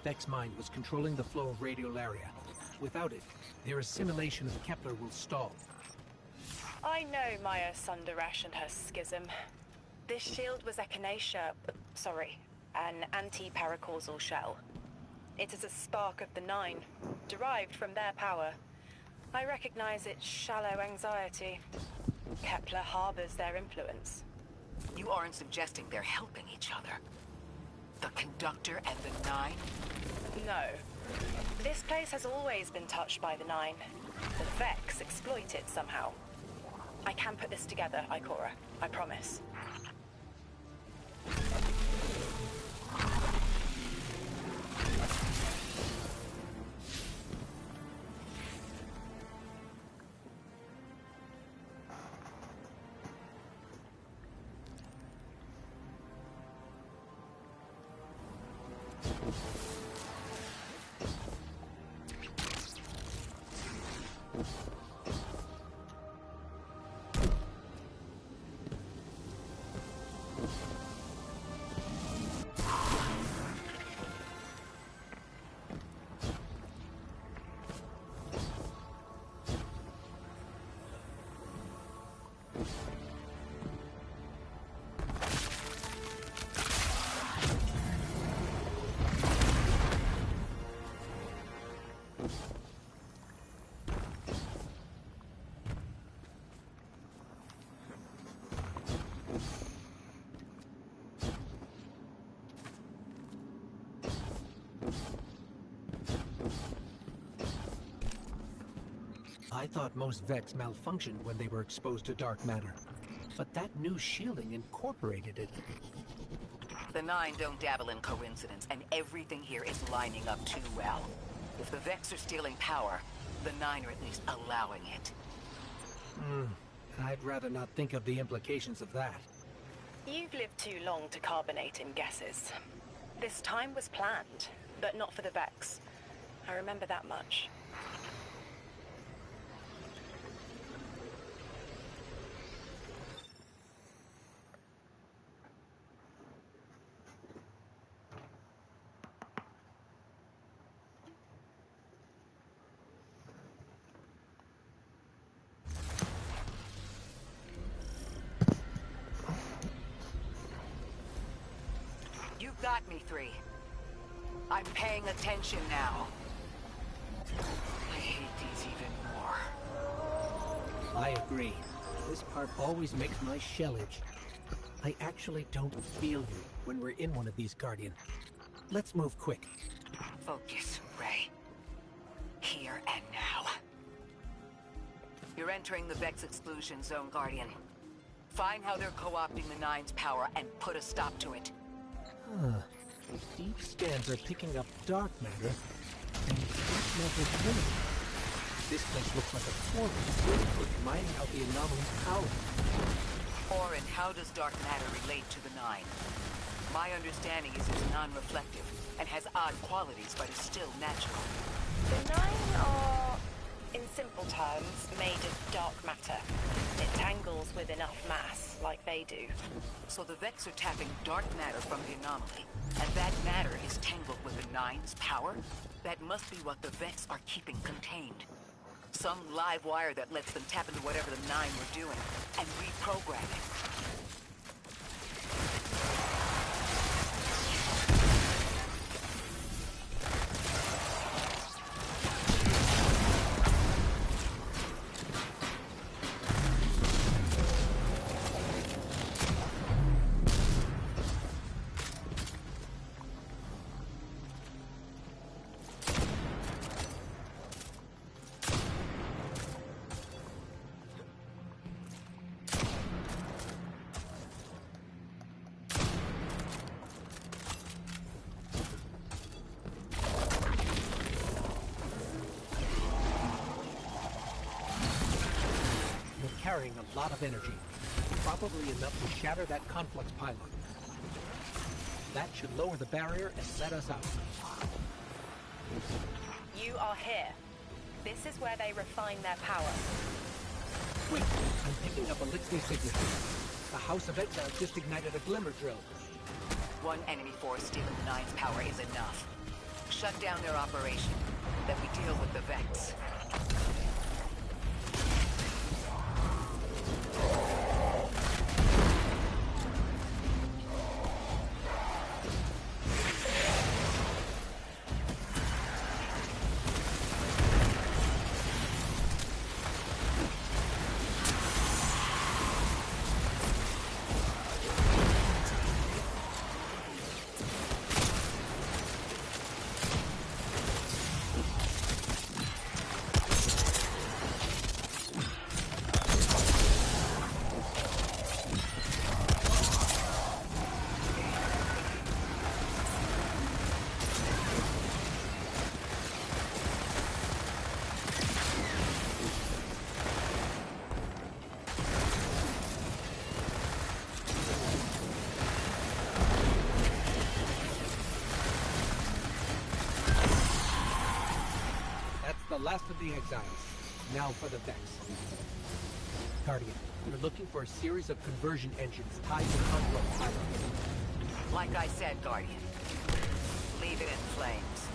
Vex mind was controlling the flow of radiolaria. Without it, their assimilation of Kepler will stall. I know Maya Sundaresh and her schism. This shield was echinacea, an anti-paracausal shell. It is a spark of the Nine, derived from their power. I recognize its shallow anxiety. Kepler harbors their influence. You aren't suggesting they're helping each other? The Conductor and the Nine? No. This place has always been touched by the Nine. The Vex exploit it somehow. I can put this together, Ikora. I promise. I thought most Vex malfunctioned when they were exposed to dark matter. But that new shielding incorporated it. The Nine don't dabble in coincidence, and everything here is lining up too well. If the Vex are stealing power, the Nine are at least allowing it. I'd rather not think of the implications of that. You've lived too long to carbonate in guesses. This time was planned, but not for the Vex. I remember that much. Got me, 3. I'm paying attention now. I hate these even more. I agree. This part always makes my shell itch. I actually don't feel you when we're in one of these, Guardian. Let's move quick. Focus, Ray. Here and now. You're entering the Vex exclusion zone, Guardian. Find how they're co-opting the Nine's power and put a stop to it. Deep scans are picking up dark matter and deep metal drilling. This place looks like a forest, mining out the anomaly's power. Orin, how does dark matter relate to the Nine? My understanding is it's non-reflective and has odd qualities, but is still natural. The Nine are, in simple terms, made of dark matter. It tangles with enough mass, like they do. So the Vex are tapping dark matter from the anomaly, and that matter is tangled with the Nine's power? That must be what the Vex are keeping contained. Some live wire that lets them tap into whatever the Nine were doing, and reprogram it. Carrying a lot of energy, probably enough to shatter that conflux pylon. That should lower the barrier and let us out. You are here. This is where they refine their power. Wait, I'm picking up a Lixley signature. The House of Exile just ignited a glimmer drill. One enemy force stealing the Nine's power is enough. shut down their operation. Then we deal with the Vex. The last of the exiles. Now for the Vex. Guardian, we're looking for a series of conversion engines tied to the Unload pylon. Like I said, Guardian. Leave it in flames.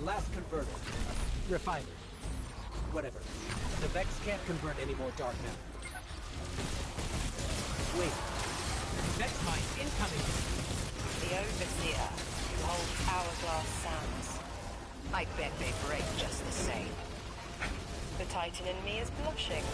Last converter. Refiner. Whatever. The Vex can't convert any more dark matter. Wait. Vex mine incoming! The Overseer. Old hourglass sounds. I bet they break just the same. The Titan in me is blushing.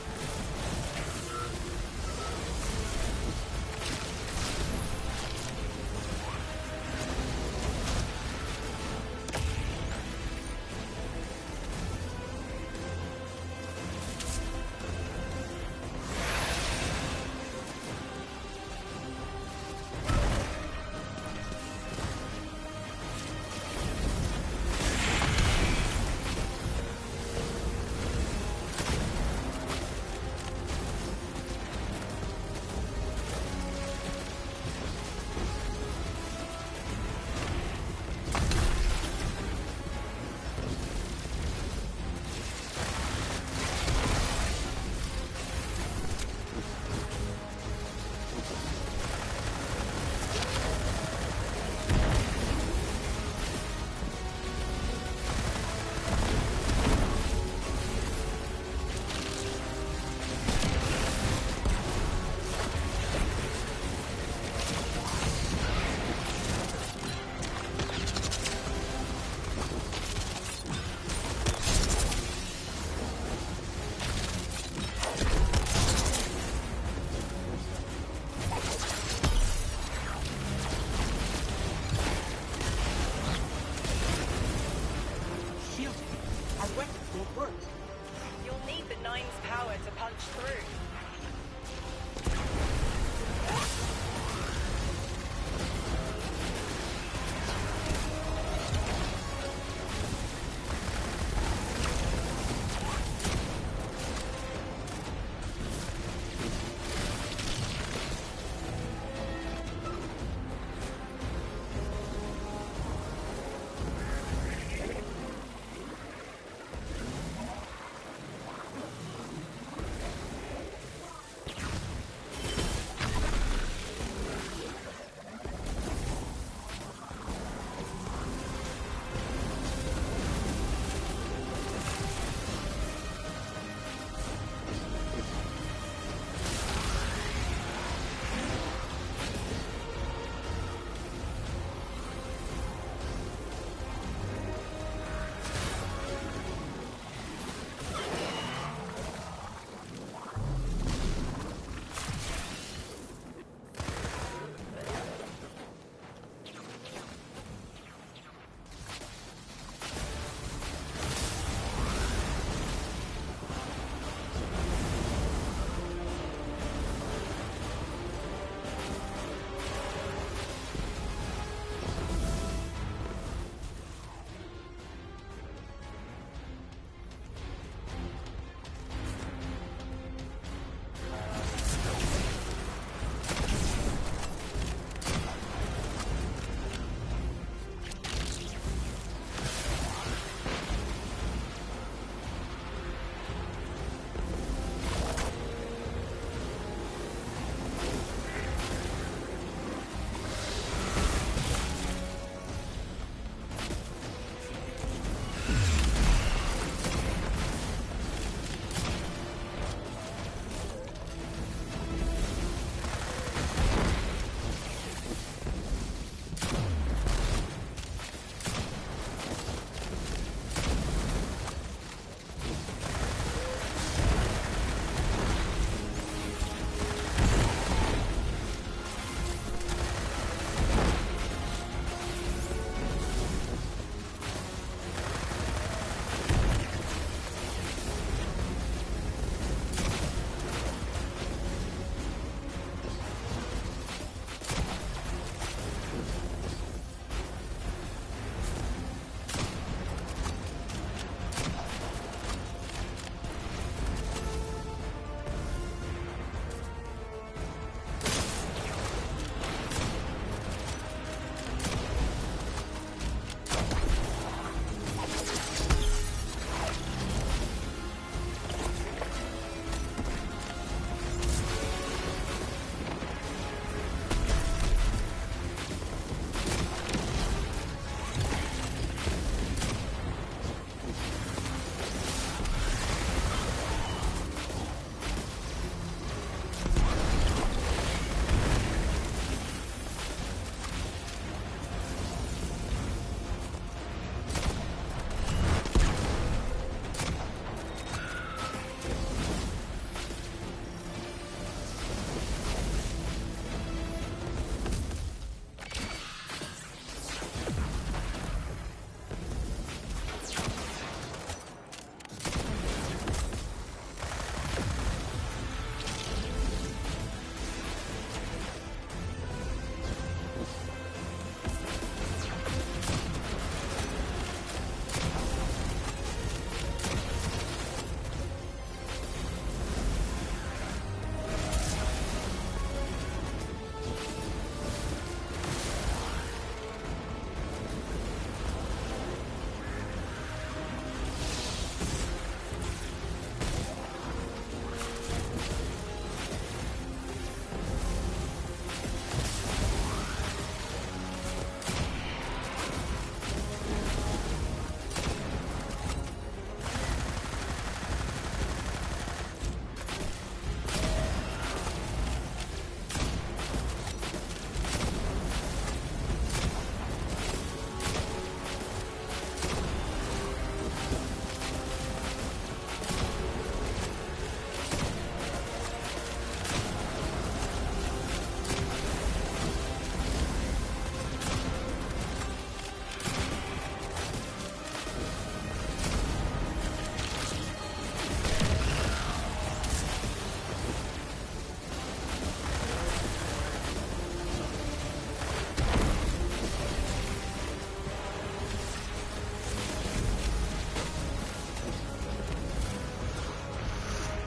That's three.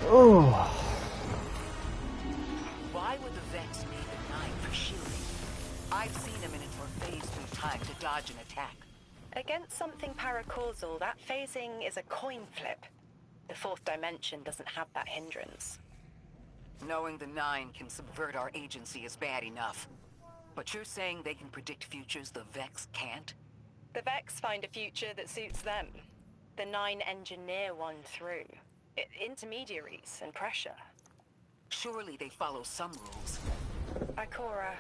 Oh. Why would the Vex need the Nine for shielding? I've seen a Minotaur phase through time to dodge an attack. Against something paracausal, that phasing is a coin flip. The fourth dimension doesn't have that hindrance. Knowing the Nine can subvert our agency is bad enough. But you're saying they can predict futures the Vex can't? The Vex find a future that suits them. The Nine engineer one through. Intermediaries and pressure. Surely they follow some rules. Ikora,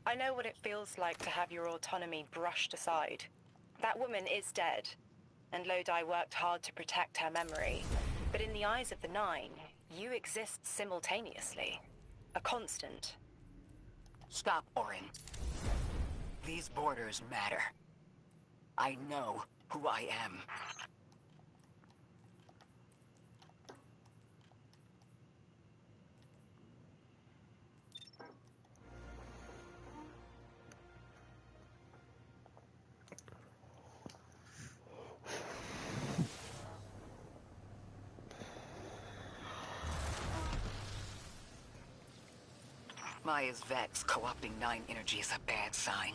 I know what it feels like to have your autonomy brushed aside. That woman is dead, and Lodi worked hard to protect her memory. But in the eyes of the Nine, you exist simultaneously. A constant. Stop, Orin. These borders matter. I know who I am. Maya's Vex co-opting Nine energy is a bad sign.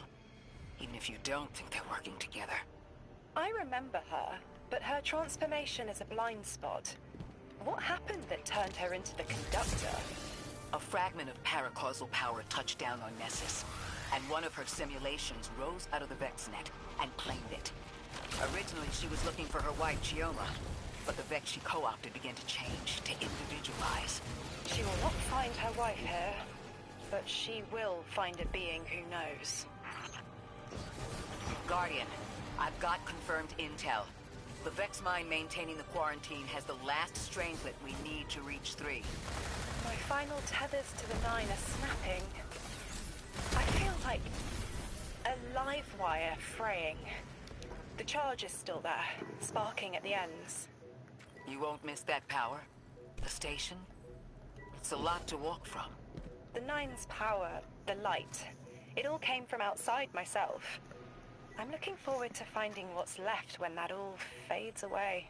Even if you don't think they're working together. I remember her, but her transformation is a blind spot. What happened that turned her into the Conductor? A fragment of paracausal power touched down on Nessus, and one of her simulations rose out of the Vex net and claimed it. Originally, she was looking for her wife, Chioma, but the Vex she co-opted began to change, to individualize. She will not find her wife here, but she will find a being who knows. Guardian, I've got confirmed intel. The Vex mine maintaining the quarantine has the last strangelet we need to reach 3. My final tethers to the Nine are snapping. I feel like a live wire fraying. The charge is still there, sparking at the ends. You won't miss that power? The station? It's a lot to walk from. The Nine's power, the light, it all came from outside myself. I'm looking forward to finding what's left when that all fades away.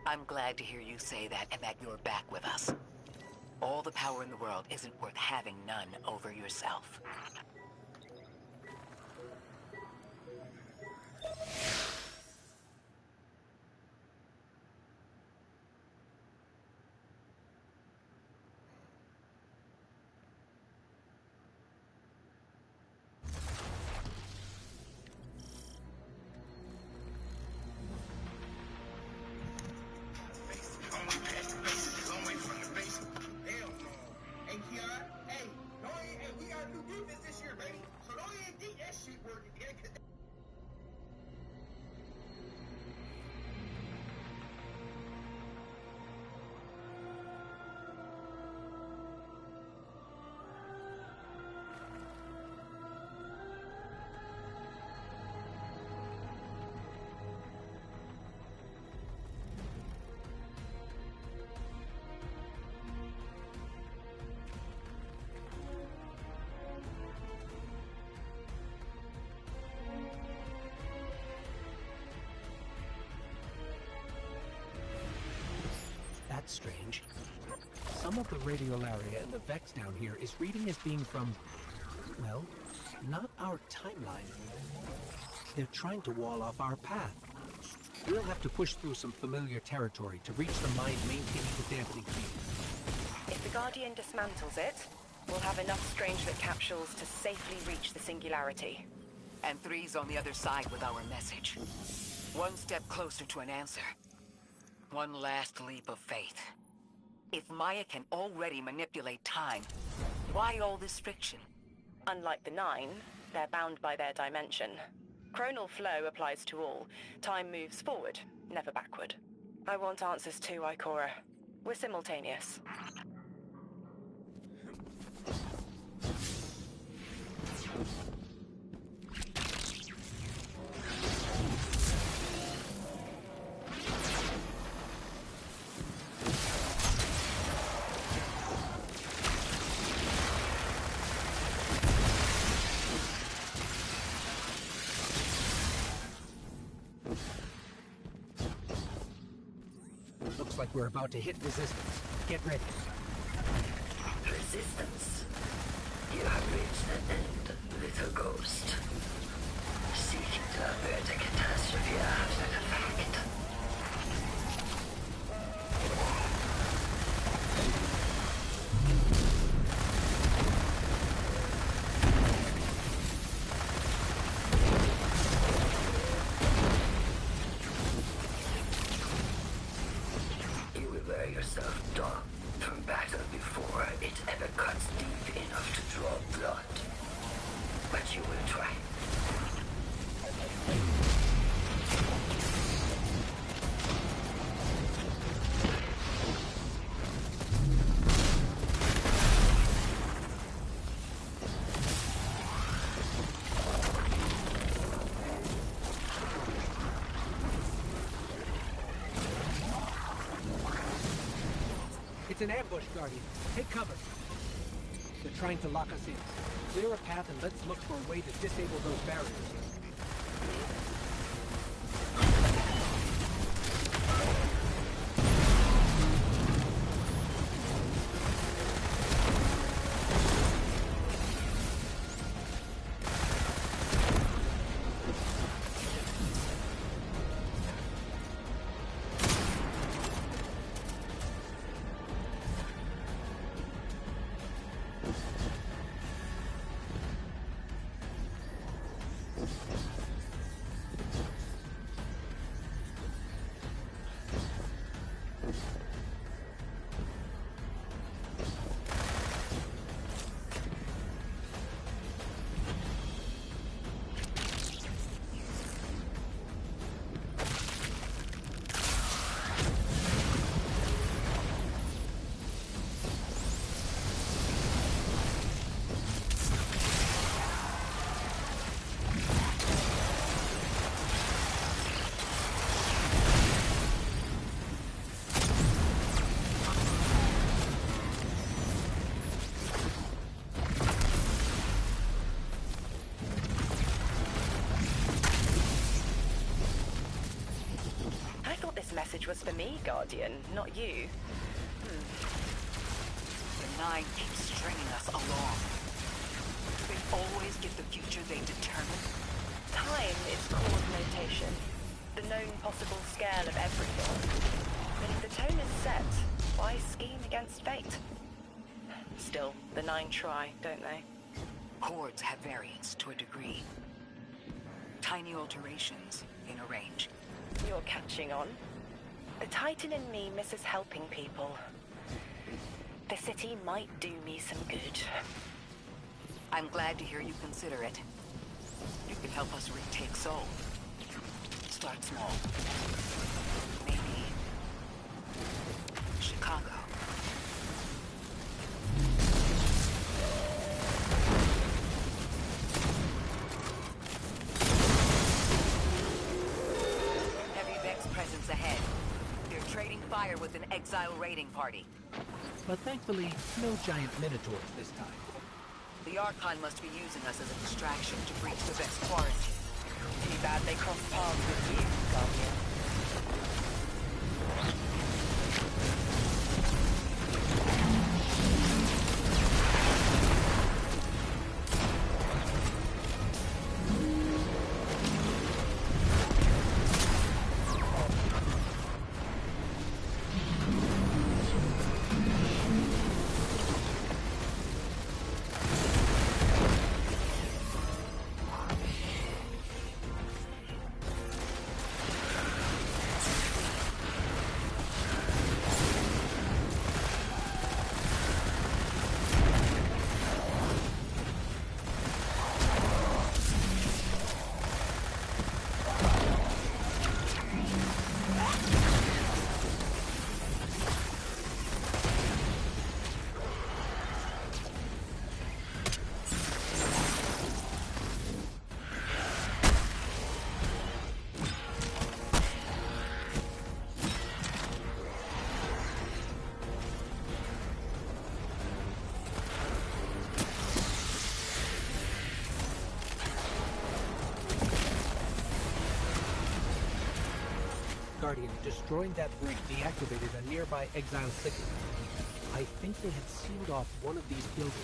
I'm glad to hear you say that and that you're back with us. All the power in the world isn't worth having none over yourself. That's strange. Some of the radiolaria in the Vex down here is reading as being from, well, not our timeline. They're trying to wall off our path. We'll have to push through some familiar territory to reach the mine maintaining the dampening field. If the Guardian dismantles it, we'll have enough Strangelet capsules to safely reach the Singularity. And 3's on the other side with our message. One step closer to an answer. One last leap of faith. If Maya can already manipulate time, why all this friction? Unlike the Nine, they're bound by their dimension. Chronal flow applies to all. Time moves forward, never backward. I want answers too, Ikora. We're simultaneous. Looks like we're about to hit resistance. Get ready. Resistance. You have reached an end, little ghost. Seeking to avert a catastrophe after the fact. You will wear yourself down from battle before it ever cuts deep enough to draw blood. But you will try. It's an ambush, Guardian. Take cover. They're trying to lock us in. Clear a path and let's look for a way to disable those barriers. Message was for me, Guardian, not you. The Nine keeps stringing us along. They always get the future they determine. Time is cause notation, the known possible scale of everything. But if the tone is set, why scheme against fate? Still, the Nine try, don't they? Chords have variance to a degree. Tiny alterations in a range. You're catching on. The Titan in me misses helping people. The city might do me some good. I'm glad to hear you consider it. You can help us retake Seoul. Start small. Maybe Chicago. Heavy Vex presence ahead. Trading fire with an exile raiding party. But thankfully, no giant minotaurs this time. The Archon must be using us as a distraction to breach the Vex quarantine. Too bad they crossed paths with you, Guardian. Guardian, destroying that brig deactivated a nearby exile signal. I think they had sealed off one of these buildings.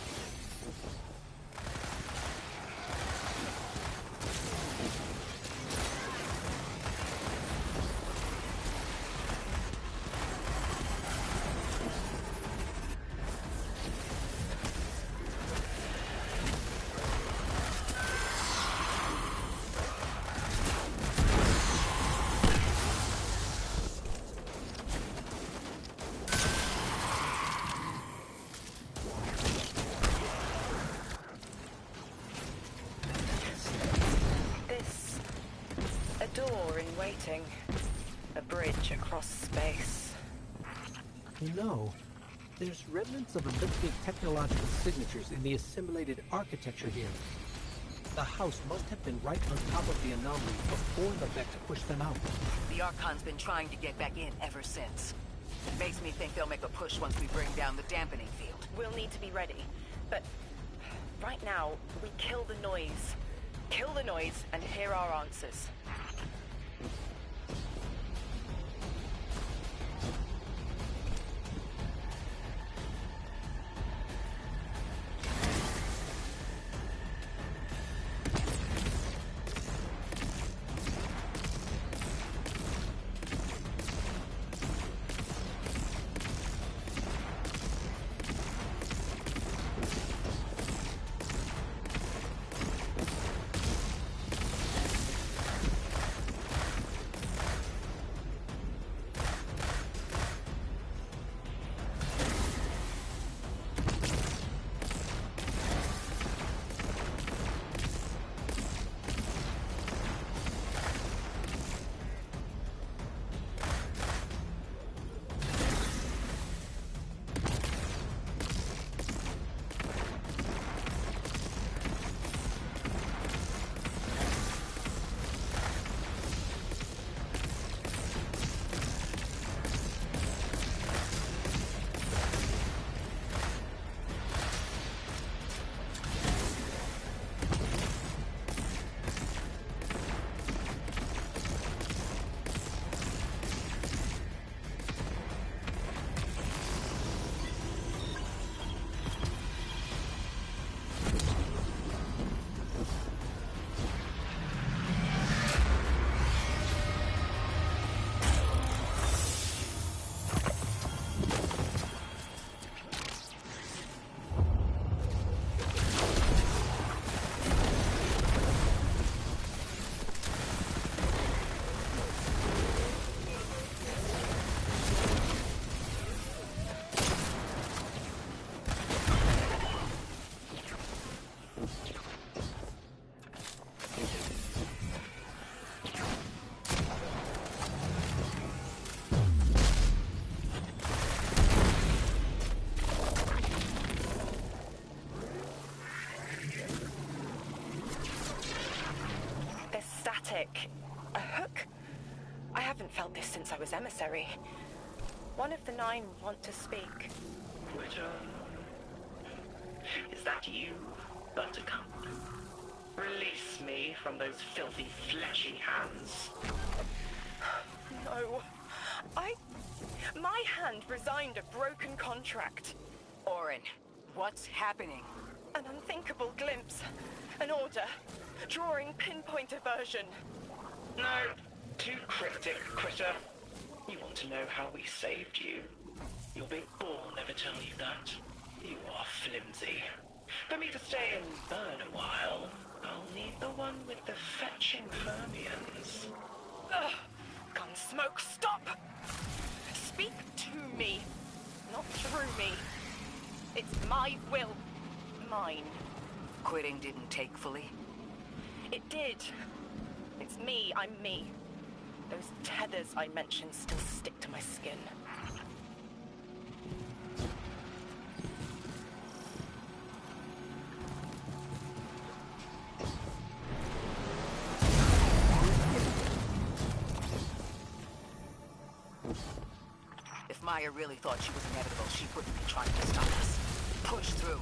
A bridge across space. No. There's remnants of elliptic technological signatures in the assimilated architecture here. The house must have been right on top of the anomaly before the Vex pushed them out. The Archon's been trying to get back in ever since. Makes me think they'll make a push once we bring down the dampening field. We'll need to be ready. But right now, we kill the noise. Kill the noise and hear our answers. A hook? I haven't felt this since I was emissary. One of the 9 want to speak. Twitter. Is that you, Buttercup? Release me from those filthy, fleshy hands. No. My hand resigned a broken contract. Orin, what's happening? An unthinkable glimpse. An order. Drawing pinpoint aversion. No. Too cryptic, Critter. You want to know how we saved you? Your big ball never tell you that. You are flimsy. For me to stay and burn a while, I'll need the one with the fetching fermions. Ugh! Gunsmoke, stop! Speak to me, not through me. It's my will. Mine. Quitting didn't take fully? It did. It's me, I'm me. Those tethers I mentioned still stick to my skin. If Maya really thought she was inevitable, she wouldn't be trying to stop us. Push through.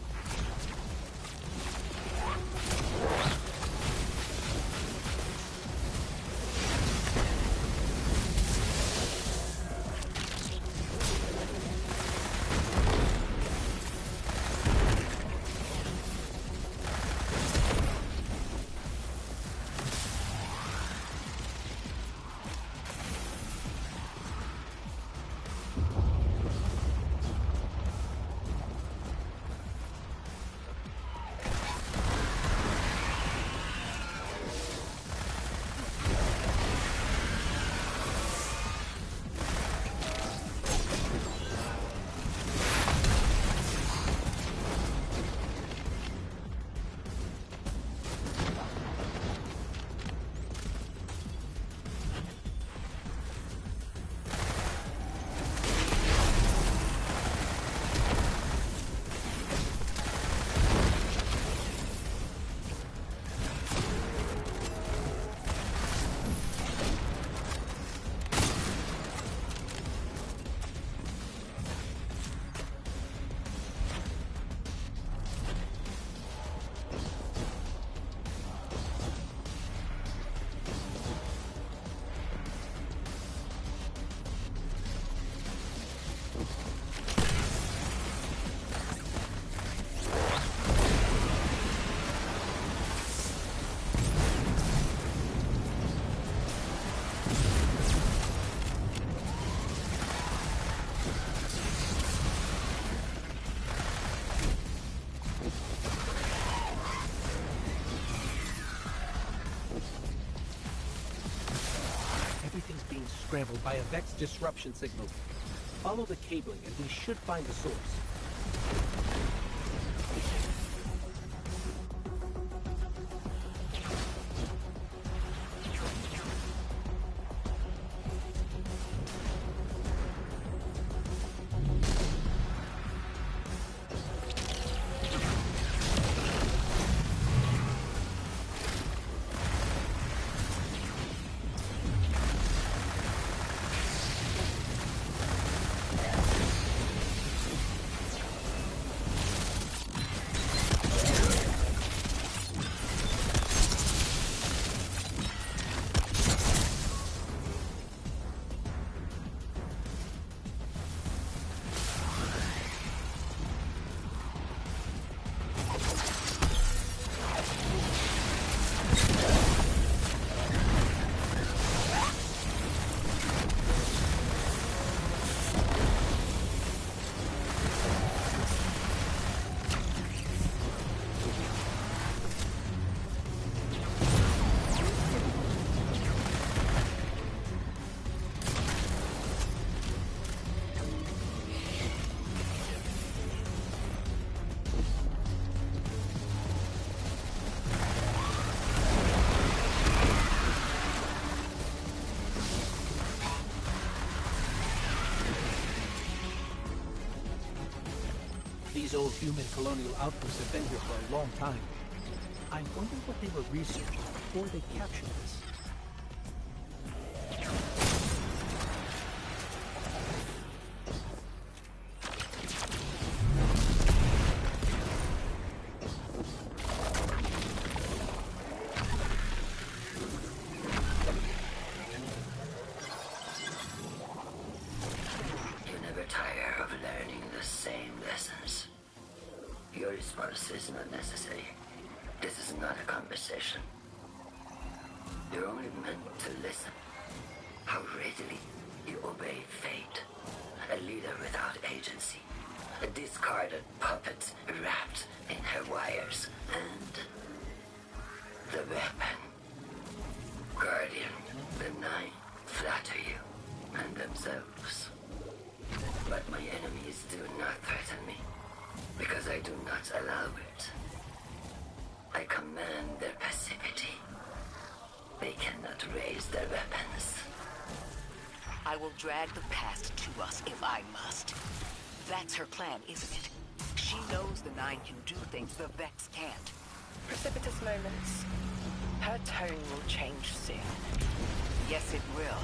scrambled by a Vex disruption signal. Follow the cabling and we should find the source. These old human colonial outposts have been here for a long time. I wonder what they were researching before they captured this. You never tire of learning the same lessons. Your response is not necessary. This is not a conversation. You're only meant to listen. How readily you obey fate. A leader without agency. A discarded puppet wrapped in her wires. And the weapon. Guardian, the Nine flatter you and themselves. But my enemies do not threaten me, because I do not allow it. I command their passivity. They cannot raise their weapons. I will drag the past to us if I must. That's her plan, isn't it? She knows the Nine can do things the Vex can't. Precipitous moments. Her tone will change soon. Yes, it will.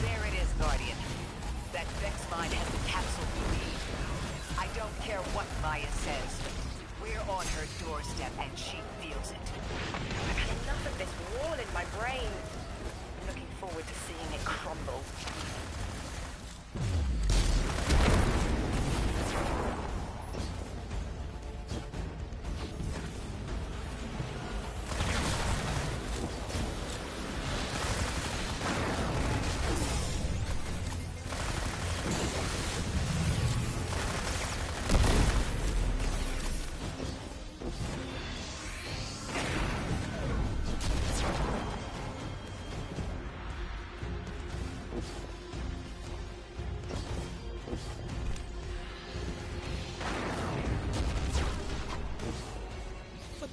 There it is, Guardian. That Vex mine has the capsule we need. I don't care what Maya says. We're on her doorstep and she feels it. I've had enough of this wall in my brain. I'm looking forward to seeing it crumble.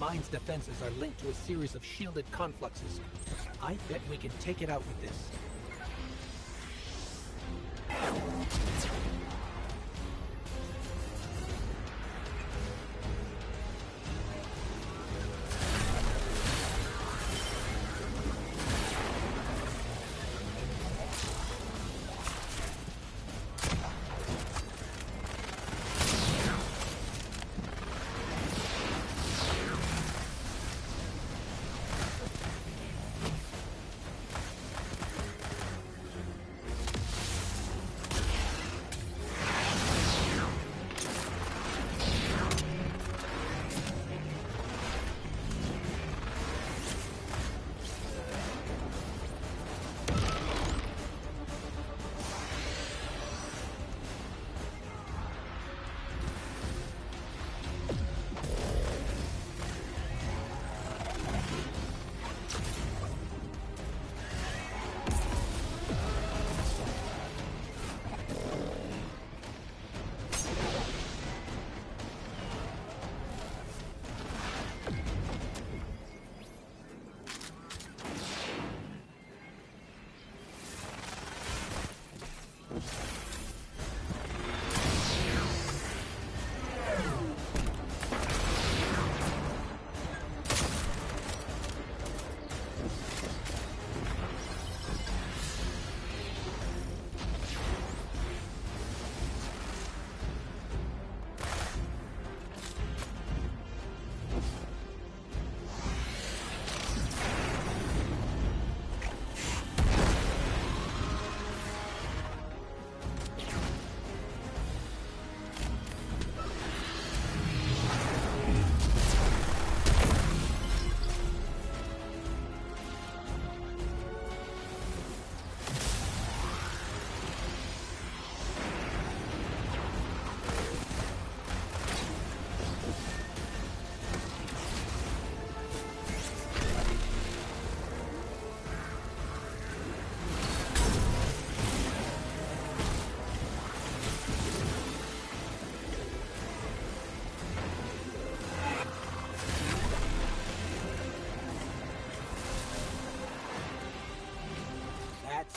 Mine's defenses are linked to a series of shielded confluxes. I bet we can take it out with this.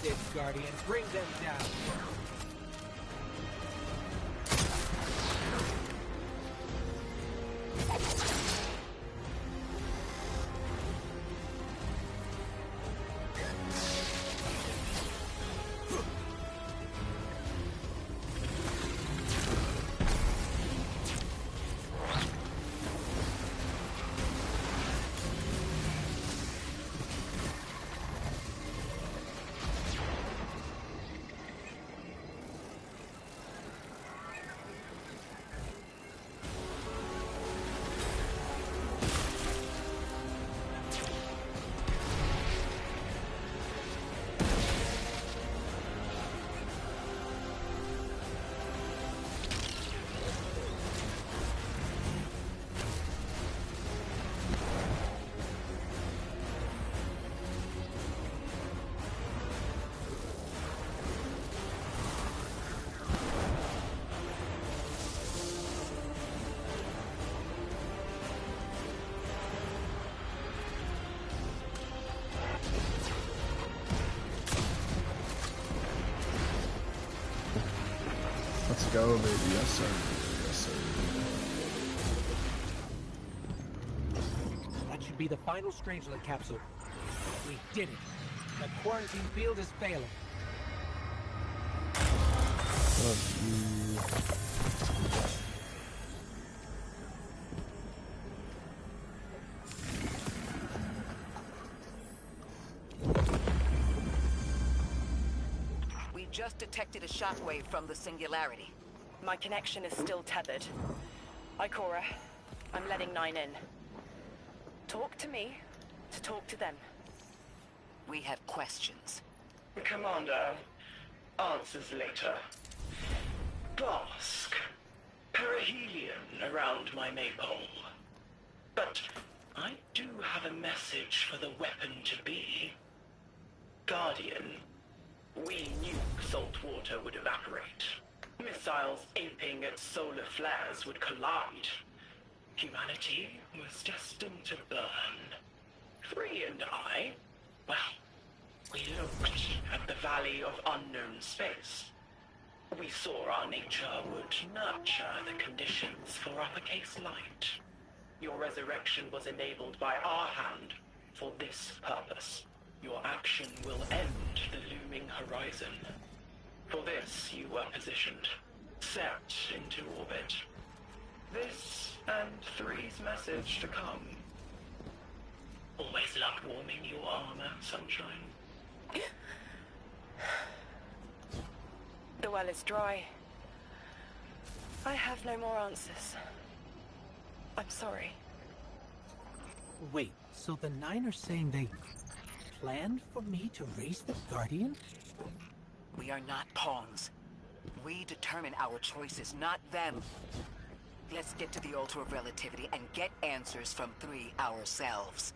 That's it, Guardian. Bring them down. Let's go, baby. Yes, sir. Yes, sir. That should be the final Strangelet capsule. We did it. The quarantine field is failing. We just detected a shockwave from the Singularity. My connection is still tethered. Ikora, I'm letting 9 in. Talk to me to talk to them. We have questions. Commander, answers later. Bosk. Perihelion around my maypole. But I do have a message for the weapon-to-be. Guardian, we knew salt water would evaporate. Missiles aping at solar flares would collide. Humanity was destined to burn. Free and I, well, we looked at the Valley of Unknown Space. We saw our nature would nurture the conditions for uppercase light. Your resurrection was enabled by our hand for this purpose. Your action will end the looming horizon. For this, you were positioned, set into orbit. This and 3's message to come. Always loved warming your armor, Sunshine. The well is dry. I have no more answers. I'm sorry. Wait, so the 9 are saying they planned for me to raise the Guardian? We are not pawns. We determine our choices, not them. Let's get to the Altar of Relativity and get answers from 3 ourselves.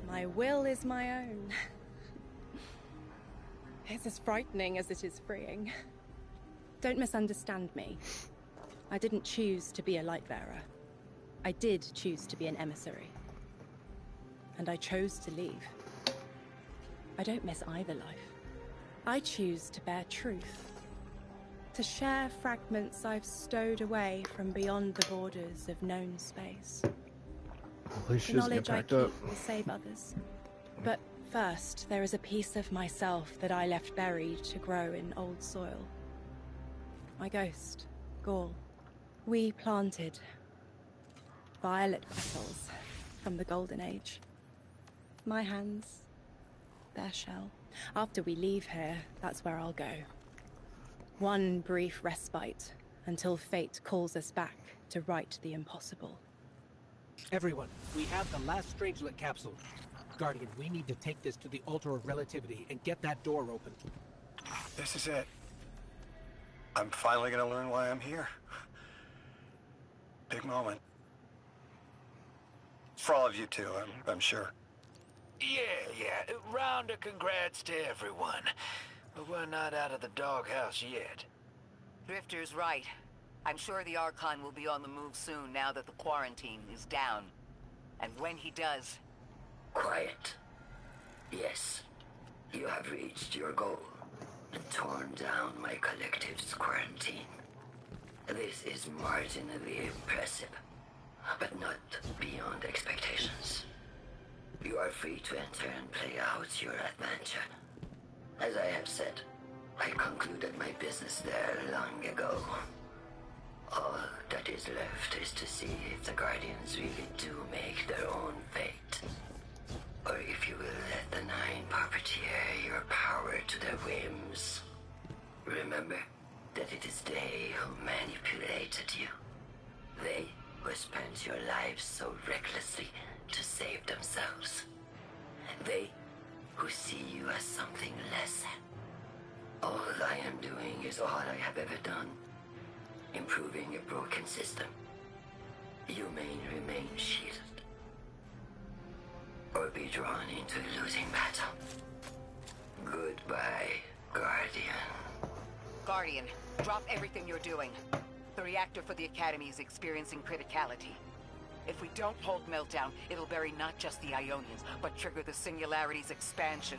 My will is my own. It's as frightening as it is freeing. Don't misunderstand me. I didn't choose to be a Lightbearer. I did choose to be an emissary. And I chose to leave. I don't miss either life. I choose to bear truth. To share fragments I've stowed away from beyond the borders of known space. Holy shit, The get knowledge I packed keep up. will save others. But first, there is a piece of myself that I left buried to grow in old soil. My ghost, Gaul. We planted violet petals from the Golden Age. My hands, their shell. After we leave here, that's where I'll go. One brief respite until fate calls us back to right the impossible. Everyone, we have the last Strangelet capsule. Guardian, we need to take this to the Altar of Relativity and get that door open. This is it. I'm finally gonna learn why I'm here. Big moment. For all of you too, I'm sure. Yeah. Round of congrats to everyone. But we're not out of the doghouse yet. Drifter's right. I'm sure the Archon will be on the move soon now that the quarantine is down. And when he does... Quiet. Yes, you have reached your goal and torn down my collective's quarantine. This is marginally impressive, but not beyond expectations. You are free to enter and play out your adventure. As I have said, I concluded my business there long ago. All that is left is to see if the Guardians really do make their own fate. Or if you will let the Nine puppeteer your power to their whims. Remember that it is they who manipulated you. They who spent your lives so recklessly to save themselves. They who see you as something less. All I am doing is all I have ever done. Improving a broken system. You may remain shielded. Or be drawn into a losing battle. Goodbye, Guardian. Guardian, drop everything you're doing. The reactor for the Academy is experiencing criticality. If we don't hold Meltdown, it'll bury not just the Ionians, but trigger the Singularity's expansion.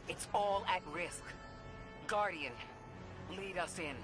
It's all at risk. Guardian, lead us in.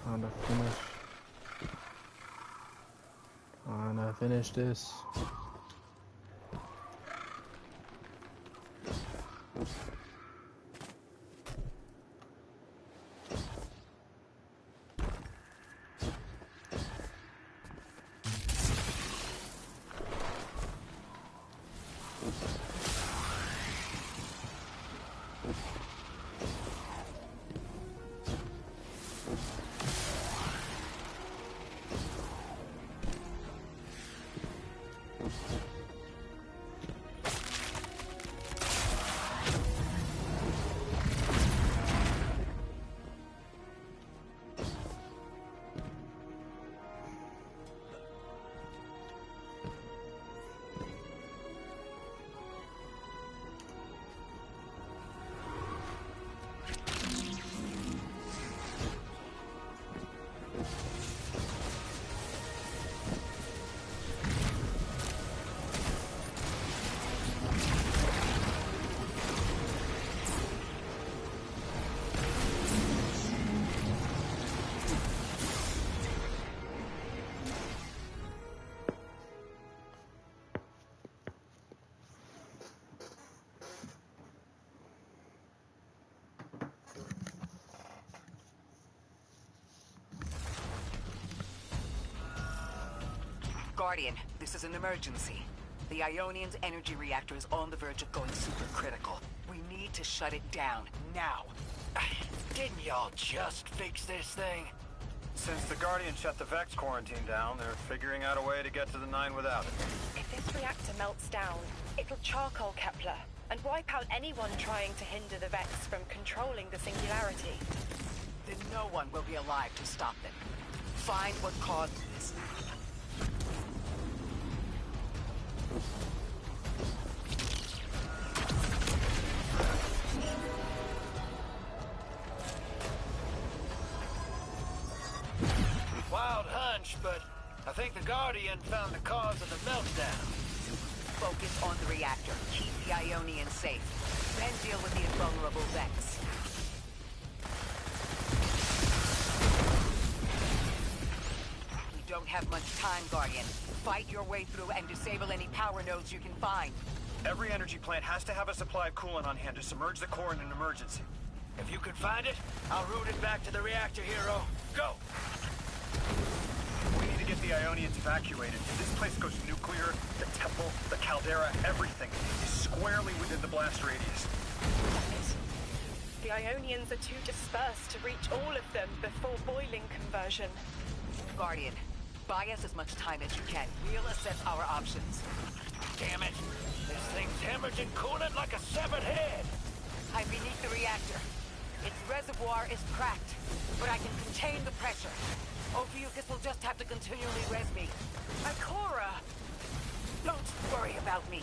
Time to finish this. Guardian, this is an emergency. The Ionian's energy reactor is on the verge of going supercritical. We need to shut it down, now. Didn't y'all just fix this thing? Since the Guardian shut the Vex quarantine down, they're figuring out a way to get to the 9 without it. If this reactor melts down, it'll charcoal Kepler and wipe out anyone trying to hinder the Vex from controlling the Singularity. Then no one will be alive to stop them. Find what caused this. Wild hunch, but I think the Guardian found the cause of the meltdown. Focus on the reactor. Keep the Ionian safe. Then deal with the invulnerable Vex. We don't have much time, Guardian. Fight your way through and disable any power nodes you can find. Every energy plant has to have a supply of coolant on hand to submerge the core in an emergency. If you can find it, I'll route it back to the reactor, Hero. Go! We need to get the Ionians evacuated. If this place goes nuclear, the temple, the caldera, everything is squarely within the blast radius. The Ionians are too dispersed to reach all of them before boiling conversion. Guardian, buy us as much time as you can. We'll assess our options. Damn it! This thing's hemorrhaging coolant like a severed head! I'm beneath the reactor. Its reservoir is cracked, but I can contain the pressure. Ophiuchus will just have to continually res me. Ikora! Don't worry about me.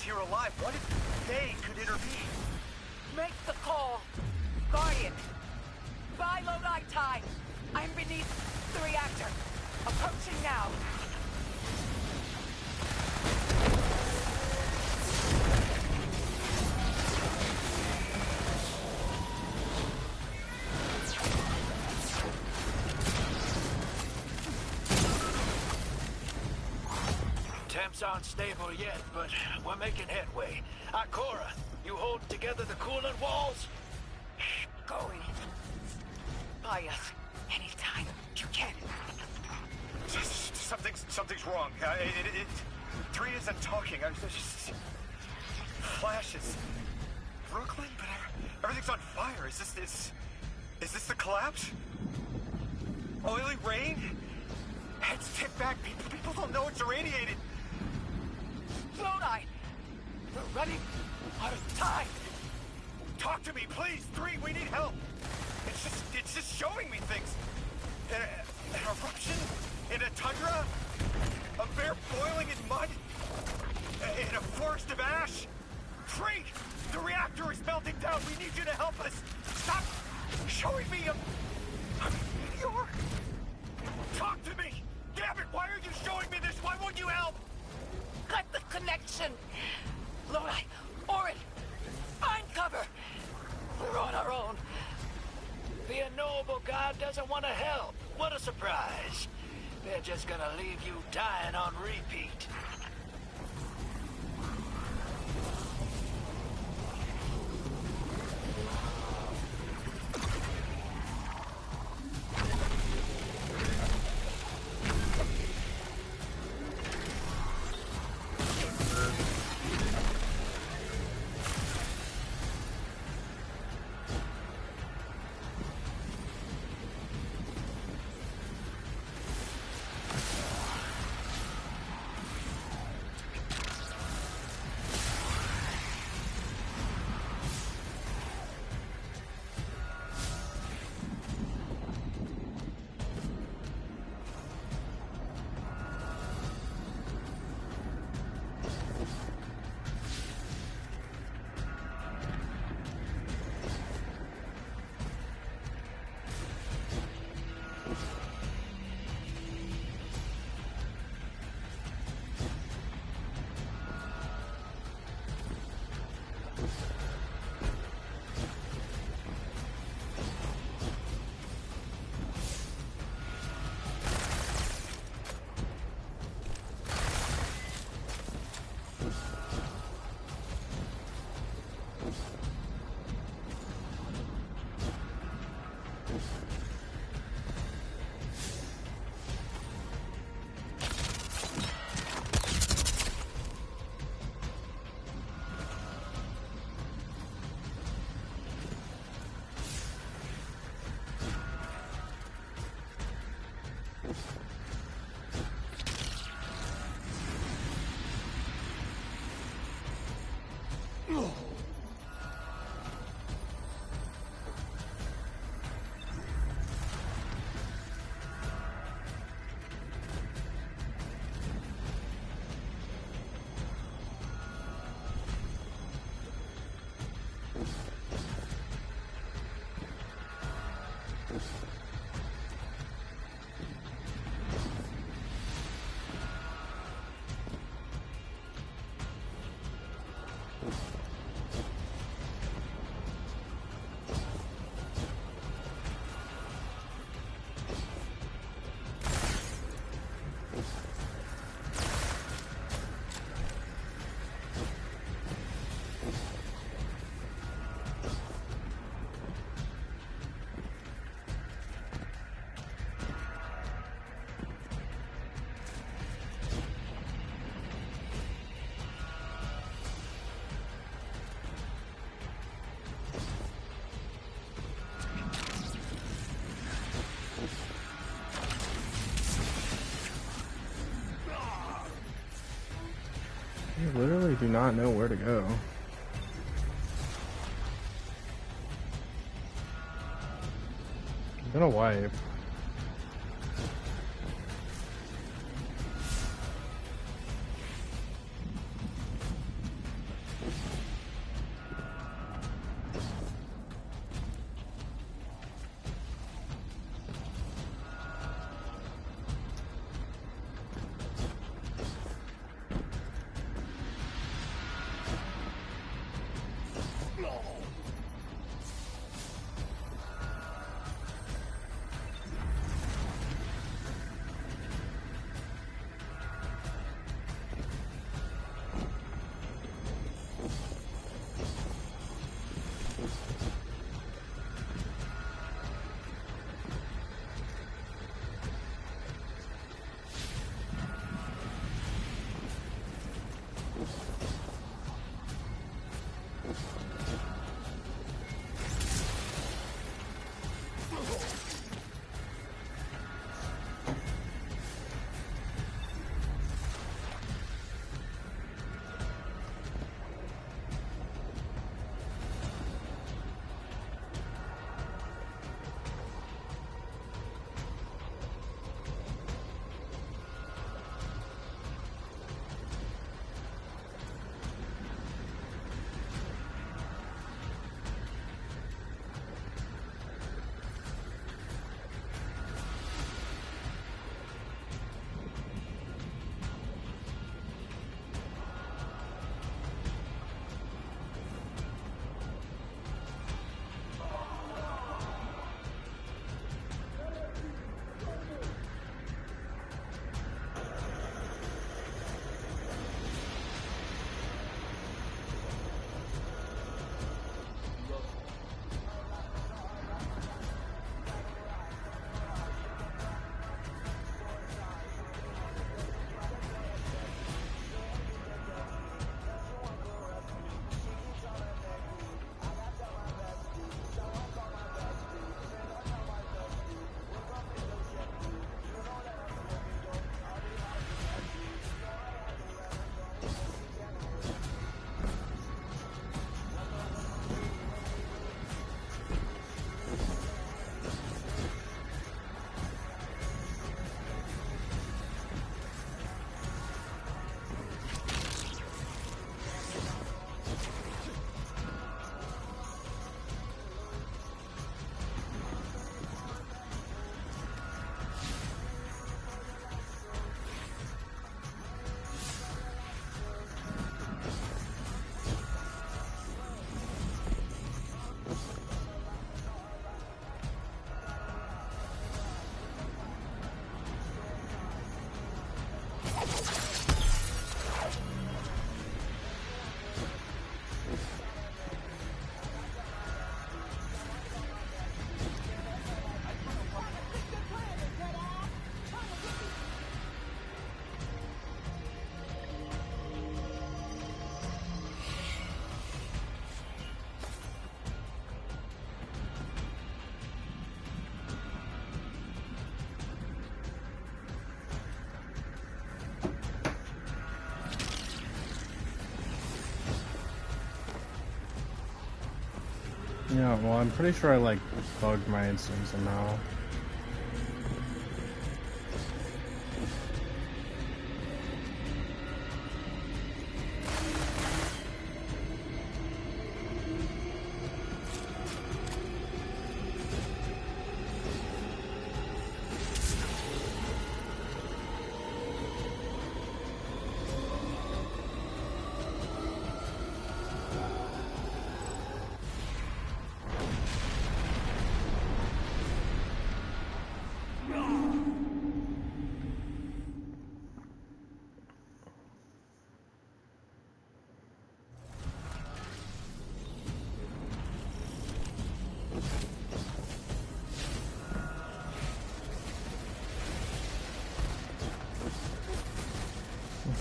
Here alive. What if they could intervene? Make the call. Guardian. Buy Lodi time. I'm beneath the reactor. Approaching now. ropes aren't stable yet, but we're making headway. Ikora, you holding together the coolant walls? Going. Buy us anytime you can. Something's wrong. 3 isn't talking. Just flashes. Brooklyn, but everything's on fire. Is this the collapse? Oily rain? Heads tip back. People don't know it's irradiated. Lodi! We're running out of time. Talk to me, please. 3, we need help. It's just showing me things. An eruption in a tundra, a bear boiling in mud, in a forest of ash. 3, the reactor is melting down. We need you to help us. Stop showing me a meteor. Talk to me. Damn it! Why are you showing me this? Why won't you help? Cut the connection. Lodi, Orin, find cover. We're on our own. The unknowable god doesn't want to help. What a surprise. They're just gonna leave you dying on repeat. I literally do not know where to go. I'm gonna wipe. Yeah, well, I'm pretty sure I, like, bugged my instance somehow.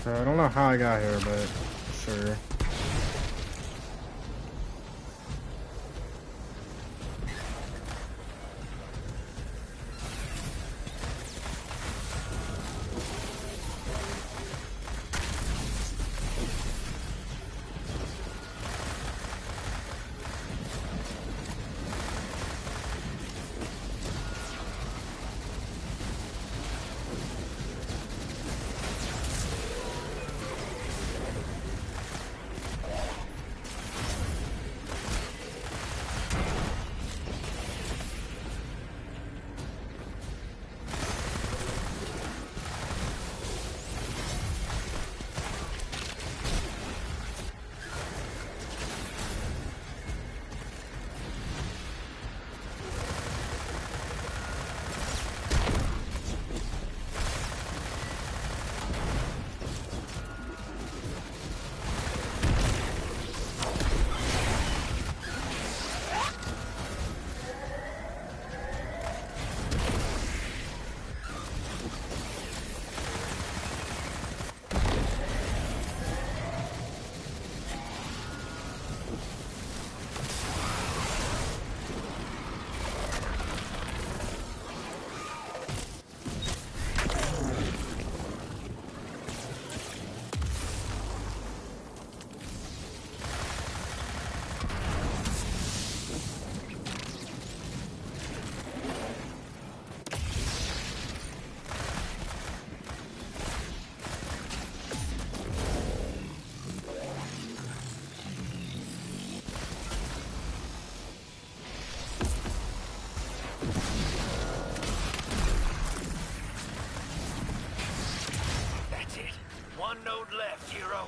Okay, I don't know how I got here, but sure. One node left, hero.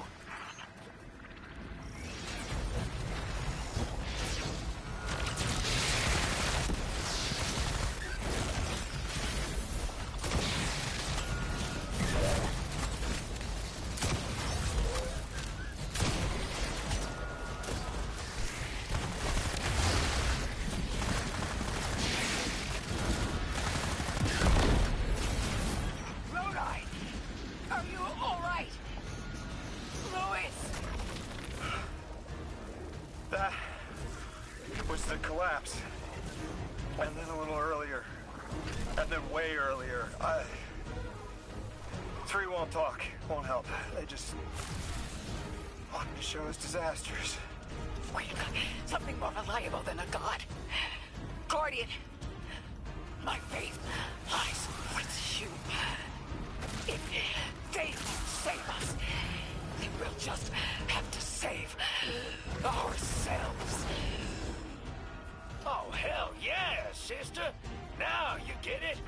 And then a little earlier. And then way earlier. Three won't talk, won't help. They just want to show us disasters. We've got something more reliable than a god. Guardian, my faith lies with you. If they don't save us, then we'll just have to save ourselves. Oh, hell yeah, sister. Now you get it.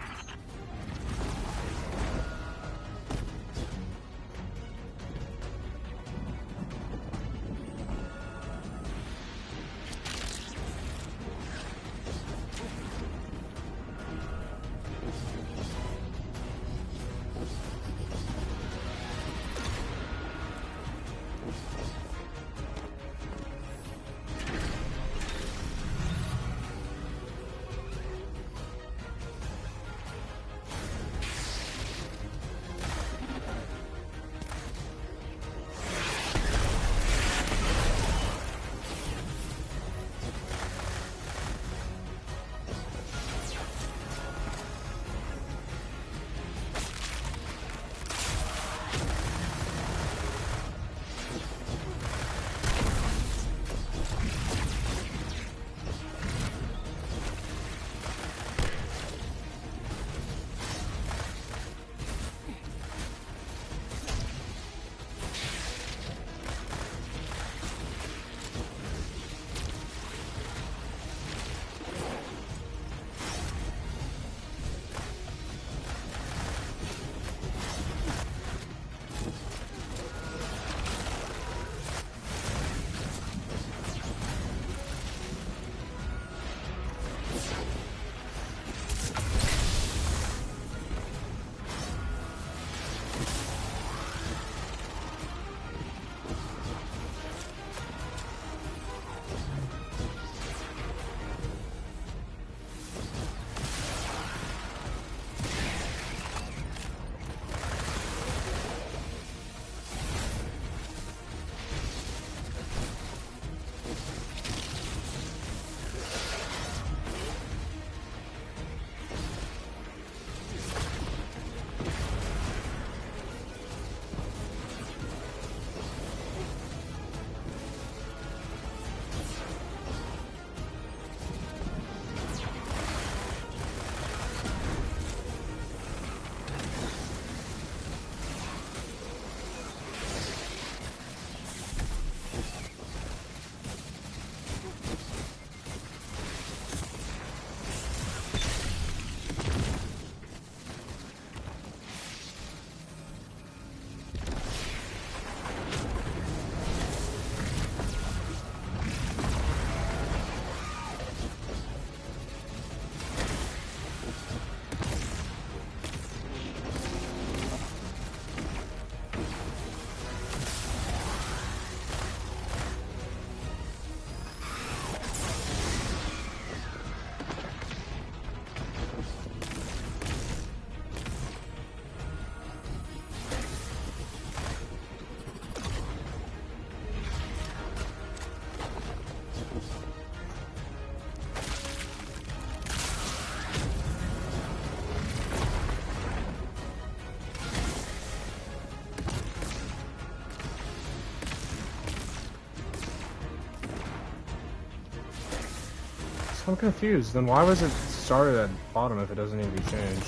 I'm confused. Then why was it started at bottom if it doesn't need to be changed?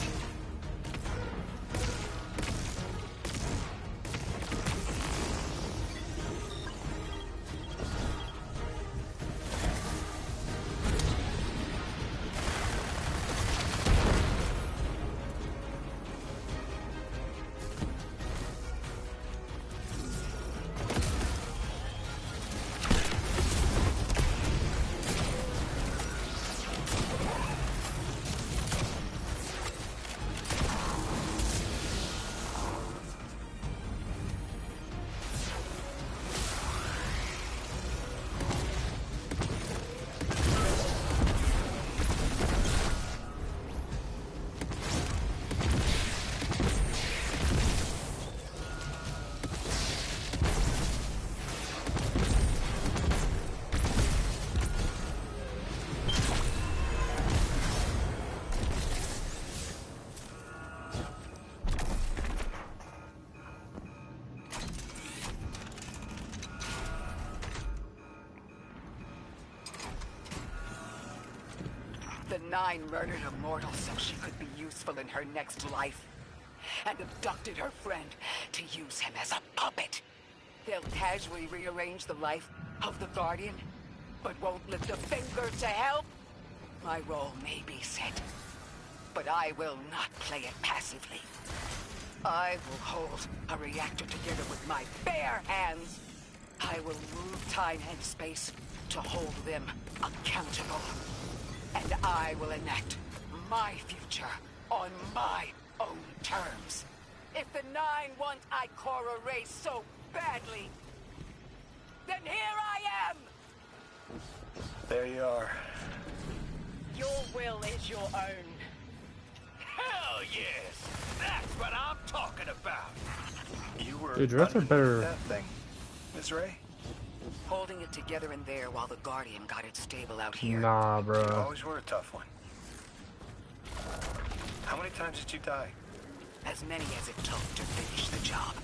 The Nine murdered a mortal so she could be useful in her next life, and abducted her friend to use him as a puppet. They'll casually rearrange the life of the Guardian, but won't lift a finger to help. My role may be set, but I will not play it passively. I will hold a reactor together with my bare hands. I will move time and space to hold them accountable. And I will enact my future on my own terms. If the Nine want Ikora erased so badly, then here I am! There you are. Your will is your own. Hell yes! That's what I'm talking about! You were Dude, Drifter better. that thing, Ms. Ray? Holding it together in there while the Guardian got it stable out here. Nah, You bro. always were a tough one. How many times did you die? As many as it took to finish the job.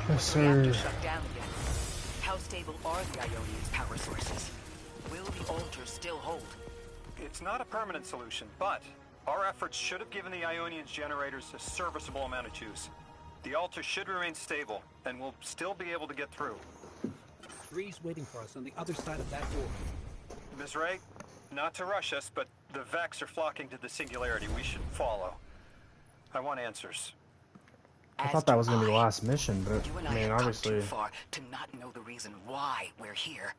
Yes, Reactor sir. shut down again. How stable are the Ionian's power sources? Will the altar still hold? It's not a permanent solution, but our efforts should have given the Ionian's generators a serviceable amount of juice. The altar should remain stable, and we'll still be able to get through. 3's waiting for us on the other side of that door. Ms. Ray, not to rush us, but the Vex are flocking to the Singularity. We should follow. I want answers. I thought that was gonna be the last mission, but You and I I mean, have come obviously. too far to not know the reason why we're here.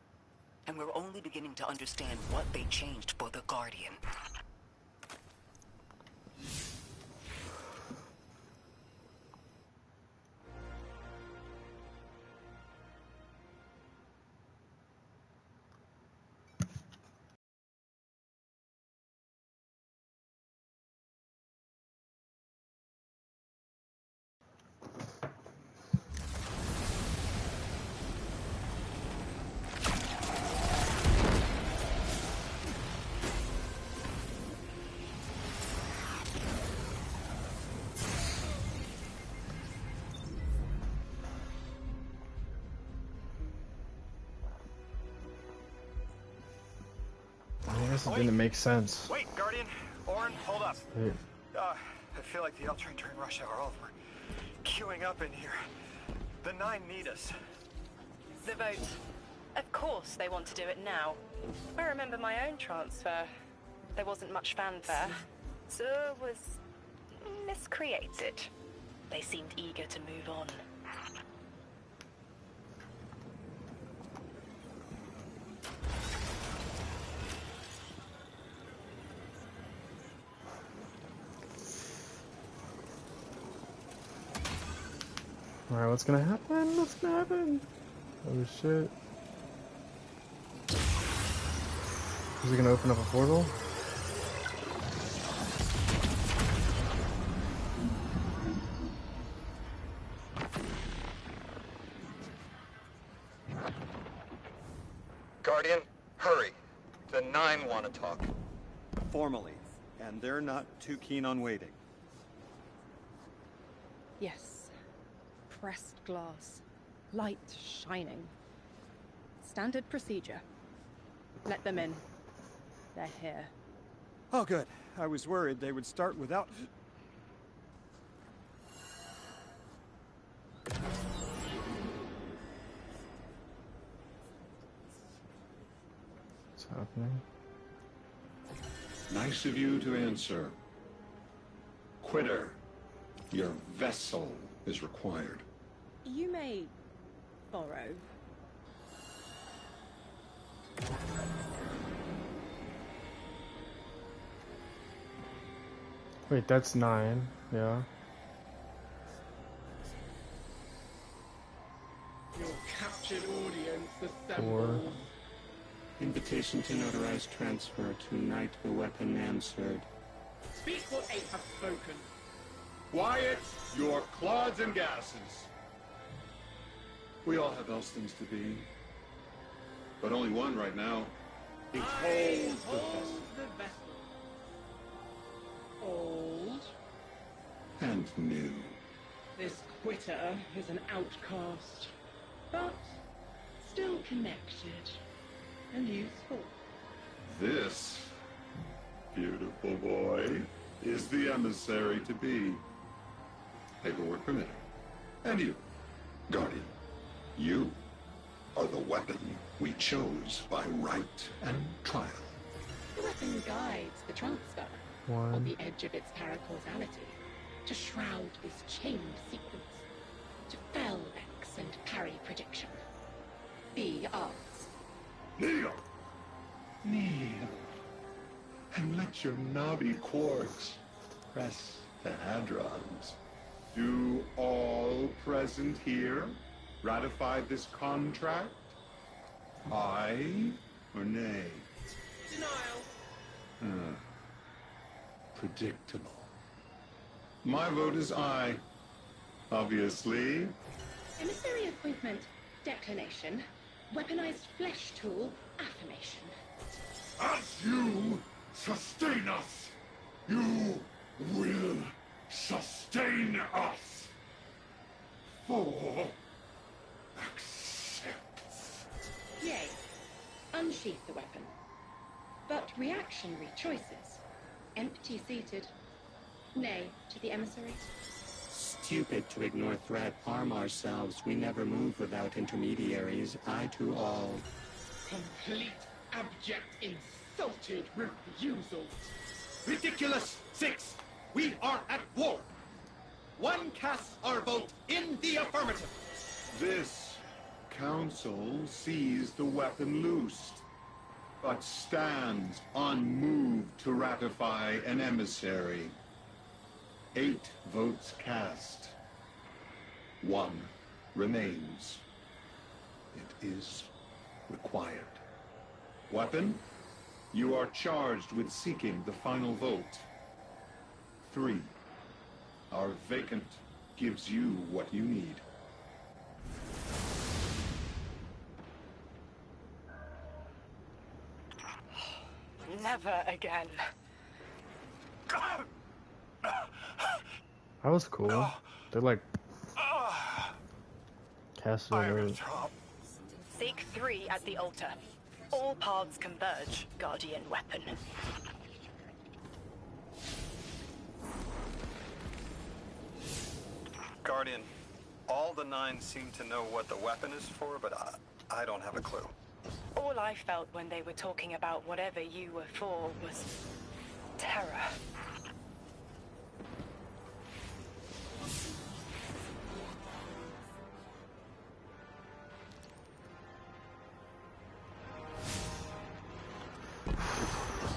And we're only beginning to understand what they changed for the Guardian. I guess it didn't make sense. Wait, Guardian. Orin, hold up. Wait. I feel like the L train during rush hour. All of them are queuing up in here. The 9 need us. The vote. Of course they want to do it now. I remember my own transfer. There wasn't much fanfare. So was miscreated. They seemed eager to move on. Alright, what's gonna happen? What's gonna happen? Oh shit. Is he gonna open up a portal? Guardian, hurry. The 9 want to talk. Formally. And they're not too keen on waiting. Yes. Pressed glass. Light shining. Standard procedure. Let them in. They're here. Oh, good. I was worried they would start without... What's happening? Nice of you to answer. Quitter, your vessel is required. You may borrow. Wait, that's 9. Yeah. Your captured audience 4. assembles. Invitation to notarize transfer. Tonight the weapon answered. Speak what eight have spoken. Quiet your clods and gases. We all have else things to be. But only one right now. Behold the vessel. Old. And new. This quitter is an outcast, but still connected and useful. This beautiful boy is the emissary to be. Paperwork permitted. And you, Guardian, you are the weapon we chose by right and trial. The weapon guides the transfer on the edge of its paracausality to shroud this chained sequence, to fell Vex and parry prediction. Be ours. Kneel! Kneel. And let your knobby quartz press the hadrons. Do all present here ratify this contract? Aye or nay? Denial. Predictable. My vote is aye. Obviously. Emissary appointment, declination. Weaponized flesh tool, affirmation. As you sustain us, you will sustain us. For unsheath the weapon. But reactionary choices. Empty-seated. Nay, to the emissary. Stupid to ignore threat, arm ourselves. We never move without intermediaries. I to all. Complete, abject, insulted refusal. Ridiculous! 6! We are at war! One casts our vote in the affirmative. This council sees the weapon loosed, but stands unmoved to ratify an emissary. 8 votes cast. 1 remains. It is required. Weapon, you are charged with seeking the final vote. 3. Our vacant gives you what you need. Never again. That was cool. They're like casting over. Seek 3 at the altar. All paths converge, Guardian weapon. Guardian, all the 9 seem to know what the weapon is for, but I don't have a clue. All I felt when they were talking about whatever you were for was terror.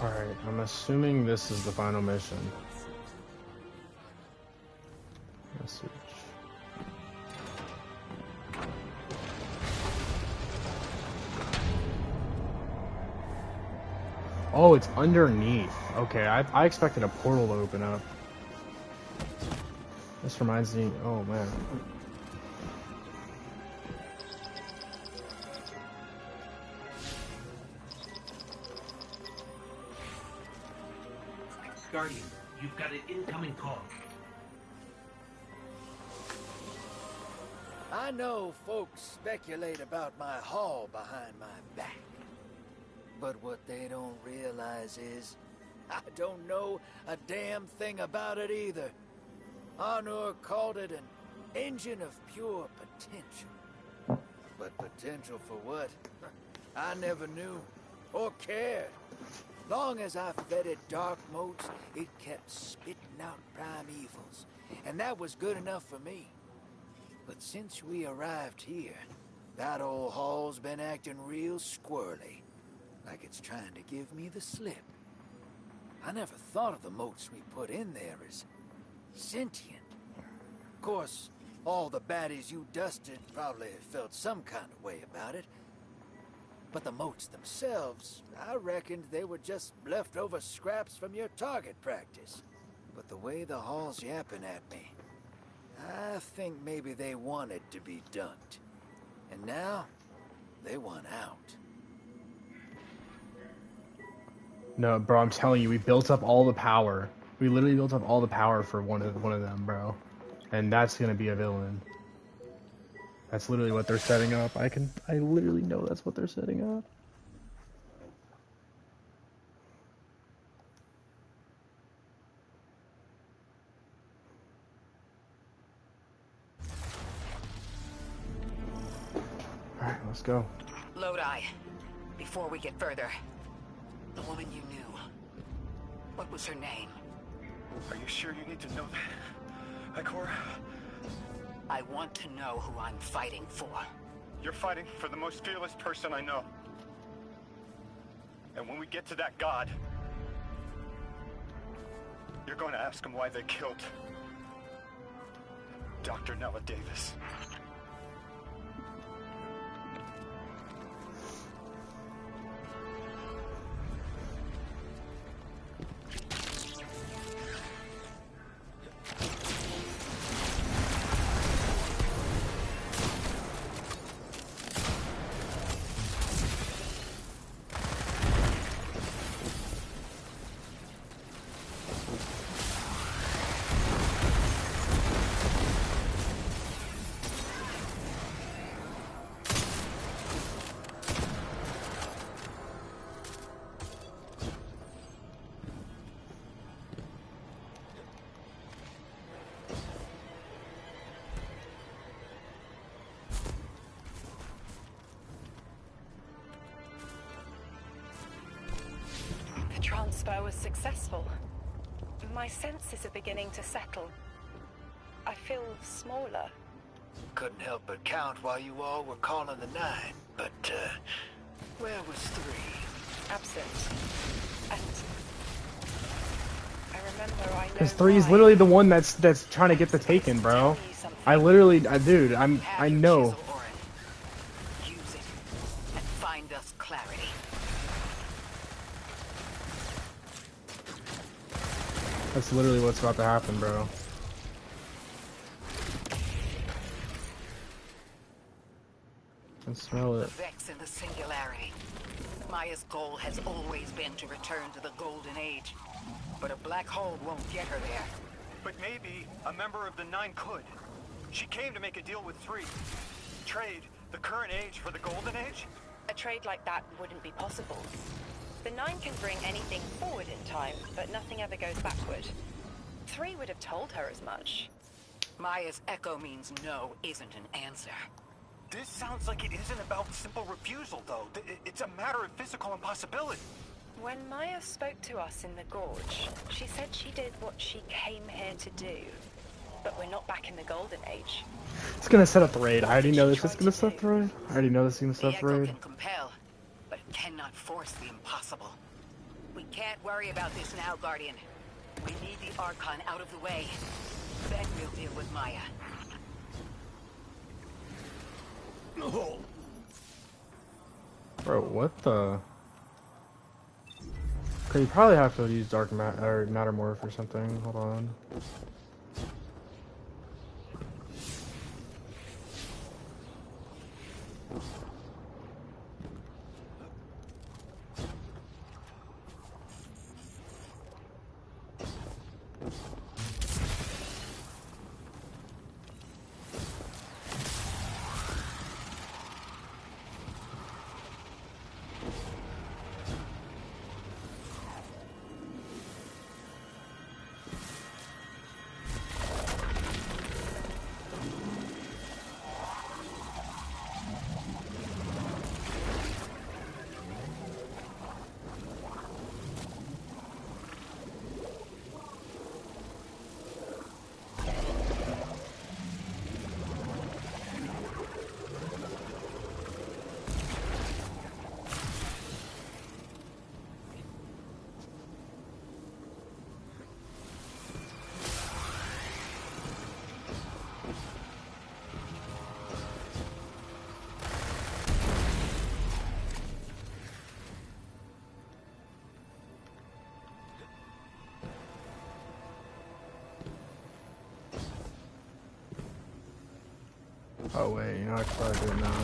Alright, I'm assuming this is the final mission. Message. Oh, it's underneath. Okay, I expected a portal to open up. This reminds me... Oh, man. Guardian, you've got an incoming call. I know folks speculate about my haul behind my back. But what they don't realize is, I don't know a damn thing about it either. Arnor called it an engine of pure potential. But potential for what? I never knew, or cared. Long as I fed it dark motes, it kept spitting out primevals. And that was good enough for me. But since we arrived here, that old hall's been acting real squirrely. Like it's trying to give me the slip. I never thought of the motes we put in there as sentient. Of course, all the baddies you dusted probably felt some kind of way about it. But the motes themselves, I reckoned they were just leftover scraps from your target practice. But the way the hall's yapping at me, I think maybe they wanted to be dunked. And now, they want out. No, bro, I'm telling you, we built up all the power. We literally built up all the power for one of them, bro. And that's gonna be a villain. That's literally what they're setting up. I literally know that's what they're setting up. Alright, let's go. Lodi, before we get further, the woman you knew, what was her name? Are you sure you need to know that, Ikora? I want to know who I'm fighting for. You're fighting for the most fearless person I know. And when we get to that god, you're going to ask him why they killed Dr. Nella Davis. crossbow was successful. My senses are beginning to settle. I feel smaller. Couldn't help but count while you all were calling the 9, but, where was 3? Absent. And I remember I know Because 3 is literally the one that's trying to get the Taken, bro. I literally, dude, I know. Use it and find us clarity. That's literally what's about to happen, bro. I can smell it. The Vex in the Singularity. Maya's goal has always been to return to the Golden Age. But a black hole won't get her there. But maybe a member of the 9 could. She came to make a deal with 3. Trade the current age for the Golden Age? a trade like that wouldn't be possible. The 9 can bring anything forward in time, but nothing ever goes backward. 3 would have told her as much. Maya's echo means no isn't an answer. This sounds like it isn't about simple refusal, though. It's a matter of physical impossibility. When Maya spoke to us in the Gorge, she said she did what she came here to do. But we're not back in the Golden Age. It's gonna set up the raid. I already know this is gonna set up the raid. I already know this is gonna set up the raid. Can compel, but it cannot force the impossible. We can't worry about this now, Guardian. We need the Archon out of the way. Then we'll deal with Maya. No. Bro, what the? Okay, you probably have to use Dark or Mattermorph or something. Hold on. Oh wait, you know I can probably do it now.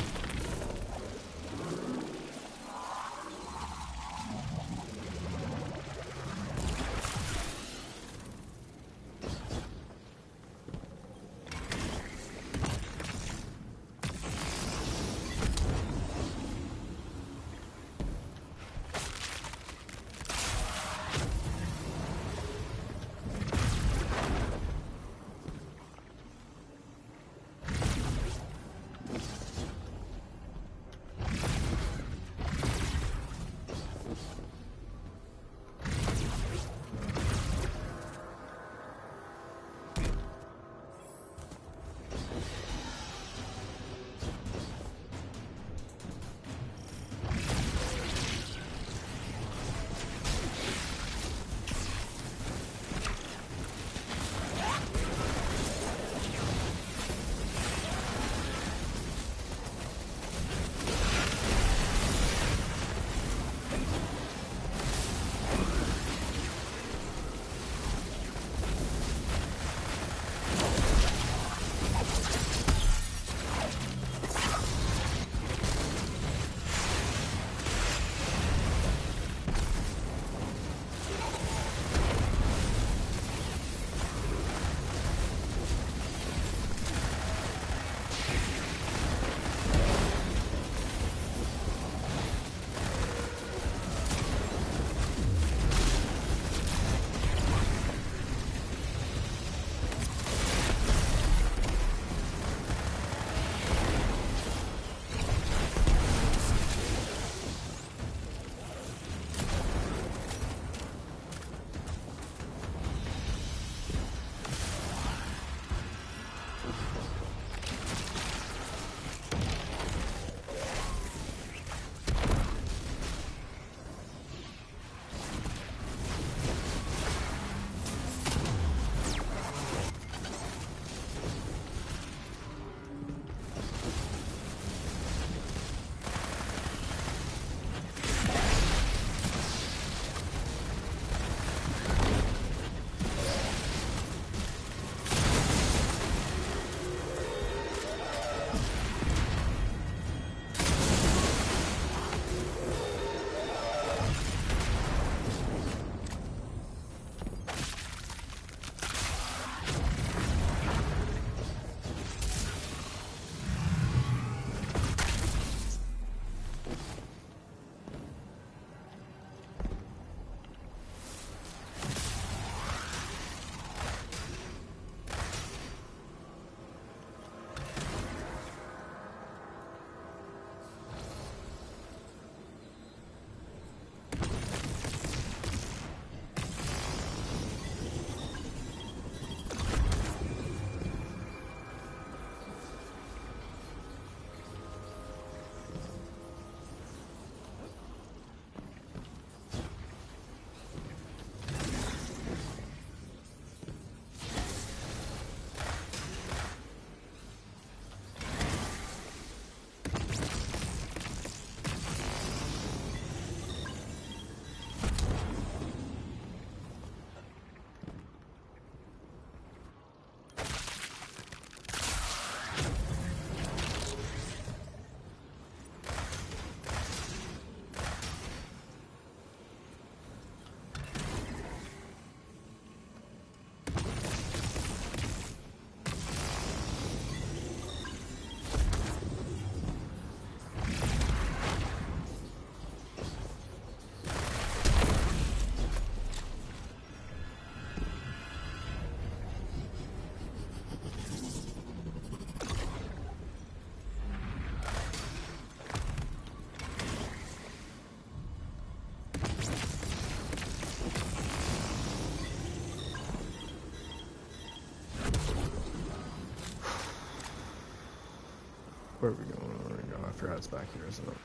Where are we going? Where are we going? I forgot it's back here, isn't it?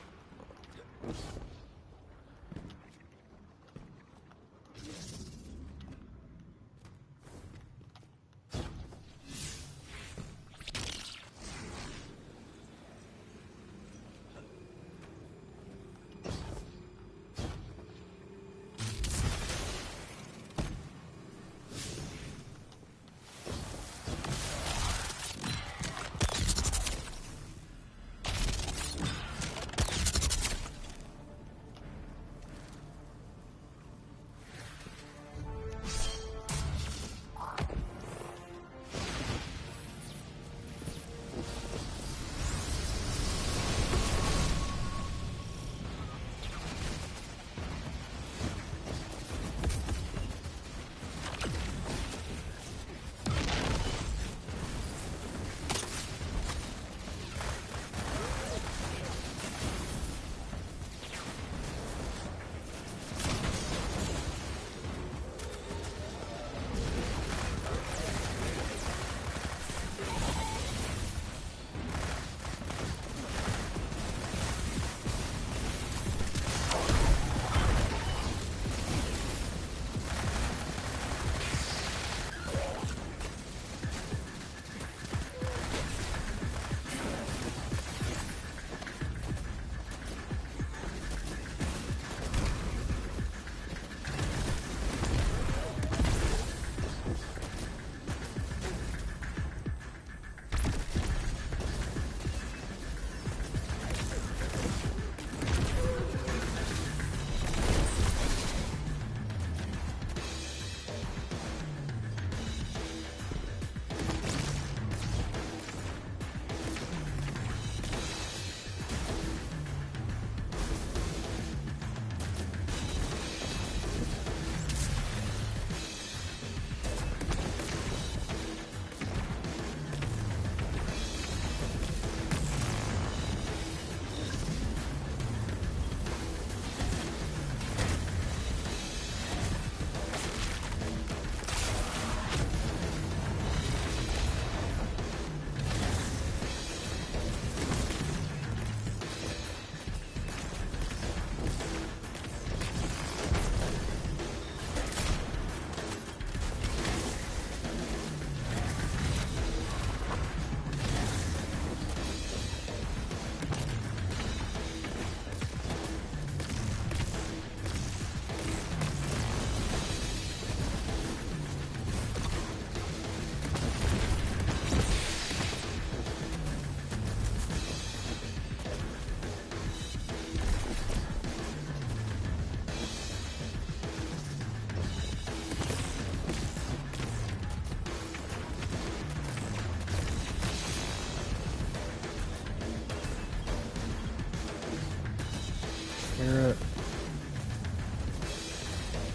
Hear it.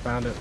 Found it.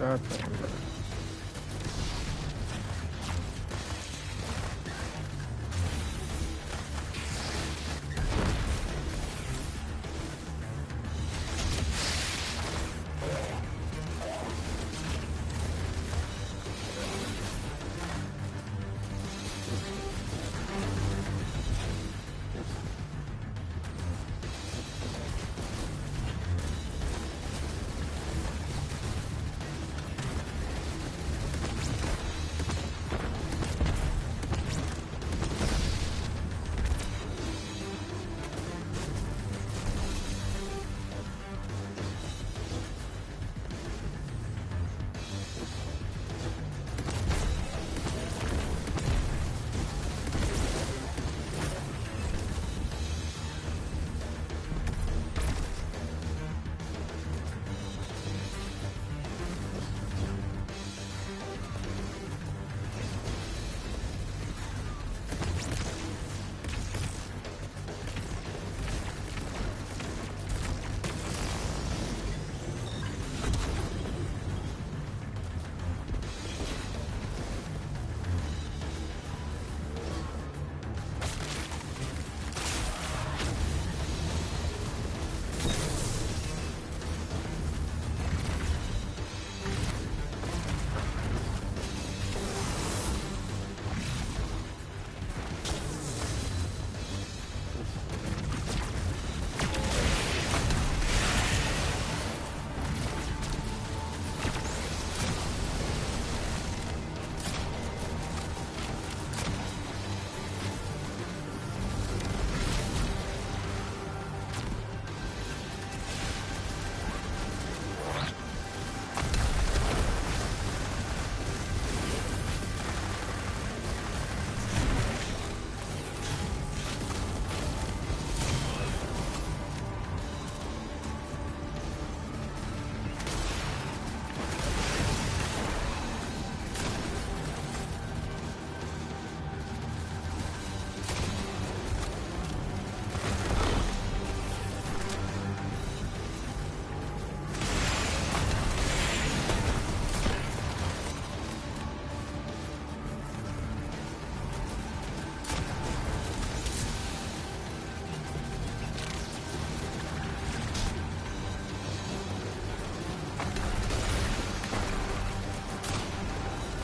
God damn.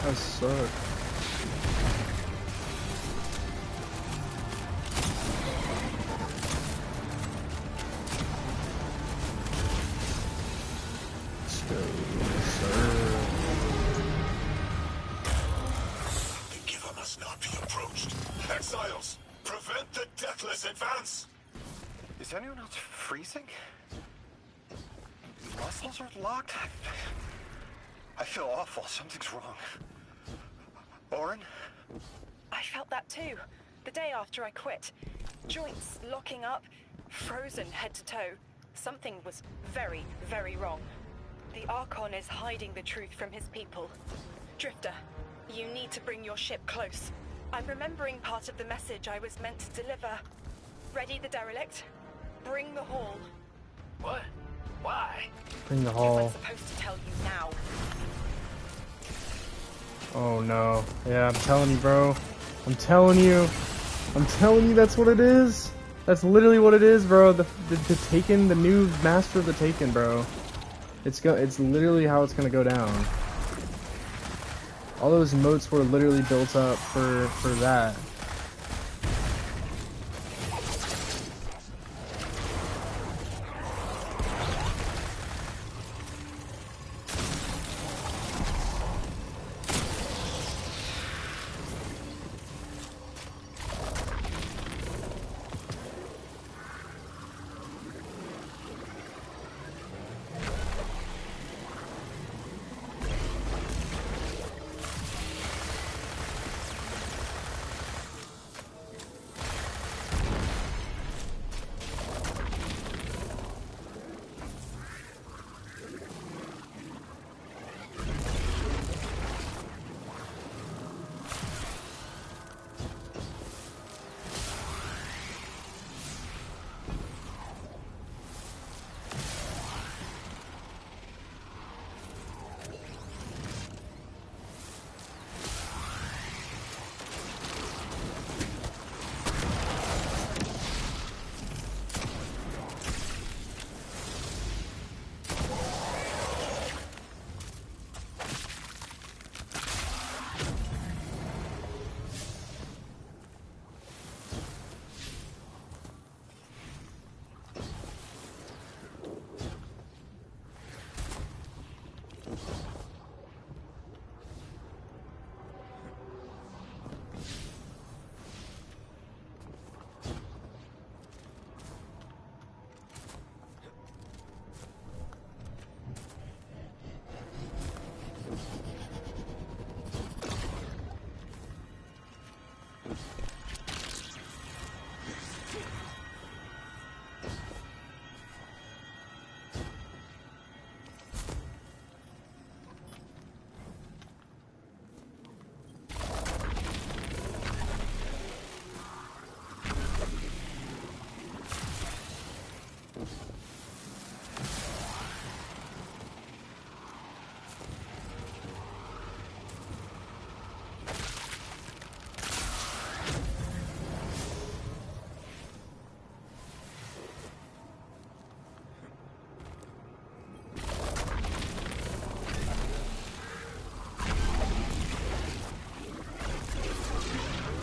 That sucks. Let's go, sir. The Giver must not be approached. Exiles, prevent the deathless advance! Is anyone else freezing? Muscles are locked? I feel awful. Something's wrong. Orin? I felt that too. The day after I quit. Joints locking up, frozen head to toe. Something was very, very wrong. The Archon is hiding the truth from his people. Drifter, you need to bring your ship close. I'm remembering part of the message I was meant to deliver. Ready the derelict? Bring the haul. What? Why? Bring the haul. I'm supposed to tell you now. Oh no. Yeah, I'm telling you, bro. I'm telling you. That's what it is. That's literally what it is, bro. The Taken, the new Master of the Taken, bro. It's literally how it's gonna go down. All those moats were literally built up for that.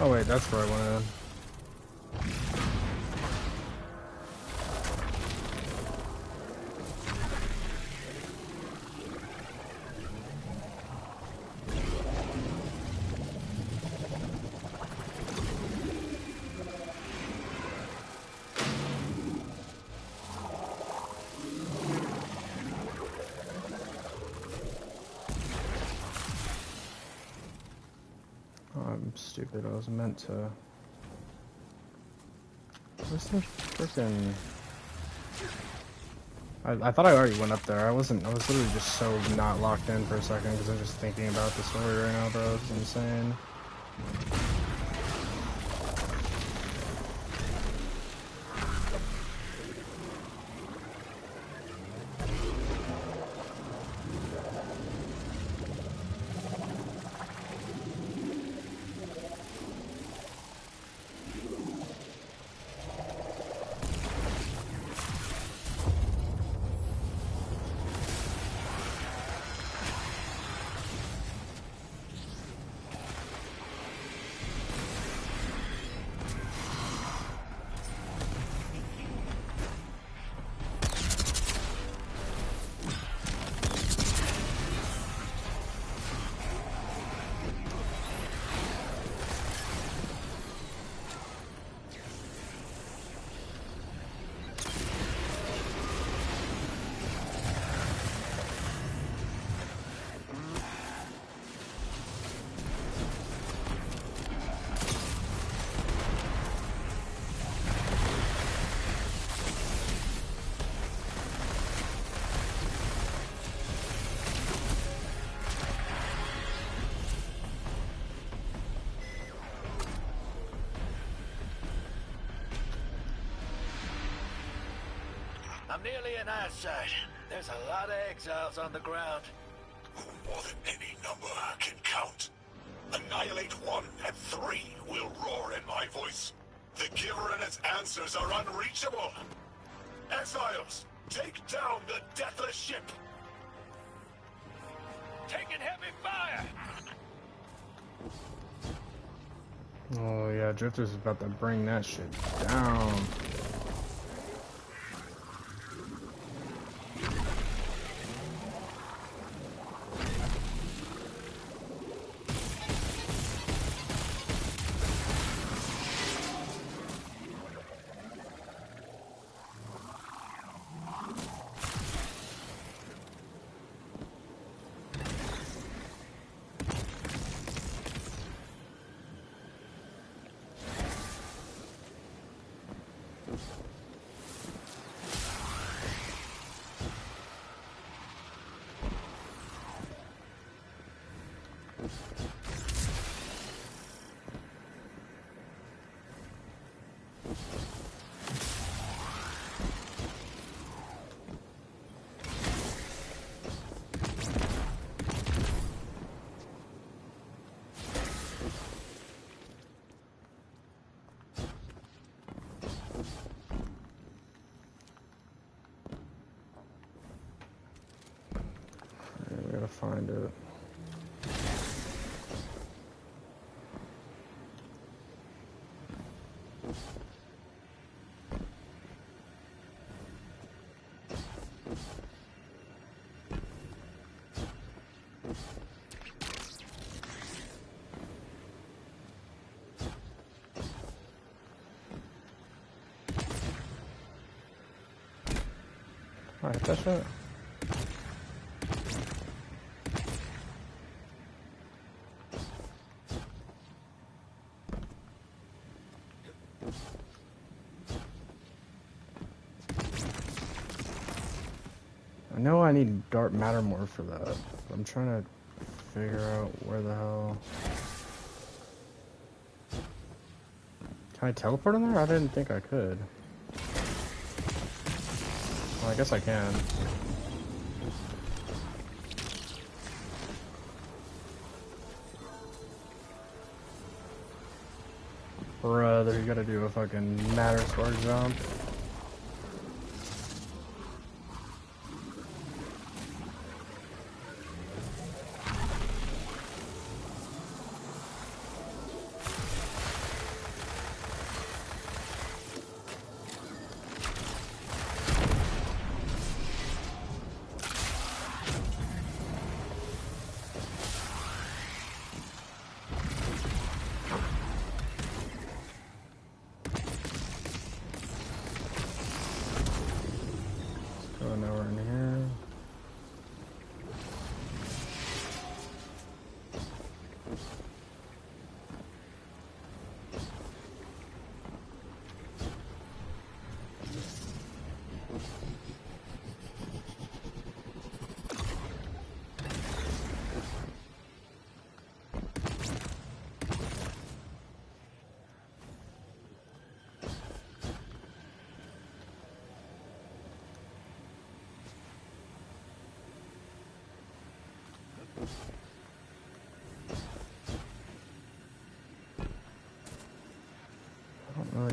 Oh wait, that's where I went in. I'm stupid. I was meant to. Where's the freaking? I thought I already went up there. I wasn't. I was literally just so not locked in for a second because I'm just thinking about the story right now, bro. It's insane. I'm nearly in eyesight. There's a lot of exiles on the ground. More than any number can count. Annihilate 1 and 3 will roar in my voice. The Giver and its answers are unreachable. Exiles, take down the Deathless Ship. Taking heavy fire! Oh yeah, Drifter's about to bring that shit down. I gotta find it. Alright, that's it. I know I need Dark Mattermore for that. I'm trying to figure out where the hell. Can I teleport in there? I didn't think I could. Well, I guess I can. Brother, you gotta do a fucking matter square jump.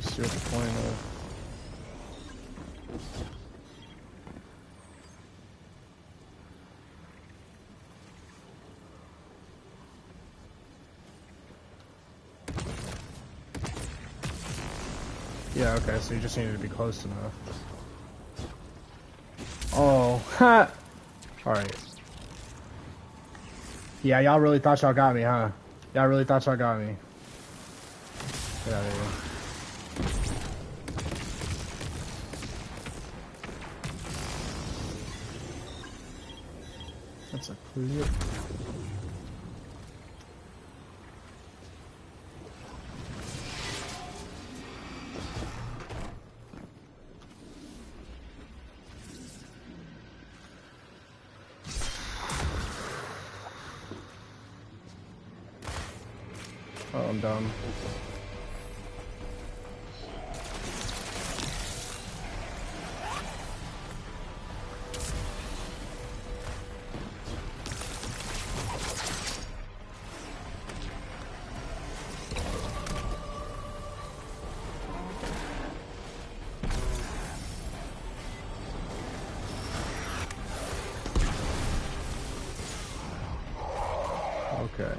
I see what the point of. Yeah, okay, so you just needed to be close enough. Oh, ha! Alright. Yeah, y'all really thought y'all got me, huh? Y'all really thought y'all got me. Get out of here. That's a clear. Oh, I'm dumb. Okay.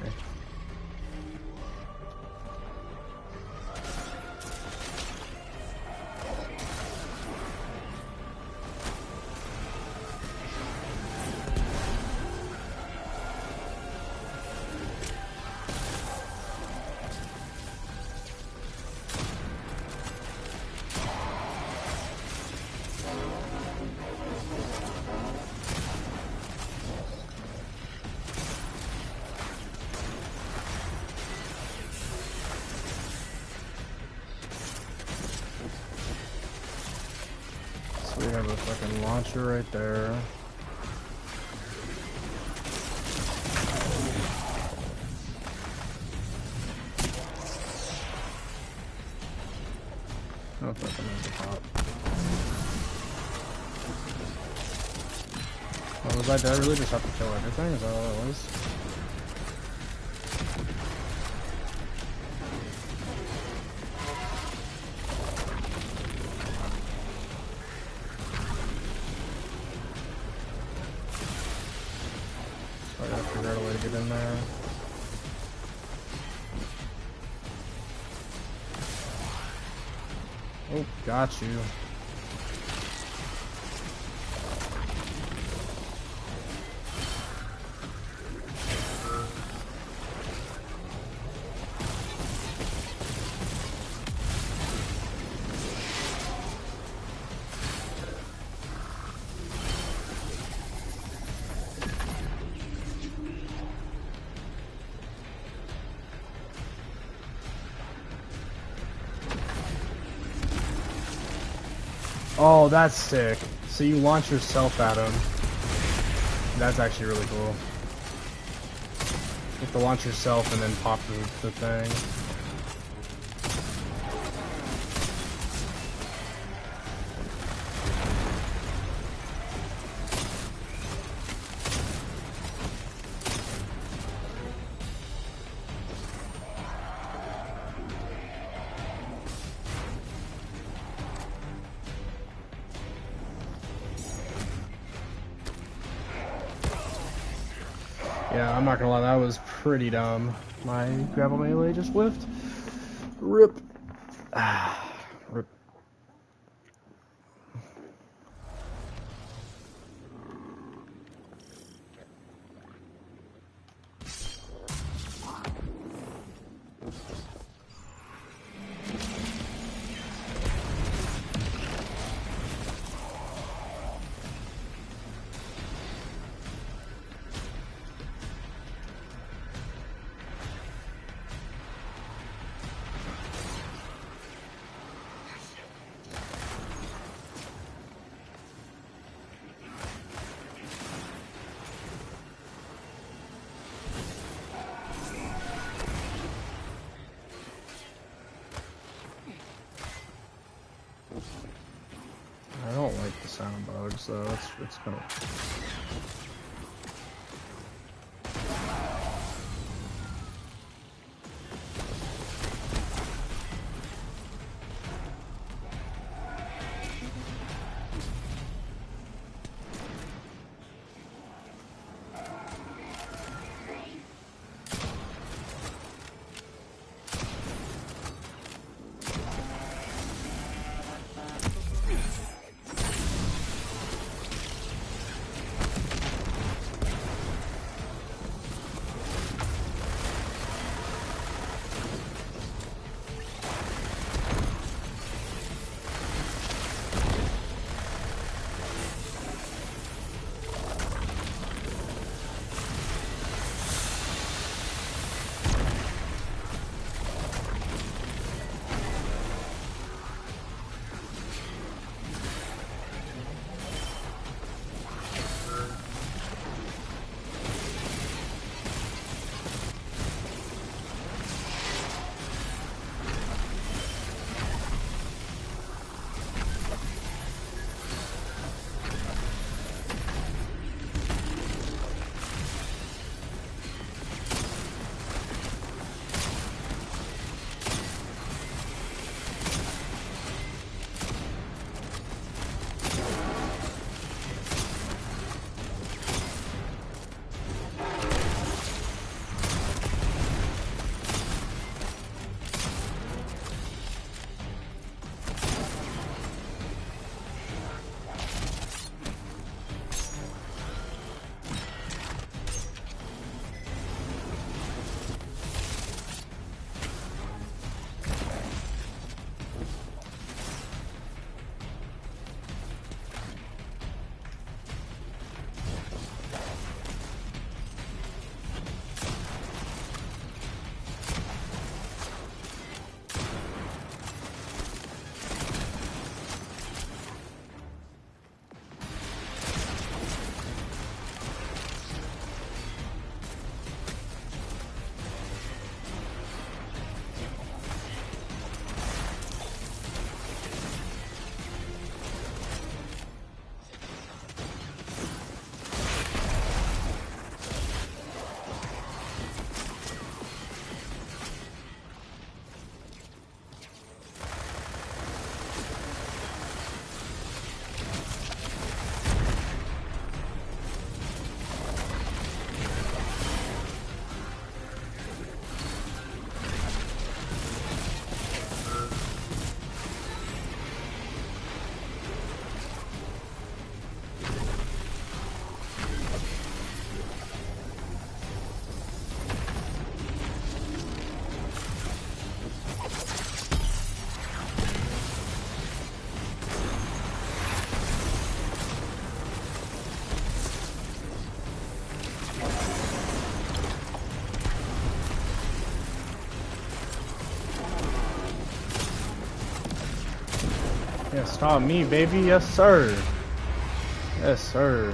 We have a fucking launcher right there. No fucking at the top. Oh, was I dead? I really just have to kill everything? Is that all that was? Get in there. Oh, got you. Oh, that's sick. So you launch yourself at him. That's actually really cool. You have to launch yourself and then pop the thing. Yeah, I'm not gonna lie, that was pretty dumb. My grapple melee just whiffed. Rip. Rip. I don't like the sound bugs, though. It's gonna. Yeah, stop me, baby. Yes, sir. Yes, sir.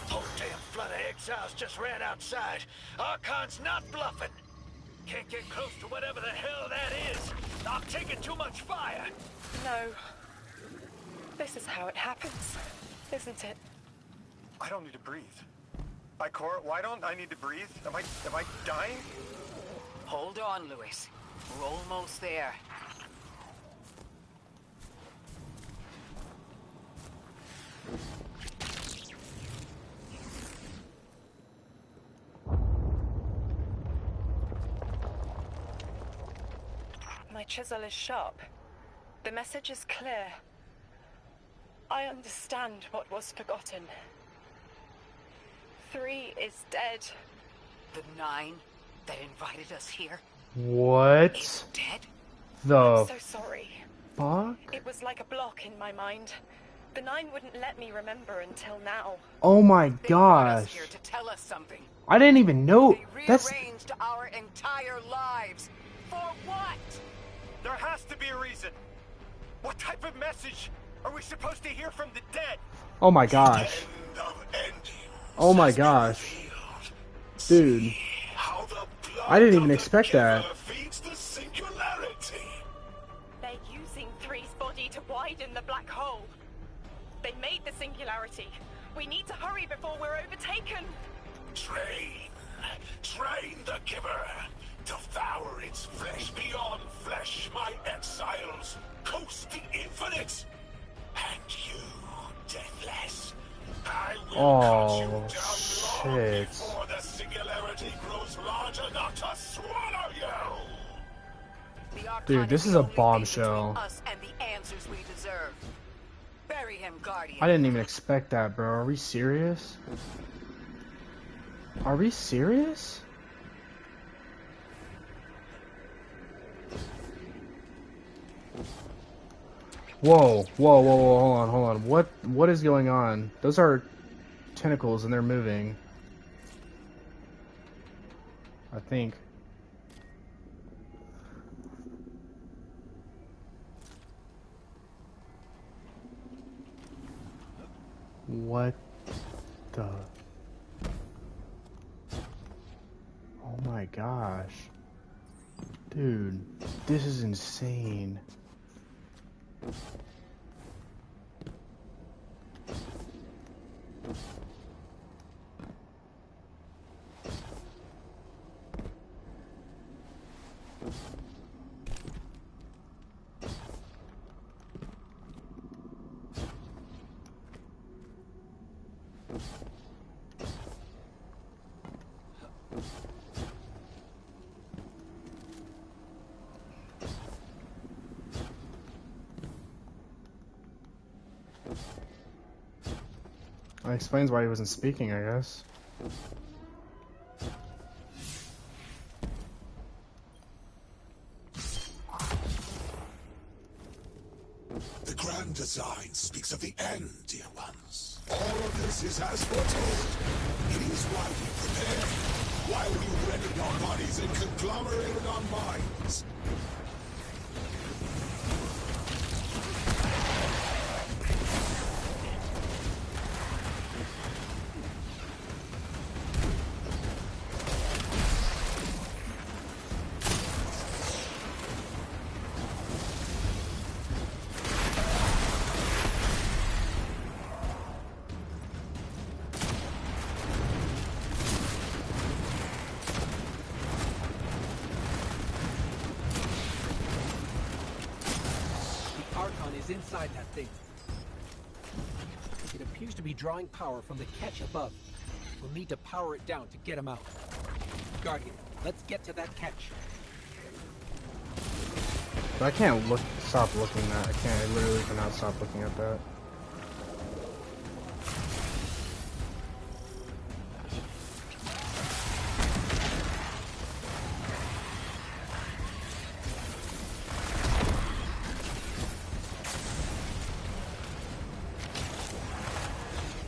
Whole damn flood of exiles just ran outside. Archon's not bluffing. Can't get close to whatever the hell that is. I'm taking too much fire. No. This is how it happens, isn't it? I don't need to breathe. Ikora, why don't I need to breathe? Am I dying? Hold on, Louis. We're almost there. My chisel is sharp. The message is clear. I understand what was forgotten. 3 is dead. The 9 that invited us here What? is dead? The I'm so sorry. fuck? It was like a block in my mind. The 9 wouldn't let me remember until now. Oh my They brought us gosh. here to tell us something. I didn't even know. They That's rearranged our entire lives. For what? There has to be a reason. What type of message are we supposed to hear from the dead? oh my gosh. Oh my gosh. Dude. I didn't even expect that. They're using 3's body to widen the black hole. They made the singularity. We need to hurry before we're overtaken. Train the giver. Devour its flesh beyond flesh, my exiles. Coast the infinite. And you, deathless. I will cut you down shit. before the singularity grows large enough to swallow you. Dude, this is a bombshell. Us and the answers we deserve. Bury him, Guardian. I didn't even expect that, bro. Are we serious? Are we serious? Whoa, whoa, whoa, whoa, hold on. What is going on? Those are tentacles and they're moving. I think. What the? Oh my gosh. Dude, this is insane. That explains why he wasn't speaking, I guess. The grand design speaks of the end, dear ones. All of this is as foretold. It is why we prepare, why we ready our bodies and conglomerated our minds. Inside that thing. It appears to be drawing power from the catch above. We'll need to power it down to get him out. Guardian, let's get to that catch. But I can't stop looking at that. I literally cannot stop looking at that.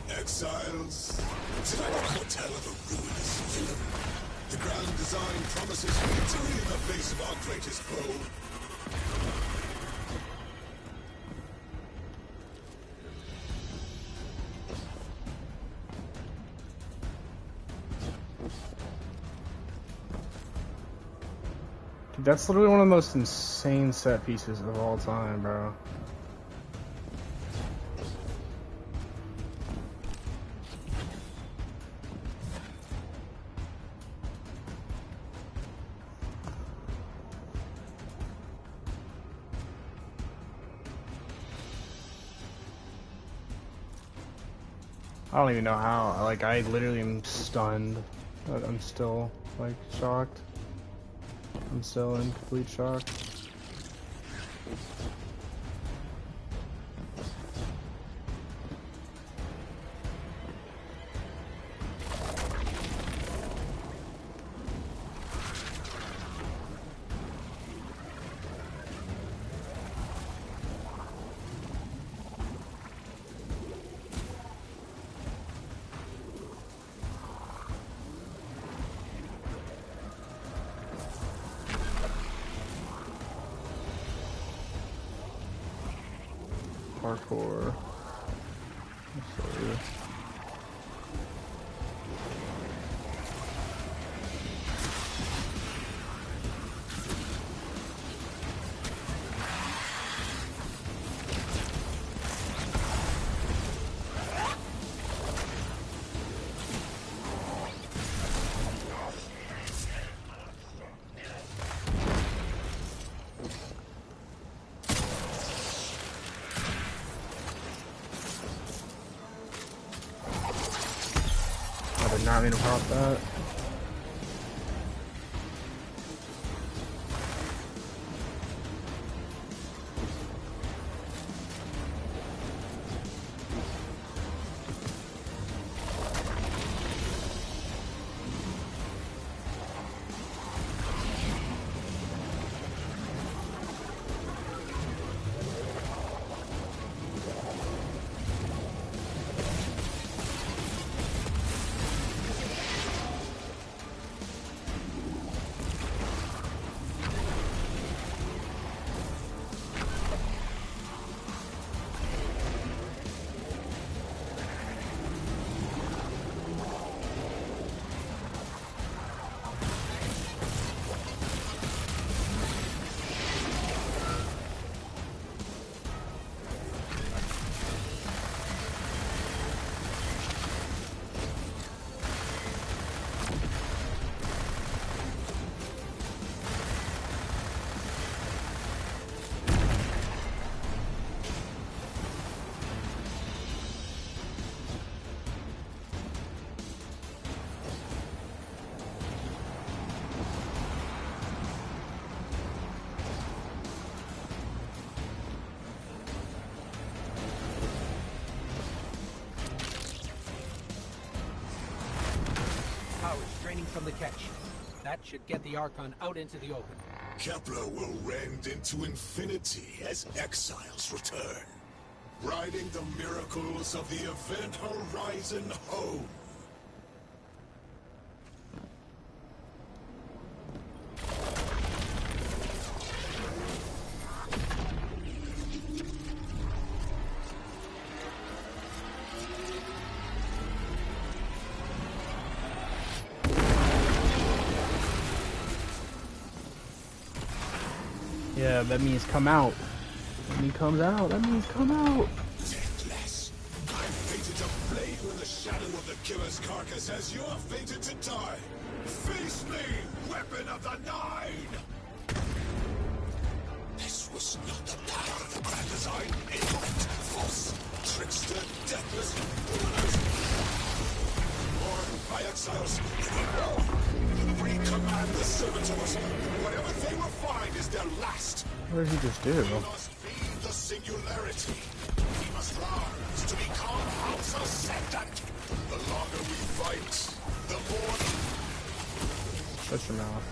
Exiles, did I not foretell of a ruinous villain? The grand design promises victory in the face of our greatest foe. that's literally one of the most insane set pieces of all time, bro. I don't even know how. Like, I literally am stunned. I'm still, like, shocked. I'm still in complete shock. Parkour. Let's see. I did not mean to pop that. From the catch. That should get the Archon out into the open. Kepler will rend into infinity as exiles return, riding the miracles of the Event Horizon home. Yeah, that means come out. When he comes out, that means come out. Deathless. I fated to flame in the shadow of the killer's carcass as you are fated to die. Face me, weapon of the Nine! This was not the power of the grand design. Ignorant, false, trickster, deathless, ruiners. Born by exiles, recommand the servitors. Whatever they will find is their last. What did he just do? We must feed the singularity. We must rise to become House Ascendant. The longer we fight, the more... Shut your mouth.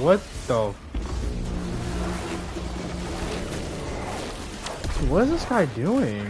What the? What is this guy doing?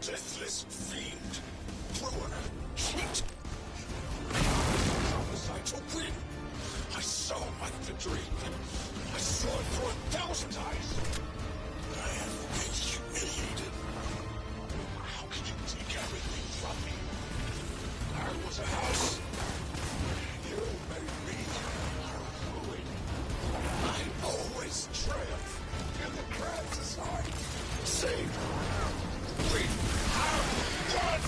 Deathless fiend, ruiner, cheat. Prophesy to win. I saw my victory. I saw it for 1,000 eyes. I have been humiliated. How could you take everything from me? I was a house. You made me a ruin. I always triumph in the grand design. Save. We have won!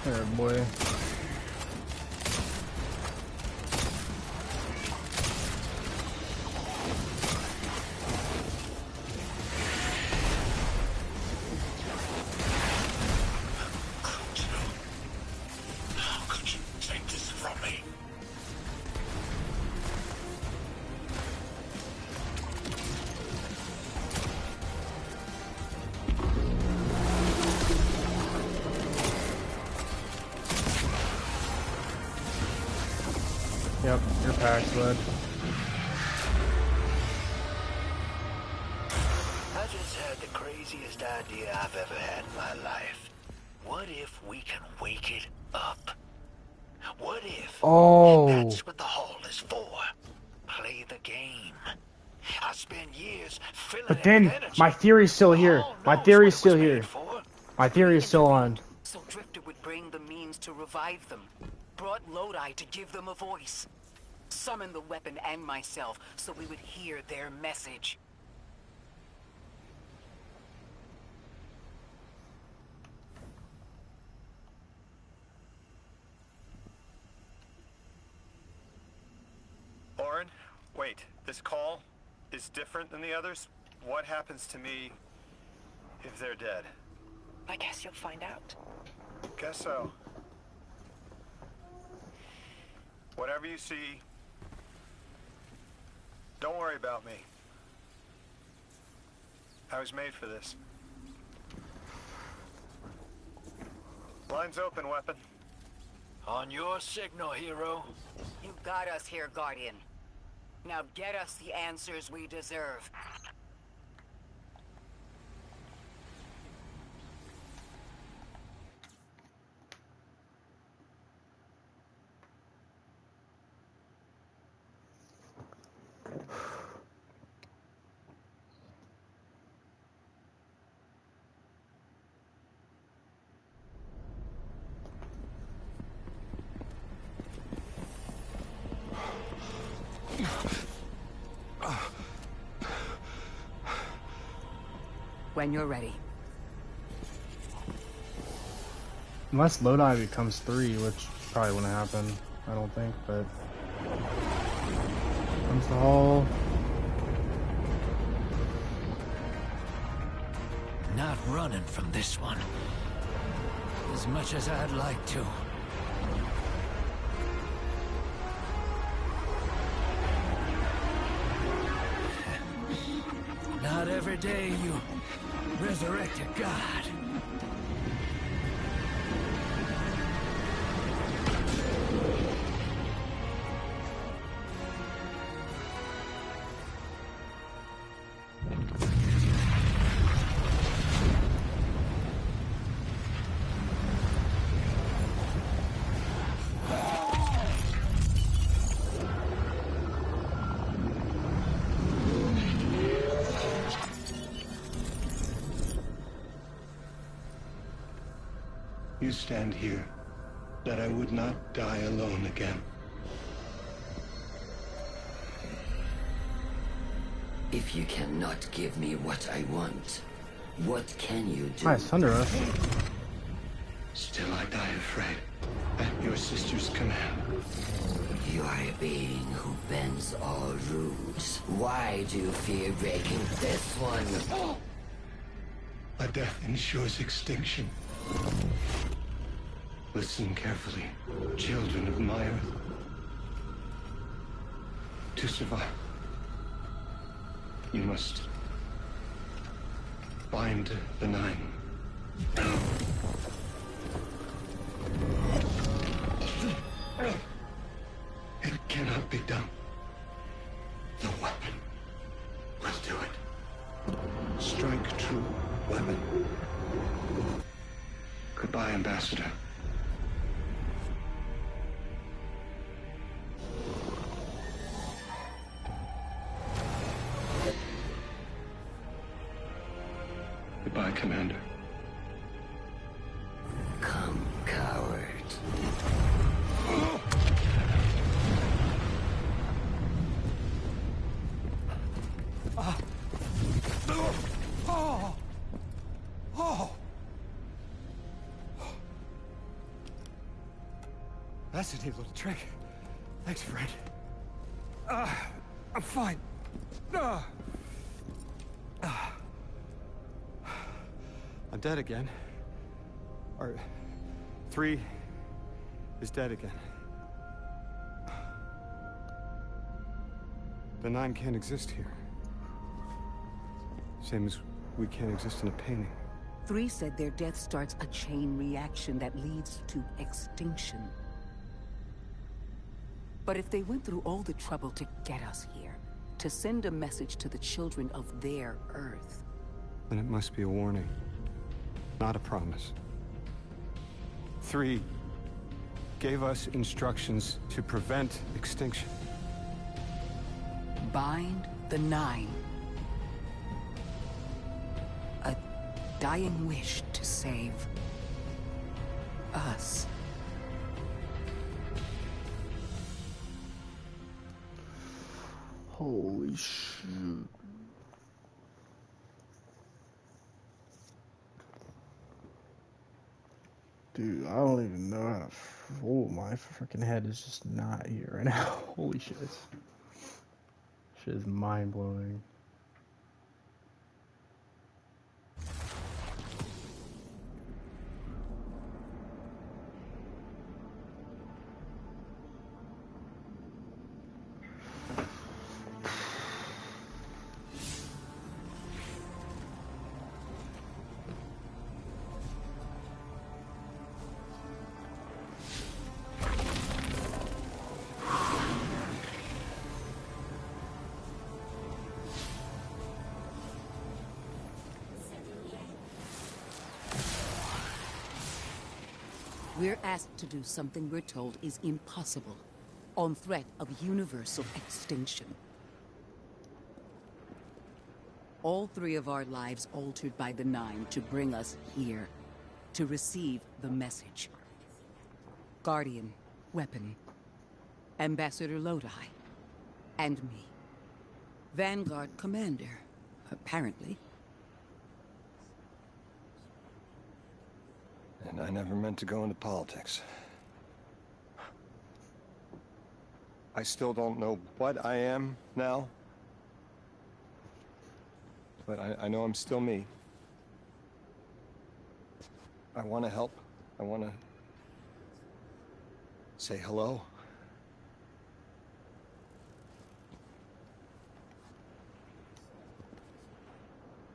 There, boy. Yep, your pack's bud. I just had the craziest idea I've ever had in my life. What if we can wake it up? What if that's what the hall is for? Play the game. I spent years filling But it then with energy. my theory's still here. My theory's still here. My theory is still on. So Drifter would bring the means to revive them. Brought Lodi to give them a voice. Summon the weapon and myself so we would hear their message. Orin, wait. This call is different than the others? What happens to me if they're dead? I guess you'll find out. Guess so. Whatever you see, don't worry about me. I was made for this. Line's open, weapon. On your signal, hero. You got us here, Guardian. Now get us the answers we deserve. When you're ready. Unless Lodi becomes 3, which probably wouldn't happen, I don't think, but... Comes the hall. Not running from this one. As much as I'd like to. Not every day you resurrect a god. You stand here, that I would not die alone again. If you cannot give me what I want, what can you do? Nice, Thunder Rush. Still I die afraid, at your sister's command. You are a being who bends all rules. Why do you fear breaking this one? A death ensures extinction. Listen carefully, children of my earth. To survive, you must bind the Nine. It cannot be done. The weapon will do it. Strike true, weapon. Goodbye, Ambassador. Goodbye, Commander. Come, coward. That's a neat little trick. Thanks, Fred. I'm fine. I'm dead again. Or 3 is dead again. The 9 can't exist here. Same as we can't exist in a painting. 3 said their death starts a chain reaction that leads to extinction. But if they went through all the trouble to get us here, to send a message to the children of their Earth... Then it must be a warning, not a promise. 3 gave us instructions to prevent extinction. Bind the 9. A dying wish to save... us. Holy shit. Dude, I don't even know how to... Oh, my freaking head is just not here right now. Holy shit. Shit is mind-blowing. We're asked to do something we're told is impossible, on threat of universal extinction. All 3 of our lives altered by the 9 to bring us here, to receive the message. Guardian, Weapon, Ambassador Lodi, and me. Vanguard Commander, apparently. And I never meant to go into politics. I still don't know what I am now. But I know I'm still me. I want to help. I want to say hello.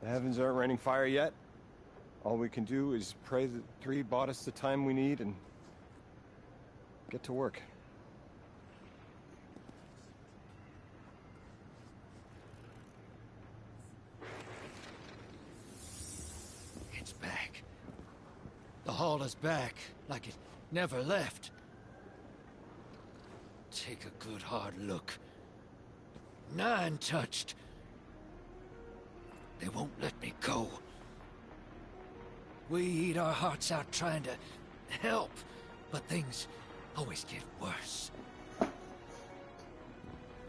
The heavens aren't raining fire yet. All we can do is pray that 3 bought us the time we need and get to work. It's back. The hall is back, like it never left. Take a good hard look. 9 touched. They won't let me go. We eat our hearts out trying to help, but things always get worse.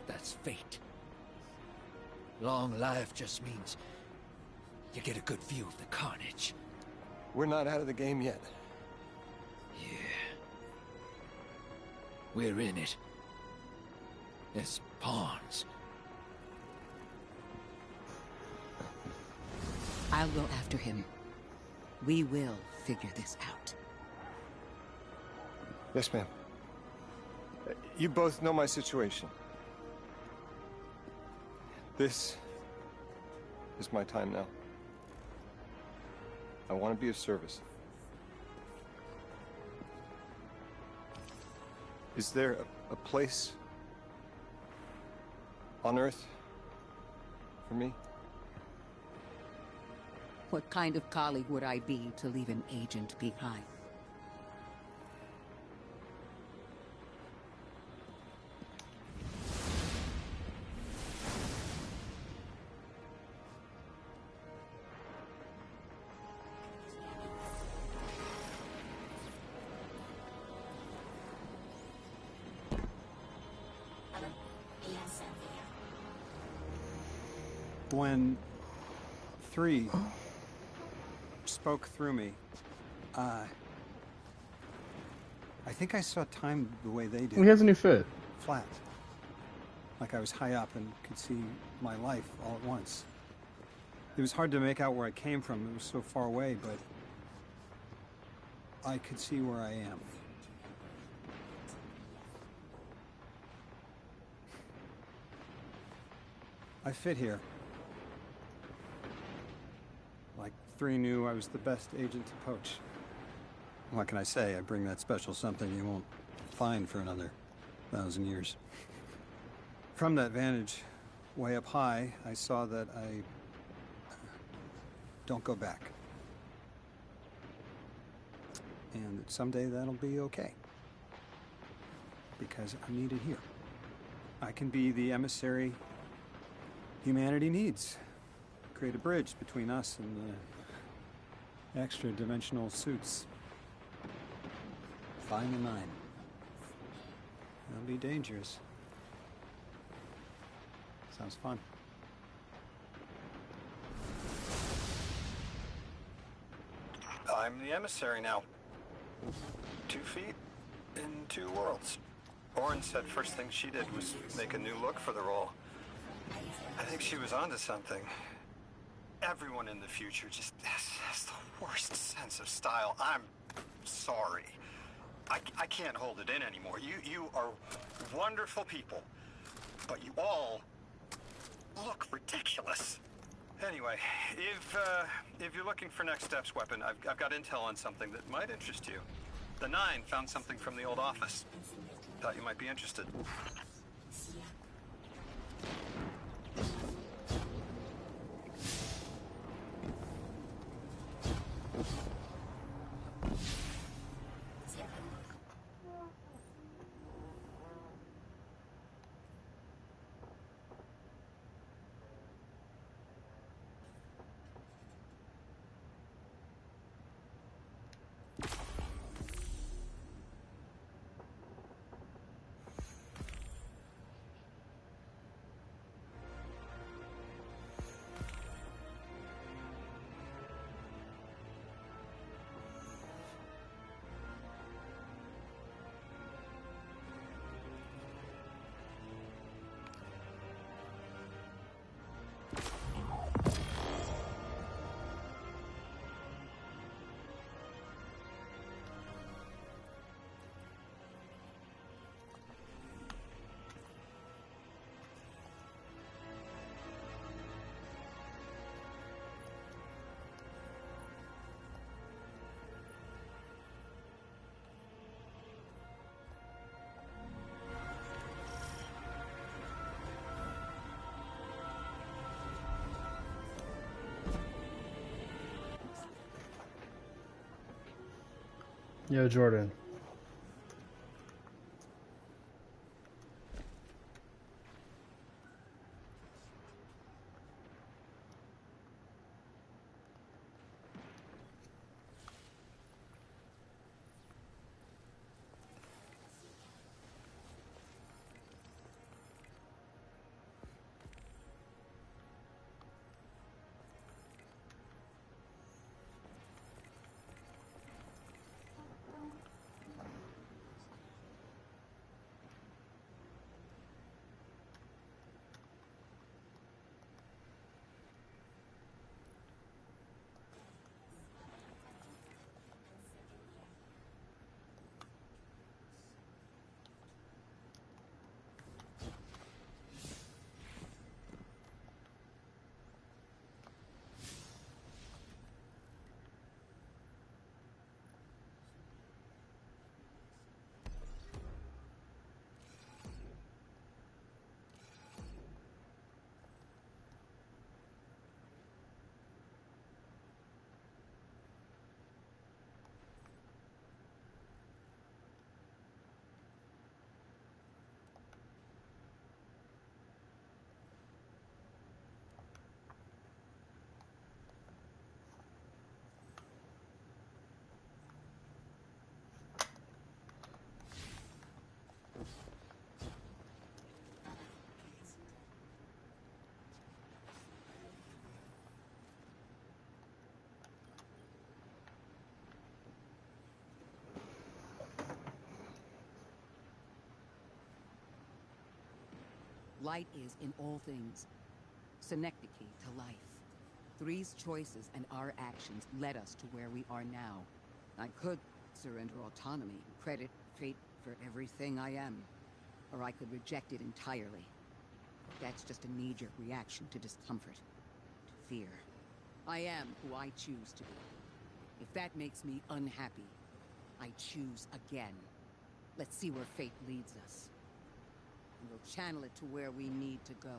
That's fate. Long life just means you get a good view of the carnage. We're not out of the game yet. Yeah. We're in it. As pawns. I'll go after him. We will figure this out. Yes, ma'am. You both know my situation. This is my time now. I want to be of service. Is there a place on Earth for me? What kind of colleague would I be to leave an agent behind? When 3 spoke through me, I think I saw time the way they did. He has a new fit. Flat. Like I was high up and could see my life all at once. It was hard to make out where I came from. It was so far away, but I could see where I am. I fit here. Like 3 knew I was the best agent to poach. What can I say? I bring that special something you won't find for another 1,000 years. From that vantage, way up high, I saw that I don't go back. And that someday that'll be okay. Because I'm needed here. I can be the emissary humanity needs. Create a bridge between us and the extra-dimensional suits. Find the 9. That'll be dangerous. Sounds fun. I'm the emissary now. 2 feet in 2 worlds. Orin said first thing she did was make a new look for the role. I think she was onto something. Everyone in the future just has the worst sense of style. I'm sorry. I can't hold it in anymore. You are wonderful people, but you all look ridiculous. Anyway, if you're looking for next steps, Weapon, I've got intel on something that might interest you. The 9 found something from the old office. Thought you might be interested. Yo, Jordan. Light is in all things. Synecdoche to life. Three's choices and our actions led us to where we are now. I could surrender autonomy, credit fate for everything I am. Or I could reject it entirely. That's just a knee-jerk reaction to discomfort. To fear. I am who I choose to be. If that makes me unhappy, I choose again. Let's see where fate leads us. We'll channel it to where we need to go.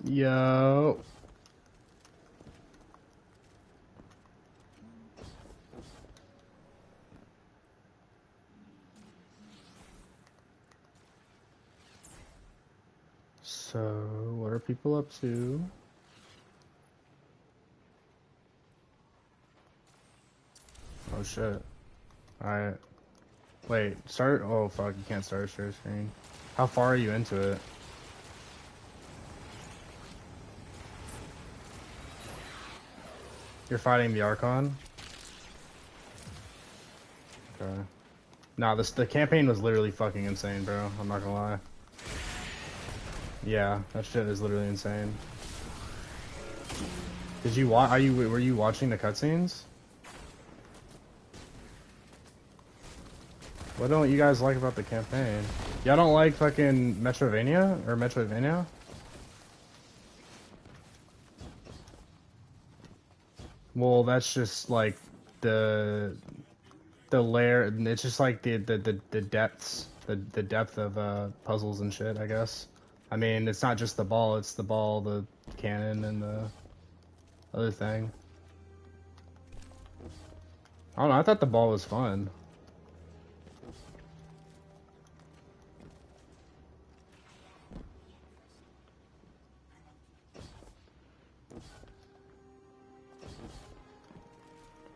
Yo. So, what are people up to? Oh shit. Alright. Wait, start? Oh fuck, you can't start a share screen. How far are you into it? You're fighting the Archon? Okay. Nah, the campaign was literally fucking insane, bro. I'm not gonna lie. Yeah, that shit is literally insane. Did you watch? Were you watching the cutscenes? What don't you guys like about the campaign? Y'all don't like fucking Metrovania or Metroidvania? Well, that's just like the layer. It's just like the depths, the depth of puzzles and shit, I guess. I mean, it's not just the ball; it's the ball, the cannon, and the other thing. I don't know. I thought the ball was fun.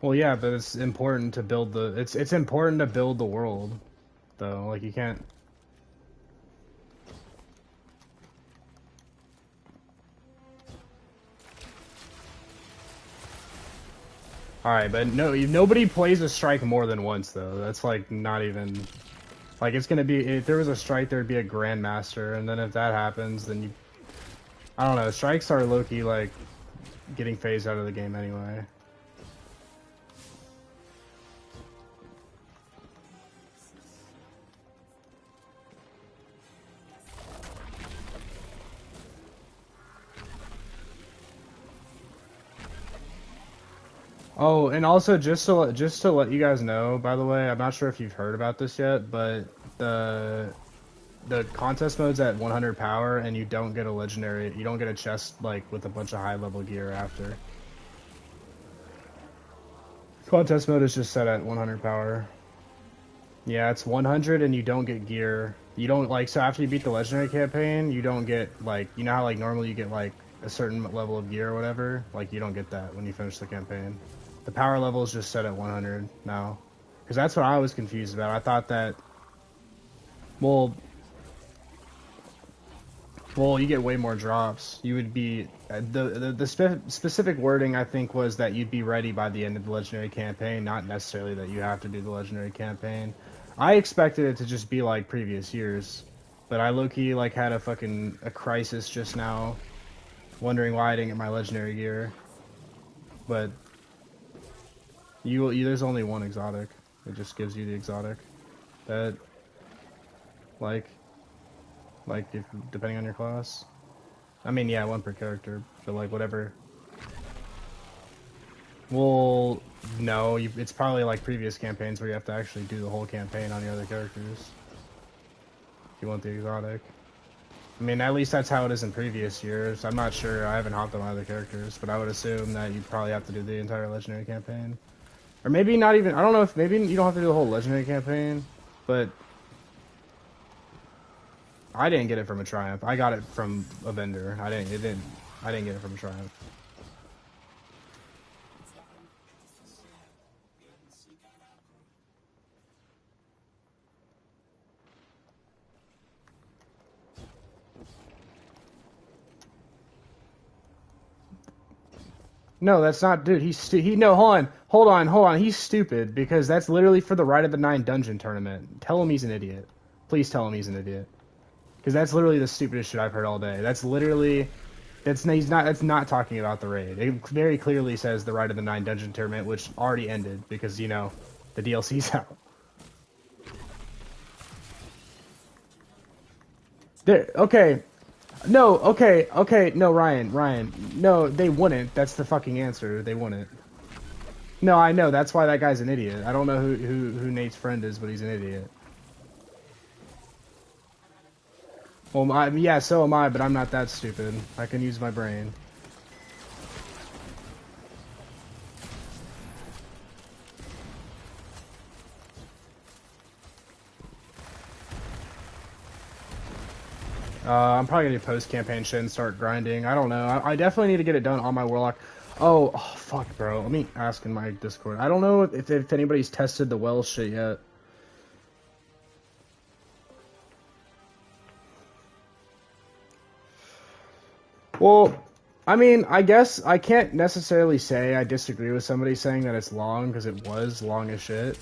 Well, yeah, but it's important to build the. It's important to build the world, though. Like you can't. All right, but no, nobody plays a strike more than once, though. That's like not even. Like it's gonna be if there was a strike, there'd be a grandmaster, and then if that happens, then you. I don't know. Strikes are low-key like getting phased out of the game anyway. Oh, and also just to let you guys know, by the way, I'm not sure if you've heard about this yet, but the contest mode's at 100 power, and you don't get a legendary. You don't get a chest like with a bunch of high level gear after. Contest mode is just set at 100 power. Yeah, it's 100, and you don't get gear. You don't like so after you beat the legendary campaign, you don't get like you know how like normally you get like a certain level of gear or whatever. Like you don't get that when you finish the campaign. The power level is just set at 100 now, because that's what I was confused about. I thought that, well, you get way more drops. You would be the specific wording I think was that you'd be ready by the end of the legendary campaign, not necessarily that you have to do the legendary campaign. I expected it to just be like previous years, but I low-key like had a crisis just now, wondering why I didn't get my legendary gear. But there's only one exotic. It just gives you the exotic. That like if depending on your class. I mean, yeah, one per character, but like whatever. Well, no, it's probably like previous campaigns where you have to actually do the whole campaign on the other characters if you want the exotic. I mean, at least that's how it is in previous years. I'm not sure. I haven't hopped on my other characters, but I would assume that you probably have to do the entire legendary campaign. Or maybe not even, I don't know if maybe you don't have to do the whole legendary campaign, but I didn't get it from a Triumph. I got it from a vendor. I didn't get it from a Triumph. No, that's not, dude. No, hold on. He's stupid because that's literally for the Rite of the Nine dungeon tournament. Tell him he's an idiot. Please tell him he's an idiot. Because that's literally the stupidest shit I've heard all day. That's not talking about the raid. It very clearly says the Rite of the Nine dungeon tournament, which already ended because, you know, the DLC's out. Okay. No, Ryan. No, they wouldn't. That's the fucking answer. They wouldn't. No, I know. That's why that guy's an idiot. I don't know who Nate's friend is, but he's an idiot. Well, yeah, so am I, but I'm not that stupid. I can use my brain. I'm probably gonna do post-campaign shit and start grinding. I don't know. I definitely need to get it done on my Warlock. Oh, fuck, bro. Let me ask in my Discord. I don't know if anybody's tested the well shit yet. Well, I mean, I guess I can't necessarily say I disagree with somebody saying that it's long, because it was long as shit.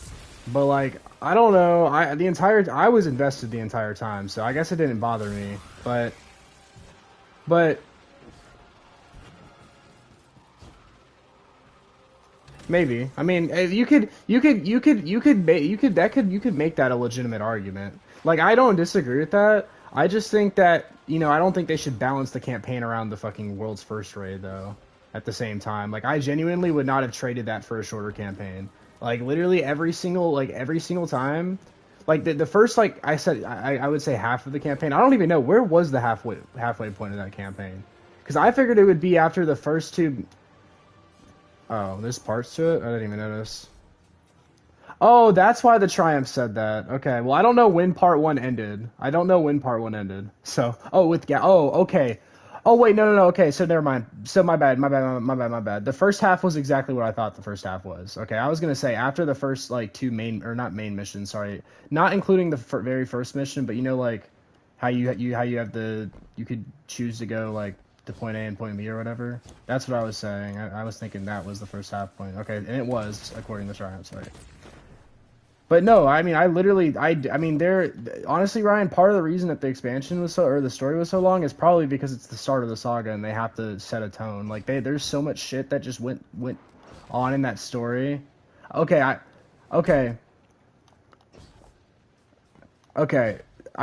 But, like, I don't know. I was invested the entire time, so I guess it didn't bother me. But maybe. I mean, you could make that a legitimate argument. Like, I don't disagree with that. I just think that, you know, I don't think they should balance the campaign around the fucking world's first raid, though, at the same time. Like, I genuinely would not have traded that for a shorter campaign. Like, literally every single time. Like, the first, like, I said, I would say half of the campaign. I don't even know. Where was the halfway point of that campaign? Because I figured it would be after the first two... Oh, there's parts to it? I didn't even notice. Oh, that's why the Triumph said that. Okay, well, I don't know when part 1 ended. So, okay. Oh, wait, no, okay, so never mind. So, my bad. The first half was exactly what I thought the first half was. Okay, I was gonna say, after the first, like, two not main missions, sorry. Not including the very first mission, but you know, like, how you could choose to go, like, to point A and point B or whatever. That's what I was saying. I was thinking that was the first half point. Okay, and it was, according to Triumph, sorry. But no, I mean, honestly, Ryan, part of the reason that the expansion was the story was so long is probably because it's the start of the saga and they have to set a tone. Like, there's so much shit that just went on in that story. Okay, I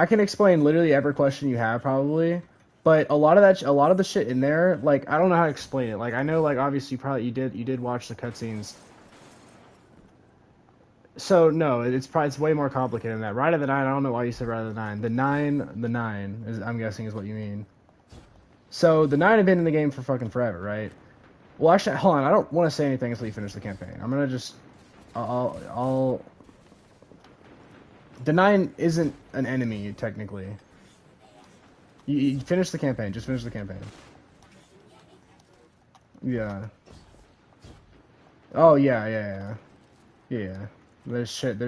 can explain literally every question you have, probably. But a lot of the shit in there, like I don't know how to explain it. Like I know, like obviously you did watch the cutscenes. So no, it's way more complicated than that. Ride of the Nine. I don't know why you said Ride of the Nine. The nine is, I'm guessing, is what you mean. So the Nine have been in the game for fucking forever, right? Well, actually, hold on. I don't want to say anything until you finish the campaign. I'm gonna just, I'll. The Nine isn't an enemy technically. You finish the campaign. Just finish the campaign. Yeah. Oh yeah. There's shit.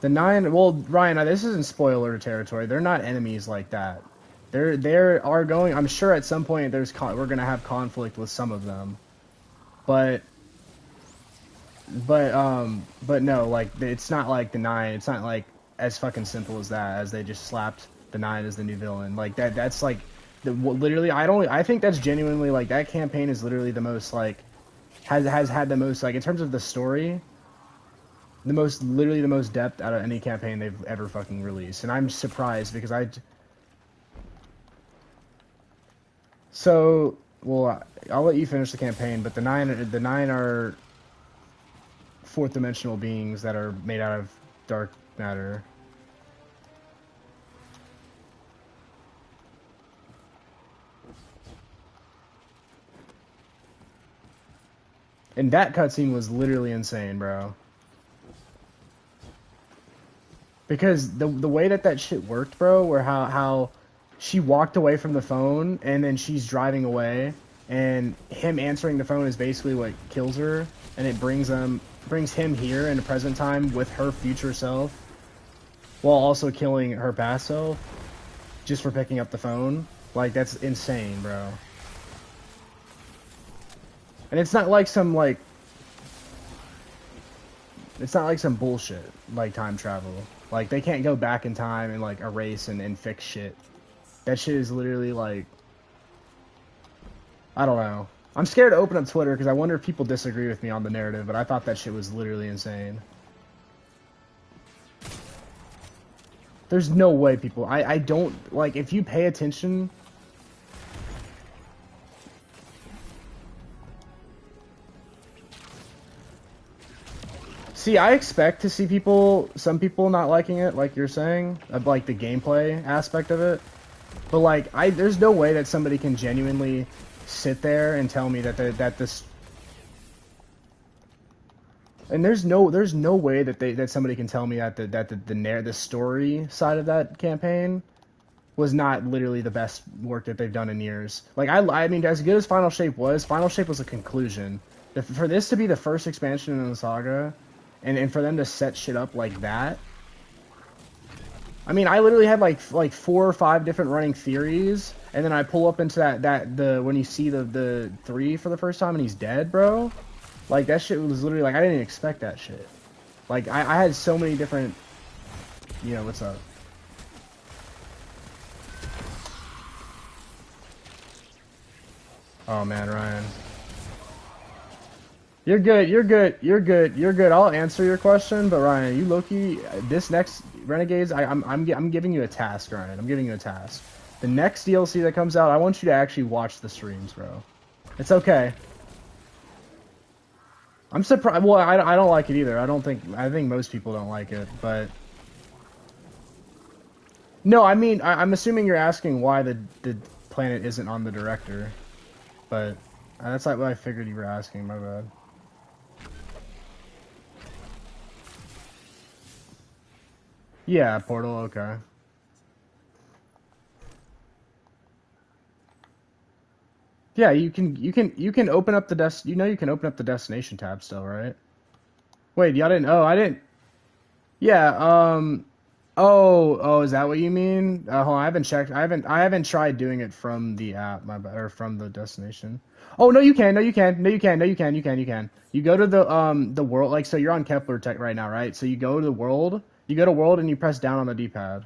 The Nine. Well, Ryan, this isn't spoiler territory. They're not enemies like that. They are going. I'm sure at some point we're gonna have conflict with some of them, but no, like it's not like the Nine. It's not like as fucking simple as that. As they just slapped the Nine as the new villain. Like that. That's like literally. I think that's genuinely like that campaign is literally the most like has had the most like in terms of the story. Literally the most depth out of any campaign they've ever fucking released, and I'm surprised because So, well, I'll let you finish the campaign, but the nine are fourth dimensional beings that are made out of dark matter. And that cutscene was literally insane, bro. Because the way that shit worked, bro, where how she walked away from the phone and then she's driving away and him answering the phone is basically what kills her, and it brings him here in the present time with her future self while also killing her past self just for picking up the phone. Like, that's insane, bro. And it's not like some bullshit like time travel. Like, they can't go back in time and like erase and fix shit. That shit is literally like, I don't know. I'm scared to open up Twitter because I wonder if people disagree with me on the narrative, but I thought that shit was literally insane. There's no way people, I don't, like, if you pay attention. See, I expect to see some people not liking it, like you're saying, of like the gameplay aspect of it. But like, there's no way that somebody can genuinely sit there and tell me that this, and there's no way that somebody can tell me that the story side of that campaign was not literally the best work that they've done in years. Like, I mean, as good as Final Shape was a conclusion. For this to be the first expansion in the saga, and for them to set shit up like that. I mean, I literally had like 4 or 5 different running theories, and then I pull up into when you see the 3 for the first time and he's dead, bro. Like, that shit was literally like, I didn't expect that shit. Like, I had so many different, what's up? Oh man, Ryan. You're good. I'll answer your question, but Ryan, you low-key, this next Renegades, I'm giving you a task, Ryan. I'm giving you a task. The next DLC that comes out, I want you to actually watch the streams, bro. It's okay. I'm surprised. Well, I don't like it either. I think most people don't like it, but no, I mean, I'm assuming you're asking why the planet isn't on the director, but that's like what I figured you were asking. My bad. Yeah, Portal, okay. Yeah, you can open up the you can open up the destination tab still, right? Wait, y'all didn't? Oh, I didn't. Yeah. Oh, is that what you mean? Hold on, I haven't checked. I haven't tried doing it from the app, or from the destination. Oh no, you can. You go to the world. Like, so you're on Kepler Tech right now, right? So you go to the world. You go to world and you press down on the D-pad.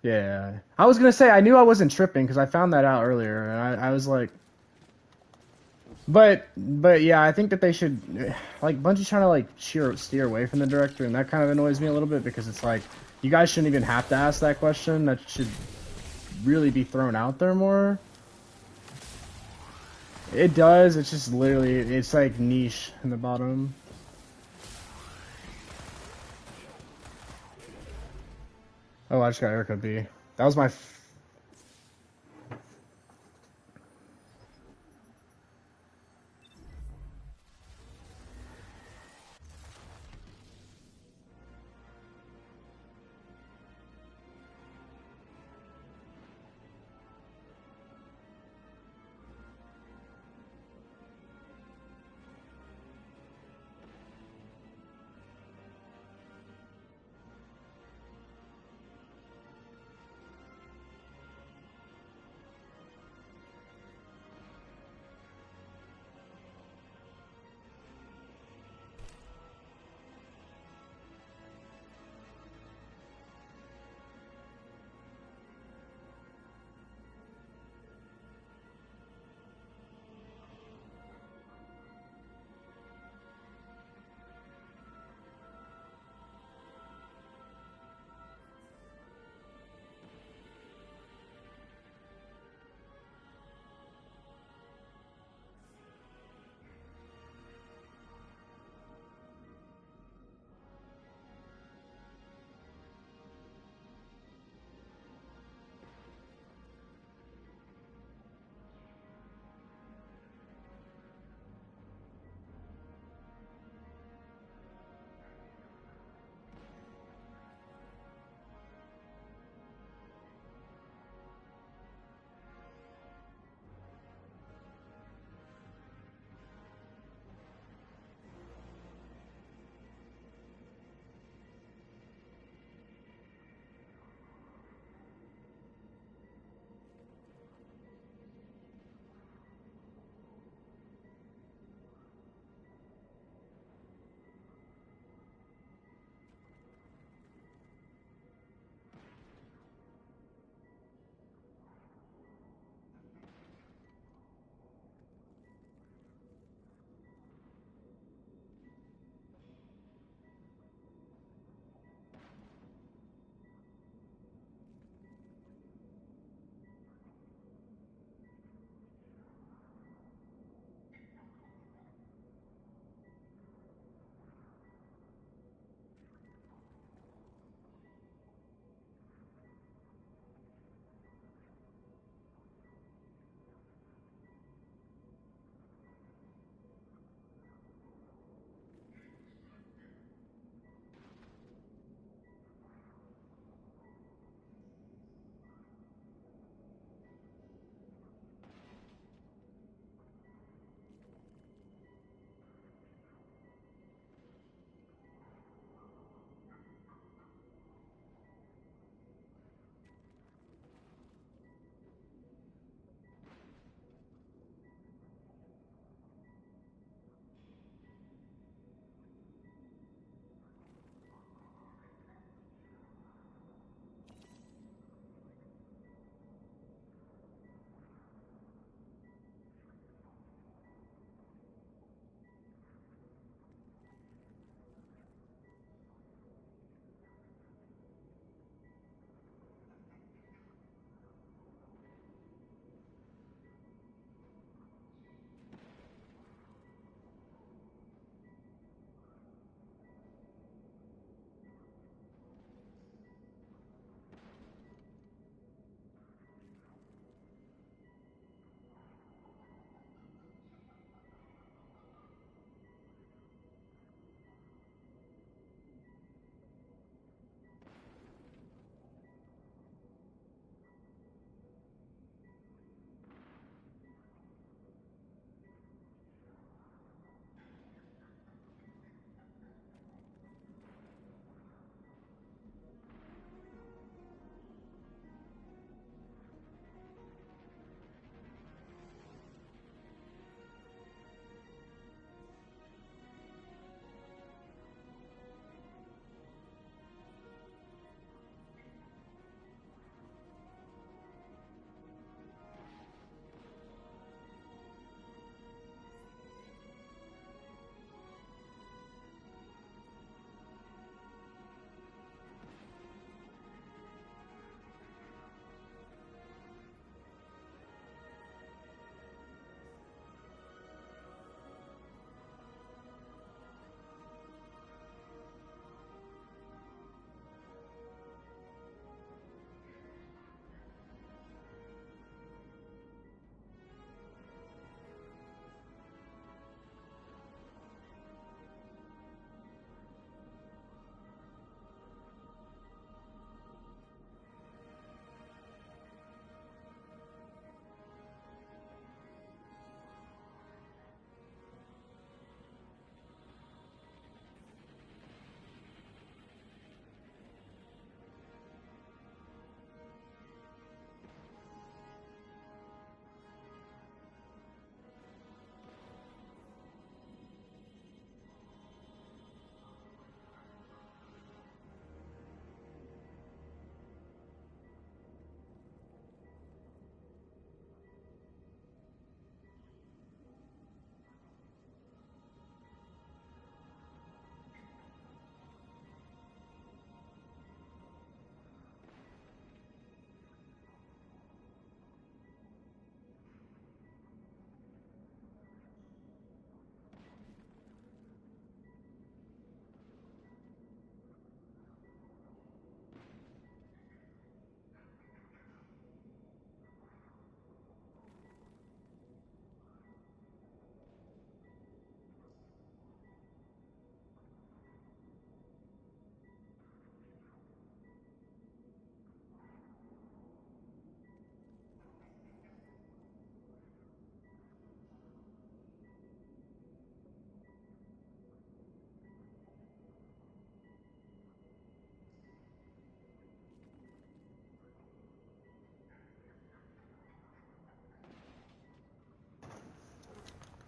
Yeah. I was gonna say, I knew I wasn't tripping because I found that out earlier, and I was like, But yeah, I think that they should, like, Bungie's trying to like steer away from the director, and that kind of annoys me a little bit because it's like you guys shouldn't even have to ask that question. That should really be thrown out there more. It does. It's just literally, it's like niche in the bottom. Oh, I just got Erica B. That was my.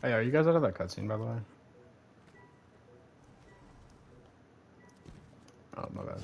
Hey, are you guys out of that cutscene, by the way? Oh, my bad.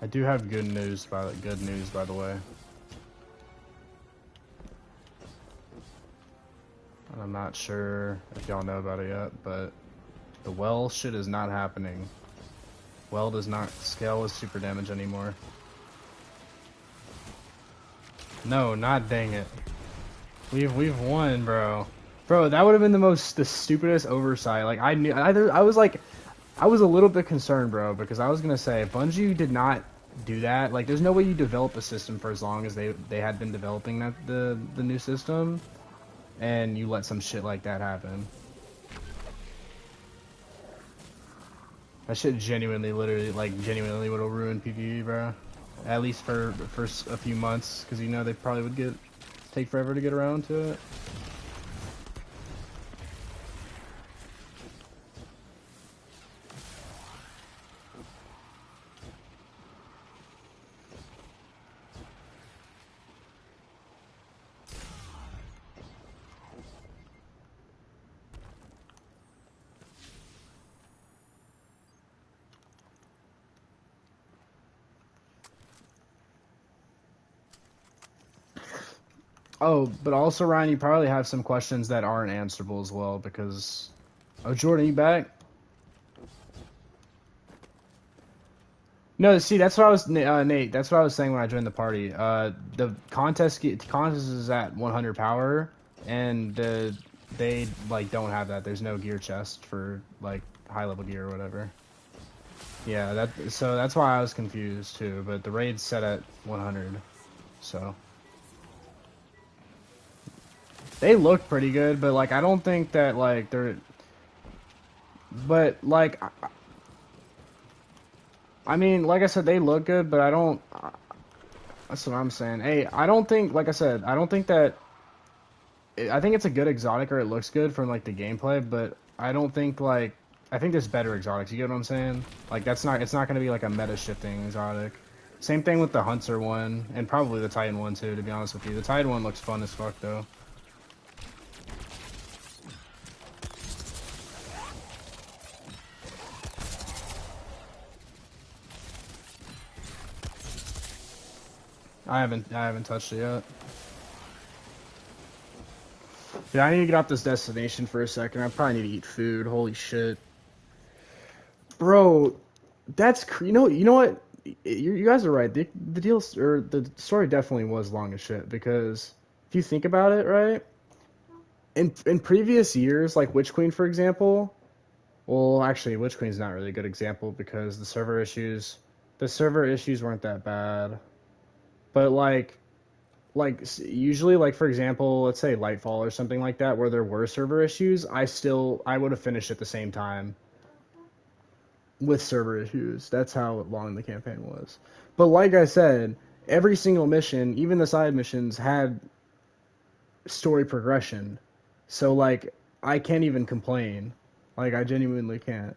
I do have good news by the way. And I'm not sure if y'all know about it yet, but the well shit is not happening. Well does not scale with super damage anymore. No, not dang it. We've won, bro. Bro, that would have been the stupidest oversight. Like I was a little bit concerned, bro, because I was gonna say Bungie did not do that. Like, there's no way you develop a system for as long as they had been developing the new system, and you let some shit like that happen. That shit genuinely would have ruined PvE, bro. At least for a few months, because you know they probably would take forever to get around to it. Oh, but also, Ryan, you probably have some questions that aren't answerable as well, because... Oh, Jordan, you back? No, see, that's what I was... Nate, that's what I was saying when I joined the party. The contest is at 100 power, and they, like, don't have that. There's no gear chest for, like, high-level gear or whatever. Yeah, so that's why I was confused, too, but the raid's set at 100, so... They look pretty good, but, like, I don't think that, like, they're... But, like... I mean, like I said, they look good, but I don't... That's what I'm saying. Hey, I don't think, like I said, I don't think that... I think it's a good exotic, or it looks good from, like, the gameplay, but I don't think, like... I think there's better exotics, you get what I'm saying? Like, it's not gonna be, like, a meta-shifting exotic. Same thing with the Hunter one, and probably the Titan one, too, to be honest with you. The Titan one looks fun as fuck, though. I haven't touched it yet. Yeah, I need to get off this destination for a second. I probably need to eat food. Holy shit. Bro, that's... You know what? You guys are right. The deal, or the story definitely was long as shit, because if you think about it, right? In previous years, like Witch Queen, for example... Well, actually, Witch Queen's not really a good example, because the server issues weren't that bad. But, like, usually, like, for example, let's say Lightfall or something like that, where there were server issues, I would have finished at the same time with server issues. That's how long the campaign was. But like I said, every single mission, even the side missions, had story progression. So like I can't even complain. Like I genuinely can't.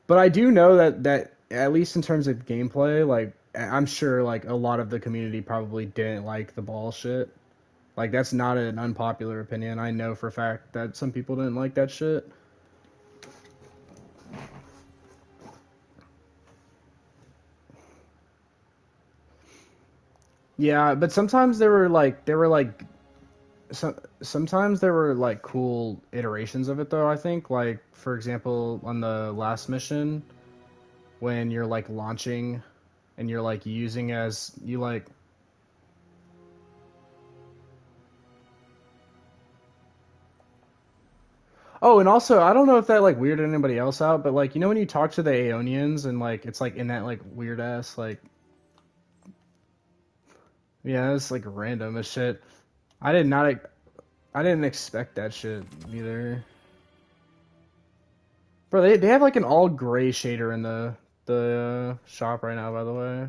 But I do know that at least in terms of gameplay, like I'm sure like a lot of the community probably didn't like the ball shit. Like that's not an unpopular opinion. I know for a fact that some people didn't like that shit. Yeah, but sometimes sometimes there were like cool iterations of it though, I think. Like for example, on the last mission when you're like launching and you're like using as you like Oh, and also I don't know if that like weirded anybody else out, but like you know when you talk to the Aeonians and like it's like in that like weird ass like yeah, it's like random as shit. I did not I didn't expect that shit either. Bro, they have like an all gray shader in the shop right now, by the way.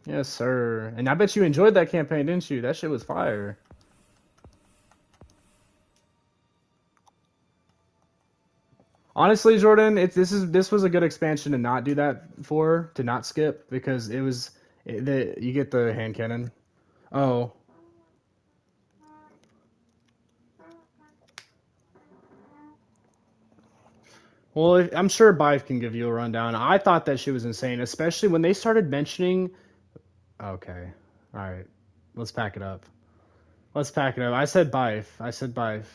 Yes, sir. And I bet you enjoyed that campaign, didn't you? That shit was fire. Honestly, Jordan, this was a good expansion to not do that for, to not skip, because you get the hand cannon. Oh. Well, I'm sure Bive can give you a rundown. I thought that shit was insane, especially when they started mentioning. Okay, all right, let's pack it up. Let's pack it up. I said Bive. I said Bive.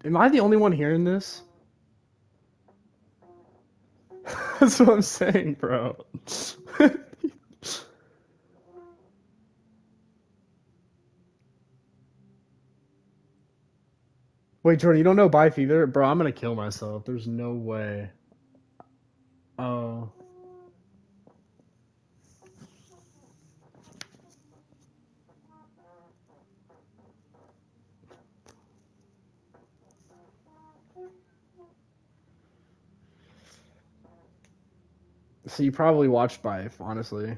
Am I the only one hearing this? That's what I'm saying, bro. Wait, Jordan, you don't know Bife either? Bro, I'm gonna kill myself. There's no way. Oh. So you probably watched Bife, honestly.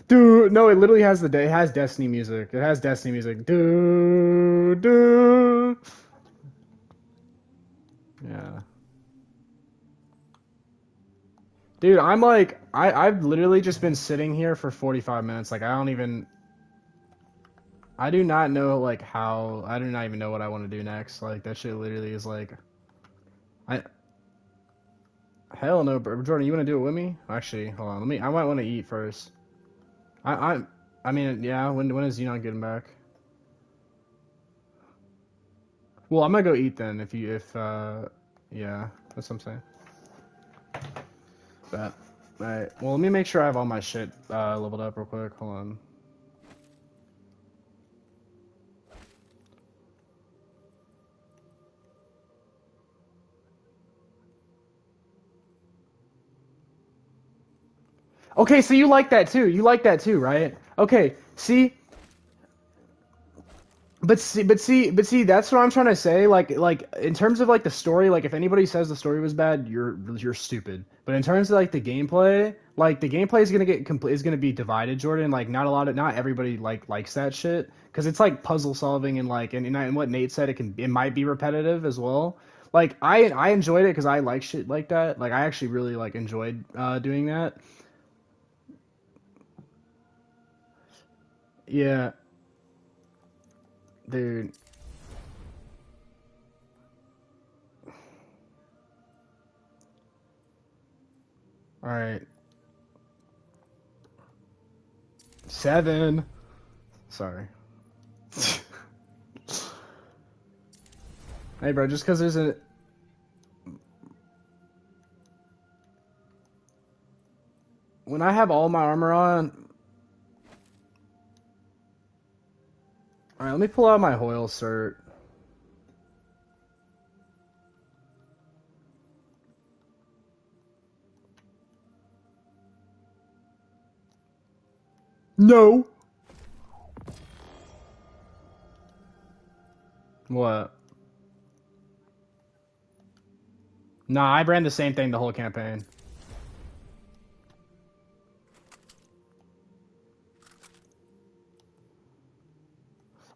Dude, no, it literally has it has Destiny music. It has Destiny music. Dude. Yeah. Dude, I'm like I've literally just been sitting here for 45 minutes. Like I do not know like how I do not even know what I want to do next. Like that shit literally is like I hell no, bro. Jordan, you want to do it with me? Actually, hold on. I might want to eat first. I mean, yeah, when is Xenon getting back? Well, I'm gonna go eat then yeah, that's what I'm saying. But alright. Well, let me make sure I have all my shit leveled up real quick. Hold on. Okay, so you like that too. You like that too, right? Okay, see? But see, that's what I'm trying to say. Like in terms of like the story, like if anybody says the story was bad, you're stupid. But in terms of like the gameplay, is gonna is gonna be divided, Jordan. Like not everybody likes that shit because it's like puzzle solving and like and what Nate said, it might be repetitive as well. Like I enjoyed it because I like shit like that. Like I actually really like enjoyed doing that. Yeah, dude. All right. 7. Sorry. Hey, bro, just because there's a... When I have all my armor on... Alright, let me pull out my Hoyle cert. No! What? Nah, I ran the same thing the whole campaign.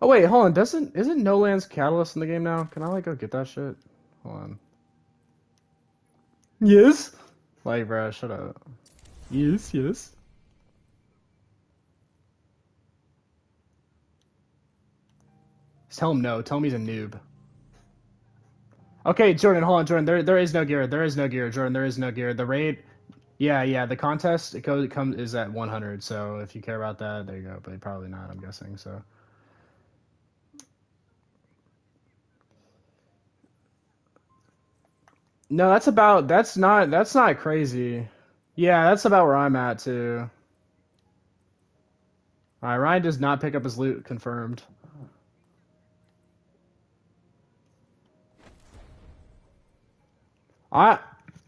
Oh wait, hold on. Isn't No Land's Catalyst in the game now? Can I like go get that shit? Hold on. Yes. Like, bro, shut up. Yes, yes. Just tell him no. Tell him he's a noob. Okay, Jordan, hold on, Jordan. There is no gear. There is no gear, Jordan. There is no gear. The raid, yeah. The contest is at 100. So if you care about that, there you go. But probably not. I'm guessing. So. No, that's not crazy. Yeah, that's about where I'm at too. Alright, Ryan does not pick up his loot, confirmed.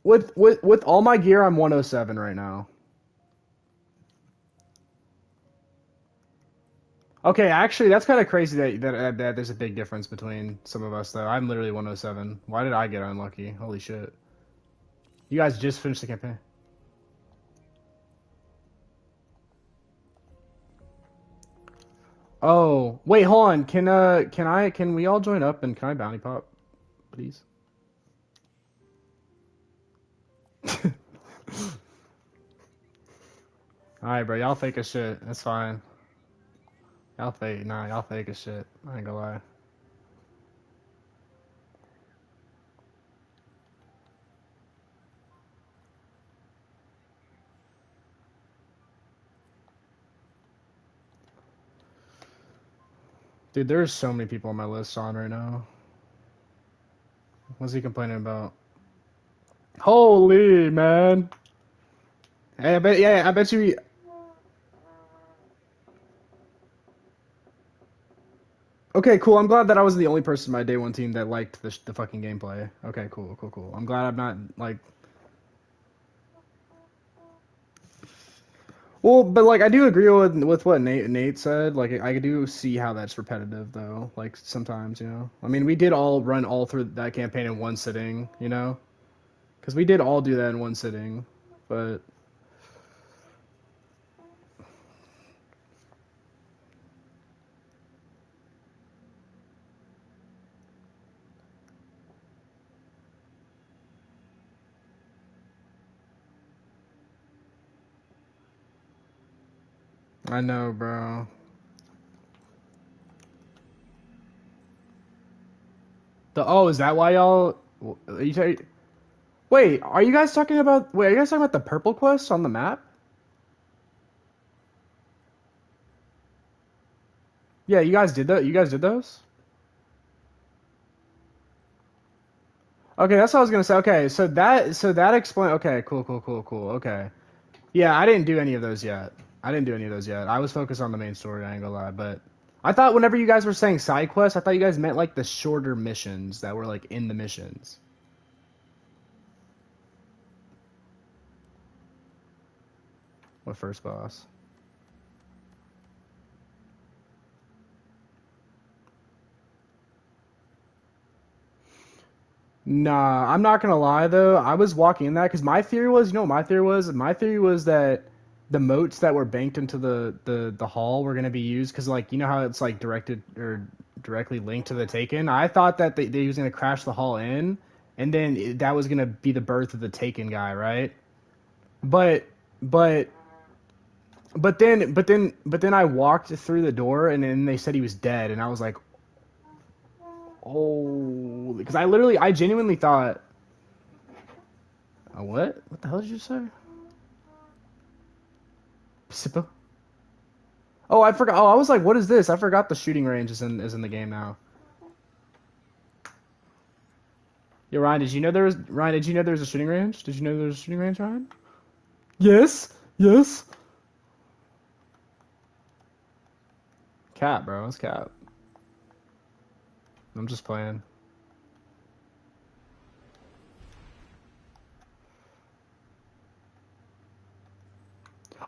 With all my gear, I'm 107 right now. Okay, actually, that's kind of crazy that there's a big difference between some of us, though. I'm literally 107. Why did I get unlucky? Holy shit. You guys just finished the campaign. Oh, wait, hold on. Can we all join up and can I bounty pop, please? Alright, bro, y'all fake as shit. That's fine. Y'all fake as shit. I ain't gonna lie. Dude, there's so many people on my list on right now. What's he complaining about? Holy, man. Hey, I bet you... Okay, cool. I'm glad that I was the only person in my day one team that liked the fucking gameplay. Okay, cool. I'm glad I'm not, like... Well, but, like, I do agree with what Nate said. Like, I do see how that's repetitive, though. Like, sometimes, you know? I mean, we did all run all through that campaign in one sitting, you know? Because we did all do that in one sitting, but... I know, bro. Is that why y'all... Wait, are you guys talking about... Wait, are you guys talking about the purple quests on the map? Yeah, you guys did that? You guys did those? Okay, that's what I was gonna say. Okay, so that explain... Okay, cool. Okay. Yeah, I didn't do any of those yet. I was focused on the main story, I ain't gonna lie, but... I thought whenever you guys were saying side quests, I thought you guys meant, like, the shorter missions that were, like, in the missions. What first boss? Nah, I'm not gonna lie though. I was walking in that because my theory was, you know what my theory was? My theory was that the moats that were banked into the hall were gonna be used because, like, you know how it's like directed or directly linked to the Taken. I thought that they was gonna crash the hall in, and then that was gonna be the birth of the Taken guy, right? But then I walked through the door and then they said he was dead, and I was like, oh, because I genuinely thought, what? What the hell did you say? Sippo? Oh, I forgot. Oh, I was like, what is this? I forgot the shooting range is in the game now. Yo, Ryan, did you know there was a shooting range? Did you know there was a shooting range, Ryan? Yes. Cap, bro. It's cap. I'm just playing.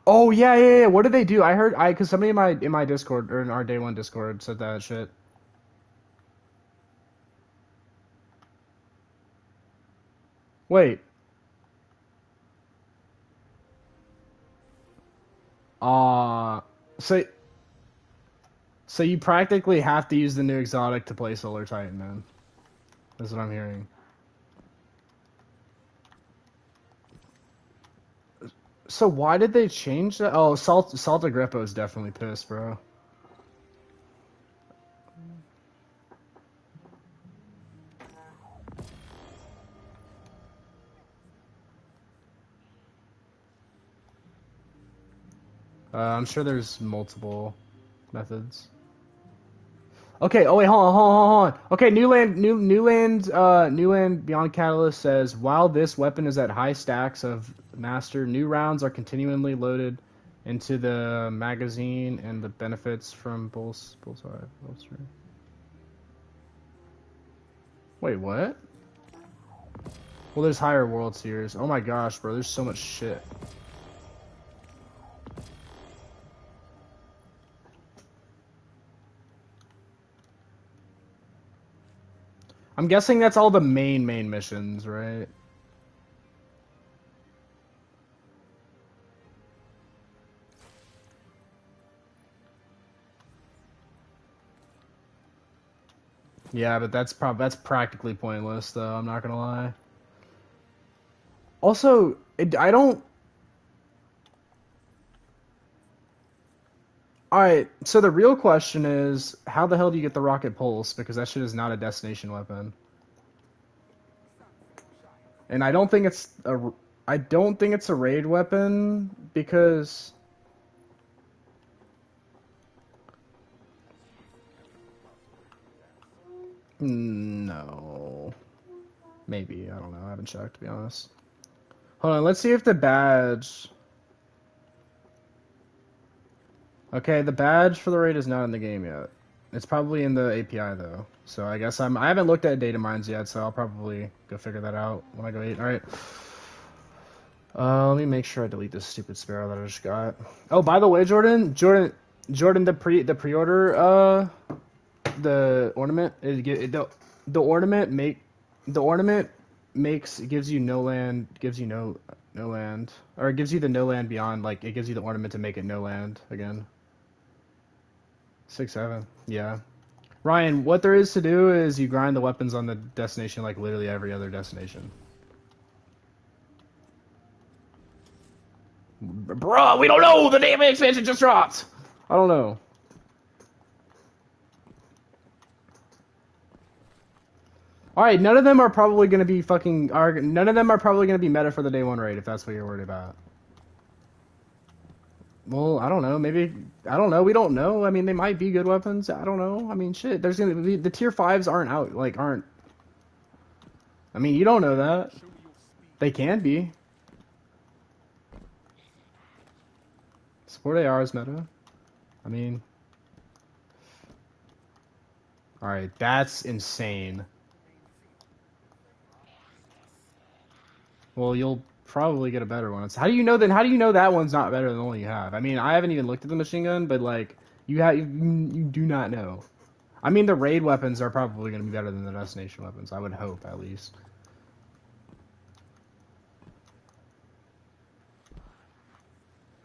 Oh yeah. What did they do? I heard because somebody in my Discord or in our day one Discord said that shit. Wait. So you practically have to use the new exotic to play Solar Titan, man. That's what I'm hearing. So why did they change that? Oh, Salt Agrippa is definitely pissed, bro. I'm sure there's multiple methods. Okay, oh wait, hold on. Okay, Newland Beyond Catalyst says, while this weapon is at high stacks of master, new rounds are continually loaded into the magazine and the benefits from bullseye. Wait, what? Well, there's higher world tiers. Oh my gosh, bro, there's so much shit. I'm guessing that's all the main missions, right? Yeah, but that's practically pointless, though. I'm not gonna lie. Also, I don't. Alright, so the real question is, how the hell do you get the rocket pulse? Because that shit is not a destination weapon. And I don't think it's a raid weapon, because no. Maybe, I don't know. I haven't checked, to be honest. Hold on, let's see if the badge. Okay, the badge for the raid is not in the game yet. It's probably in the API though. So I guess I haven't looked at data mines yet, so I'll probably go figure that out when I go eat. Alright. Let me make sure I delete this stupid sparrow that I just got. Oh, by the way, Jordan, the pre-order the ornament the ornament gives you no land, or it gives you the no land beyond, like it gives you the ornament to make it no land again. 6-7, yeah. Ryan, what there is to do is you grind the weapons on the destination like literally every other destination. Bruh, we don't know! The damn expansion just dropped! I don't know. Alright, none of them are probably gonna be none of them are probably gonna be meta for the day one raid, if that's what you're worried about. Well, I don't know. Maybe, I don't know. We don't know. I mean, they might be good weapons. I don't know. I mean, shit. There's gonna be the tier 5s aren't out. I mean, you don't know that. They can be. Support AR is meta. I mean, all right. That's insane. Well, you'll probably get a better one. How do you know then? How do you know that one's not better than the one you have? I mean, I haven't even looked at the machine gun, but like you do not know. I mean, the raid weapons are probably going to be better than the destination weapons. I would hope, at least.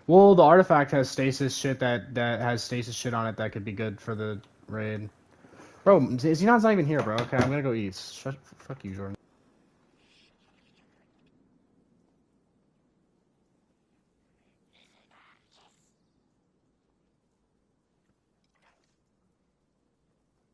Well, the artifact has stasis shit that has stasis shit on it that could be good for the raid. Bro, Xenon's not even here, bro. Okay, I'm gonna go eat. Fuck you, Jordan.